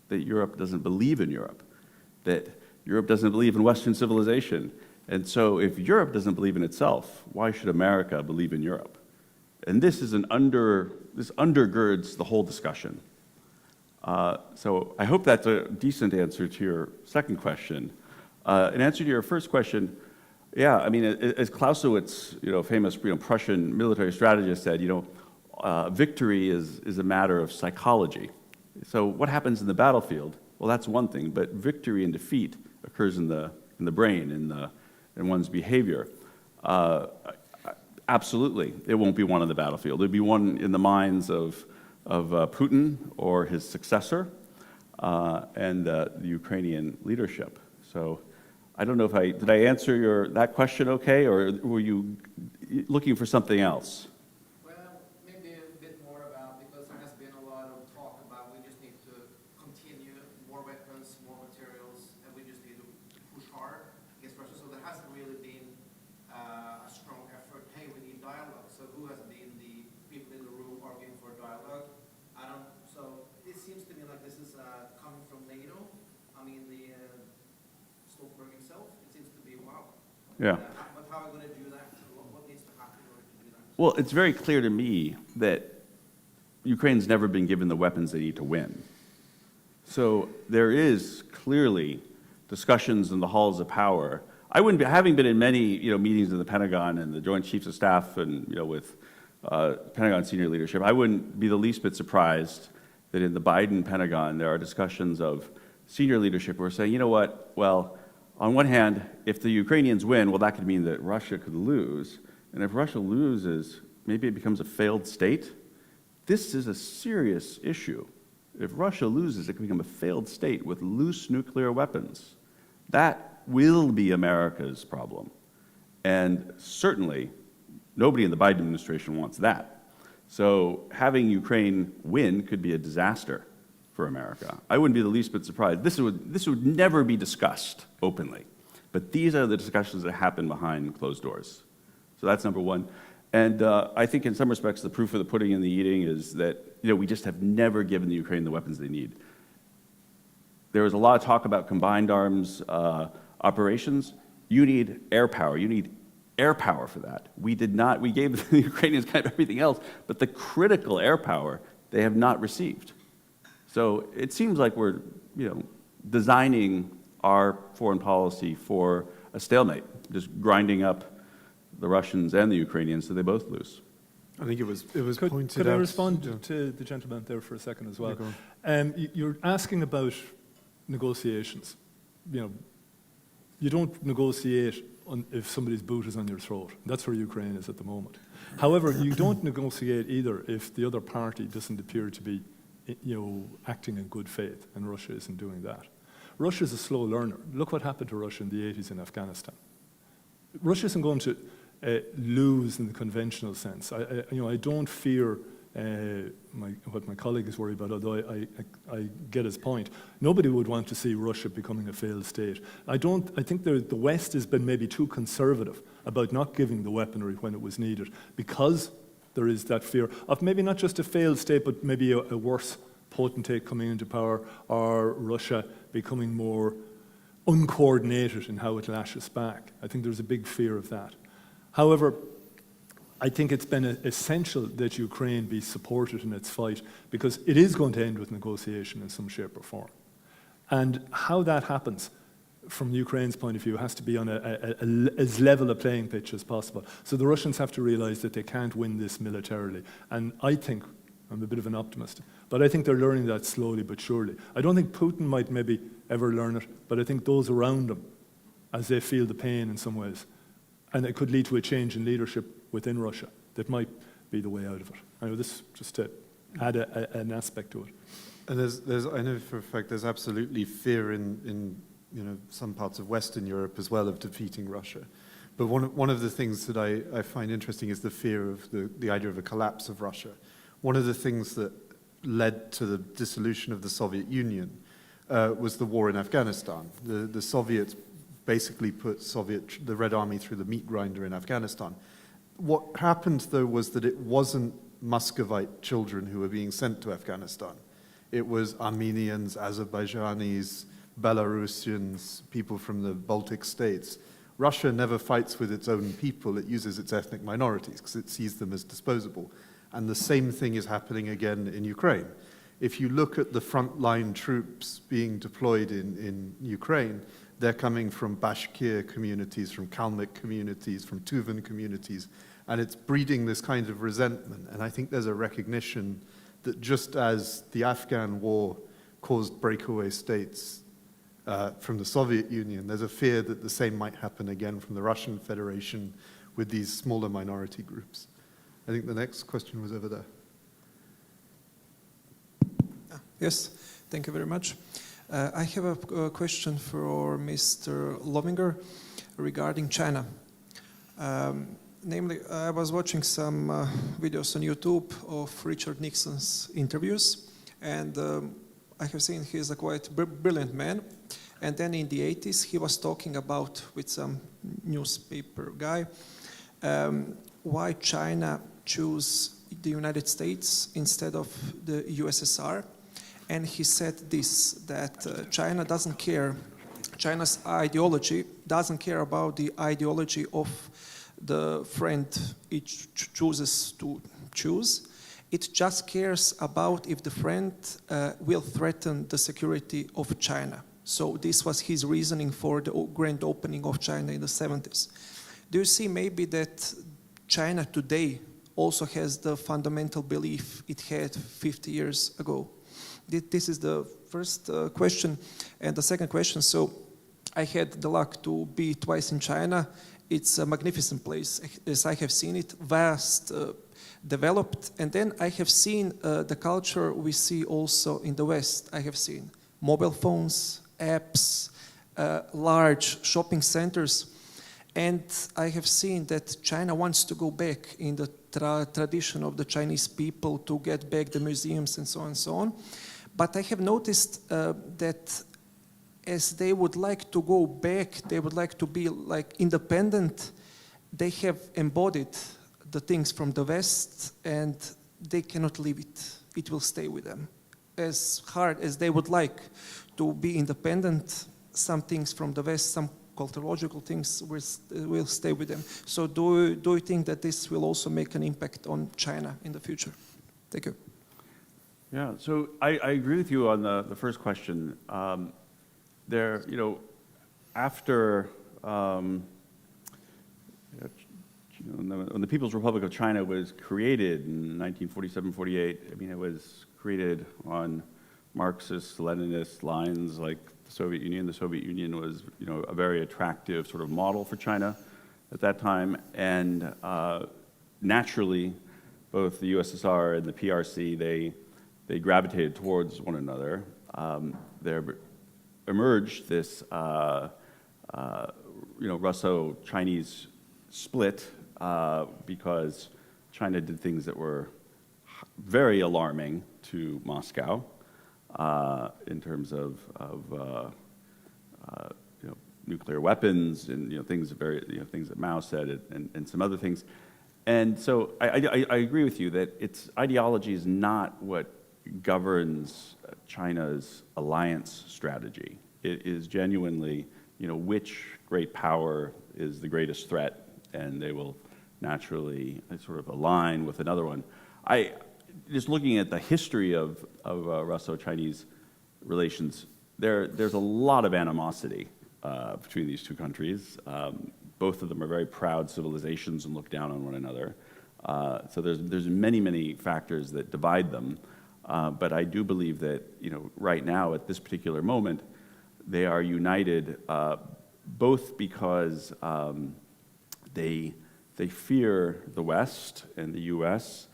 that Europe doesn't believe in Europe, that Europe doesn't believe in Western civilization. And so if Europe doesn't believe in itself, why should America believe in Europe? And this is this undergirds the whole discussion. So I hope that's a decent answer to your second question. In answer to your first question, yeah, I mean, as Clausewitz, famous Prussian military strategist said, victory is a matter of psychology. So what happens in the battlefield? Well, that's one thing, but victory and defeat occurs in the brain, in one's behavior. Absolutely, it won't be one on the battlefield. It'll be one in the minds of Putin or his successor and the Ukrainian leadership. So I don't know if did I answer that question okay, or were you looking for something else? Well, maybe a bit more about, because there has been a lot of talk about we just need to continue more weapons, more materials, and we just need to push hard against Russia. So there hasn't really been a strong effort. Hey, we need dialogue. So who has been the people in the room arguing for dialogue? So it seems to me like this is coming from NATO. I mean, the Stoltenberg himself, it seems to be, wow. Yeah. But how are we going to do that? What needs to happen in order to do that? Well, it's very clear to me that Ukraine's never been given the weapons they need to win. So there is clearly discussions in the halls of power. I wouldn't be, having been in many meetings in the Pentagon and the Joint Chiefs of Staff and with Pentagon senior leadership, I wouldn't be the least bit surprised that in the Biden Pentagon there are discussions of senior leadership who are saying, you know what, well, on one hand, if the Ukrainians win, well, that could mean that Russia could lose. And if Russia loses, maybe it becomes a failed state. This is a serious issue. If Russia loses, it can become a failed state with loose nuclear weapons. That will be America's problem. And certainly, nobody in the Biden administration wants that. So having Ukraine win could be a disaster for America. I wouldn't be the least bit surprised. This would never be discussed openly. But these are the discussions that happen behind closed doors. So that's number one. And I think in some respects, the proof of the pudding and the eating is that we just have never given the Ukraine the weapons they need. There was a lot of talk about combined arms operations. You need air power. You need air power for that. We did not. We gave the Ukrainians kind of everything else, but the critical air power they have not received. So it seems like we're, designing our foreign policy for a stalemate, just grinding up the Russians and the Ukrainians so they both lose. I think it was pointed out. Could I respond to the gentleman there for a second as well? You're asking about negotiations. You don't negotiate if somebody's boot is on your throat. That's where Ukraine is at the moment. However, you don't negotiate either if the other party doesn't appear to be acting in good faith, and Russia isn't doing that. Russia is a slow learner. Look what happened to Russia in the 80s in Afghanistan. Russia isn't going to lose in the conventional sense. I don't fear what my colleague is worried about, although I get his point. Nobody would want to see Russia becoming a failed state. I think the West has been maybe too conservative about not giving the weaponry when it was needed, because there is that fear of maybe not just a failed state, but maybe a worse potentate coming into power, or Russia becoming more uncoordinated in how it lashes back. I think there's a big fear of that. However, I think it's been essential that Ukraine be supported in its fight, because it is going to end with negotiation in some shape or form. And how that happens, from Ukraine's point of view, has to be on as level a playing pitch as possible. So the Russians have to realize that they can't win this militarily. And I think, I'm a bit of an optimist, but I think they're learning that slowly but surely. I don't think Putin might maybe ever learn it, but I think those around him, as they feel the pain in some ways, and it could lead to a change in leadership within Russia, that might be the way out of it. I know this just to add an aspect to it. And I know for a fact there's absolutely fear in some parts of Western Europe as well of defeating Russia. But one of the things that I find interesting is the fear of the idea of a collapse of Russia. One of the things that led to the dissolution of the Soviet Union was the war in Afghanistan. The Soviets basically put the Red Army through the meat grinder in Afghanistan. What happened, though, was that it wasn't Muscovite children who were being sent to Afghanistan. It was Armenians, Azerbaijanis, Belarusians, people from the Baltic states. Russia never fights with its own people. It uses its ethnic minorities because it sees them as disposable. And the same thing is happening again in Ukraine. If you look at the frontline troops being deployed in Ukraine, they're coming from Bashkir communities, from Kalmyk communities, from Tuvan communities, and it's breeding this kind of resentment. And I think there's a recognition that just as the Afghan war caused breakaway states from the Soviet Union, there's a fear that the same might happen again from the Russian Federation with these smaller minority groups. I think the next question was over there. Yes, thank you very much. I have a question for Mr. Lovinger regarding China. Namely, I was watching some videos on YouTube of Richard Nixon's interviews, and I have seen he's a quite brilliant man. And then in the 80s, he was talking about, with some newspaper guy, why China chose the United States instead of the USSR. And he said this, that China doesn't care, China's ideology doesn't care about the ideology of the friend it chooses to choose. It just cares about if the friend will threaten the security of China. So this was his reasoning for the grand opening of China in the 70s. Do you see maybe that China today also has the fundamental belief it had 50 years ago? This is the first question. And the second question, so I had the luck to be twice in China. It's a magnificent place, as I have seen it, vast, developed. And then I have seen the culture we see also in the West. I have seen mobile phones, apps, large shopping centers. And I have seen that China wants to go back in the tradition of the Chinese people to get back the museums and so on and so on. But I have noticed that as they would like to go back, they would like to be like independent, they have embodied the things from the West and they cannot leave it. It will stay with them. As hard as they would like to be independent, some things from the West, some culturological things will stay with them. So do you think that this will also make an impact on China in the future? Thank you. Yeah, so I agree with you on the first question. After when the People's Republic of China was created in 1947-48, I mean, it was created on Marxist, Leninist lines like the Soviet Union. The Soviet Union was, a very attractive sort of model for China at that time, and naturally, both the USSR and the PRC, they gravitated towards one another. There emerged this, Russo-Chinese split because China did things that were very alarming to Moscow in terms of nuclear weapons and things that Mao said and some other things. And so I agree with you that its ideology is not what governs China's alliance strategy. It is genuinely, which great power is the greatest threat, and they will naturally sort of align with another one. Just looking at the history of Russo-Chinese relations, there's a lot of animosity between these two countries. Both of them are very proud civilizations and look down on one another. So there's many, many factors that divide them. But I do believe that, right now at this particular moment, they are united both because they fear the West and the U.S.,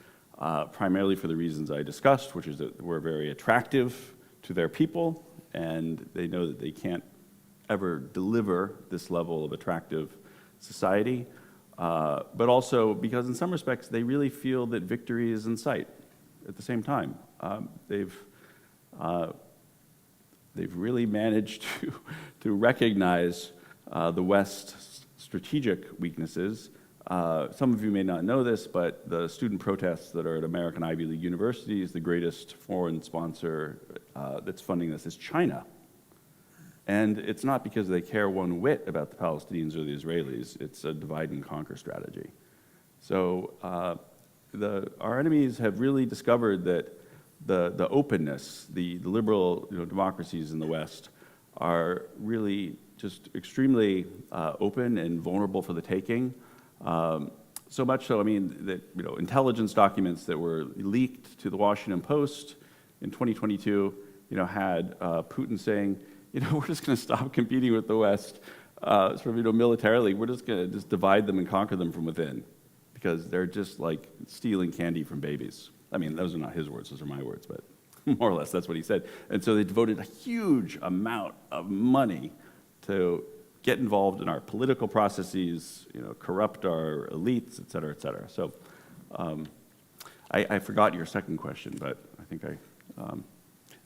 primarily for the reasons I discussed, which is that we're very attractive to their people, and they know that they can't ever deliver this level of attractive society, but also because in some respects they really feel that victory is in sight at the same time. They've really managed to recognize the West's strategic weaknesses. Some of you may not know this, but the student protests that are at American Ivy League universities, the greatest foreign sponsor that's funding this is China. And it's not because they care one whit about the Palestinians or the Israelis. It's a divide and conquer strategy. So our enemies have really discovered that the openness, the liberal democracies in the West are really just extremely open and vulnerable for the taking. So much so, I mean, that intelligence documents that were leaked to the Washington Post in 2022, had Putin saying, we're just going to stop competing with the West, militarily. We're just going to divide them and conquer them from within, because they're just like stealing candy from babies. I mean, those are not his words; those are my words, but more or less that's what he said. And so they devoted a huge amount of money to get involved in our political processes, corrupt our elites, et cetera, et cetera. So I forgot your second question, but I think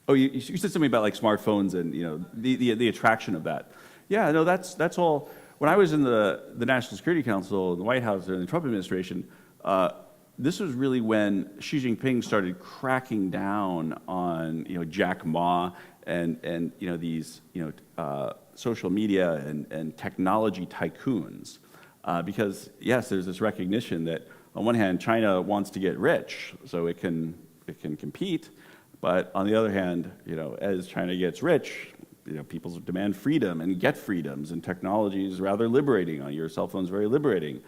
you said something about like smartphones and the attraction of that. Yeah, no, that's all. When I was in the National Security Council in the White House during the Trump administration, this was really when Xi Jinping started cracking down on Jack Ma and these social media and technology tycoons, because yes, there's this recognition that on one hand China wants to get rich so it can compete, but on the other hand, as China gets rich, people demand freedom and get freedoms, and technology is rather liberating. Your cell phone's very liberating,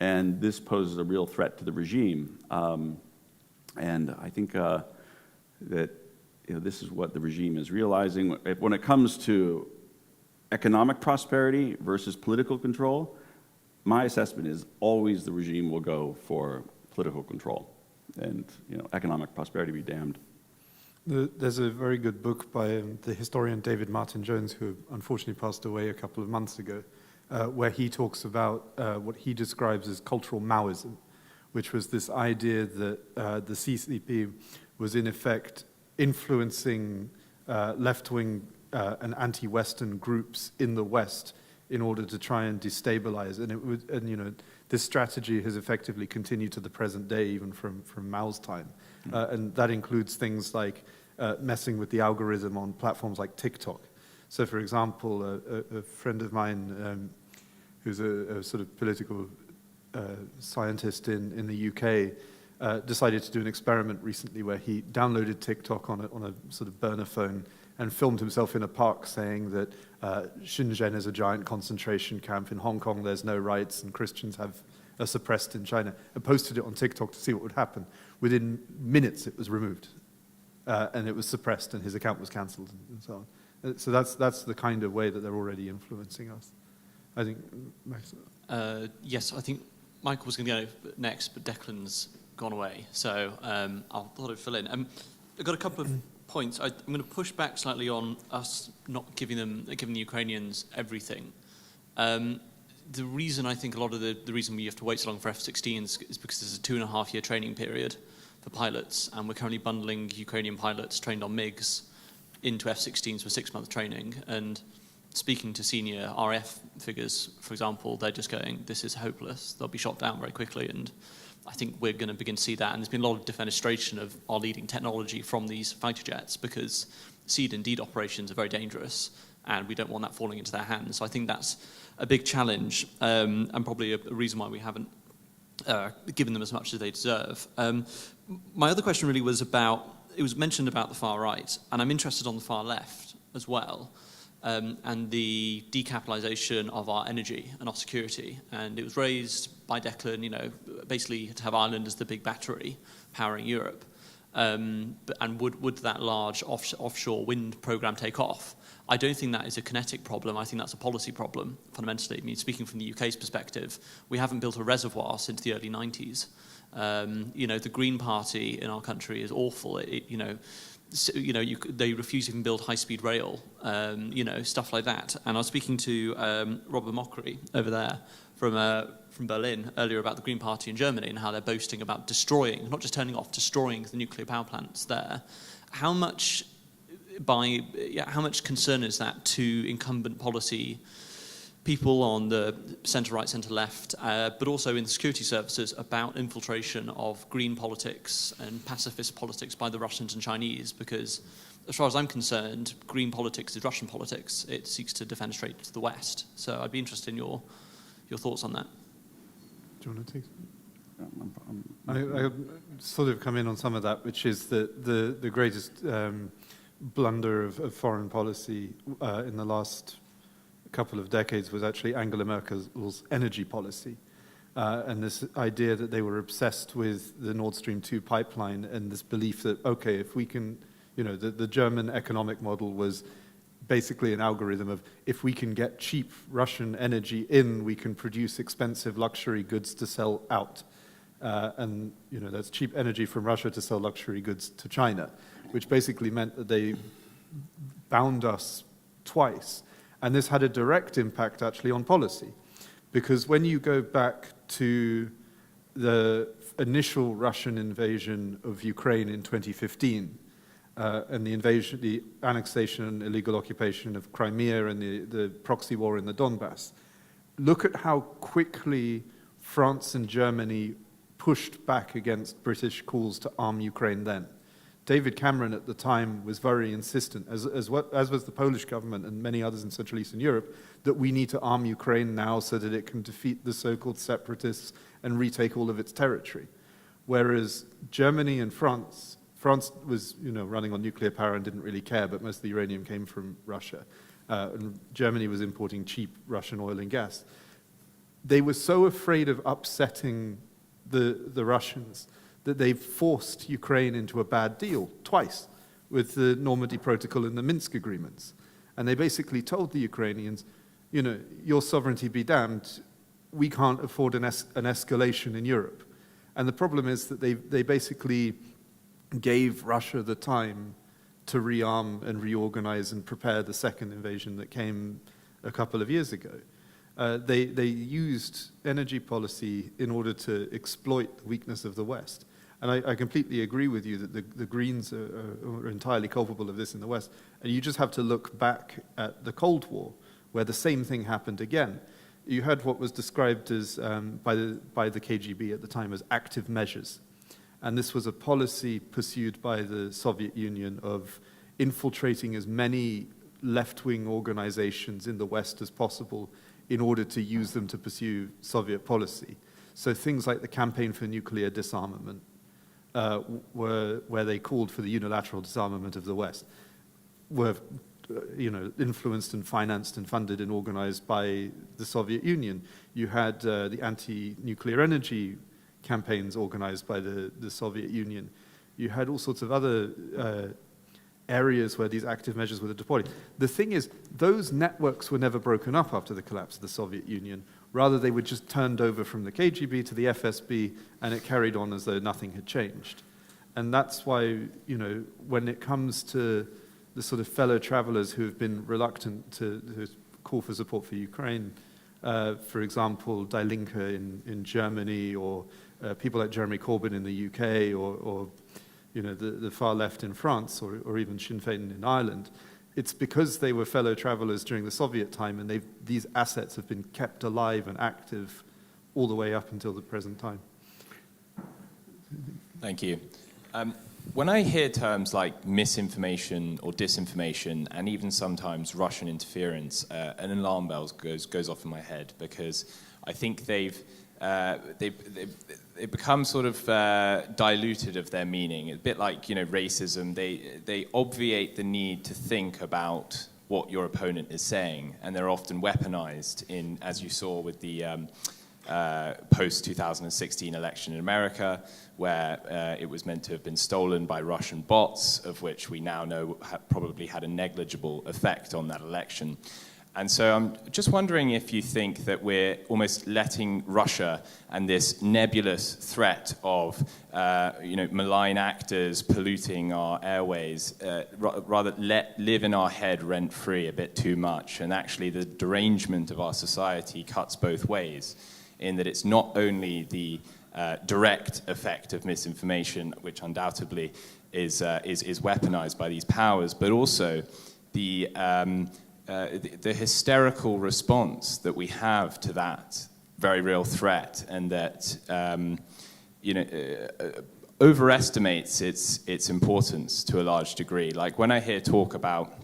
and this poses a real threat to the regime. And I think that this is what the regime is realizing. When it comes to economic prosperity versus political control, my assessment is always the regime will go for political control, and economic prosperity be damned. There's a very good book by the historian David Martin Jones, who unfortunately passed away a couple of months ago, where he talks about what he describes as cultural Maoism, which was this idea that the CCP was in effect influencing left-wing and anti-Western groups in the West in order to try and destabilize. And this strategy has effectively continued to the present day, even from Mao's time. And that includes things like messing with the algorithm on platforms like TikTok. So, for example, a friend of mine who's a sort of political scientist in the UK decided to do an experiment recently where he downloaded TikTok on a sort of burner phone and filmed himself in a park saying that Shenzhen is a giant concentration camp. In Hong Kong, there's no rights, and Christians are suppressed in China, and posted it on TikTok to see what would happen. Within minutes, it was removed, and it was suppressed, and his account was cancelled, and so on. So that's the kind of way that they're already influencing us. I think, Max? Yes, I think Michael was going to go next, but Declan's gone away, so I thought I'd fill in. I've got a couple of points. I'm going to push back slightly on us not giving the Ukrainians everything. The reason I think a lot of the reason we have to wait so long for F-16s is because there's a 2.5-year training period for pilots, and we're currently bundling Ukrainian pilots trained on MiGs into F-16s for 6-month training. And speaking to senior RF figures, for example, they're just going, this is hopeless. They'll be shot down very quickly, and I think we're going to begin to see that. And there's been a lot of defenestration of our leading technology from these fighter jets, because seed and deed operations are very dangerous, and we don't want that falling into their hands. So I think that's a big challenge, and probably a reason why we haven't given them as much as they deserve. My other question really was it was mentioned about the far right, and I'm interested on the far left as well, and the decapitalization of our energy and our security. And it was raised by Declan, basically to have Ireland as the big battery powering Europe. And would that large offshore wind program take off? I don't think that is a kinetic problem. I think that's a policy problem, fundamentally. I mean, speaking from the UK's perspective, we haven't built a reservoir since the early 90s. The Green Party in our country is awful. they refuse to even build high-speed rail, stuff like that. And I was speaking to Robert Mockery over there from Berlin earlier about the Green Party in Germany and how they're boasting about destroying, not just turning off, destroying the nuclear power plants there. How much concern is that to incumbent policy people on the centre-right, centre-left, but also in the security services about infiltration of green politics and pacifist politics by the Russians and Chinese? Because as far as I'm concerned, green politics is Russian politics. It seeks to defenestrate to the West. So I'd be interested in your thoughts on that. Do you want to take I sort of come in on some of that, which is that the greatest blunder of foreign policy in the last couple of decades was actually Angela Merkel's energy policy. And this idea that they were obsessed with the Nord Stream 2 pipeline and this belief that, okay, if we can, the German economic model was basically an algorithm of if we can get cheap Russian energy in, we can produce expensive luxury goods to sell out. And that's cheap energy from Russia to sell luxury goods to China, which basically meant that they bound us twice. And this had a direct impact actually on policy, because when you go back to the initial Russian invasion of Ukraine in 2015, and the annexation and illegal occupation of Crimea and the proxy war in the Donbass, look at how quickly France and Germany pushed back against British calls to arm Ukraine then. David Cameron at the time was very insistent, as was the Polish government and many others in Central Eastern Europe, that we need to arm Ukraine now so that it can defeat the so-called separatists and retake all of its territory. Whereas Germany and France was running on nuclear power and didn't really care, but most of the uranium came from Russia. And Germany was importing cheap Russian oil and gas. They were so afraid of upsetting the Russians that they forced Ukraine into a bad deal twice with the Normandy Protocol and the Minsk agreements. And they basically told the Ukrainians, your sovereignty be damned, we can't afford an escalation in Europe. And the problem is that they basically gave Russia the time to rearm and reorganize and prepare the second invasion that came a couple of years ago. They used energy policy in order to exploit the weakness of the West. And I completely agree with you that the Greens are entirely culpable of this in the West. And you just have to look back at the Cold War, where the same thing happened again. You had what was described as by the KGB at the time as active measures. And this was a policy pursued by the Soviet Union of infiltrating as many left-wing organizations in the West as possible in order to use them to pursue Soviet policy. So things like the Campaign for Nuclear Disarmament, where they called for the unilateral disarmament of the West, were influenced and financed and funded and organized by the Soviet Union. You had the anti-nuclear energy campaigns organized by the Soviet Union. You had all sorts of other areas where these active measures were deployed. The thing is, those networks were never broken up after the collapse of the Soviet Union. Rather, they were just turned over from the KGB to the FSB, and it carried on as though nothing had changed. And that's why, when it comes to the sort of fellow travelers who have been reluctant to call for support for Ukraine, for example, Die Linke in Germany, or people like Jeremy Corbyn in the UK, or the far left in France, or even Sinn Féin in Ireland, it's because they were fellow travelers during the Soviet time, and these assets have been kept alive and active all the way up until the present time. Thank you. When I hear terms like misinformation or disinformation, and even sometimes Russian interference, an alarm bell goes off in my head, because I think they've become sort of diluted of their meaning. A bit like racism. They obviate the need to think about what your opponent is saying, and they're often weaponized in, as you saw with the post-2016 election in America, where it was meant to have been stolen by Russian bots, of which we now know probably had a negligible effect on that election. And so I'm just wondering if you think that we're almost letting Russia and this nebulous threat of malign actors polluting our airways rather live in our head rent-free a bit too much, and actually the derangement of our society cuts both ways, in that it's not only the direct effect of misinformation, which undoubtedly is weaponized by these powers, but also the hysterical response that we have to that very real threat, and that overestimates its importance to a large degree. Like when I hear talk about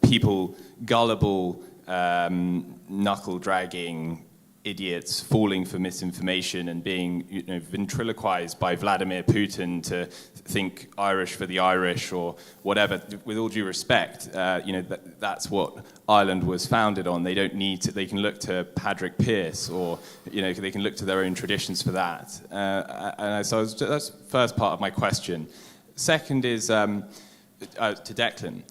people, gullible, knuckle-dragging idiots falling for misinformation and being ventriloquized by Vladimir Putin to think Irish for the Irish or whatever. With all due respect, that's what Ireland was founded on. They don't need to. They can look to Patrick Pearse, or they can look to their own traditions for that. So that's the first part of my question. Second is to Declan.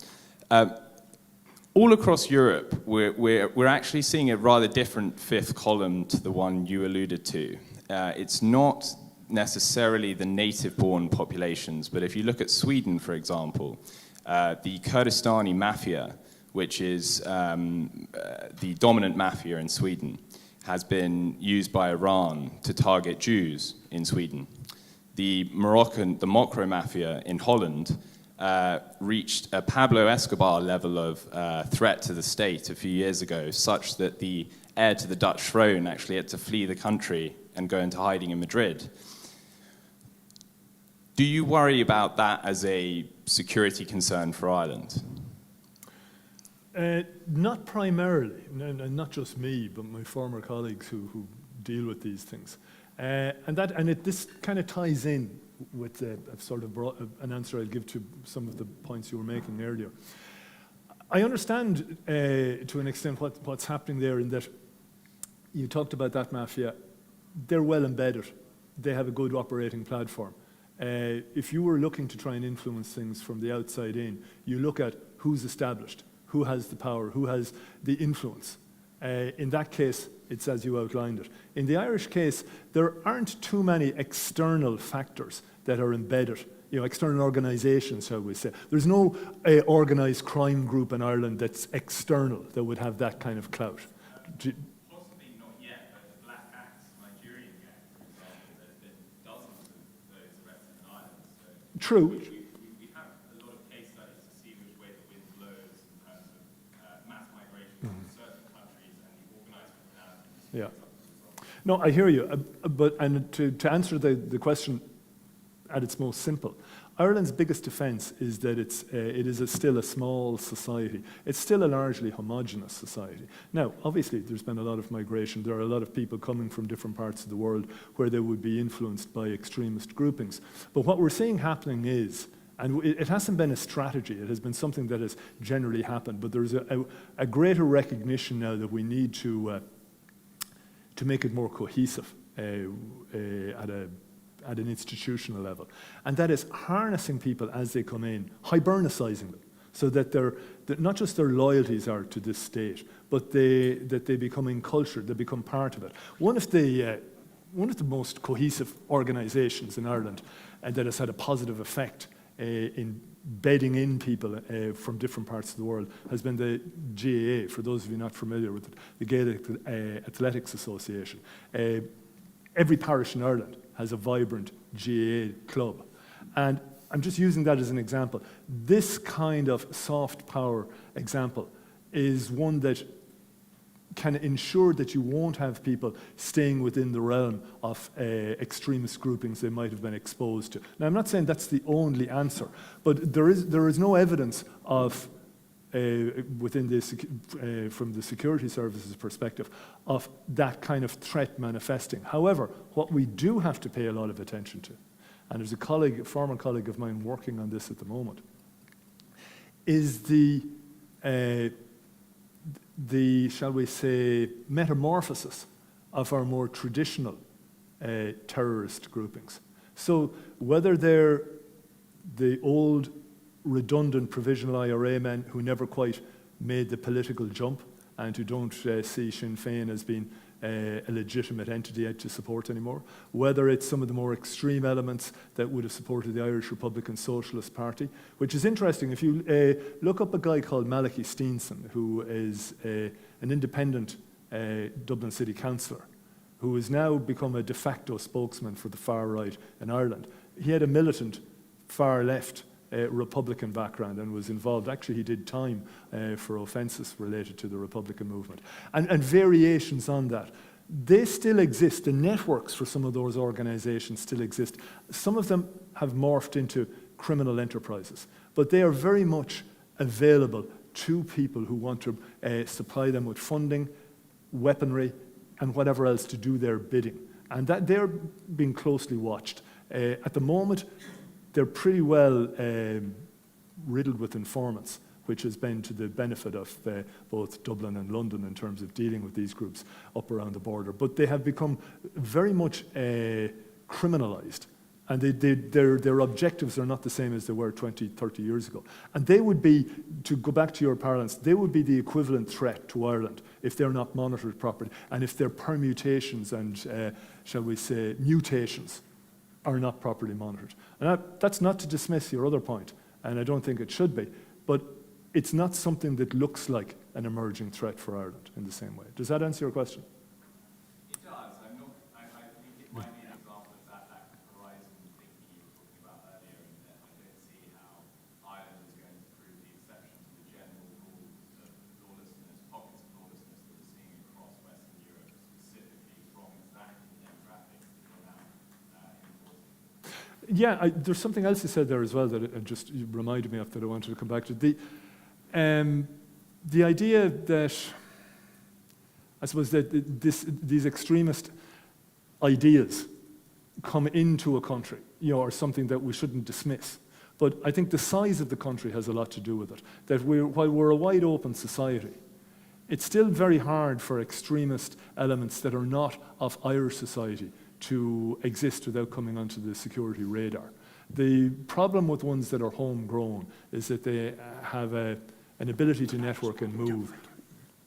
All across Europe, we're actually seeing a rather different fifth column to the one you alluded to. It's not necessarily the native-born populations, but if you look at Sweden, for example, the Kurdistani mafia, which is the dominant mafia in Sweden, has been used by Iran to target Jews in Sweden. The Mokro mafia in Holland reached a Pablo Escobar level of threat to the state a few years ago, such that the heir to the Dutch throne actually had to flee the country and go into hiding in Madrid. Do you worry about that as a security concern for Ireland? Not primarily, not just me, but my former colleagues who deal with these things. This kind of ties in with sort of an answer I'll give to some of the points you were making earlier. I understand to an extent what's happening there, in that you talked about that mafia. They're well embedded. They have a good operating platform. If you were looking to try and influence things from the outside in, you look at who's established, who has the power, who has the influence. In that case, it's as you outlined it. In the Irish case, there aren't too many external factors that are embedded, external organisations, shall we say. There's no organised crime group in Ireland that's external that would have that kind of clout. Possibly not yet, but the Black Axe Nigerian gang, for example, there's been dozens of those arrested in Ireland. So True. We have a lot of case studies to see which way the wind blows in terms of mass migration from certain countries and the organised criminality. Yeah. No, I hear you. And to answer the question at its most simple, Ireland's biggest defence is that it is still a small society. It's still a largely homogenous society. Now, obviously, there's been a lot of migration. There are a lot of people coming from different parts of the world where they would be influenced by extremist groupings. But what we're seeing happening is, and it hasn't been a strategy, it has been something that has generally happened, but there's a greater recognition now that we need to make it more cohesive at an institutional level. And that is harnessing people as they come in, hibernicizing them, so that not just their loyalties are to this state, but that they become encultured, they become part of it. One of the most cohesive organizations in Ireland that has had a positive effect in bedding in people from different parts of the world has been the GAA, for those of you not familiar with it, the Gaelic Athletics Association. Every parish in Ireland has a vibrant GAA club. And I'm just using that as an example. This kind of soft power example is one that can ensure that you won't have people staying within the realm of extremist groupings they might have been exposed to. Now, I'm not saying that's the only answer, but there is no evidence of from the security services perspective, of that kind of threat manifesting. However, what we do have to pay a lot of attention to, and there's a former colleague of mine working on this at the moment, is the shall we say, metamorphosis of our more traditional terrorist groupings. So whether they're the old redundant provisional IRA men who never quite made the political jump and who don't see Sinn Féin as being a legitimate entity to support anymore, whether it's some of the more extreme elements that would have supported the Irish Republican Socialist Party, which is interesting. If you look up a guy called Malachy Steenson, who is an independent Dublin City Councillor, who has now become a de facto spokesman for the far right in Ireland. He had a militant far left Republican background and was involved. Actually, he did time for offences related to the Republican movement. And variations on that. They still exist. The networks for some of those organisations still exist. Some of them have morphed into criminal enterprises, but they are very much available to people who want to supply them with funding, weaponry, and whatever else to do their bidding. And that they're being closely watched. At the moment, they're pretty well riddled with informants, which has been to the benefit of both Dublin and London in terms of dealing with these groups up around the border. But they have become very much criminalised, and their objectives are not the same as they were 20, 30 years ago. And they would be, to go back to your parlance, they would be the equivalent threat to Ireland if they're not monitored properly, and if their permutations and, shall we say, mutations are not properly monitored. And that's not to dismiss your other point, and I don't think it should be, but it's not something that looks like an emerging threat for Ireland in the same way. Does that answer your question? It does. I think it might be an example of that horizon thinking you were talking about earlier, and I don't see how Ireland is going to prove the exception to the general rule of lawlessness, pockets of lawlessness that we're seeing across Western Europe, specifically from exactly the demographics that you're now enforcing. Yeah, there's something else you said there as well that it just reminded me of that I wanted to come back to. The idea that, I suppose, that these extremist ideas come into a country, are something that we shouldn't dismiss. But I think the size of the country has a lot to do with it. That while we're a wide open society, it's still very hard for extremist elements that are not of Irish society to exist without coming onto the security radar. The problem with ones that are homegrown is that they have an ability to network and move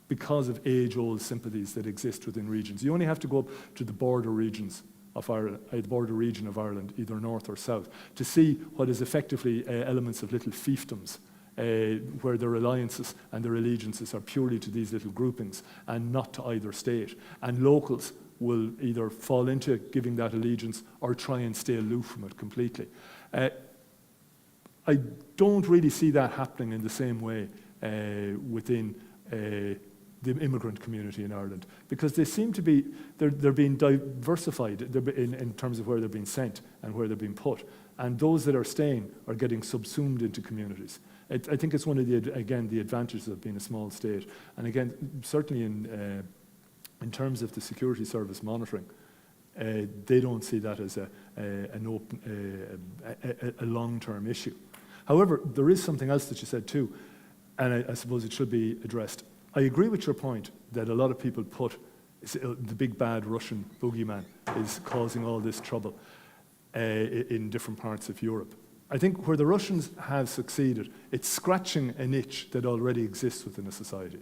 because of age-old sympathies that exist within regions. You only have to go up to the border regions of Ireland, the border region of Ireland, either north or south, to see what is effectively elements of little fiefdoms, where their alliances and their allegiances are purely to these little groupings and not to either state. And locals will either fall into giving that allegiance or try and stay aloof from it completely. I don't really see that happening in the same way within the immigrant community in Ireland, because they seem to be, they're being diversified in terms of where they're being sent and where they're being put. And those that are staying are getting subsumed into communities. I think it's one of the advantages of being a small state. And again, certainly in terms of the security service monitoring, they don't see that as a long-term issue. However, there is something else that you said too, and I suppose it should be addressed. I agree with your point that a lot of people put the big bad Russian boogeyman is causing all this trouble in different parts of Europe. I think where the Russians have succeeded, it's scratching an itch that already exists within a society.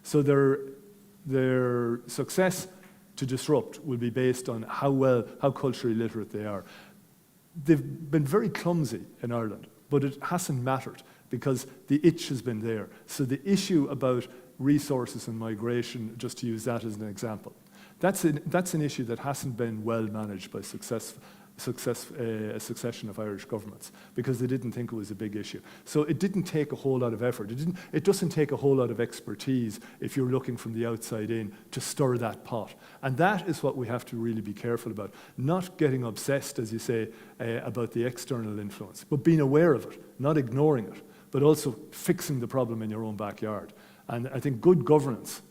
So their success to disrupt will be based on how culturally literate they are. They've been very clumsy in Ireland, but it hasn't mattered because the itch has been there. So the issue about resources and migration, just to use that as an example, that's an issue that hasn't been well managed by a succession of Irish governments because they didn't think it was a big issue. So it didn't take a whole lot of effort. It doesn't take a whole lot of expertise if you're looking from the outside in to stir that pot. And that is what we have to really be careful about. Not getting obsessed, as you say, about the external influence, but being aware of it, not ignoring it, but also fixing the problem in your own backyard. And I think good governance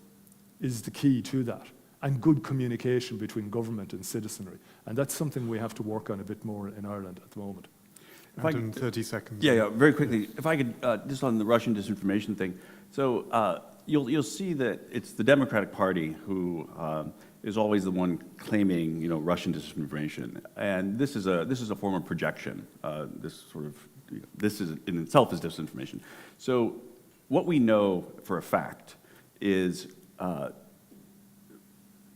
is the key to that, and good communication between government and citizenry. And that's something we have to work on a bit more in Ireland at the moment. In 30 seconds. Yeah, very quickly. If I could, just on the Russian disinformation thing. So you'll see that it's the Democratic Party who is always the one claiming, Russian disinformation. And this is a form of projection, this sort of this is in itself is disinformation. So what we know for a fact is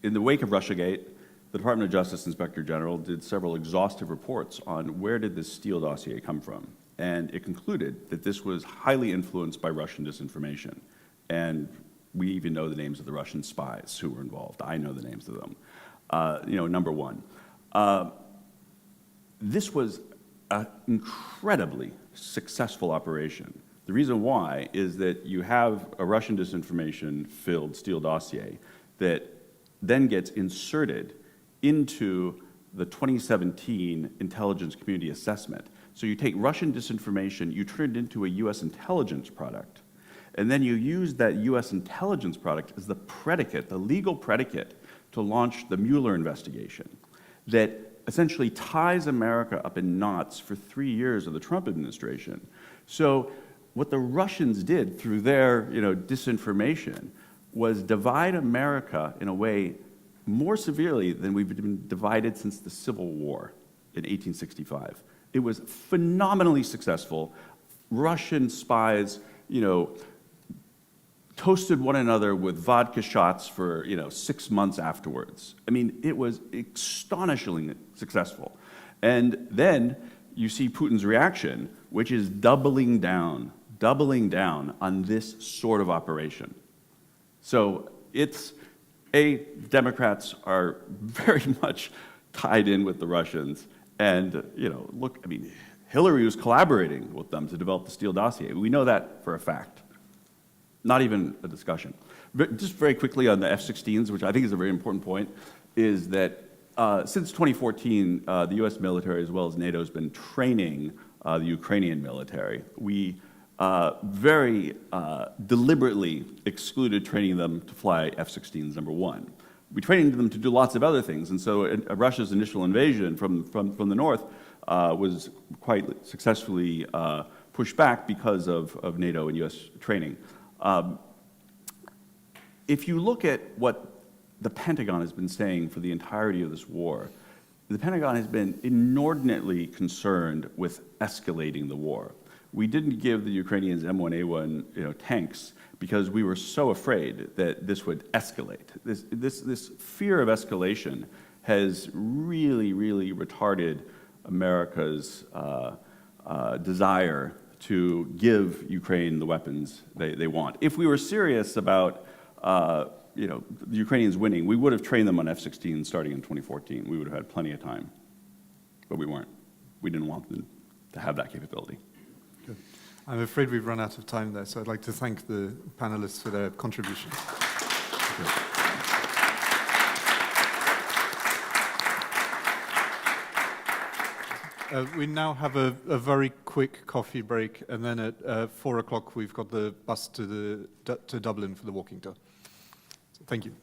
in the wake of Russiagate, the Department of Justice Inspector General did several exhaustive reports on where did this Steele dossier come from. And it concluded that this was highly influenced by Russian disinformation. And we even know the names of the Russian spies who were involved. I know the names of them. Number one. This was an incredibly successful operation. The reason why is that you have a Russian disinformation-filled Steele dossier that then gets inserted into the 2017 Intelligence Community Assessment. So you take Russian disinformation, you turn it into a US intelligence product, and then you use that US intelligence product as the predicate, the legal predicate, to launch the Mueller investigation that essentially ties America up in knots for 3 years of the Trump administration. So what the Russians did through their disinformation was divide America in a way more severely than we've been divided since the Civil War in 1865. It was phenomenally successful. Russian spies, toasted one another with vodka shots for 6 months afterwards. I mean, it was astonishingly successful. And then you see Putin's reaction, which is doubling down on this sort of operation. So Democrats are very much tied in with the Russians. And, look, I mean, Hillary was collaborating with them to develop the Steele dossier. We know that for a fact. Not even a discussion. But just very quickly on the F-16s, which I think is a very important point, is that since 2014, the U.S. military as well as NATO has been training the Ukrainian military. We very deliberately excluded training them to fly F-16s, number one. We trained them to do lots of other things, and so Russia's initial invasion from the north was quite successfully pushed back because of NATO and U.S. training. If you look at what the Pentagon has been saying for the entirety of this war, the Pentagon has been inordinately concerned with escalating the war. We didn't give the Ukrainians M1A1 tanks because we were so afraid that this would escalate. This fear of escalation has really, really retarded America's desire to give Ukraine the weapons they want. If we were serious about the Ukrainians winning, we would have trained them on F-16 starting in 2014. We would have had plenty of time, but we weren't. We didn't want them to have that capability. Good. I'm afraid we've run out of time there, so I'd like to thank the panelists for their contributions. We now have a very quick coffee break, and then at 4 o'clock we've got the bus to Dublin for the walking tour. So thank you.